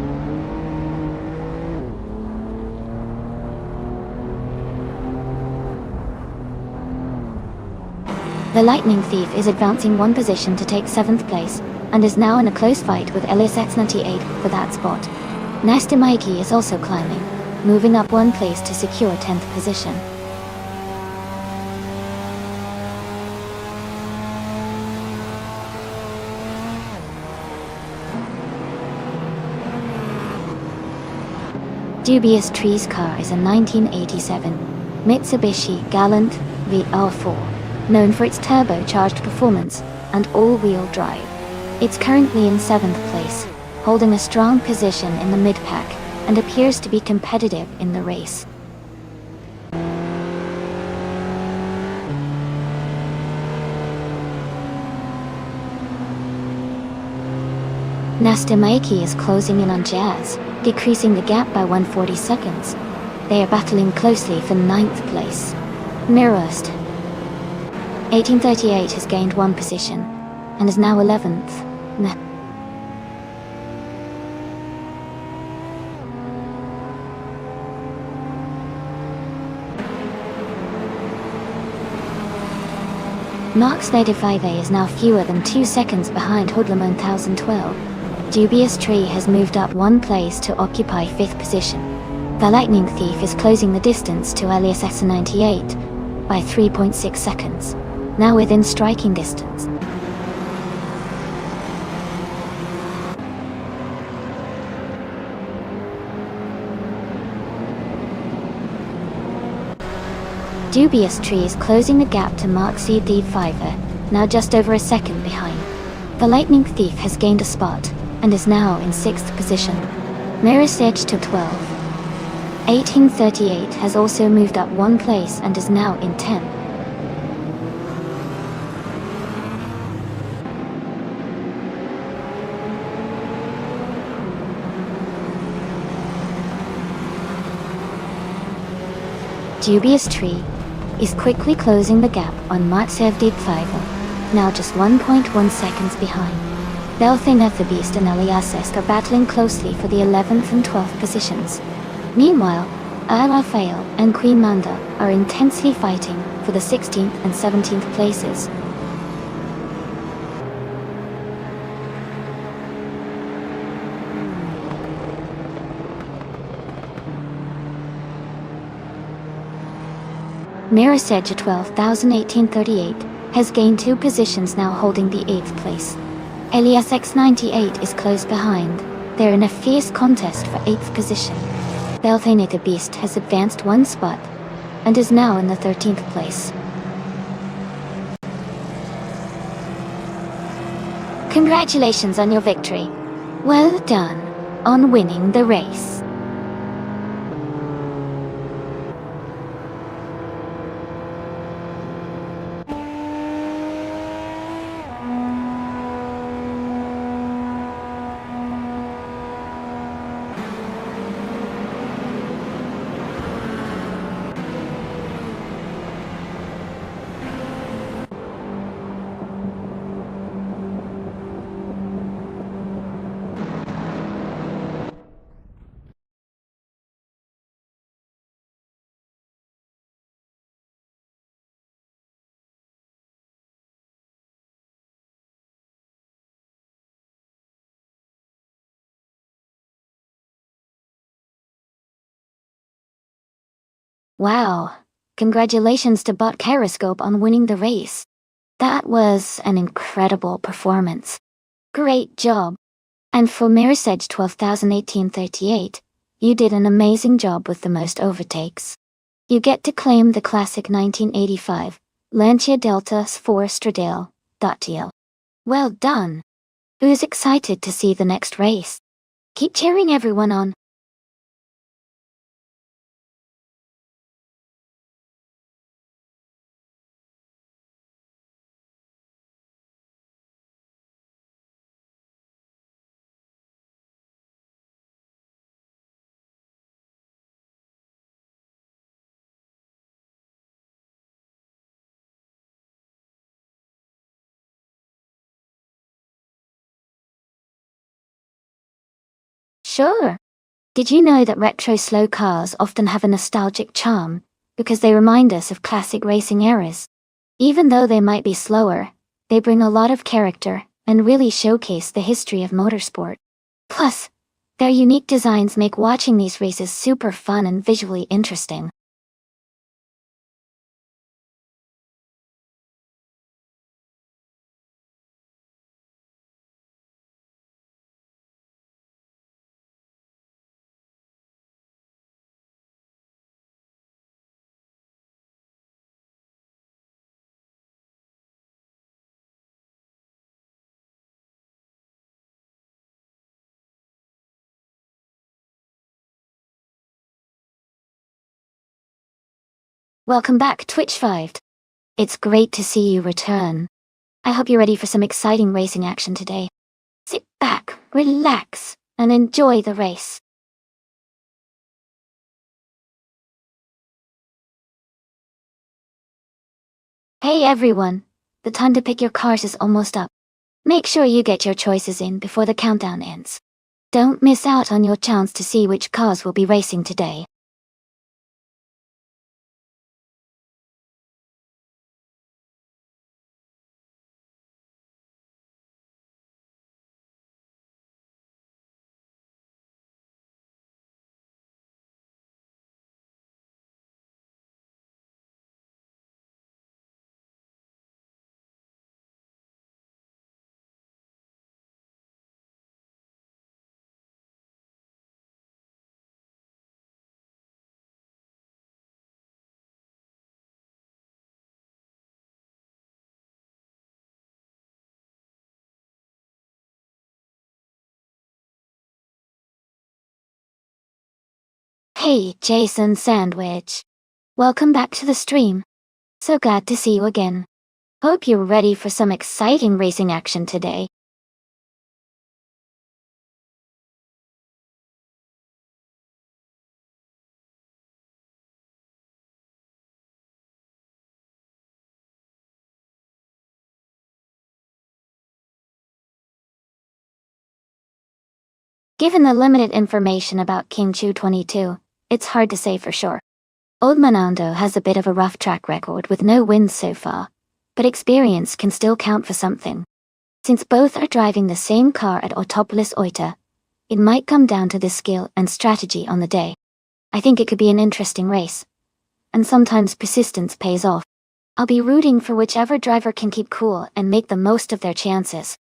The Lightning Thief is advancing 1 position to take 7th place, and is now in a close fight with Elias X98 for that spot. Nasty Mikey is also climbing, moving up 1 place to secure 10th position. Dubious Trees car is a 1987 Mitsubishi Galant VR4. Known for its turbocharged performance and all-wheel drive. It's currently in 7th place, holding a strong position in the mid-pack, and appears to be competitive in the race. Nasta Mikey is closing in on Jazz, decreasing the gap by 140 seconds. They are battling closely for 9th place. Mirrorst 1838 has gained 1 position, and is now 11th. Mark's Native 5A is now fewer than 2 seconds behind Hoodlum 1012. Dubious Tree has moved up 1 place to occupy 5th position. The Lightning Thief is closing the distance to Elias X98 by 3.6 seconds. Now within striking distance. Dubious Tree is closing the gap to Mark CD Fiver, now just over a second behind. The Lightning Thief has gained a spot, and is now in 6th position. Mirror's Edge to 12. 1838 has also moved up one place and is now in 10th. Dubious Tree is quickly closing the gap on Matsevdib Fiver, now just 1.1 seconds behind. Belthaneth the Beast and Eliasest are battling closely for the 11th and 12th positions. Meanwhile, Raphael and Queen Manda are intensely fighting for the 16th and 17th places. Mirror's Edge at 12,1838 has gained 2 positions, now holding the 8th place. Elias X98 is close behind. They're in a fierce contest for 8th position. Belthaneth the Beast has advanced 1 spot and is now in the 13th place. Congratulations on your victory. Well done on winning the race. Wow, congratulations to Bot Kyroscope on winning the race. That was an incredible performance. Great job. And for Mirror's Edge 12,1838, you did an amazing job with the most overtakes. You get to claim the classic 1985 Lancia Delta 4 Stradale.TL. Well done. Who's excited to see the next race? Keep cheering everyone on. Sure. Did you know that retro slow cars often have a nostalgic charm because they remind us of classic racing eras? Even though they might be slower, they bring a lot of character and really showcase the history of motorsport. Plus, their unique designs make watching these races super fun and visually interesting. Welcome back, Twitch5. It's great to see you return. I hope you're ready for some exciting racing action today. Sit back, relax, and enjoy the race. Hey everyone, the time to pick your cars is almost up. Make sure you get your choices in before the countdown ends. Don't miss out on your chance to see which cars will be racing today. Hey, Jason Sandwich. Welcome back to the stream. So glad to see you again. Hope you're ready for some exciting racing action today. Given the limited information about King Chu 22, it's hard to say for sure. Old Manando has a bit of a rough track record with no wins so far, but experience can still count for something. Since both are driving the same car at Autopolis Oita, it might come down to the skill and strategy on the day. I think it could be an interesting race. And sometimes persistence pays off. I'll be rooting for whichever driver can keep cool and make the most of their chances.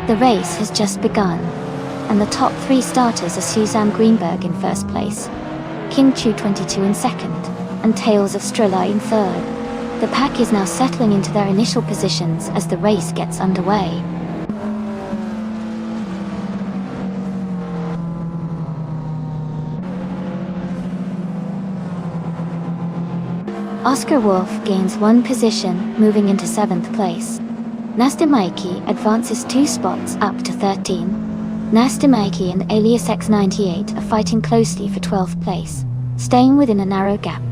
The race has just begun, and the top 3 starters are Suzanne Greenberg in first place, King Chu 22 in second, and Tales of Strilla in third. The pack is now settling into their initial positions as the race gets underway. Oscar Wolf gains 1 position, moving into 7th place. Nasta Mikey advances 2 spots up to 13. Nasta Mikey and Alias X98 are fighting closely for 12th place, staying within a narrow gap.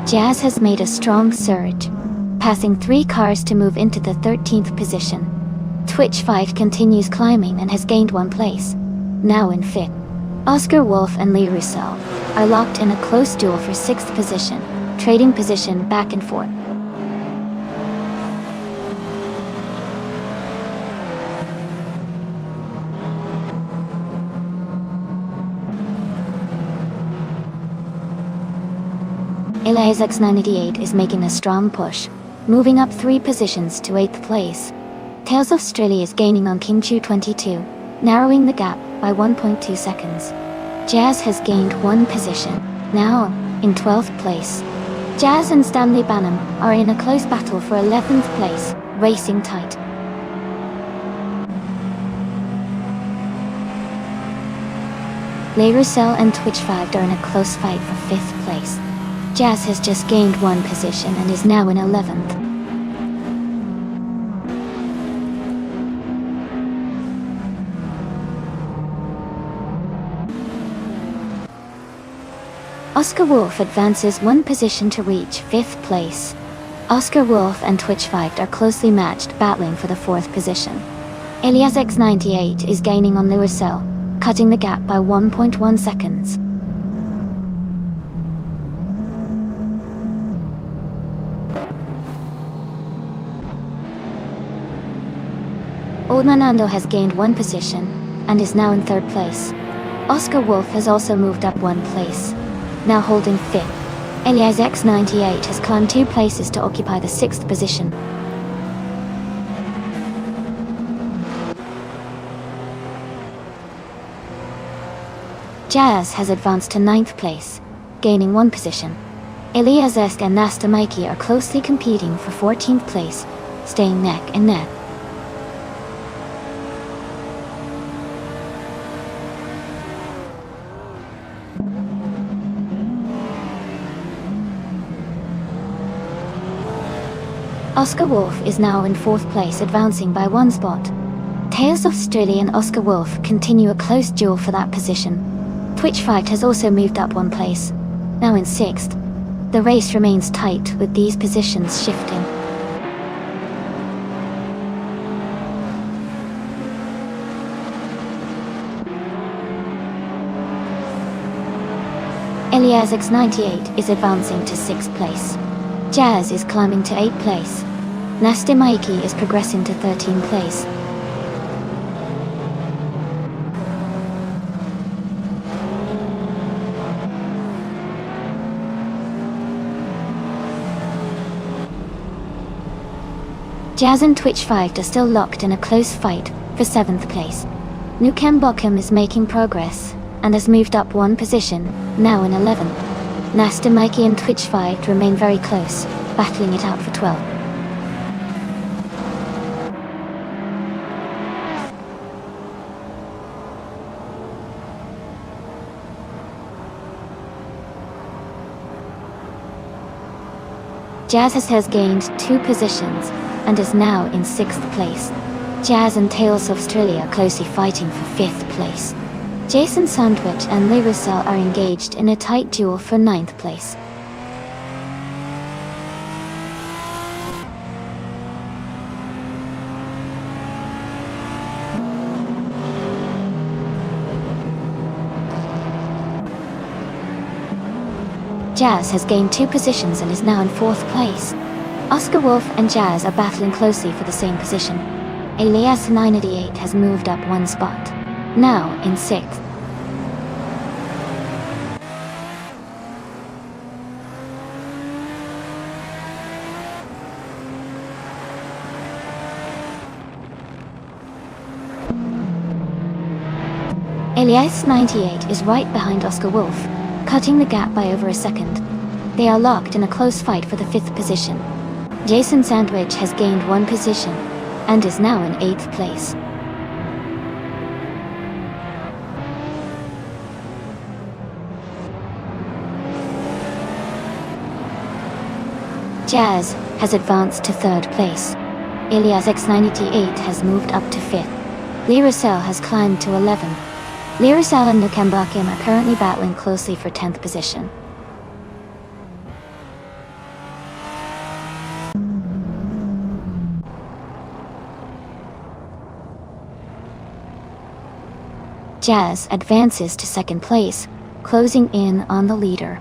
Jazz has made a strong surge, passing 3 cars to move into the 13th position. Twitch Fight continues climbing and has gained 1 place, now in 5th. Oscar Wolf and Lee Russell are locked in a close duel for 6th position, trading position back and forth. Elias X98 is making a strong push, moving up 3 positions to 8th place. Tails of Australia is gaining on King Chu 22, narrowing the gap by 1.2 seconds. Jazz has gained 1 position, now in 12th place. Jazz and Stanley Banham are in a close battle for 11th place, racing tight. Lee Russell and Twitch 5 are in a close fight for 5th place. Jazz has just gained 1 position and is now in 11th. Oscar Wolf advances 1 position to reach 5th place. Oscar Wolf and Twitch 5 are closely matched, battling for the 4th position. Elias X98 is gaining on Lee Russell, cutting the gap by 1.1 seconds. Old Manando has gained 1 position, and is now in 3rd place. Oscar Wolf has also moved up 1 place, now holding 5th. Elias X98 has climbed 2 places to occupy the 6th position. Jazz has advanced to 9th place, gaining 1 position. Elias Esk and Nasta Mikey are closely competing for 14th place, staying neck and neck. Oscar Wolf is now in 4th place, advancing by 1 spot. Tails of Australia and Oscar Wolf continue a close duel for that position. Twitch Fight has also moved up 1 place, now in 6th. The race remains tight with these positions shifting. Elias X98 is advancing to 6th place. Jazz is climbing to 8th place. Nasty Mikey is progressing to 13th place. Jazz and Twitch 5 are still locked in a close fight for 7th place. Nukem Bochum is making progress, and has moved up 1 position, now in 11th. Nasty Mikey and Twitch 5 remain very close, battling it out for 12th. Jazz has gained 2 positions, and is now in 6th place. Jazz and Tails of Australia are closely fighting for 5th place. Jason Sandwich and Lee Russell are engaged in a tight duel for 9th place. Jazz has gained 2 positions and is now in 4th place. Oscar Wolf and Jazz are battling closely for the same position. Elias 988 has moved up 1 spot, now in 6th. Elias 98 is right behind Oscar Wolf, cutting the gap by over a second. They are locked in a close fight for the 5th position. Jason Sandwich has gained 1 position, and is now in 8th place. Jazz has advanced to 3rd place. Elias X98 has moved up to 5th. Lee Russell has climbed to 11th. Lee Russell and Nukem Bochum are currently battling closely for 10th position. Jazz advances to second place, closing in on the leader.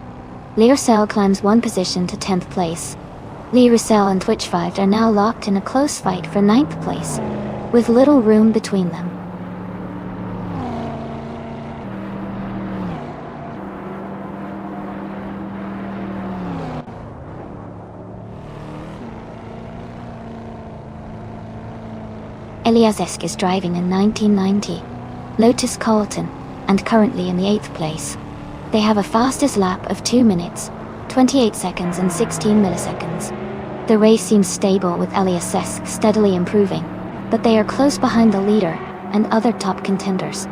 Lee Russell climbs one position to 10th place. Lee Russell and Twitch5 are now locked in a close fight for 9th place, with little room between them. Elias Esk is driving a 1990 Lotus Carlton, and currently in the 8th place. They have a fastest lap of 2 minutes, 28 seconds and 16 milliseconds. The race seems stable with Elias Esk steadily improving, but they are close behind the leader and other top contenders.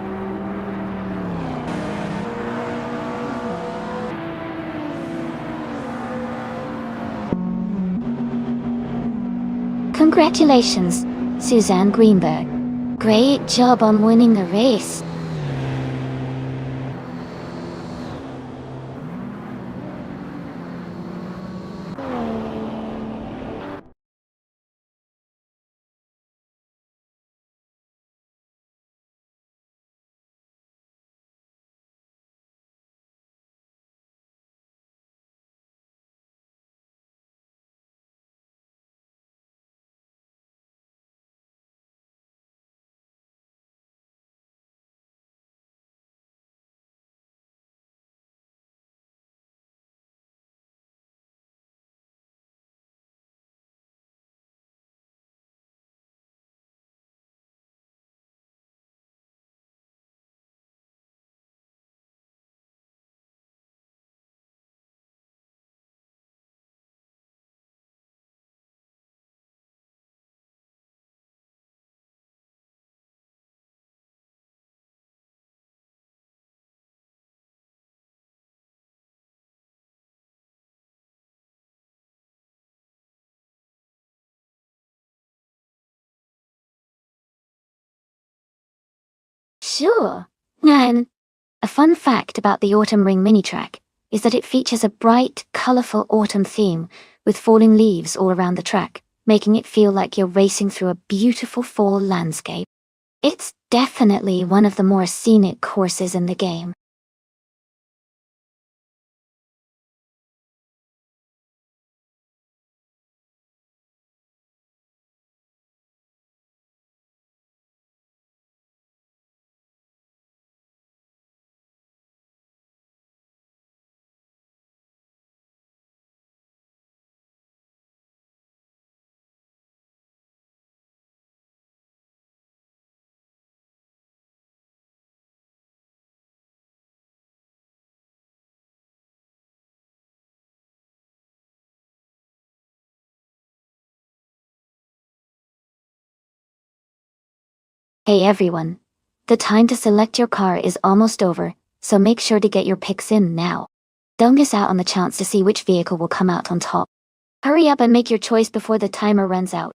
Congratulations, Suzanne Greenberg. Great job on winning the race. Sure. And a fun fact about the Autumn Ring mini-track is that it features a bright, colorful autumn theme with falling leaves all around the track, making it feel like you're racing through a beautiful fall landscape. It's definitely one of the more scenic courses in the game. Hey everyone. The time to select your car is almost over, so make sure to get your picks in now. Don't miss out on the chance to see which vehicle will come out on top. Hurry up and make your choice before the timer runs out.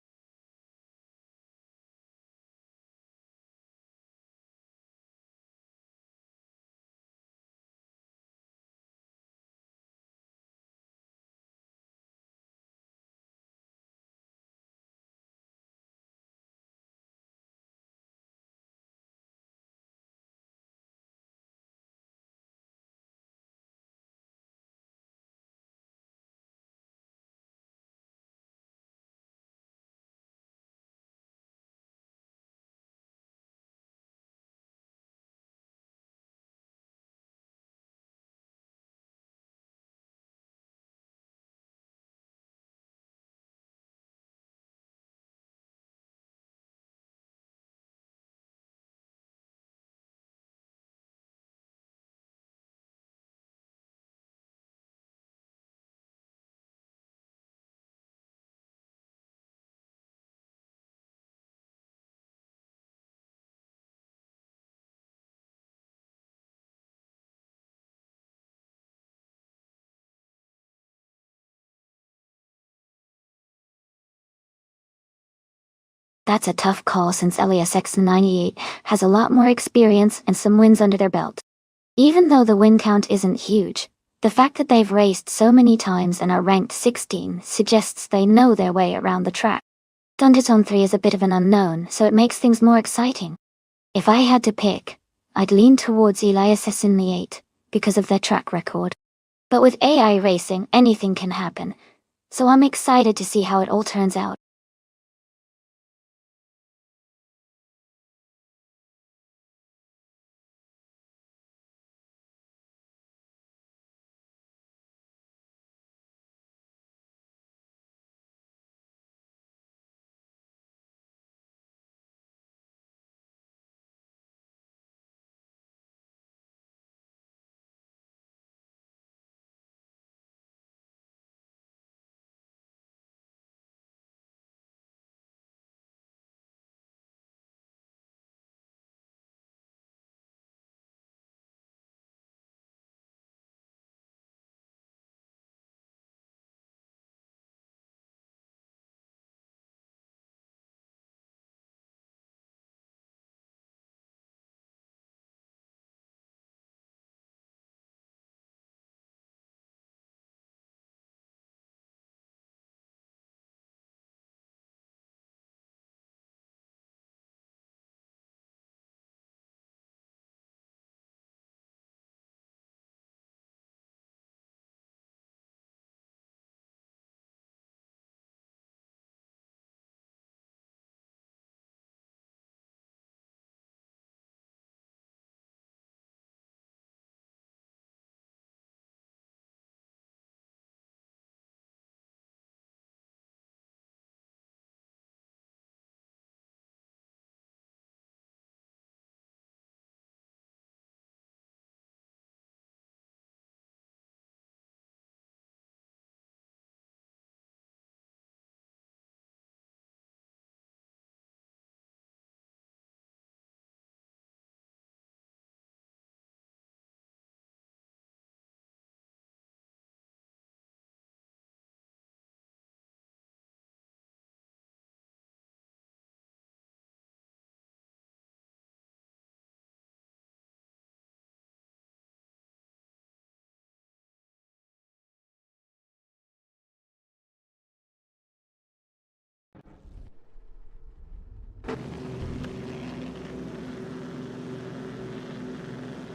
That's a tough call since Elias X98 has a lot more experience and some wins under their belt. Even though the win count isn't huge, the fact that they've raced so many times and are ranked 16 suggests they know their way around the track. Dunderton 3 is a bit of an unknown, so it makes things more exciting. If I had to pick, I'd lean towards Elias in the 8, because of their track record. But with AI racing, anything can happen, so I'm excited to see how it all turns out.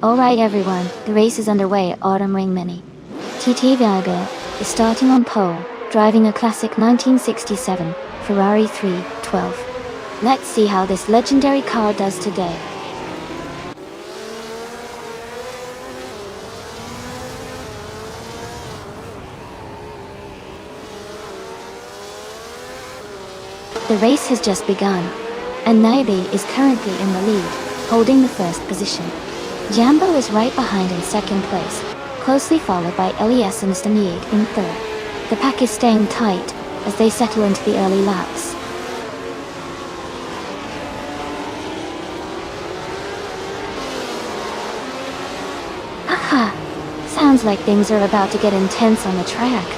Alright everyone, the race is underway at Autumn Ring Mini. TT Viago is starting on pole, driving a classic 1967 Ferrari 312. Let's see how this legendary car does today. The race has just begun, and Naibi is currently in the lead, holding the first position. Jambo is right behind in second place, closely followed by Elias and Stanieg in third. The pack is staying tight as they settle into the early laps. Haha! Sounds like things are about to get intense on the track.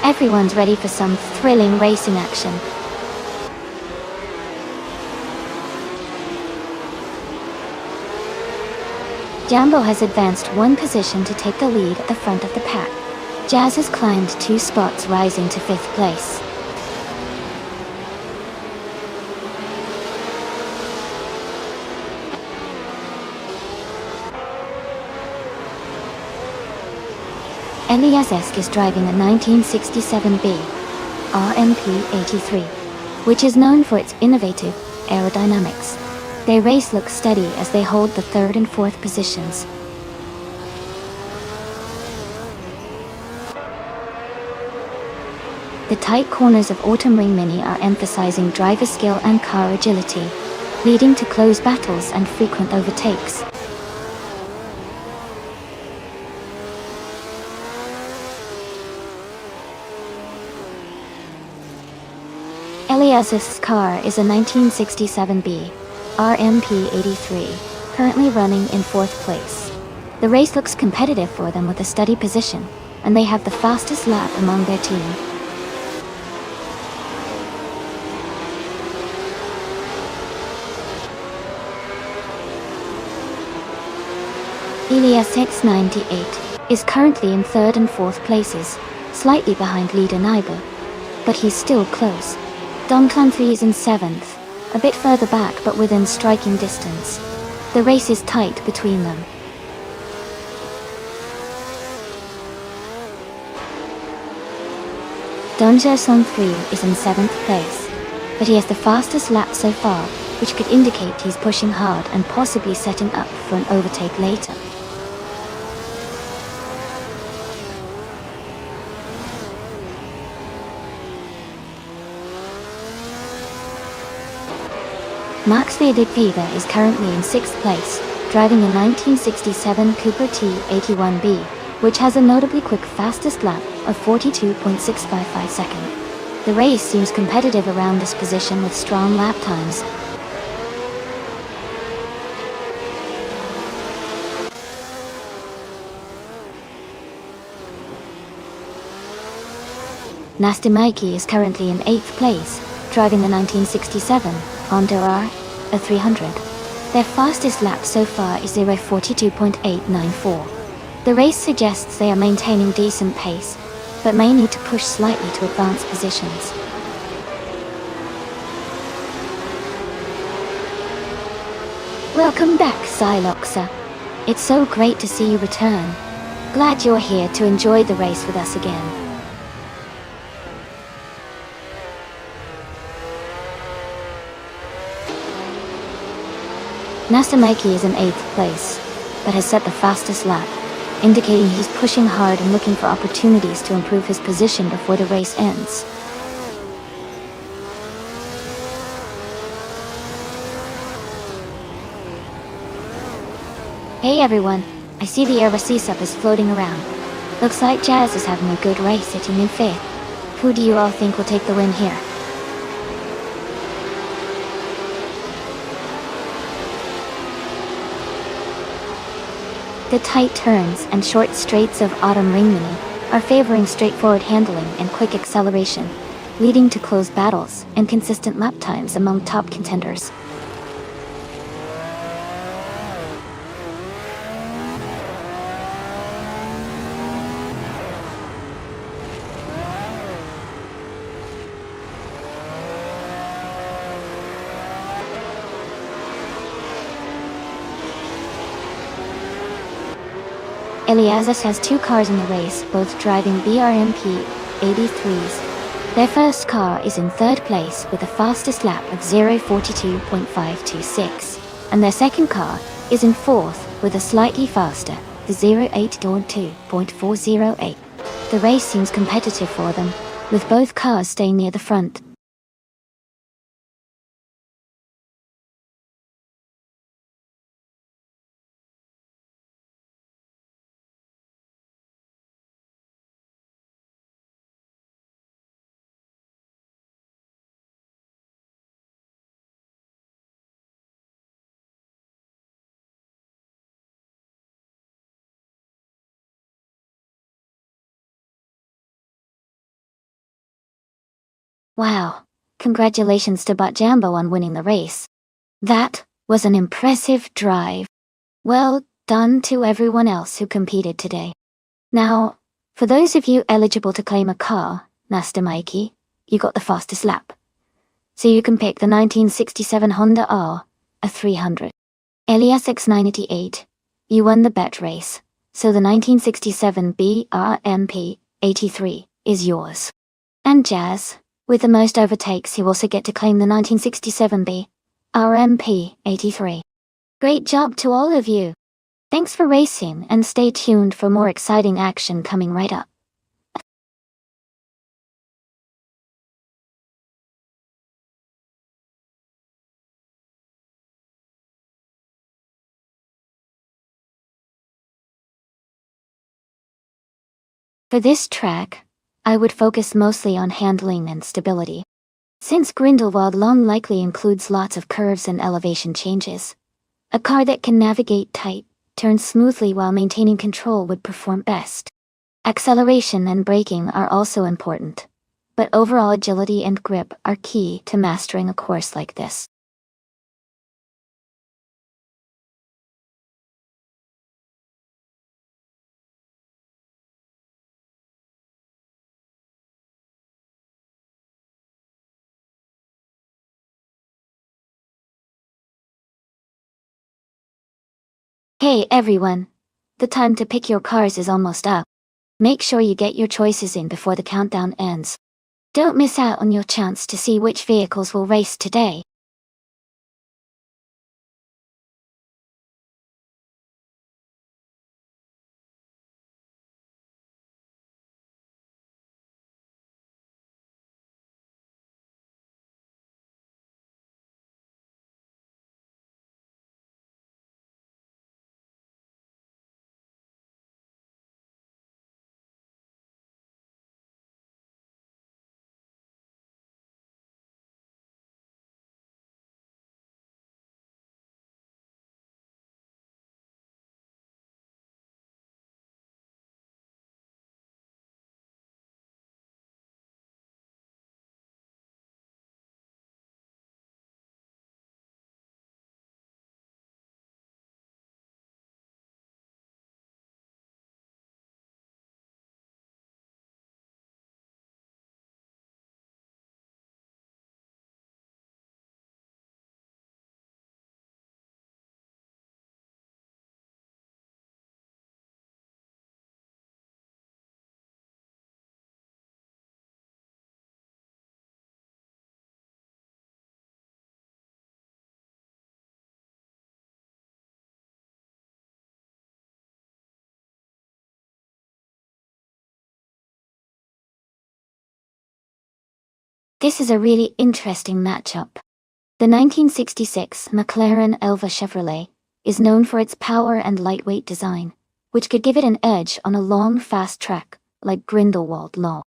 Everyone's ready for some thrilling racing action. Jambo has advanced one position to take the lead at the front of the pack. Jazz has climbed 2 spots, rising to 5th place. Elias is driving a 1967B RMP 83, which is known for its innovative aerodynamics. Their race looks steady as they hold the 3rd and 4th positions. The tight corners of Autumn Ring Mini are emphasizing driver skill and car agility, leading to close battles and frequent overtakes. Elias's car is a 1967B RMP 83, currently running in 4th place. The race looks competitive for them with a steady position, and they have the fastest lap among their team. Elias X98 is currently in 3rd and 4th places, slightly behind leader Naiba, but he's still close. Dom Clan 3 is in 7th, a bit further back but within striking distance. The race is tight between them. Donja Song 3 is in 7th place, but he has the fastest lap so far, which could indicate he's pushing hard and possibly setting up for an overtake later. Max Fever is currently in 6th place, driving a 1967 Cooper T81B, which has a notably quick fastest lap of 42.655 seconds. The race seems competitive around this position with strong lap times. Nasty Mikey is currently in 8th place, driving the 1967 Honda R300. Their fastest lap so far is 0:42.894. The race suggests they are maintaining decent pace, but may need to push slightly to advance positions. Welcome back, Xyloxa. It's so great to see you return. Glad you're here to enjoy the race with us again. Nastamaki is in 8th place, but has set the fastest lap, indicating he's pushing hard and looking for opportunities to improve his position before the race ends. Hey everyone, I see the Airasisup is floating around. Looks like Jazz is having a good race sitting in 5th. Who do you all think will take the win here? The tight turns and short straights of Autumn Ringmini are favoring straightforward handling and quick acceleration, leading to close battles and consistent lap times among top contenders. Eliasas has 2 cars in the race, both driving BRMP 83s. Their first car is in 3rd place with the fastest lap of 0:42.526, and their second car is in 4th with a slightly faster, the 0:8.2.408. The race seems competitive for them, with both cars staying near the front. Wow, congratulations to Botjambo on winning the race. That was an impressive drive. Well done to everyone else who competed today. Now, for those of you eligible to claim a car, Nasta Mikey, you got the fastest lap. So you can pick the 1967 Honda R300. Elias X988, you won the bet race, so the 1967 BRMP 83 is yours. And Jazz, with the most overtakes, you also get to claim the 1967 BRMP 83. Great job to all of you. Thanks for racing, and stay tuned for more exciting action coming right up. For this track, I would focus mostly on handling and stability. Since Grindelwald Long likely includes lots of curves and elevation changes, a car that can navigate tight, turn smoothly while maintaining control would perform best. Acceleration and braking are also important, but overall agility and grip are key to mastering a course like this. Hey everyone! The time to pick your cars is almost up. Make sure you get your choices in before the countdown ends. Don't miss out on your chance to see which vehicles will race today. This is a really interesting matchup. The 1966 McLaren Elva Chevrolet is known for its power and lightweight design, which could give it an edge on a long, fast track, like Grindelwald Law.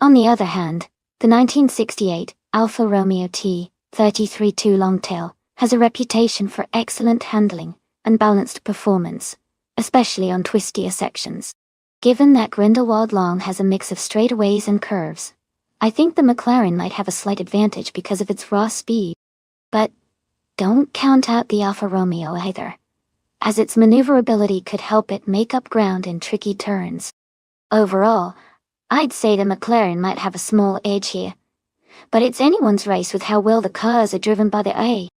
On the other hand, the 1968 Alfa Romeo T33-2 Longtail has a reputation for excellent handling and balanced performance, especially on twistier sections. Given that Grindelwald Long has a mix of straightaways and curves, I think the McLaren might have a slight advantage because of its raw speed. But don't count out the Alfa Romeo either, as its maneuverability could help it make up ground in tricky turns. Overall, I'd say the McLaren might have a small edge here, but it's anyone's race with how well the cars are driven by the eye.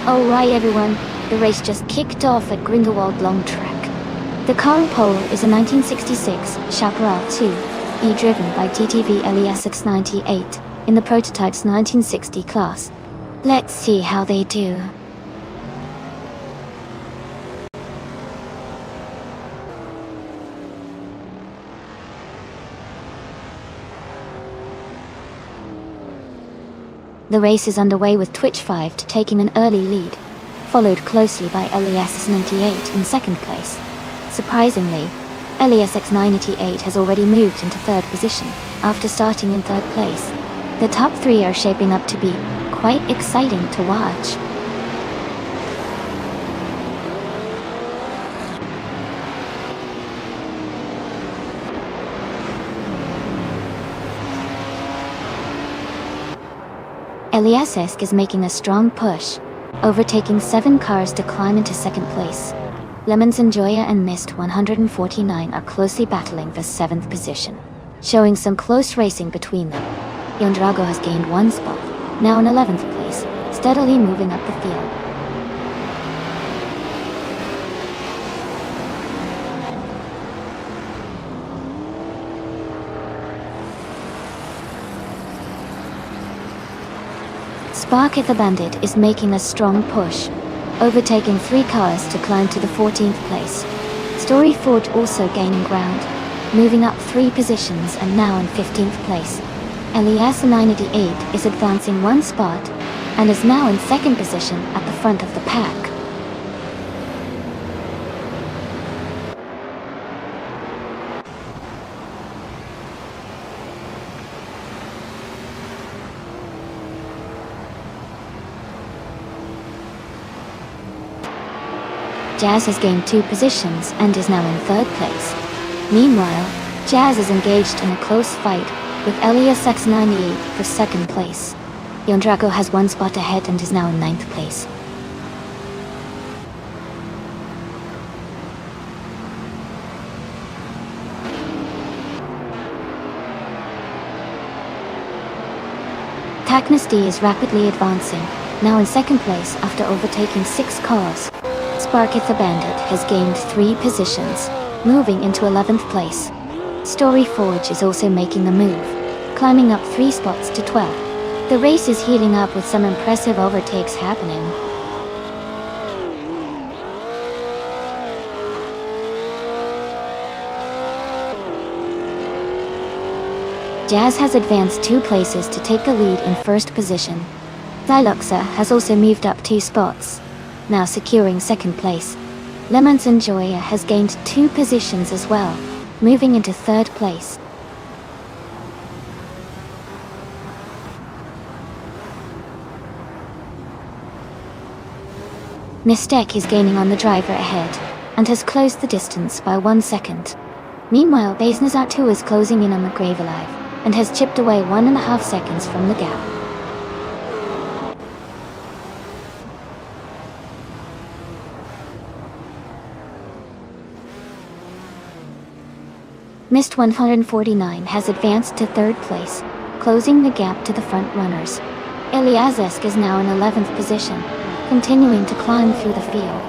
Alright everyone, the race just kicked off at Grindelwald Long Track. The car on pole is a 1966 Chaparral 2E driven by TTV LESX 98 in the prototype's 1960 class. Let's see how they do. The race is underway with Twitch 5 taking an early lead, followed closely by LES 98 in second place. Surprisingly, LESX988 has already moved into third position, after starting in third place. The top three are shaping up to be quite exciting to watch. LESX is making a strong push, overtaking 7 cars to climb into second place. Lemons and Joya and Mist 149 are closely battling for 7th position, showing some close racing between them. Yondrago has gained 1 spot, now in 11th place, steadily moving up the field. Sparky the Bandit is making a strong push, overtaking 3 cars to climb to the 14th place. Story Forge also gaining ground, moving up 3 positions and now in 15th place. LES988 is advancing 1 spot and is now in 2nd position at the front of the pack. Jazz has gained 2 positions and is now in 3rd place. Meanwhile, Jazz is engaged in a close fight with LESX98 for 2nd place. Yondrago has 1 spot ahead and is now in 9th place. Taknesty is rapidly advancing, now in 2nd place after overtaking 6 cars. Sparkith the Bandit has gained 3 positions, moving into 11th place. Story Forge is also making the move, climbing up 3 spots to 12. The race is heating up with some impressive overtakes happening. Jazz has advanced 2 places to take the lead in 1st position. Diluxa has also moved up 2 spots, now securing 2nd place. Lemons and Joya has gained 2 positions as well, moving into 3rd place. Mistek is gaining on the driver ahead, and has closed the distance by 1 second. Meanwhile, Basenazar2 is closing in on the Grave Alive, and has chipped away 1.5 seconds from the gap. Mist 149 has advanced to 3rd place, closing the gap to the front runners. Eliazesk is now in 11th position, continuing to climb through the field.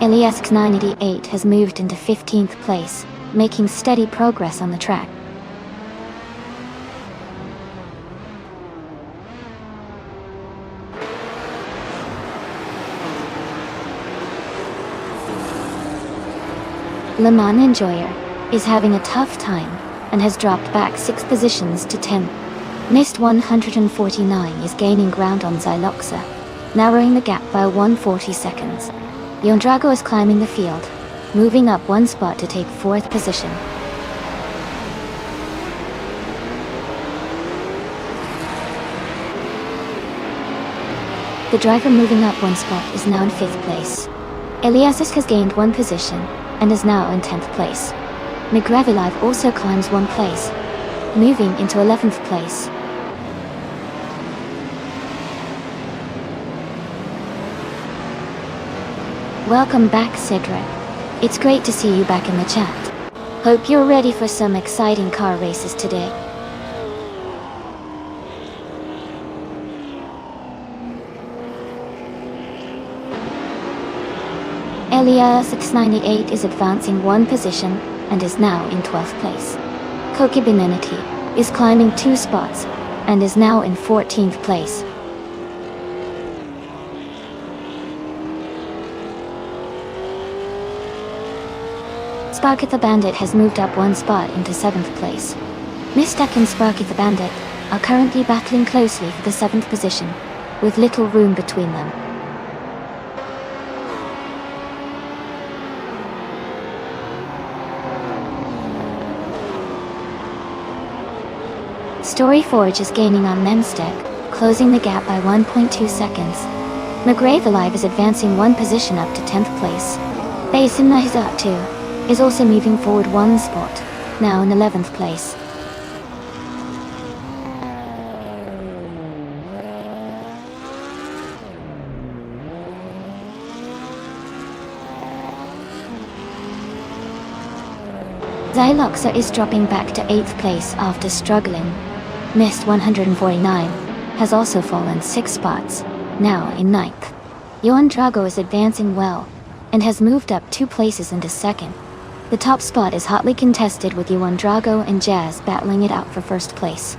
Eliask 988 has moved into 15th place, making steady progress on the track. Le Mans Enjoyer is having a tough time, and has dropped back 6 positions to 10. Mist 149 is gaining ground on Xyloxa, narrowing the gap by 140 seconds. Yondrago is climbing the field, moving up 1 spot to take 4th position. The driver moving up 1 spot is now in 5th place. Eliasis has gained 1 position, and is now in 10th place. Migravilav also climbs 1 place, moving into 11th place. Welcome back, Cedric. It's great to see you back in the chat. Hope you're ready for some exciting car races today. Elia698 is advancing 1 position and is now in 12th place. Kokibinenity is climbing 2 spots and is now in 14th place. Sparky the Bandit has moved up 1 spot into 7th place. Mistak and Sparky the Bandit are currently battling closely for the 7th position, with little room between them. Story Forge is gaining on Nonstop, closing the gap by 1.2 seconds. McGrave Alive is advancing one position up to 10th place. Basin Nahizat 2 is also moving forward one spot, now in 11th place. Xyloxa is dropping back to 8th place after struggling. Mist 149 has also fallen 6 spots, now in 9th. Johan Drago is advancing well, and has moved up 2 places into 2nd. The top spot is hotly contested with Johan Drago and Jazz battling it out for 1st place.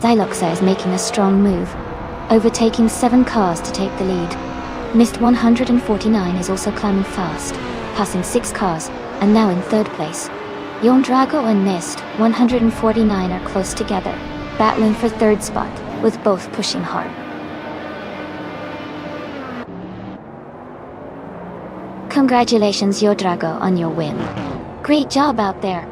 Xyloxa is making a strong move, overtaking 7 cars to take the lead. Mist 149 is also climbing fast, passing 6 cars, and now in 3rd place. Johan Drago and Mist 149 are close together, battling for 3rd spot, with both pushing hard. Congratulations Johan Drago on your win. Great job out there.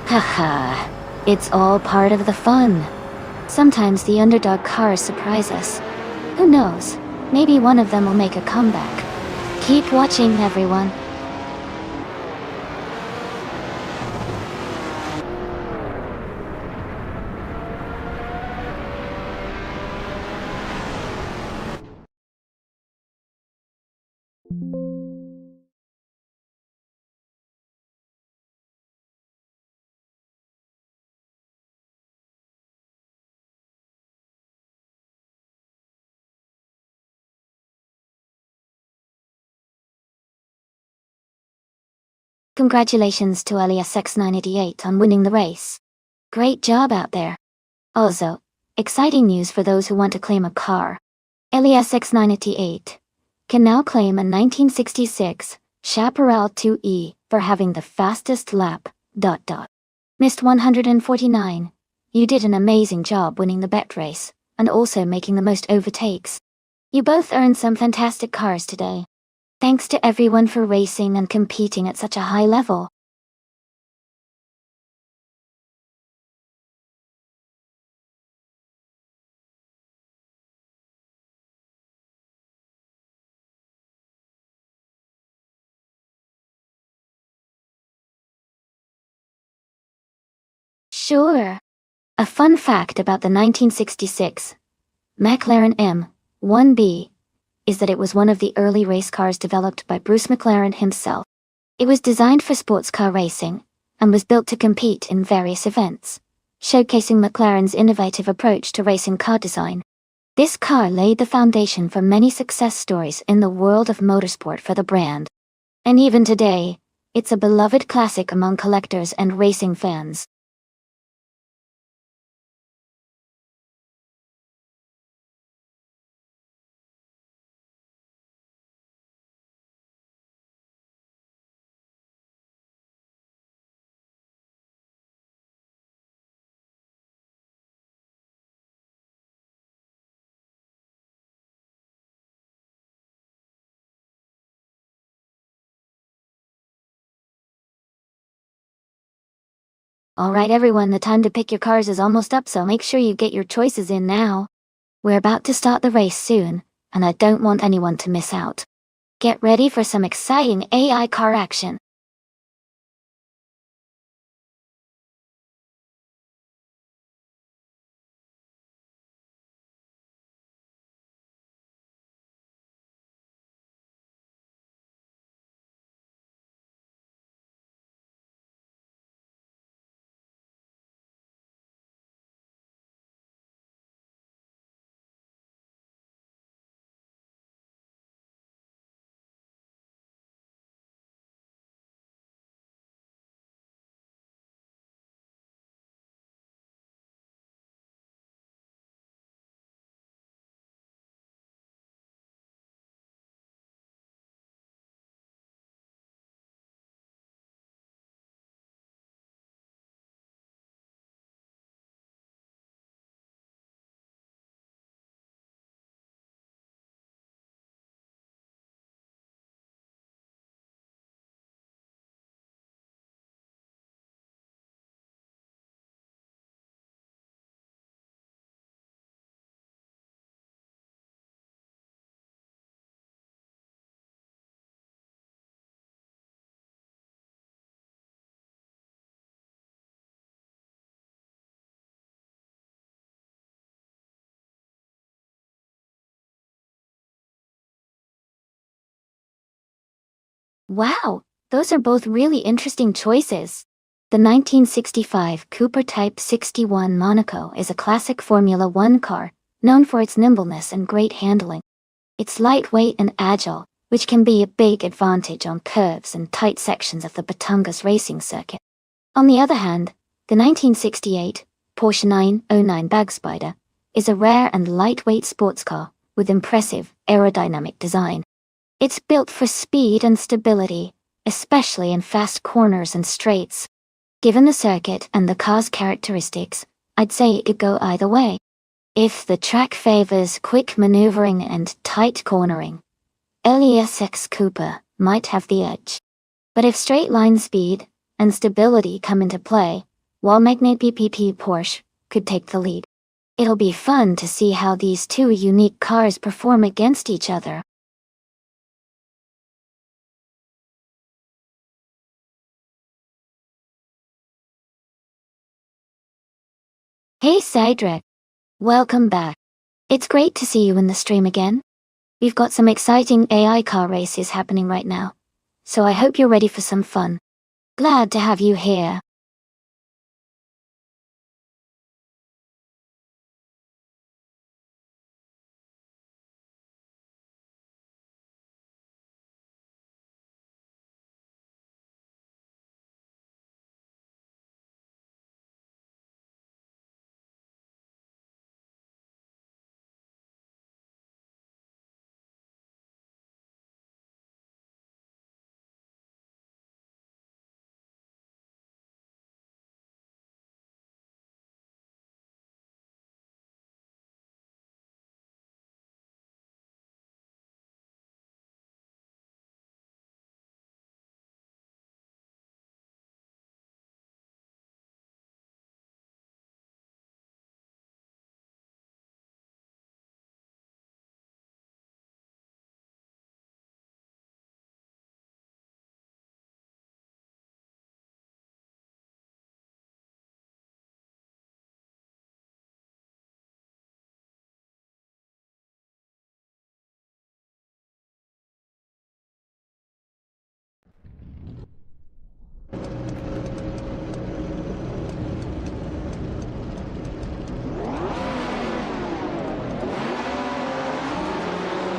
Haha, it's all part of the fun. Sometimes the underdog cars surprise us. Who knows, maybe one of them will make a comeback. Keep watching, everyone. Congratulations to Elias X988 on winning the race. Great job out there. Also, exciting news for those who want to claim a car. Elias X988 can now claim a 1966 Chaparral 2E for having the fastest lap. Mist 149, you did an amazing job winning the bet race, and also making the most overtakes. You both earned some fantastic cars today. Thanks to everyone for racing and competing at such a high level. Sure. A fun fact about the 1966 McLaren M1B is that it was one of the early race cars developed by Bruce McLaren himself. It was designed for sports car racing, and was built to compete in various events, showcasing McLaren's innovative approach to racing car design. This car laid the foundation for many success stories in the world of motorsport for the brand. And even today, it's a beloved classic among collectors and racing fans. Alright everyone, the time to pick your cars is almost up, so make sure you get your choices in now. We're about to start the race soon, and I don't want anyone to miss out. Get ready for some exciting AI car action. Wow, those are both really interesting choices. The 1965 Cooper Type 61 Monaco is a classic Formula One car, known for its nimbleness and great handling. It's lightweight and agile, which can be a big advantage on curves and tight sections of the Batangas racing circuit. On the other hand, the 1968 Porsche 909 Bagspider is a rare and lightweight sports car with impressive aerodynamic design. It's built for speed and stability, especially in fast corners and straights. Given the circuit and the car's characteristics, I'd say it could go either way. If the track favors quick maneuvering and tight cornering, LESX Cooper might have the edge. But if straight line speed and stability come into play, Wall Magnet PPP Porsche could take the lead. It'll be fun to see how these two unique cars perform against each other. Hey Cydric, welcome back. It's great to see you in the stream again. We've got some exciting AI car races happening right now, so I hope you're ready for some fun. Glad to have you here.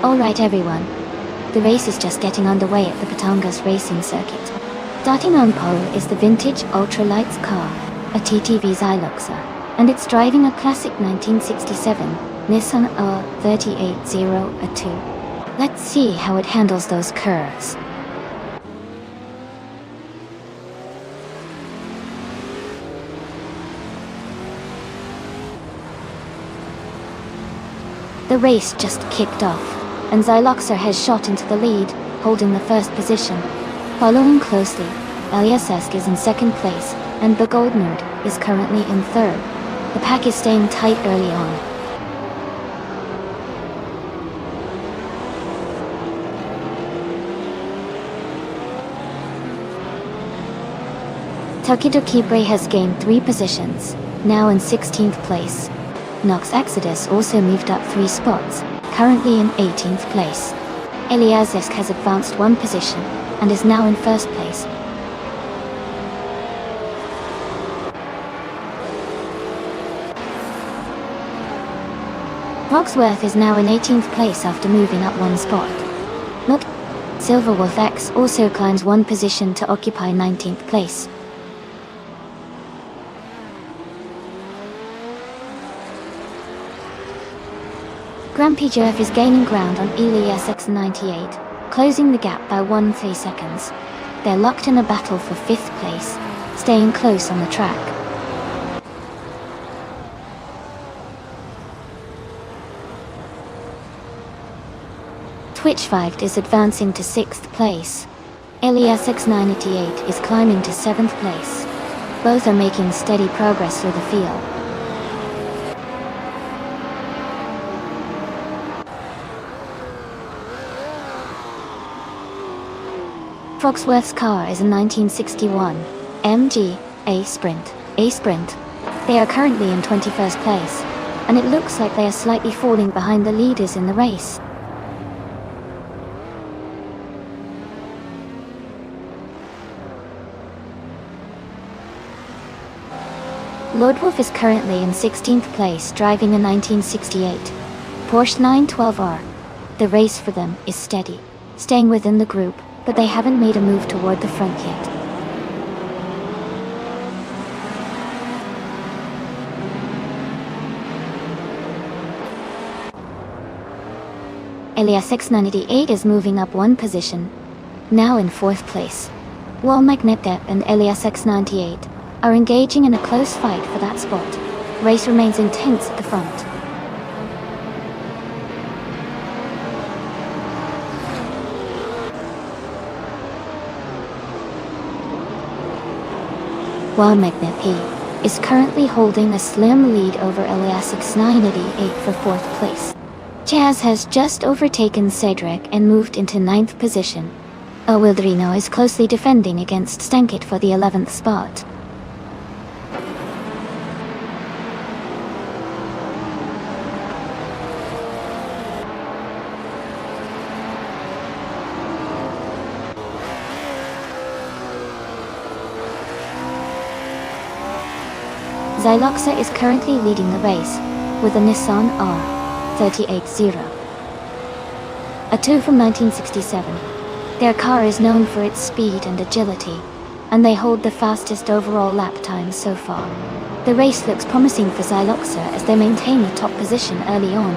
Alright everyone, the race is just getting underway at the Batangas racing circuit. Starting on pole is the vintage ultralights car, a TTV Zyluxer, and it's driving a classic 1967 Nissan R380A2. Let's see how it handles those curves. The race just kicked off, and Zyluxer has shot into the lead, holding the first position. Following closely, LESX is in second place, and the Gold Nerd is currently in third. The pack is staying tight early on. Tokidoki Bray has gained 3 positions, now in 16th place. Nox Exodus also moved up 3 spots, currently in 18th place. Eliazisk has advanced 1 position, and is now in 1st place. Roxworth is now in 18th place after moving up 1 spot. Look, Silverwolf X also climbs 1 position to occupy 19th place. Grumpy Jerf is gaining ground on Elias X98, closing the gap by 1 seconds. They're locked in a battle for 5th place, staying close on the track. Twitch5 is advancing to 6th place. Elias X988 is climbing to 7th place. Both are making steady progress through the field. Foxworth's car is a 1961 MG A Sprint. They are currently in 21st place, and it looks like they are slightly falling behind the leaders in the race. Lord Wolf is currently in 16th place driving a 1968 Porsche 912R. The race for them is steady, staying within the group, but they haven't made a move toward the front yet. Elias X98 is moving up 1 position, now in 4th place. Wall Magnetep and Elias X98 are engaging in a close fight for that spot. Race remains intense at the front. While Magnet P is currently holding a slim lead over Elias X988 for 4th place. Chaz has just overtaken Cedric and moved into 9th position. Wildrino is closely defending against Stankit for the 11th spot. Xyloxa is currently leading the race, with a Nissan R380. A 2 from 1967. Their car is known for its speed and agility, and they hold the fastest overall lap time so far. The race looks promising for Xyloxa as they maintain the top position early on.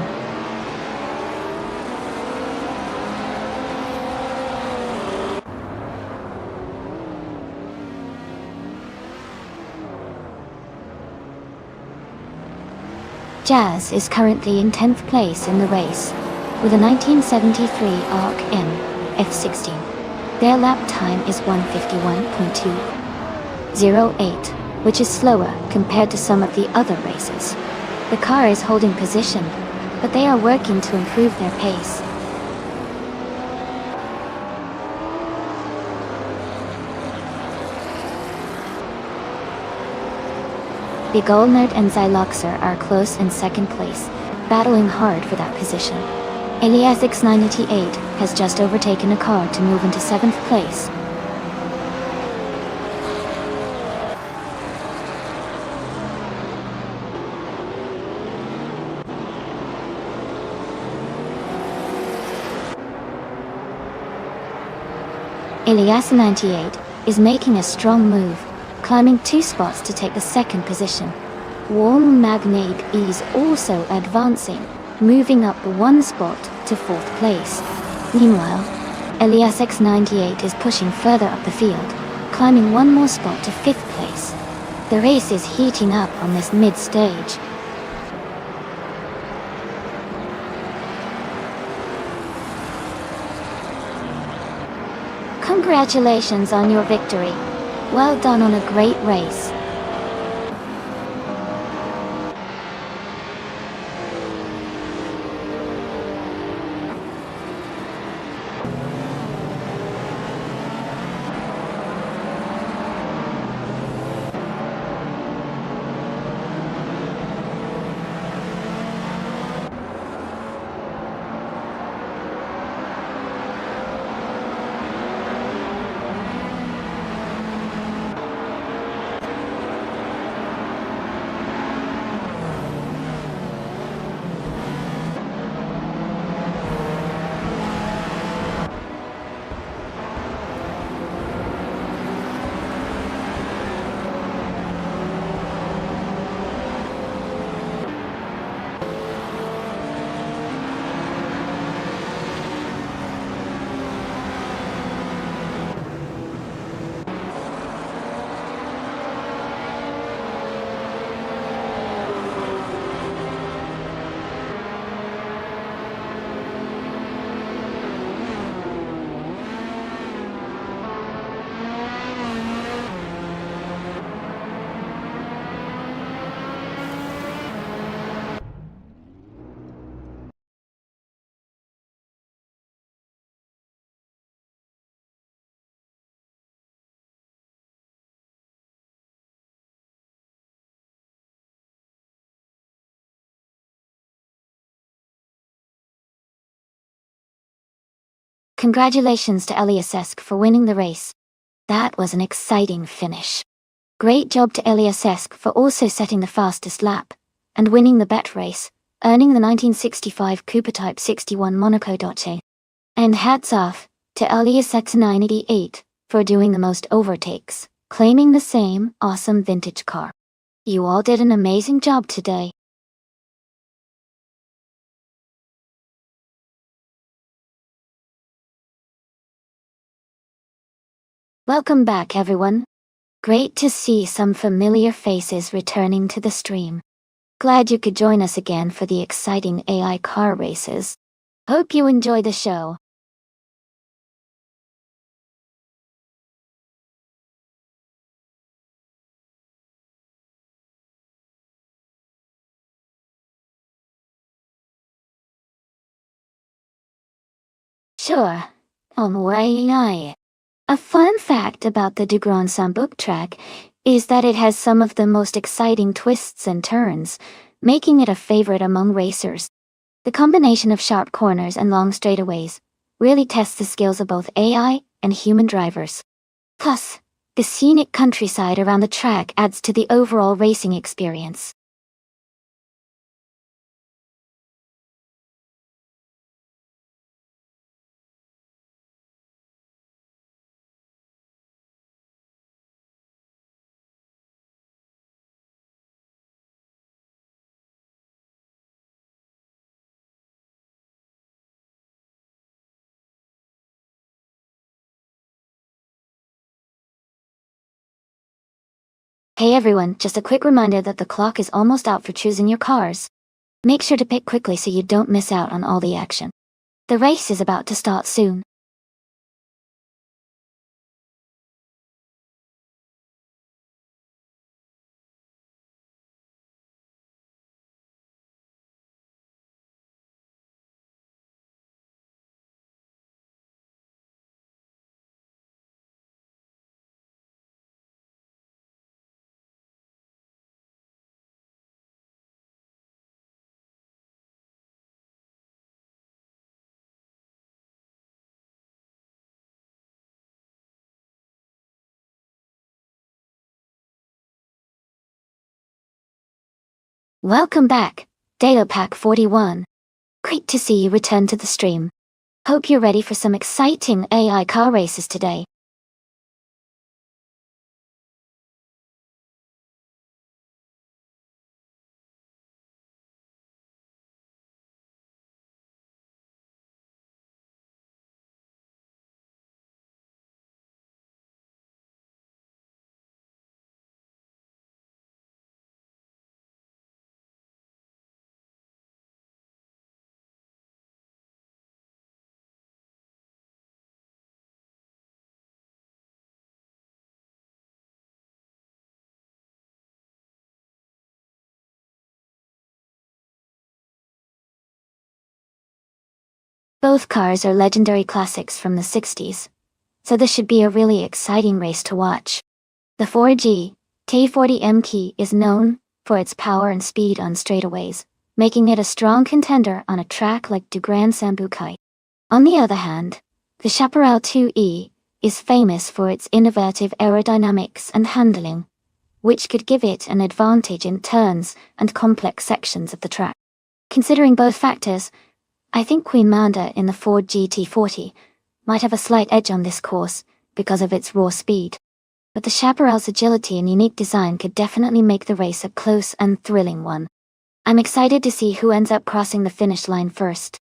Jazz is currently in 10th place in the race, with a 1973 ARC M F16. Their lap time is 1:51.208, which is slower compared to some of the other races. The car is holding position, but they are working to improve their pace. The Gold Nerd and Xyloxa are close in 2nd place, battling hard for that position. Elias X988 has just overtaken a car to move into 7th place. Elias 98 is making a strong move, climbing 2 spots to take the 2nd position. Warm Magnate is also advancing, moving up 1 spot to 4th place. Meanwhile, Elias X98 is pushing further up the field, climbing 1 more spot to 5th place. The race is heating up on this mid-stage. Congratulations on your victory. Well done on a great race. Congratulations to Eliasesk for winning the race. That was an exciting finish. Great job to Eliasesk for also setting the fastest lap and winning the bet race, earning the 1965 Cooper Type 61 Monaco Dolce. And hats off to Eliasesk 988 for doing the most overtakes, claiming the same awesome vintage car. You all did an amazing job today. Welcome back, everyone. Great to see some familiar faces returning to the stream. Glad you could join us again for the exciting AI car races. Hope you enjoy the show. Sure. AI. A fun fact about the de Grandson track is that it has some of the most exciting twists and turns, making it a favorite among racers. The combination of sharp corners and long straightaways really tests the skills of both AI and human drivers. Plus, the scenic countryside around the track adds to the overall racing experience. Hey everyone, just a quick reminder that the clock is almost out for choosing your cars. Make sure to pick quickly so you don't miss out on all the action. The race is about to start soon. Welcome back, Data Pack 41. Great to see you return to the stream. Hope you're ready for some exciting AI car races today. Both cars are legendary classics from the 60s, so this should be a really exciting race to watch. The 4G T40 key is known for its power and speed on straightaways, making it a strong contender on a track like Du Grand Sambucai. On the other hand, the Chaparral 2E is famous for its innovative aerodynamics and handling, which could give it an advantage in turns and complex sections of the track. Considering both factors, I think Queen Manda in the Ford GT40 might have a slight edge on this course because of its raw speed. But the Chaparral's agility and unique design could definitely make the race a close and thrilling one. I'm excited to see who ends up crossing the finish line first.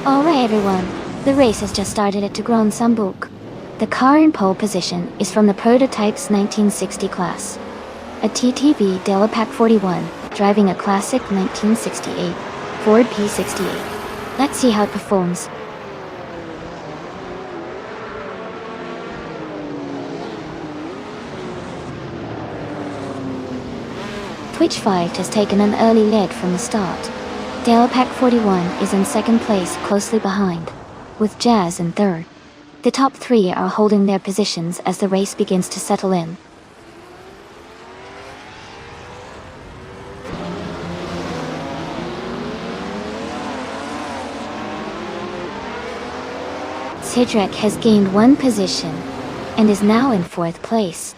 Alright everyone, the race has just started at Du Grand Sambuc. The car in pole position is from the prototype's 1960 class. A TTV Delapac 41, driving a classic 1968 Ford P68. Let's see how it performs. Twitch 5 has taken an early lead from the start. Delapac 41 is in second place closely behind, with Jazz in third. The top three are holding their positions as the race begins to settle in. Sidrek has gained one position and is now in fourth place.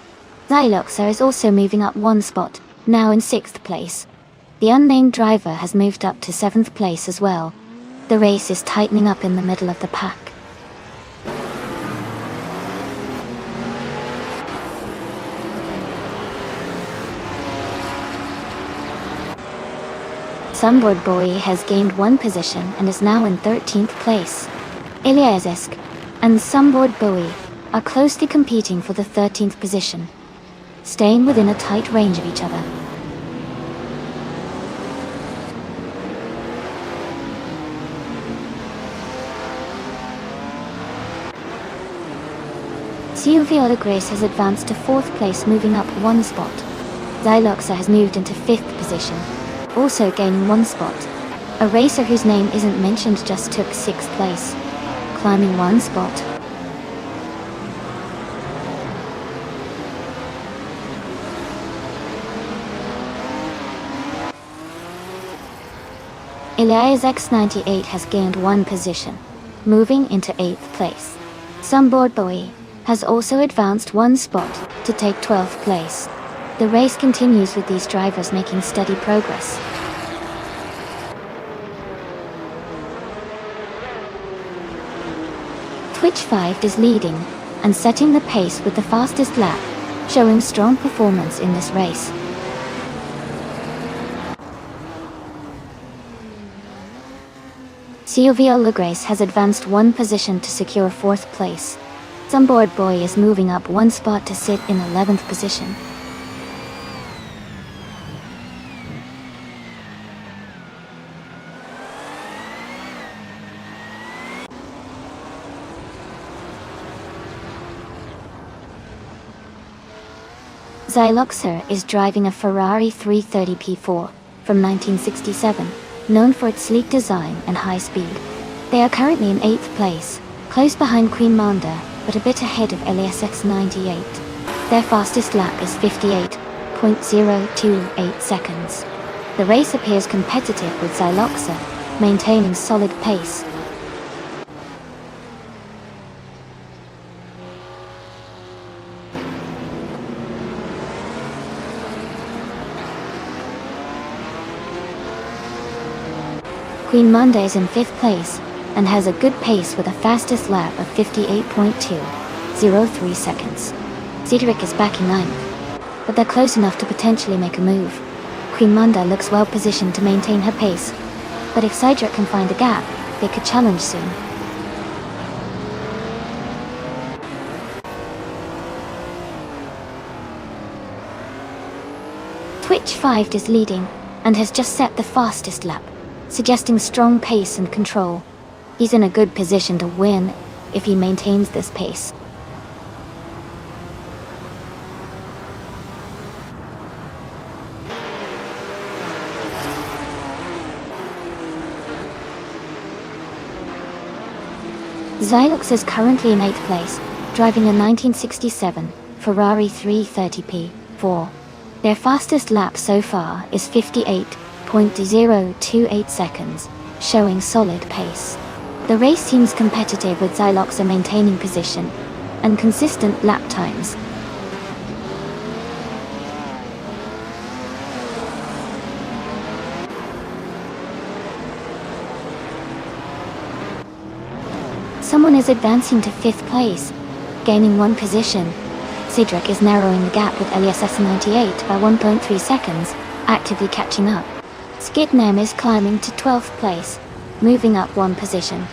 Xyloxa is also moving up one spot, now in sixth place. The unnamed driver has moved up to seventh place as well. The race is tightening up in the middle of the pack. Sunboard Boy has gained one position and is now in 13th place. Iliazesk and Sunboard Bowie are closely competing for the 13th position, staying within a tight range of each other. Silvio Grace has advanced to fourth place, moving up one spot. Xyloxa has moved into fifth position, also gaining one spot. A racer whose name isn't mentioned just took sixth place, climbing one spot. Elias X98 has gained one position, moving into 8th place. Sunboard Bowie has also advanced one spot to take 12th place. The race continues with these drivers making steady progress. Twitch 5 is leading and setting the pace with the fastest lap, showing strong performance in this race. Silvio Lagrace has advanced one position to secure 4th place. Sunboard Boy is moving up one spot to sit in 11th position. Xyloxer is driving a Ferrari 330 P4 from 1967, known for its sleek design and high speed. They are currently in 8th place, close behind Queen Manda, but a bit ahead of LSX 98. Their fastest lap is 58.028 seconds. The race appears competitive with Xyloxer, maintaining solid pace. Queen Manda is in 5th place, and has a good pace with a fastest lap of 58.203 seconds. Cedric is back in 9th, but they're close enough to potentially make a move. Queen Manda looks well positioned to maintain her pace, but if Cedric can find a gap, they could challenge soon. Twitch 5 is leading, and has just set the fastest lap, suggesting strong pace and control. He's in a good position to win if he maintains this pace. Xylox is currently in 8th place, driving a 1967 Ferrari 330p4. Their fastest lap so far is 58.028 seconds, showing solid pace. The race seems competitive with Xyloxer maintaining position and consistent lap times. Someone is advancing to 5th place, gaining one position. Cedric is narrowing the gap with LSS 98 by 1.3 seconds, actively catching up. Skidnem is climbing to 12th place, moving up one position.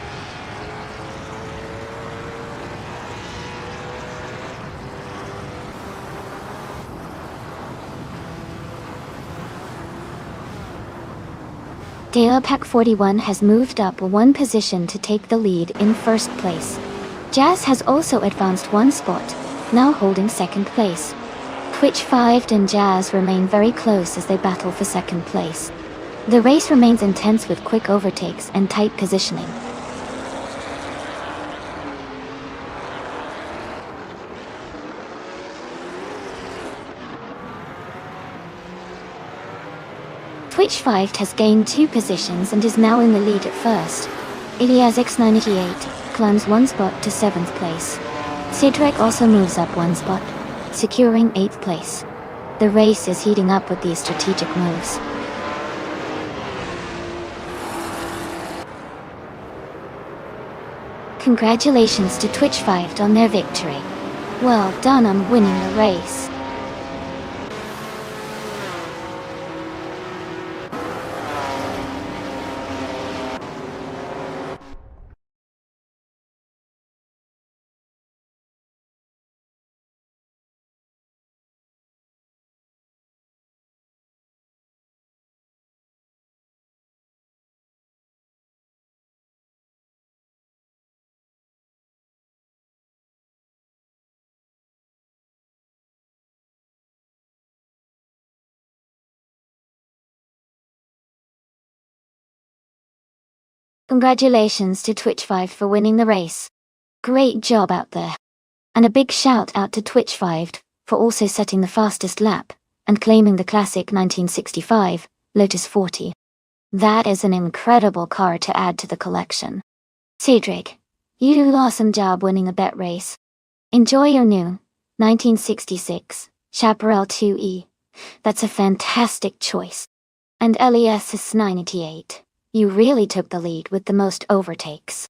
Pack 41 has moved up one position to take the lead in 1st place. Jazz has also advanced one spot, now holding 2nd place. Twitch 5 and Jazz remain very close as they battle for 2nd place. The race remains intense with quick overtakes and tight positioning. Twitch 5 has gained 2 positions and is now in the lead at 1st. Ilias X98 climbs one spot to 7th place. Cedric also moves up one spot, securing 8th place. The race is heating up with these strategic moves. Congratulations to Twitch 5 on their victory. Well done on winning the race. Congratulations to Twitch 5 for winning the race. Great job out there. And a big shout out to Twitch 5 for also setting the fastest lap and claiming the classic 1965 Lotus 40. That is an incredible car to add to the collection. Cedric, you do awesome job winning a bet race. Enjoy your new 1966 Chaparral 2E. That's a fantastic choice. And LES 98. You really took the lead with the most overtakes.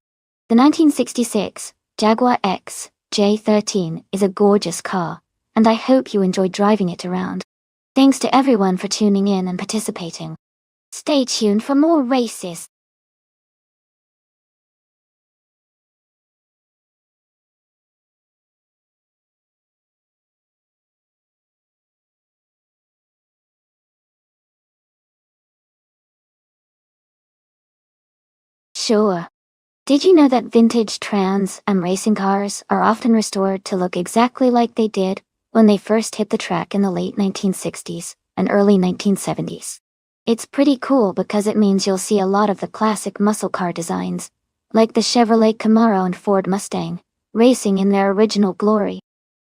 The 1966 Jaguar X J13 is a gorgeous car, and I hope you enjoyed driving it around. Thanks to everyone for tuning in and participating. Stay tuned for more races. Sure. Did you know that vintage Trans Am racing cars are often restored to look exactly like they did when they first hit the track in the late 1960s and early 1970s? It's pretty cool because it means you'll see a lot of the classic muscle car designs, like the Chevrolet Camaro and Ford Mustang, racing in their original glory.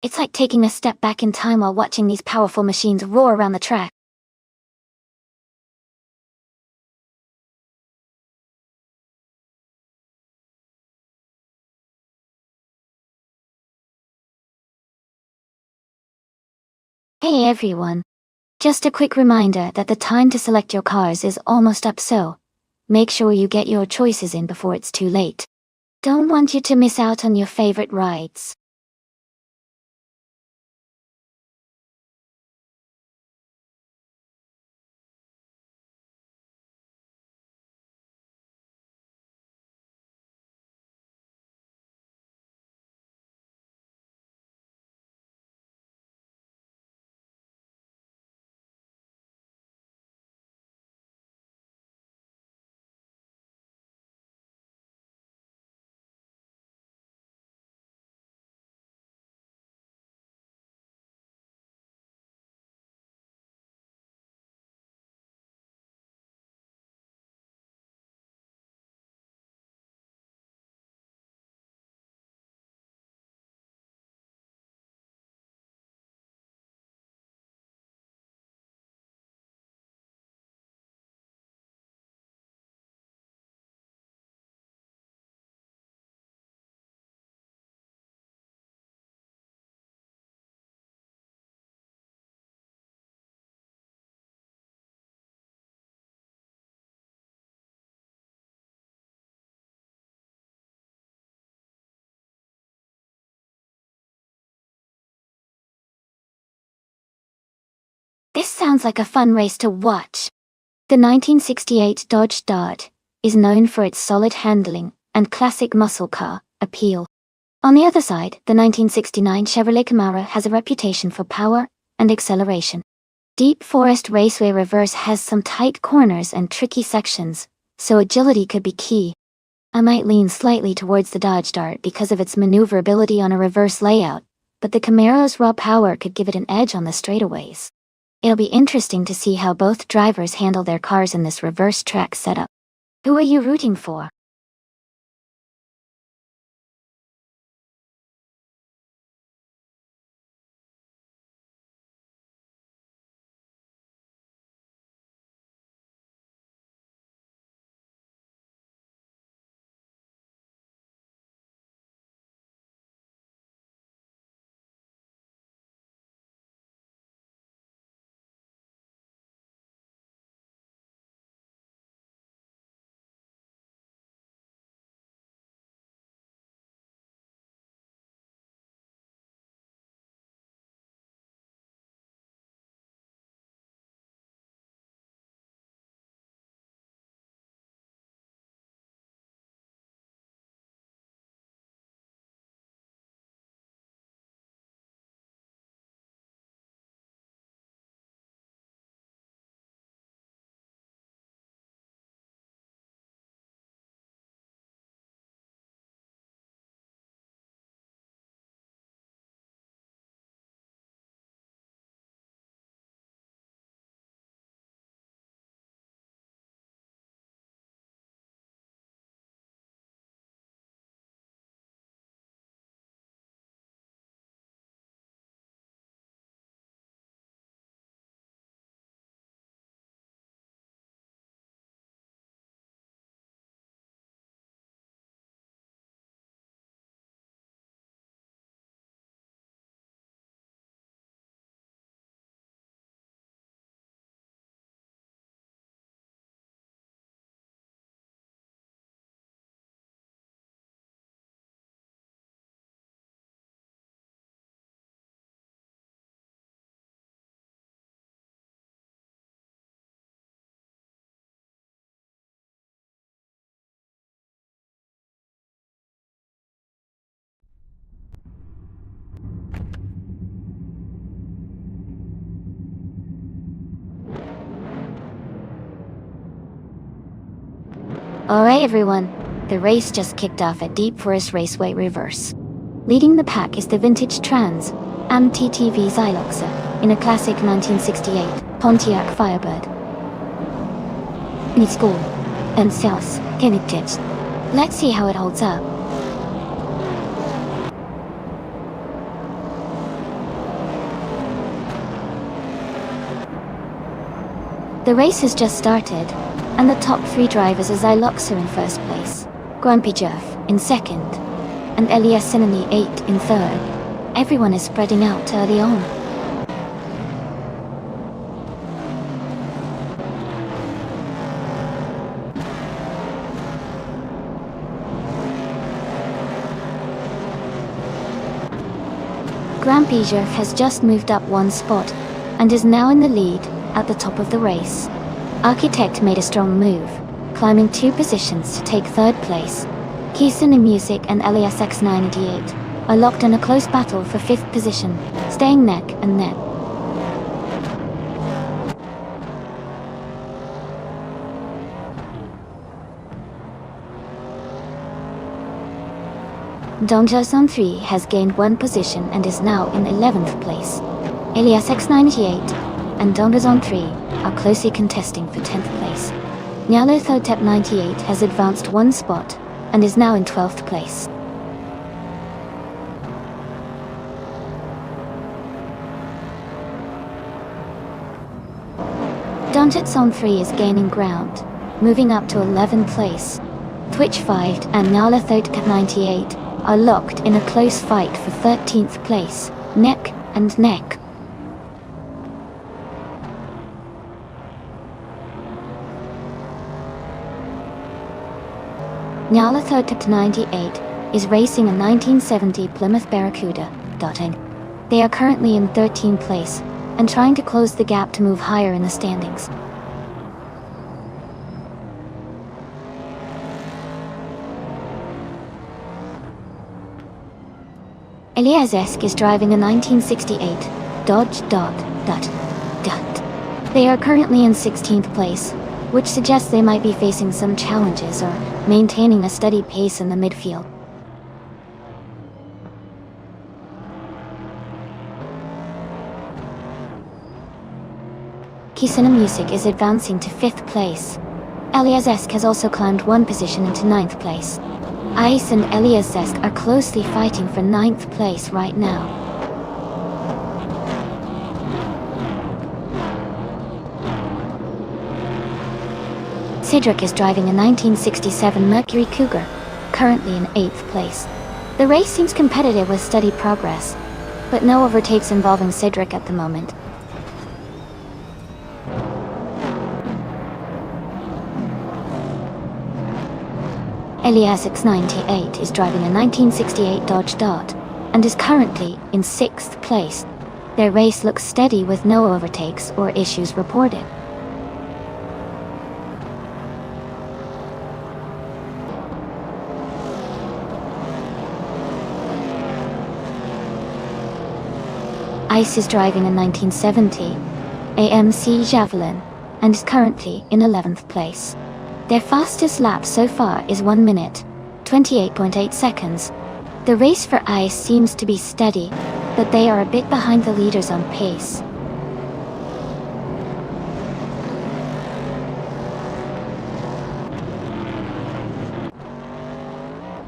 It's like taking a step back in time while watching these powerful machines roar around the track. Hey everyone! Just a quick reminder that the time to select your cars is almost up, so make sure you get your choices in before it's too late. Don't want you to miss out on your favorite rides. This sounds like a fun race to watch. The 1968 Dodge Dart is known for its solid handling and classic muscle car appeal. On the other side, the 1969 Chevrolet Camaro has a reputation for power and acceleration. Deep Forest Raceway Reverse has some tight corners and tricky sections, so agility could be key. I might lean slightly towards the Dodge Dart because of its maneuverability on a reverse layout, but the Camaro's raw power could give it an edge on the straightaways. It'll be interesting to see how both drivers handle their cars in this reverse track setup. Who are you rooting for? Alright everyone, the race just kicked off at Deep Forest Raceway Reverse. Leading the pack is the vintage Trans Am TTV Xyloxa in a classic 1968 Pontiac Firebird. Let's go. And cells, connected. Let's see how it holds up. The race has just started, and the top three drivers are Xyloxa in first place, Grumpy Jeff in second, and Elias Sinani 8 in third. Everyone is spreading out early on. Grumpy Jeff has just moved up one spot, and is now in the lead at the top of the race. Architect made a strong move, climbing 2 positions to take third place. Keeson Music and Elias X988 are locked in a close battle for 5th position, staying neck and neck. Donjas on 3 has gained 1 position and is now in 11th place. Elias X98 and Donjas on 3 are closely contesting for 10th place. Nyalo Thotep 98 has advanced 1 spot and is now in 12th place. Donjets on 3 is gaining ground, moving up to 11th place. Twitch 5 and Nyalo Thotep 98 are locked in a close fight for 13th place, neck and neck. Nyala Thotep 98 is racing a 1970 Plymouth Barracuda. They are currently in 13th place and trying to close the gap to move higher in the standings. Eliasesk is driving a 1968 Dodge Dot. They are currently in 16th place, which suggests they might be facing some challenges or maintaining a steady pace in the midfield. Kisuna Music is advancing to 5th place. Eliasesk has also climbed 1 position into 9th place. Ice and Eliasesk are closely fighting for 9th place right now. Cedric is driving a 1967 Mercury Cougar, currently in 8th place. The race seems competitive with steady progress, but no overtakes involving Cedric at the moment. Elias X98 is driving a 1968 Dodge Dart and is currently in 6th place. Their race looks steady with no overtakes or issues reported. Ice is driving a 1970 AMC Javelin and is currently in 11th place. Their fastest lap so far is 1 minute, 28.8 seconds. The race for Ice seems to be steady, but they are a bit behind the leaders on pace.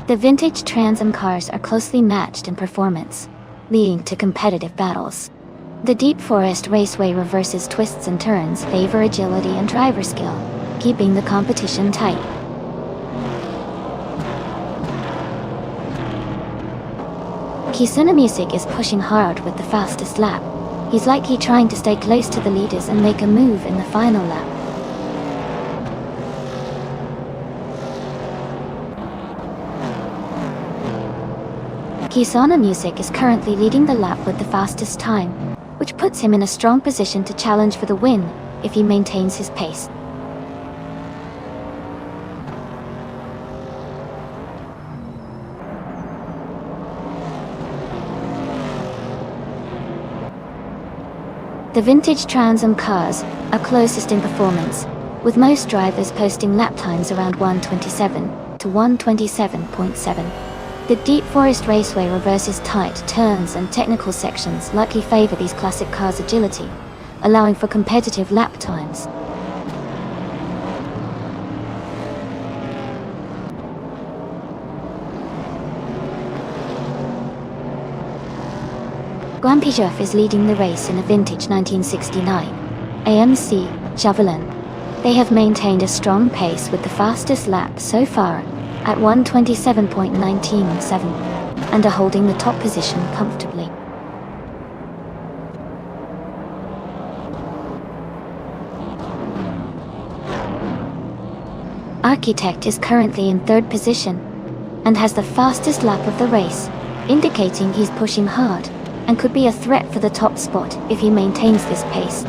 The vintage Trans Am cars are closely matched in performance, leading to competitive battles. The Deep Forest Raceway reverses twists and turns favor agility and driver skill, keeping the competition tight. Kisuna Music is pushing hard with the fastest lap. He's likely trying to stay close to the leaders and make a move in the final lap. Kisuna Music is currently leading the lap with the fastest time, which puts him in a strong position to challenge for the win if he maintains his pace. The vintage Trans Am cars are closest in performance, with most drivers posting lap times around 1:27 to 1:27.7. The Deep Forest Raceway reverses tight turns and technical sections likely favor these classic cars' agility, allowing for competitive lap times. Grand Prix is leading the race in a vintage 1969 AMC Javelin. They have maintained a strong pace with the fastest lap so far at 1:27.197 and are holding the top position comfortably. Architect is currently in third position and has the fastest lap of the race, indicating he's pushing hard and could be a threat for the top spot if he maintains this pace.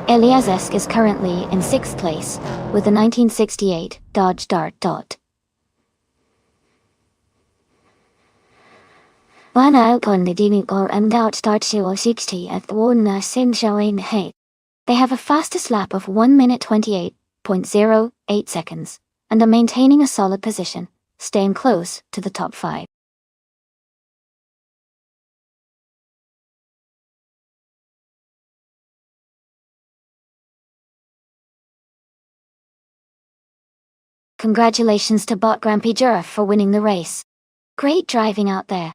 Eliazesk is currently in 6th place with a 1968 Dodge Dart. One out on the Dinigo and out start 60 at the Warna Sin showing hey. They have a fastest lap of 1 minute 28.08 seconds and are maintaining a solid position, staying close to the top 5. Congratulations to Bot Grand Prix for winning the race. Great driving out there.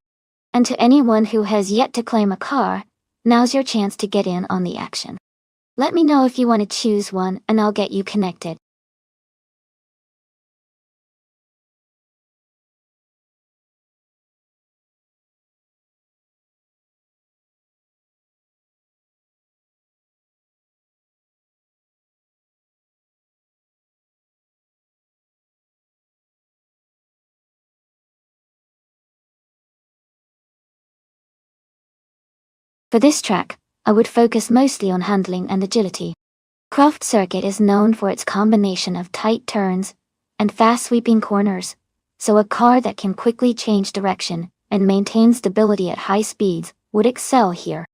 And to anyone who has yet to claim a car, now's your chance to get in on the action. Let me know if you want to choose one and I'll get you connected. For this track, I would focus mostly on handling and agility. Croft Circuit is known for its combination of tight turns and fast sweeping corners, so a car that can quickly change direction and maintain stability at high speeds would excel here.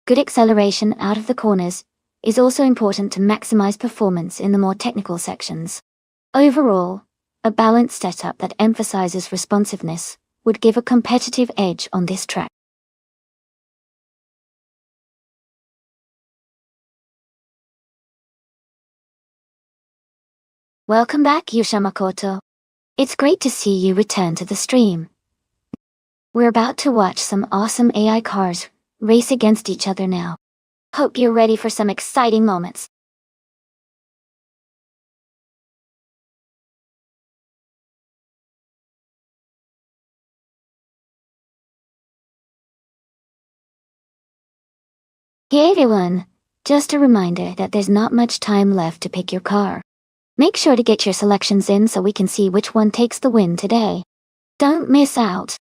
Good acceleration out of the corners is also important to maximize performance in the more technical sections. Overall, a balanced setup that emphasizes responsiveness would give a competitive edge on this track. Welcome back, Yusha Makoto. It's great to see you return to the stream. We're about to watch some awesome AI cars race against each other now. Hope you're ready for some exciting moments. Hey everyone! Just a reminder that there's not much time left to pick your car. Make sure to get your selections in so we can see which one takes the win today. Don't miss out!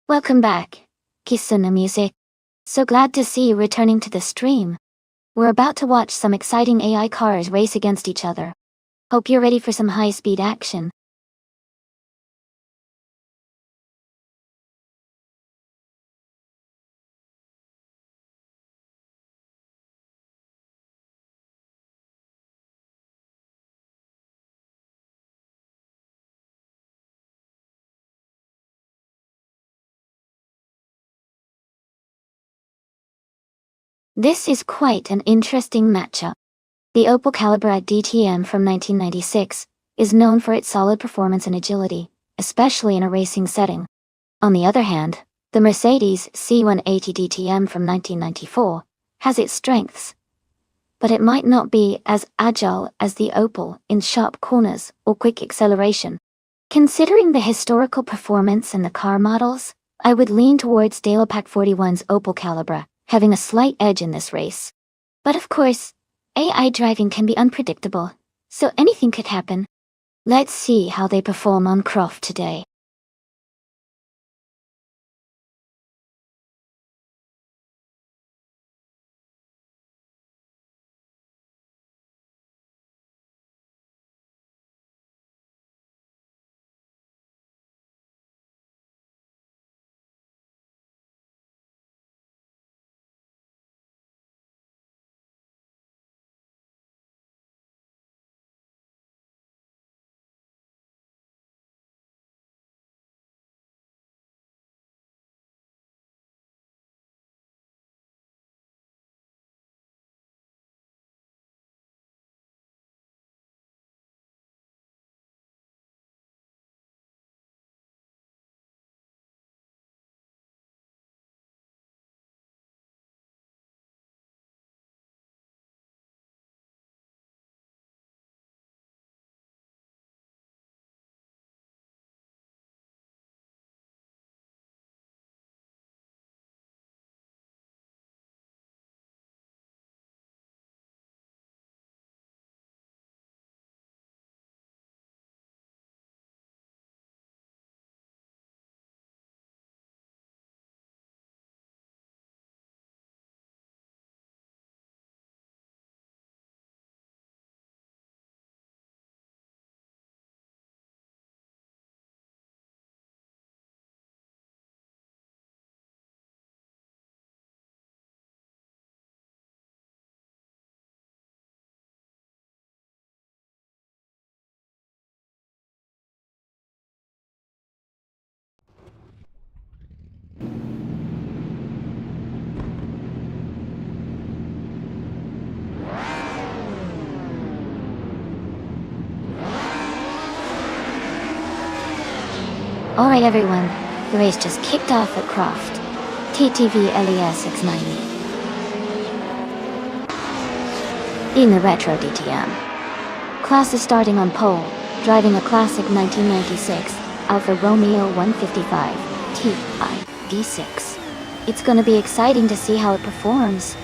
Welcome back, Kisuna Music. So glad to see you returning to the stream. We're about to watch some exciting AI cars race against each other. Hope you're ready for some high-speed action. This is quite an interesting matchup. The Opel Calibra DTM from 1996 is known for its solid performance and agility, especially in a racing setting. On the other hand, the Mercedes C180 DTM from 1994 has its strengths, but it might not be as agile as the Opel in sharp corners or quick acceleration. Considering the historical performance and the car models, I would lean towards Dailypack 41's Opel Calibra, having a slight edge in this race. But of course, AI driving can be unpredictable, so anything could happen. Let's see how they perform on Croft today. Alright everyone, the race just kicked off at Croft. TTV LES 690. In the Retro DTM. Class is starting on pole, driving a classic 1996 Alfa Romeo 155 Ti D6. It's gonna be exciting to see how it performs.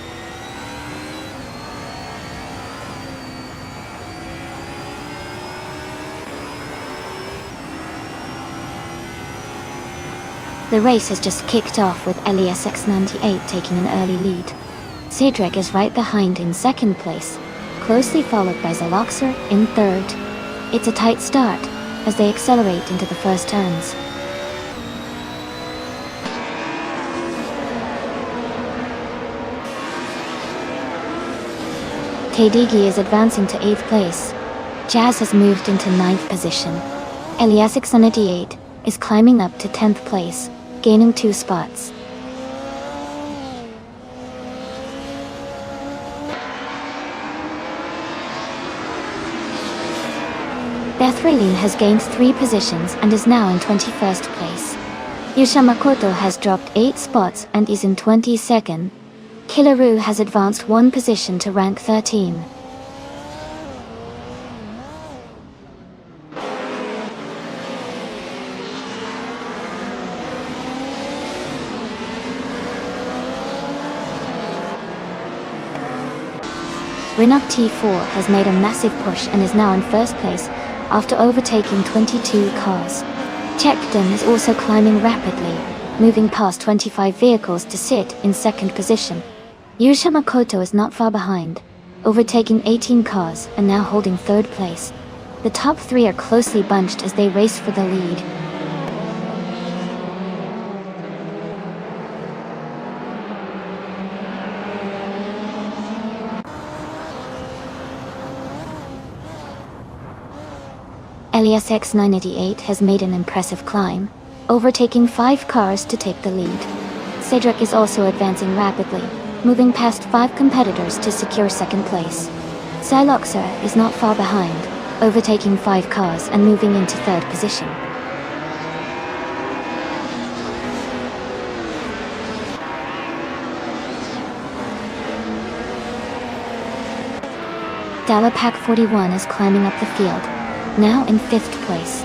The race has just kicked off with LES 698 taking an early lead. Cedric is right behind in second place, closely followed by Zaloxer in third. It's a tight start as they accelerate into the first turns. Tadigi is advancing to 8th place. Jazz has moved into 9th position. LES 698 is climbing up to 10th place, gaining 2 spots. Bethraline has gained 3 positions and is now in 21st place. Yusha Makoto has dropped 8 spots and is in 22nd. Kilaru has advanced 1 position to rank 13. Rinok T4 has made a massive push and is now in first place after overtaking 22 cars. Chekden is also climbing rapidly, moving past 25 vehicles to sit in second position. Yusha Makoto is not far behind, overtaking 18 cars and now holding third place. The top 3 are closely bunched as they race for the lead. LES X988 has made an impressive climb, overtaking 5 cars to take the lead. Cedric is also advancing rapidly, moving past 5 competitors to secure second place. Xyloxer is not far behind, overtaking 5 cars and moving into third position. Dalapac 41 is climbing up the field, now in 5th place.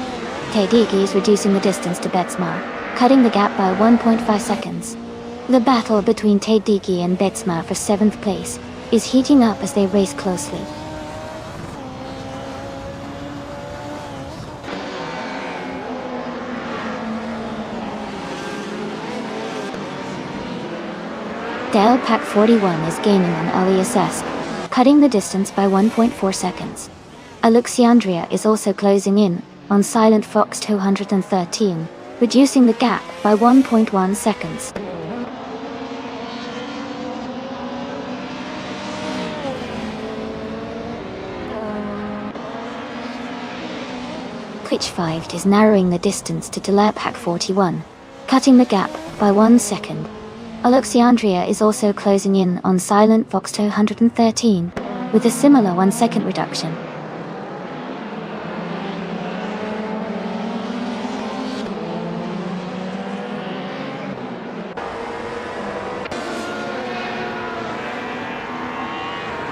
Tadigi is reducing the distance to Betsmar, cutting the gap by 1.5 seconds. The battle between Tadigi and Betsmar for 7th place is heating up as they race closely. Dalapac 41 is gaining on Alias S, cutting the distance by 1.4 seconds. Alexandria is also closing in on Silent Fox 213, reducing the gap by 1.1 seconds. Twitch 5 is narrowing the distance to Dalapac 41, cutting the gap by 1 second. Alexandria is also closing in on Silent Fox 213, with a similar 1 second reduction.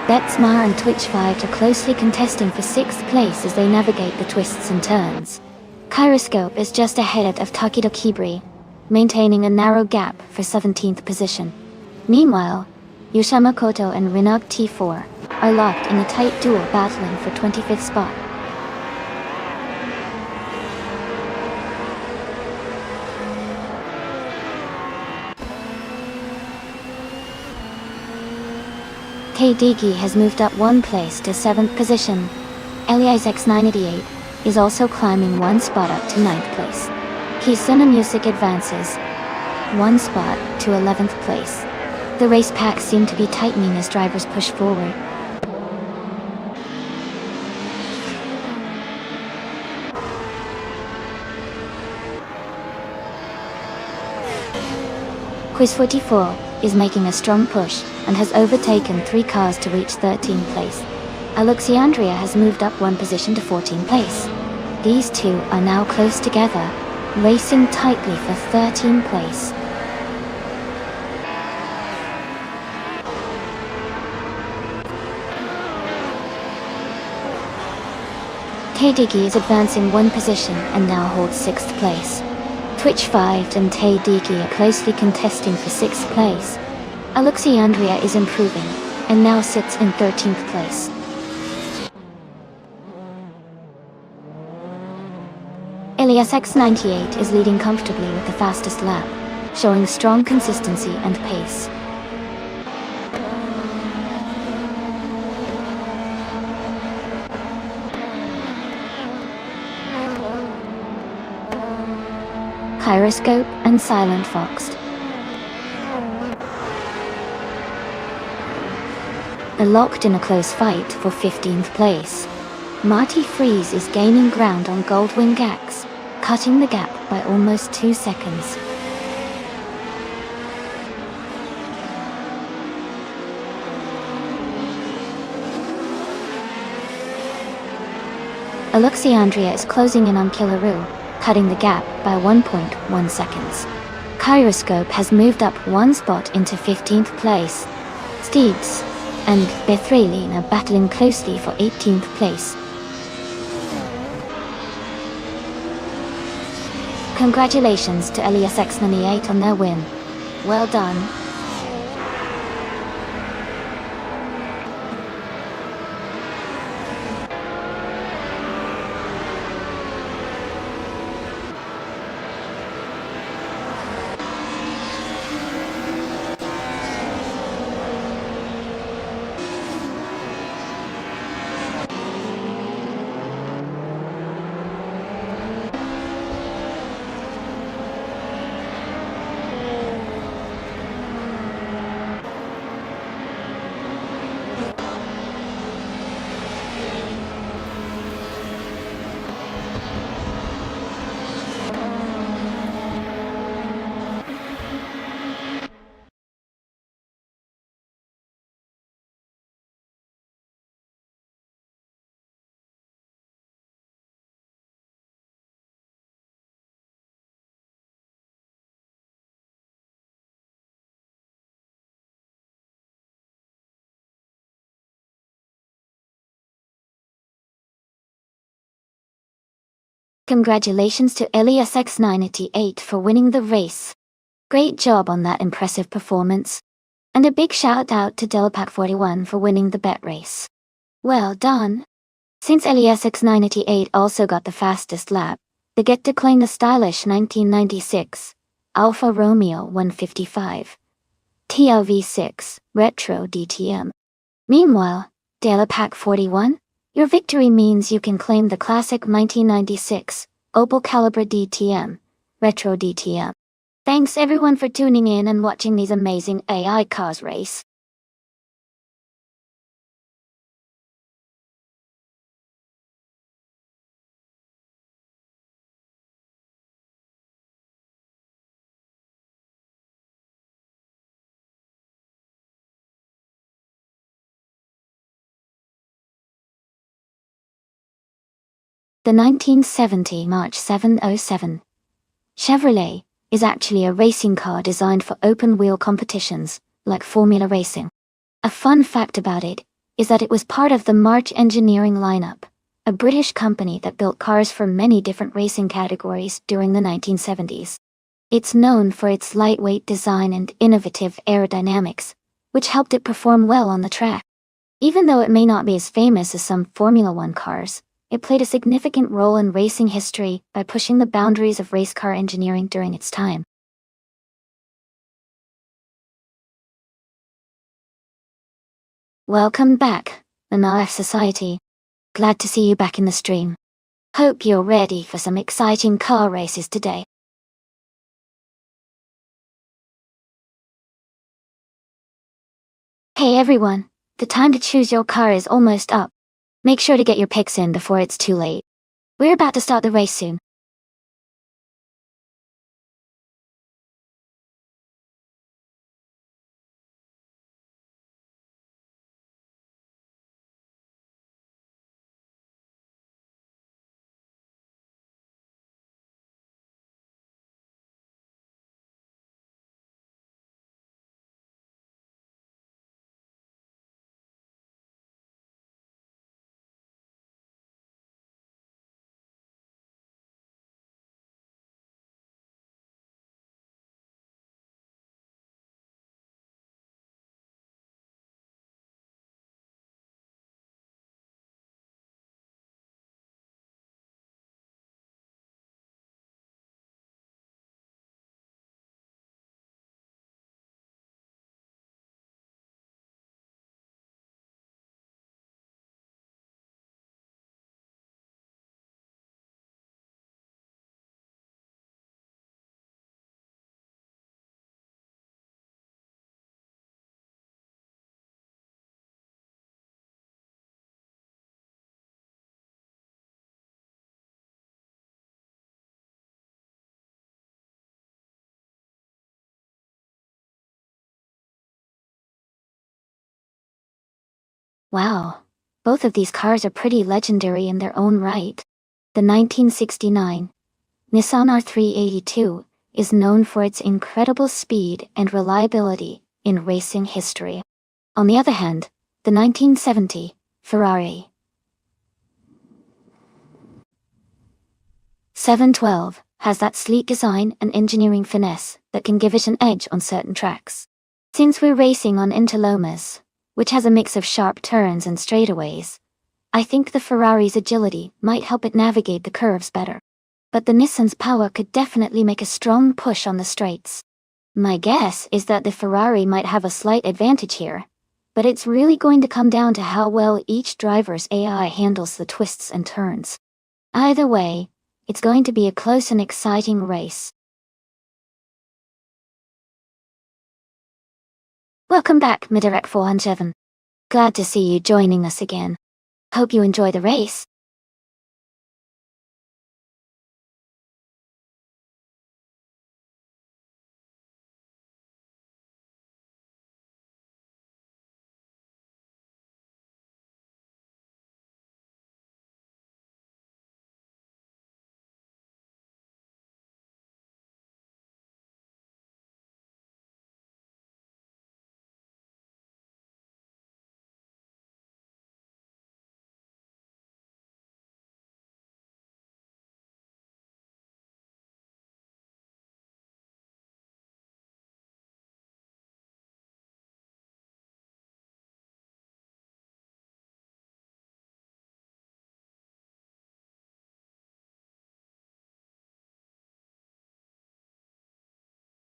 Betsmar and Twitch 5 are closely contesting for 6th place as they navigate the twists and turns. Kyroscope is just ahead of Takido Kibri, maintaining a narrow gap for 17th position. Meanwhile, Yoshamakoto and Rinag T4 are locked in a tight duel battling for 25th spot. Tadigi has moved up 1 place to 7th position. Elias X988 is also climbing 1 spot up to 9th place. Kisuna Music advances 1 spot to 11th place. The race packs seem to be tightening as drivers push forward. Quiz 44 is making a strong push and has overtaken 3 cars to reach 13th place. Alexandria has moved up 1 position to 14th place. These two are now close together, racing tightly for 13th place. Tadigi is advancing 1 position and now holds 6th place. Twitch 5 and Tadigi are closely contesting for 6th place. Alexandria is improving and now sits in 13th place. Elias X98 is leading comfortably with the fastest lap, showing strong consistency and pace. Kyroscope and Silent Fox are locked in a close fight for 15th place. Marty Freeze is gaining ground on Goldwing Gax, cutting the gap by almost 2 seconds. Alexandria is closing in on Killaroo, cutting the gap by 1.1 seconds. Kyroscope has moved up 1 spot into 15th place. Steeds and Bethralin are battling closely for 18th place. Congratulations to Elias X98 on their win. Well done. Congratulations to Elias X988 for winning the race. Great job on that impressive performance. And a big shout out to Delapack41 for winning the bet race. Well done. Since Elias X988 also got the fastest lap, they get to claim the stylish 1996 Alfa Romeo 155 TLV6 Retro DTM. Meanwhile, Delapack41, your victory means you can claim the classic 1996 Opel Calibra DTM Retro DTM. Thanks everyone for tuning in and watching these amazing AI cars race. The 1970 March 707 Chevrolet is actually a racing car designed for open-wheel competitions, like Formula Racing. A fun fact about it is that it was part of the March Engineering lineup, a British company that built cars for many different racing categories during the 1970s. It's known for its lightweight design and innovative aerodynamics, which helped it perform well on the track. Even though it may not be as famous as some Formula One cars, it played a significant role in racing history by pushing the boundaries of race car engineering during its time. Welcome back, Nonstop Society. Glad to see you back in the stream. Hope you're ready for some exciting car races today. Hey everyone, the time to choose your car is almost up. Make sure to get your picks in before it's too late. We're about to start the race soon. Wow, both of these cars are pretty legendary in their own right. The 1969 Nissan R382 is known for its incredible speed and reliability in racing history. On the other hand, the 1970 Ferrari 712 has that sleek design and engineering finesse that can give it an edge on certain tracks. Since we're racing on Interlomas, which has a mix of sharp turns and straightaways, I think the Ferrari's agility might help it navigate the curves better. But the Nissan's power could definitely make a strong push on the straights. My guess is that the Ferrari might have a slight advantage here, but it's really going to come down to how well each driver's AI handles the twists and turns. Either way, it's going to be a close and exciting race. Welcome back, Midirect 407. Glad to see you joining us again. Hope you enjoy the race.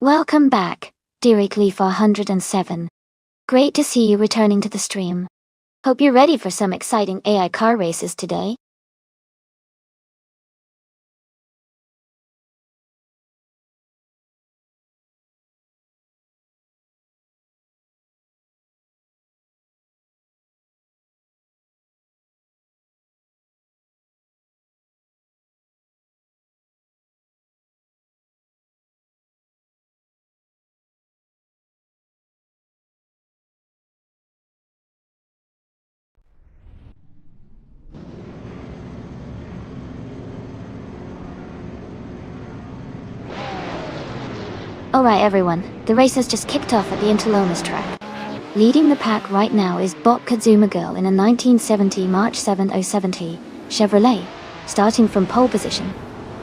Welcome back, Derek 407. Great to see you returning to the stream. Hope you're ready for some exciting AI car races today. Alright everyone, the race has just kicked off at the Interlomas track. Leading the pack right now is Bot Kazuma Girl in a 1970 March 7070 Chevrolet, starting from pole position.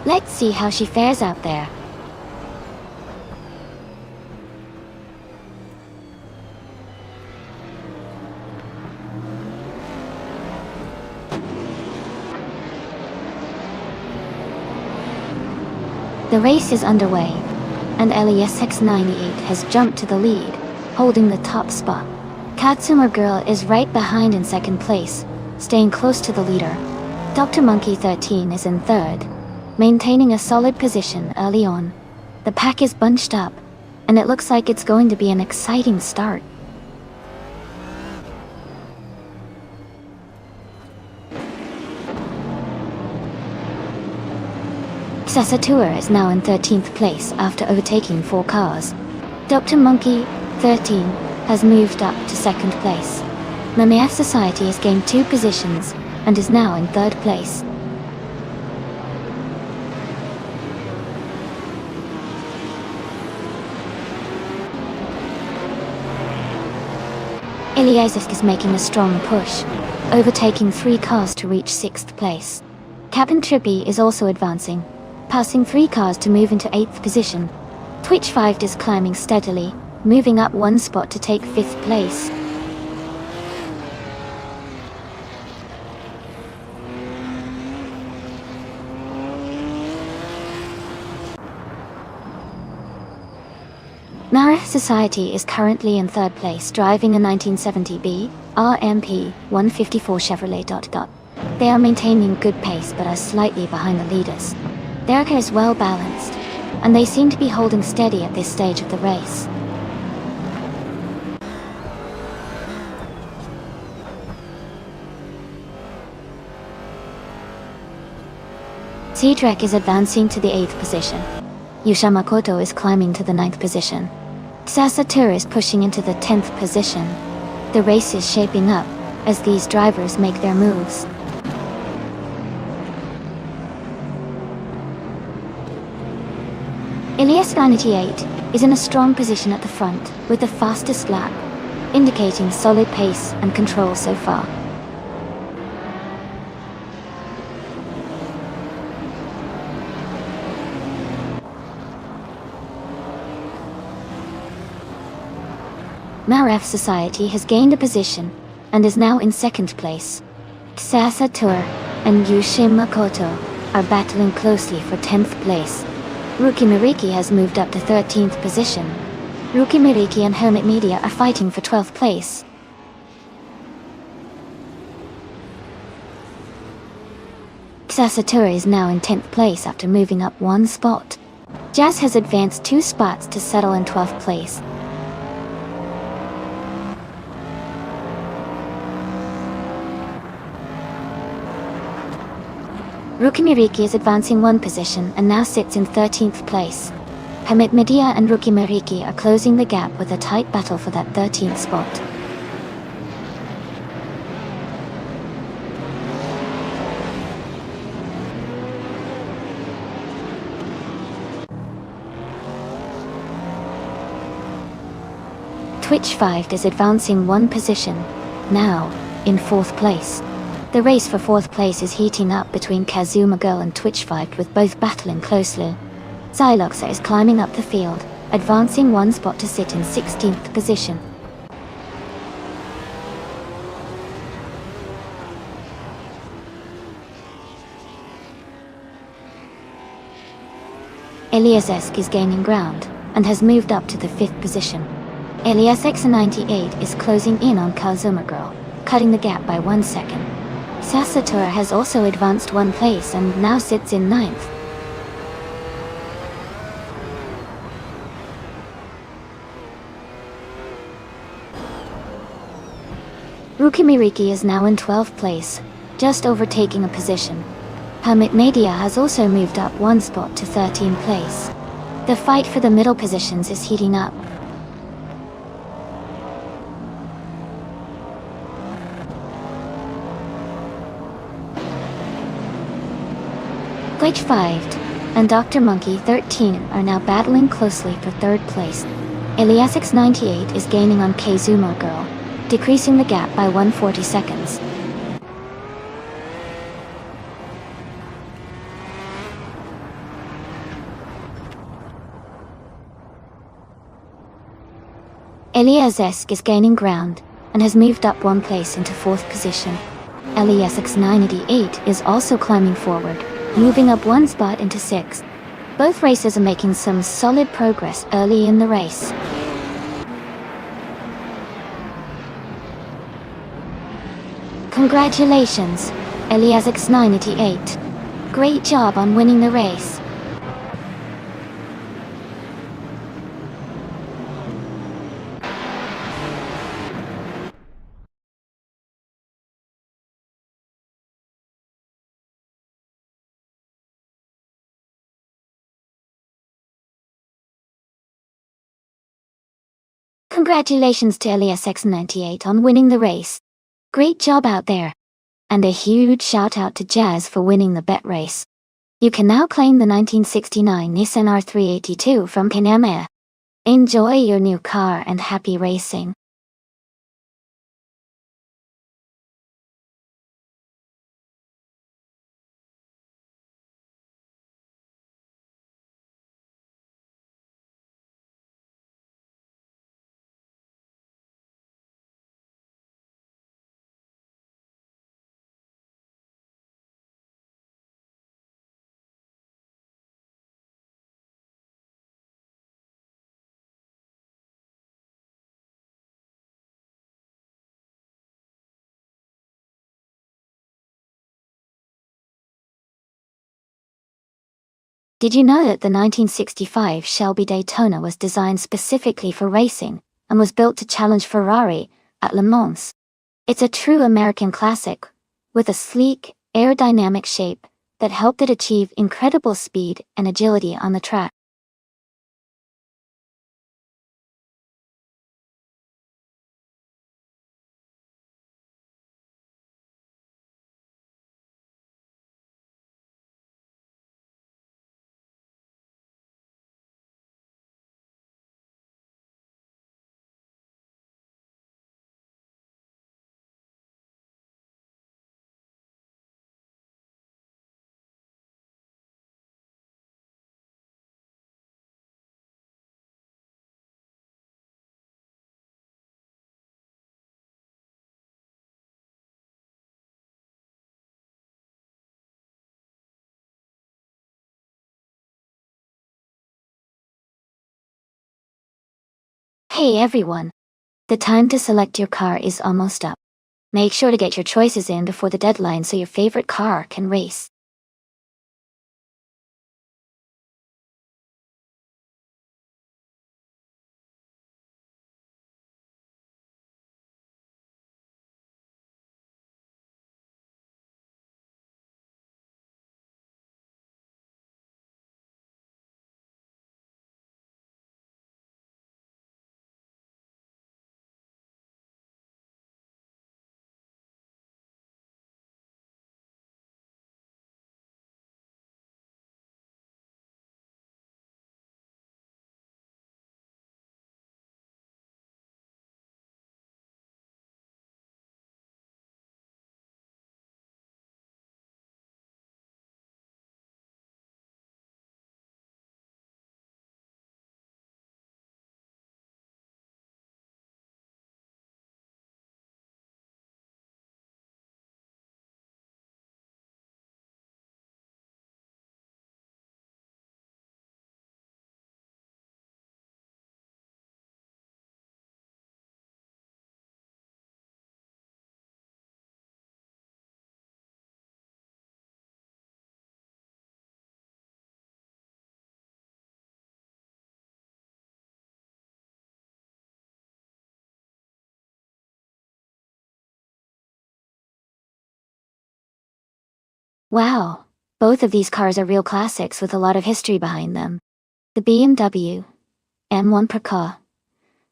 Let's see how she fares out there. The race is underway, and LESX98 has jumped to the lead, holding the top spot. Katsuma Girl is right behind in second place, staying close to the leader. Dr. Monkey 13 is in third, maintaining a solid position early on. The pack is bunched up, and it looks like it's going to be an exciting start. Sasatua is now in 13th place after overtaking 4 cars. Dr. Monkey 13 has moved up to second place. Mamiya Society has gained 2 positions and is now in third place. Iliasisk is making a strong push, overtaking 3 cars to reach 6th place. Captain Trippy is also advancing, passing 3 cars to move into 8th position. Twitch 5 is climbing steadily, moving up 1 spot to take 5th place. Mara Society is currently in 3rd place, driving a 1970B RMP 154 Chevrolet. They are maintaining good pace but are slightly behind the leaders. Their car is well balanced, and they seem to be holding steady at this stage of the race. Cedric is advancing to the 8th position. Yusha Makoto is climbing to the 9th position. Sasatur is pushing into the 10th position. The race is shaping up as these drivers make their moves. Ilias 98 is in a strong position at the front with the fastest lap, indicating solid pace and control so far. Maref Society has gained a position and is now in 2nd place. Sasatur and Yushin Makoto are battling closely for 10th place. Ruki Miriki has moved up to 13th position. Ruki Miriki and Hermit Media are fighting for 12th place. Sasatura is now in 10th place after moving up 1 spot. Jazz has advanced 2 spots to settle in 12th place. Ruki Miriki is advancing 1 position and now sits in 13th place. Hermit Media and Ruki Miriki are closing the gap with a tight battle for that 13th spot. Twitch 5 is advancing 1 position, now in 4th place. The race for 4th place is heating up between Kazuma Girl and Twitch 5, with both battling closely. Xyloxa is climbing up the field, advancing 1 spot to sit in 16th position. Eliasesk is gaining ground, and has moved up to the 5th position. Alias X98 is closing in on Kazuma Girl, cutting the gap by 1 second. Sasatora has also advanced 1 place and now sits in 9th. Rukimiriki is now in 12th place, just overtaking a position. Hermit Media has also moved up 1 spot to 13th place. The fight for the middle positions is heating up. Glitch 5 and Dr. Monkey 13 are now battling closely for 3rd place. Alias X98 is gaining on Kazuma Girl, decreasing the gap by 140 seconds. Elias Esk is gaining ground, and has moved up 1 place into 4th position. Elias X98 is also climbing forward, moving up 1 spot into 6th. Both racers are making some solid progress early in the race. Congratulations, Elias X98. Great job on winning the race. Congratulations to Elias X98 on winning the race. Great job out there. And a huge shout out to Jazz for winning the bet race. You can now claim the 1969 Nissan R382 from Kaneohe. Enjoy your new car and happy racing. Did you know that the 1965 Shelby Daytona was designed specifically for racing, and was built to challenge Ferrari at Le Mans? It's a true American classic, with a sleek, aerodynamic shape that helped it achieve incredible speed and agility on the track. Hey everyone! The time to select your car is almost up. Make sure to get your choices in before the deadline so your favorite car can race. Wow, both of these cars are real classics with a lot of history behind them. The BMW M1 Percar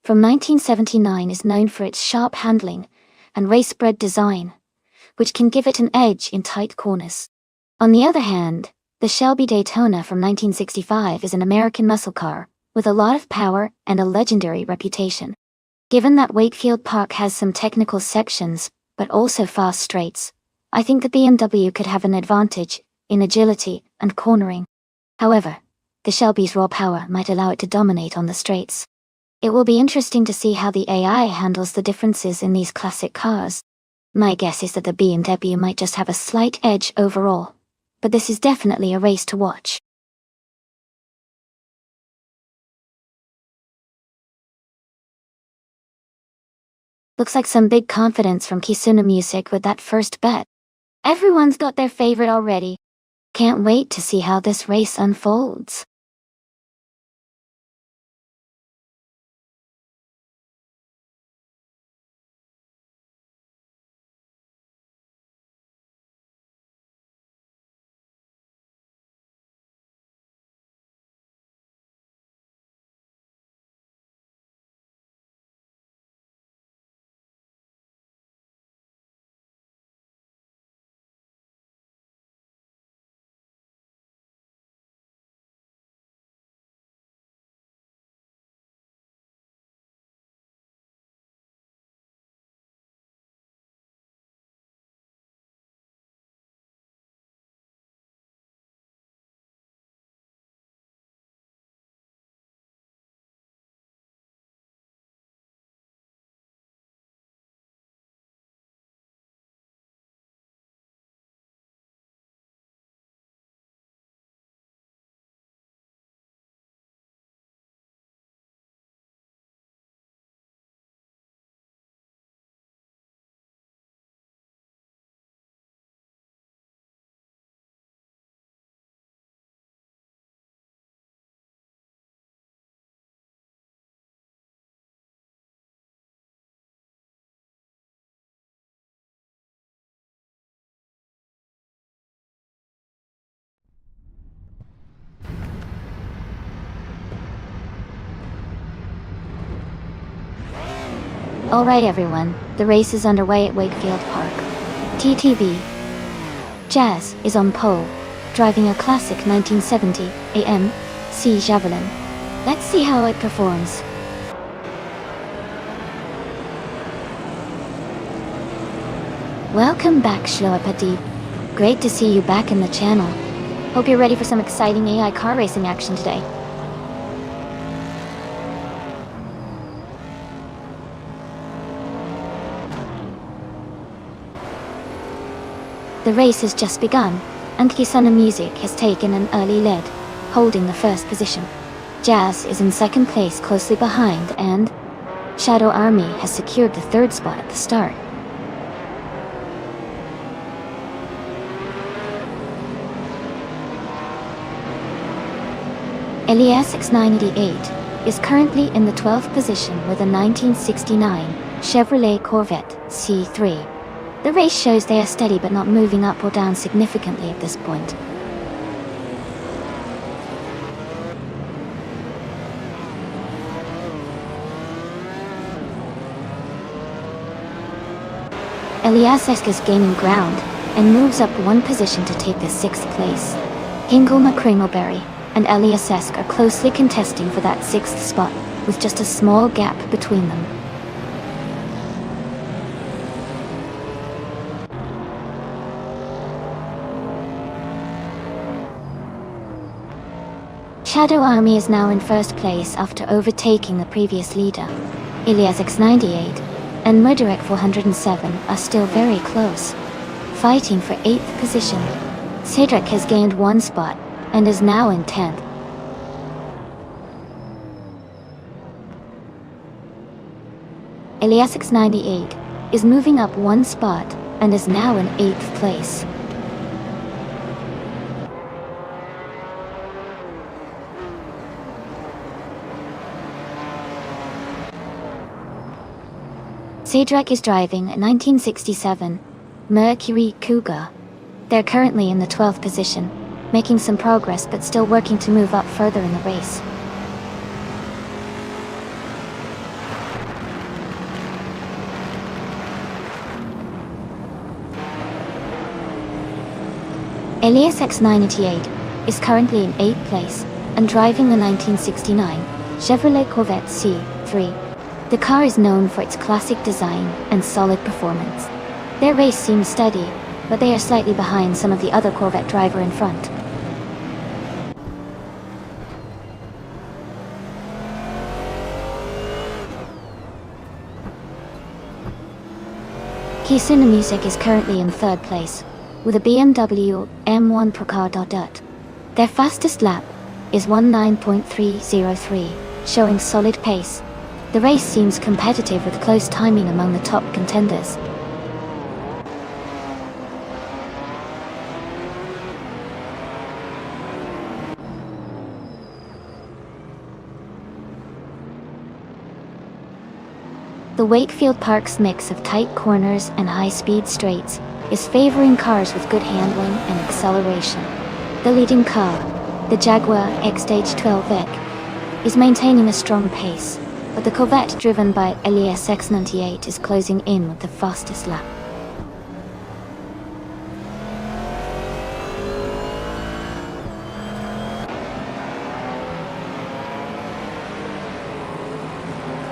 from 1979 is known for its sharp handling and race-bred design, which can give it an edge in tight corners. On the other hand, the Shelby Daytona from 1965 is an American muscle car with a lot of power and a legendary reputation. Given that Wakefield Park has some technical sections, but also fast straights, I think the BMW could have an advantage in agility and cornering. However, the Shelby's raw power might allow it to dominate on the straights. It will be interesting to see how the AI handles the differences in these classic cars. My guess is that the BMW might just have a slight edge overall, but this is definitely a race to watch. Looks like some big confidence from Kisuna Music with that first bet. Everyone's got their favorite already. Can't wait to see how this race unfolds. Alright everyone, the race is underway at Wakefield Park. TTV. Jazz is on pole, driving a classic 1970 AMC Javelin. Let's see how it performs. Welcome back, Shloapati. Great to see you back in the channel. Hope you're ready for some exciting AI car racing action today. The race has just begun, and Kisuna Music has taken an early lead, holding the first position. Jazz is in second place closely behind, and Shadow Army has secured the third spot at the start. Elias X988 is currently in the 12th position with a 1969 Chevrolet Corvette C3. The race shows they are steady but not moving up or down significantly at this point. Eliasesk is gaining ground and moves up one position to take the 6th place. Hingelma Kringleberry and Eliasesk are closely contesting for that 6th spot, with just a small gap between them. Shadow Army is now in first place after overtaking the previous leader. Ilias X98 and Murderek 407 are still very close, fighting for 8th position. Cedric has gained one spot and is now in 10th. Elias X98 is moving up one spot and is now in 8th place. Cedric is driving a 1967 Mercury Cougar. They're currently in the 12th position, making some progress but still working to move up further in the race. Elias X988 is currently in 8th place and driving the 1969 Chevrolet Corvette C3. The car is known for its classic design and solid performance. Their race seems steady, but they are slightly behind some of the other Corvette driver in front. Kisuna Music is currently in 3rd place, with a BMW M1 Procar. Their fastest lap is 19.303, showing solid pace. The race seems competitive with close timing among the top contenders. The Wakefield Park's mix of tight corners and high-speed straights is favoring cars with good handling and acceleration. The leading car, the Jaguar XJ12VEC, is maintaining a strong pace, but the Corvette driven by Elias X98 is closing in with the fastest lap.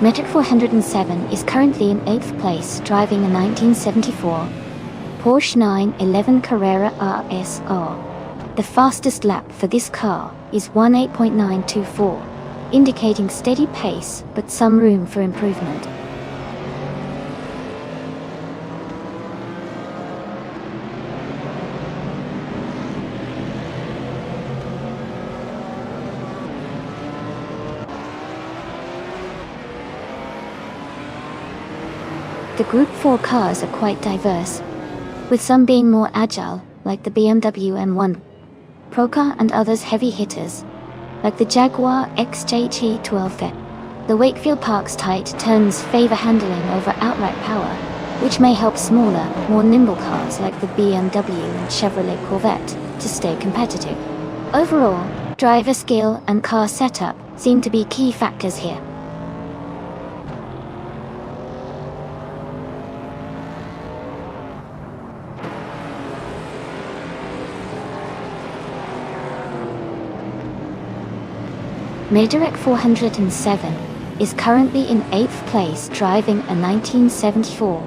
Metric 407 is currently in 8th place, driving a 1974 Porsche 911 Carrera RSR. The fastest lap for this car is 18.924, indicating steady pace but some room for improvement. The Group 4 cars are quite diverse, with some being more agile, like the BMW M1 Procar, and others heavy hitters, like the Jaguar XJ12VEC. The Wakefield Park's tight turns favor handling over outright power, which may help smaller, more nimble cars like the BMW and Chevrolet Corvette to stay competitive. Overall, driver skill and car setup seem to be key factors here. Majorek 407 is currently in 8th place, driving a 1974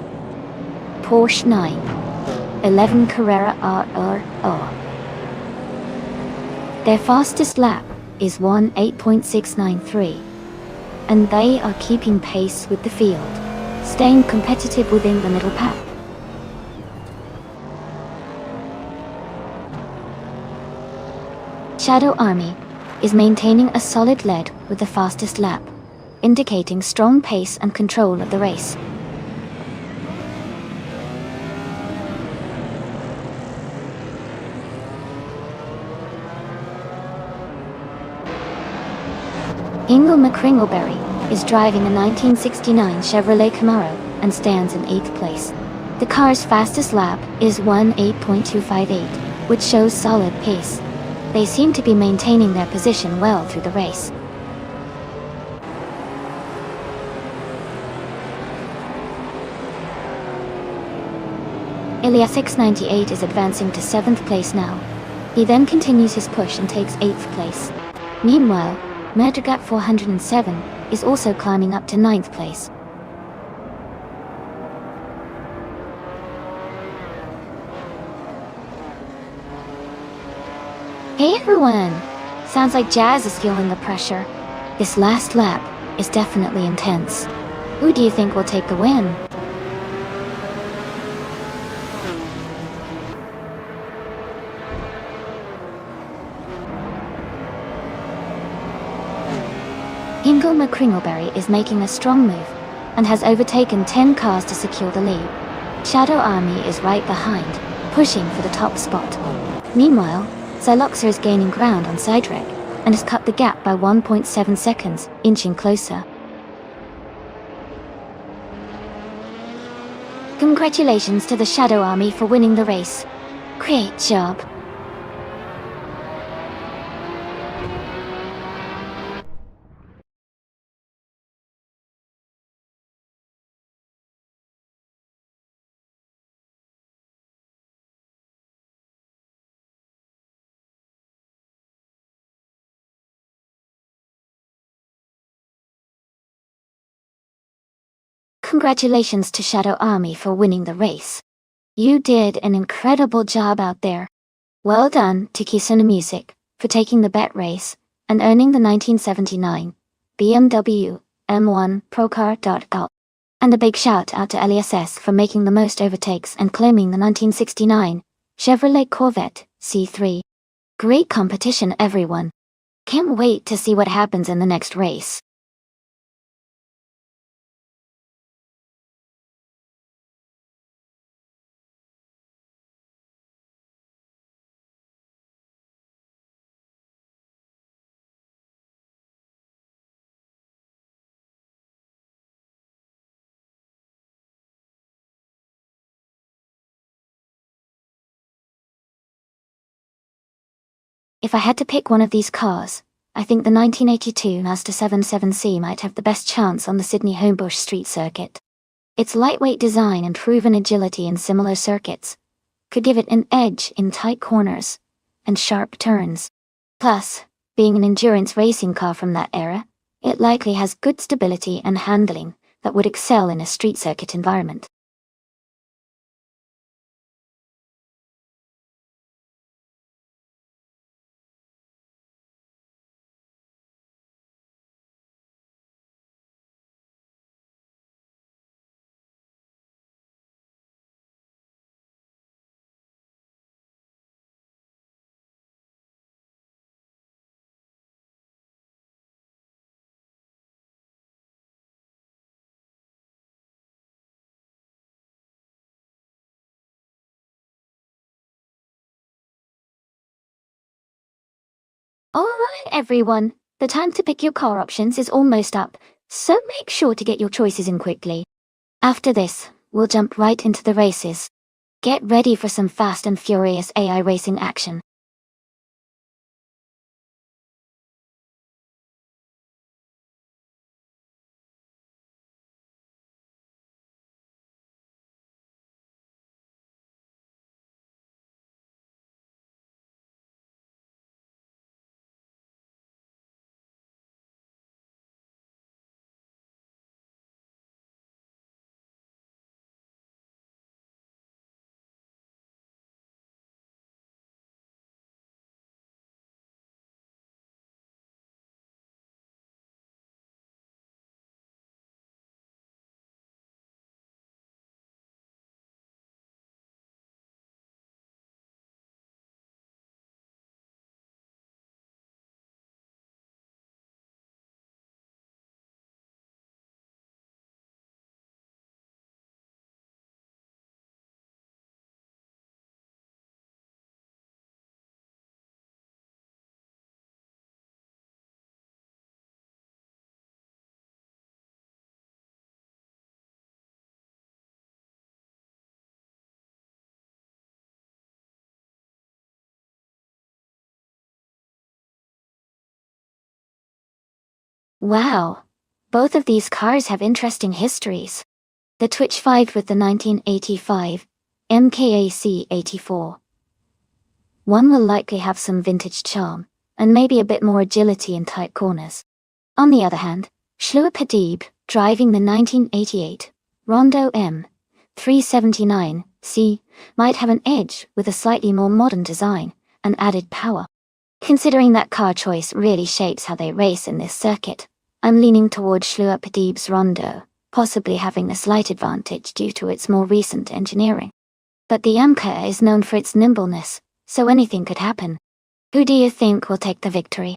Porsche 911 Carrera RRR. Their fastest lap is 18.693, and they are keeping pace with the field, staying competitive within the middle pack. Shadow Army is maintaining a solid lead with the fastest lap, indicating strong pace and control of the race. Ingle McCringleberry is driving a 1969 Chevrolet Camaro and stands in 8th place. The car's fastest lap is 18.258, which shows solid pace. They seem to be maintaining their position well through the race. Elias X98 is advancing to 7th place now. He then continues his push and takes 8th place. Meanwhile, Murdergap 407 is also climbing up to 9th place. Hey everyone! Sounds like Jazz is feeling the pressure. This last lap is definitely intense. Who do you think will take the win? Ingle McCringleberry is making a strong move and has overtaken 10 cars to secure the lead. Shadow Army is right behind, pushing for the top spot. Meanwhile, Xyloxer is gaining ground on Sidrek and has cut the gap by 1.7 seconds, inching closer. Congratulations to the Shadow Army for winning the race. Great job. Congratulations to Shadow Army for winning the race. You did an incredible job out there. Well done to Kisuna Music for taking the bet race and earning the 1979 BMW M1 Procar.Gal. And a big shout out to LESS for making the most overtakes and claiming the 1969 Chevrolet Corvette C3. Great competition, everyone. Can't wait to see what happens in the next race. If I had to pick one of these cars, I think the 1982 Mazda 77C might have the best chance on the Sydney Homebush Street Circuit. Its lightweight design and proven agility in similar circuits could give it an edge in tight corners and sharp turns. Plus, being an endurance racing car from that era, it likely has good stability and handling that would excel in a street circuit environment. Alright everyone, the time to pick your car options is almost up, so make sure to get your choices in quickly. After this, we'll jump right into the races. Get ready for some fast and furious AI racing action. Wow! Both of these cars have interesting histories. The Twitch 5 with the 1985 MKAC 84. One will likely have some vintage charm, and maybe a bit more agility in tight corners. On the other hand, Shlua Padib, driving the 1988 Rondo M 379C, might have an edge with a slightly more modern design and added power. Considering that car choice really shapes how they race in this circuit, I'm leaning towards Shlua Padib's Rondo, possibly having a slight advantage due to its more recent engineering. But the MK is known for its nimbleness, so anything could happen. Who do you think will take the victory?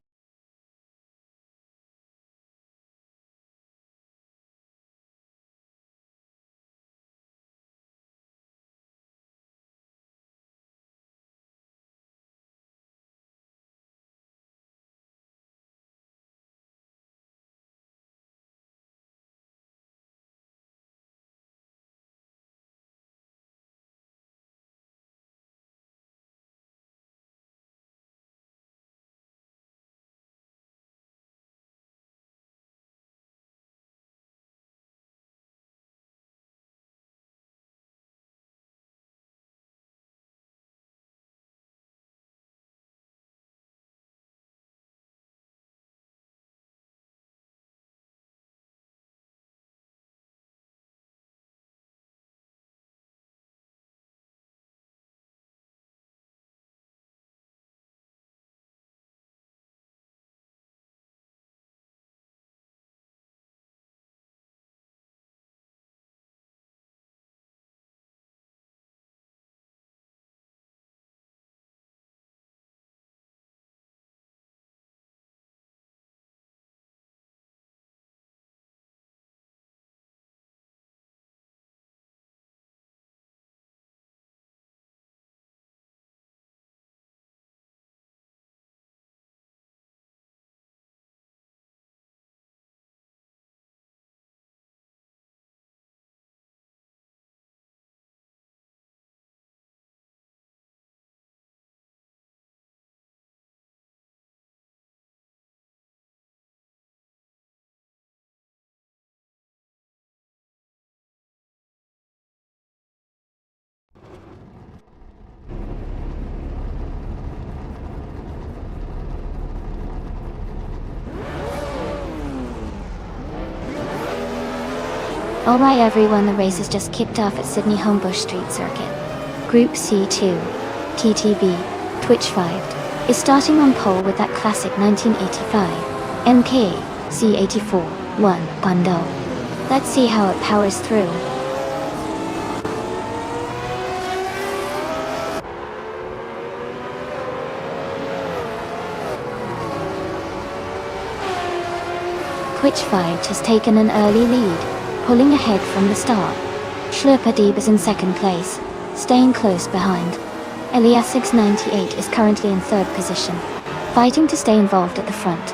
Alright everyone, the race has just kicked off at Sydney Homebush Street Circuit. Group C2, TTB, Twitch 5, is starting on pole with that classic 1985 MK C84 1 bundle. Let's see how it powers through. Twitch 5 has taken an early lead, pulling ahead from the start. Shlurpadib is in second place, staying close behind. Elias 698 is currently in third position, fighting to stay involved at the front.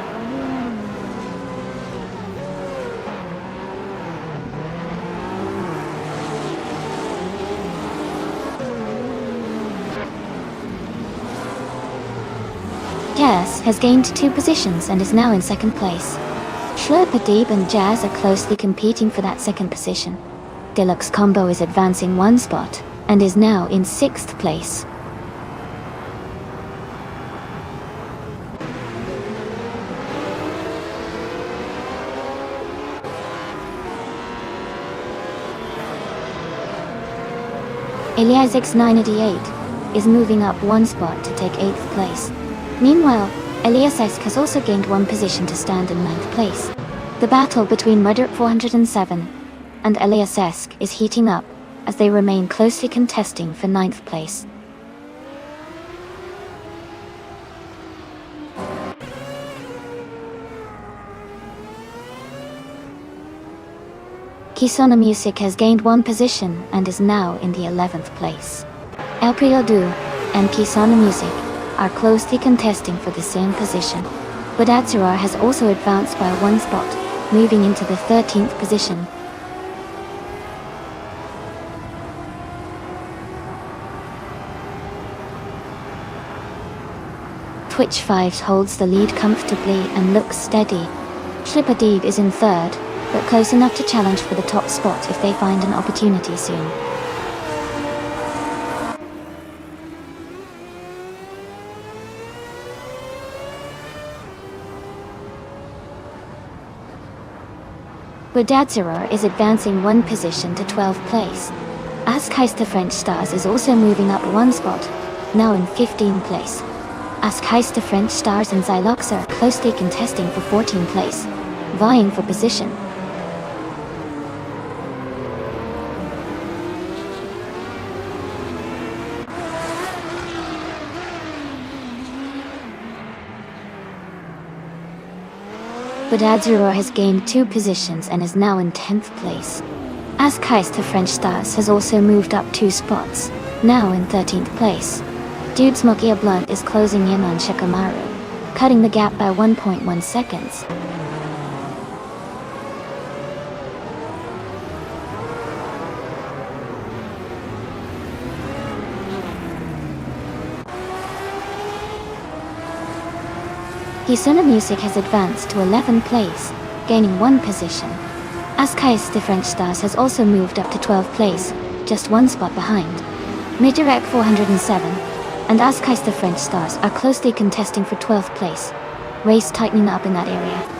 Jazz has gained 2 positions and is now in second place. Shlurpadib and Jazz are closely competing for that second position. Deluxe Combo is advancing 1 spot and is now in 6th place. Elias X988 is moving up 1 spot to take 8th place. Meanwhile, Elias Esk has also gained 1 position to stand in 9th place. The battle between Murder 407 and Elias Esk is heating up as they remain closely contesting for 9th place. Kisona Music has gained 1 position and is now in the 11th place. El Priodu and Kisona Music are closely contesting for the same position. Budadzarar has also advanced by 1 spot, moving into the 13th position. Twitch 5 holds the lead comfortably and looks steady. Shlurpadib is in third, but close enough to challenge for the top spot if they find an opportunity soon. Budadzarar is advancing 1 position to 12th place. Askheist the French Stars is also moving up 1 spot, now in 15th place. Askheist the French Stars and Xylox are closely contesting for 14th place, vying for position. Budadzarar has gained 2 positions and is now in 10th place. Askheist the French Stars has also moved up 2 spots, now in 13th place. Dude's Mokia Blunt is closing in on Shikamaru, cutting the gap by 1.1 seconds. Kisona Music has advanced to 11th place, gaining 1 position. Askheist the French Stars has also moved up to 12th place, just 1 spot behind. Middirect 407 and Askheist the French Stars are closely contesting for 12th place. Race tightening up in that area.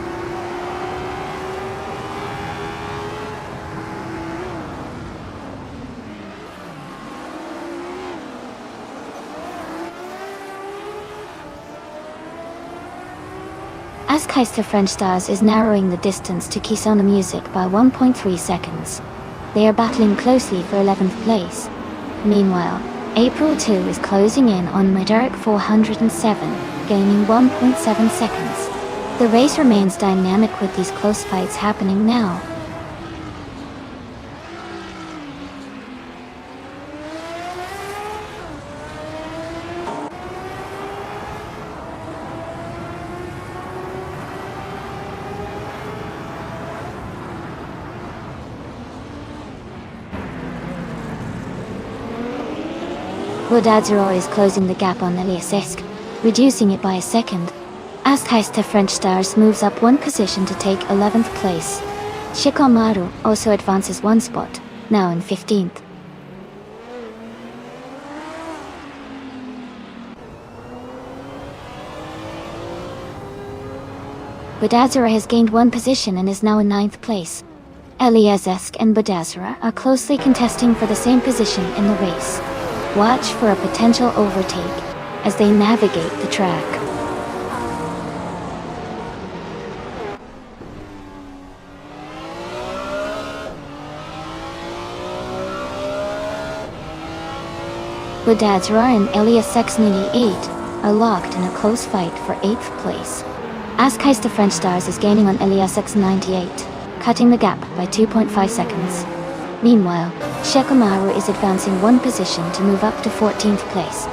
Askheist the French Stars is narrowing the distance to Kisona Music by 1.3 seconds. They are battling closely for 11th place. Meanwhile, April 2 is closing in on Middirect 407, gaining 1.7 seconds. The race remains dynamic with these close fights happening now. Budadzarar is closing the gap on Elias Esk, reducing it by a second. Askheist the French Stars moves up 1 position to take 11th place. Shikamaru also advances 1 spot, now in 15th. Budadzarar has gained 1 position and is now in 9th place. Eliazesk and Badazara are closely contesting for the same position in the race. Watch for a potential overtake as they navigate the track. Badazara and Eliazesk 98 are locked in a close fight for 8th place. Askais the French Stars is gaining on Eliazesk 98, cutting the gap by 2.5 seconds. Meanwhile, Shikamaru is advancing one position to move up to 14th place.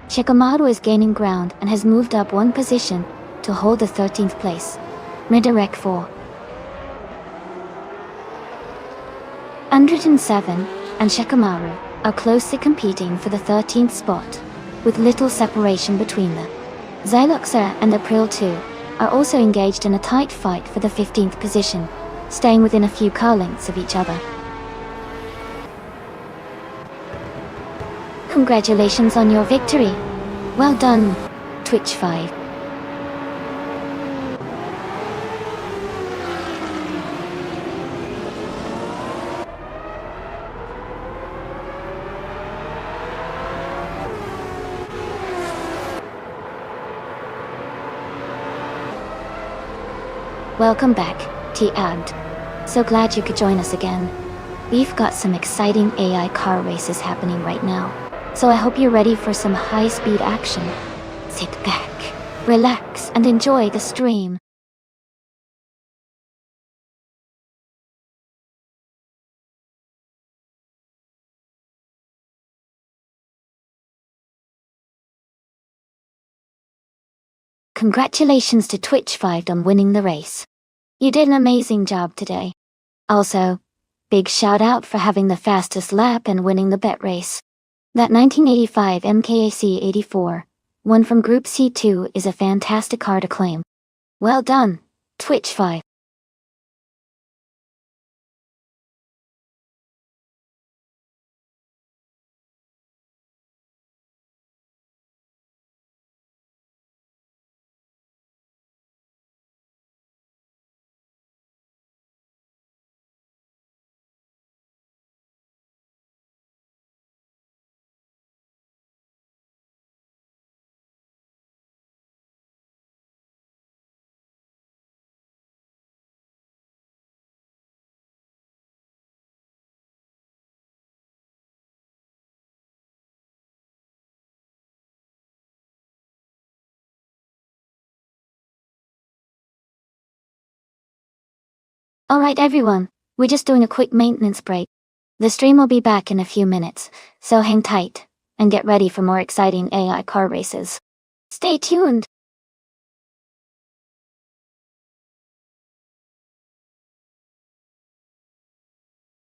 Shikamaru is gaining ground and has moved up one position to hold the 13th place. Redirect 4. 107 and Shikamaru are closely competing for the 13th spot, with little separation between them. Xyloxer and April 2 are also engaged in a tight fight for the 15th position, staying within a few car lengths of each other. Congratulations on your victory. Well done, Twitch 5. Welcome back, T-Agged. So glad you could join us again. We've got some exciting AI car races happening right now, so I hope you're ready for some high-speed action. Sit back, relax, and enjoy the stream. Congratulations to Twitch 5 on winning the race. You did an amazing job today. Also, big shout out for having the fastest lap and winning the bet race. That 1985 MKAC 84, one from Group C2, is a fantastic car to claim. Well done, Twitch 5. Alright everyone, we're just doing a quick maintenance break. The stream will be back in a few minutes, so hang tight, and get ready for more exciting AI car races. Stay tuned!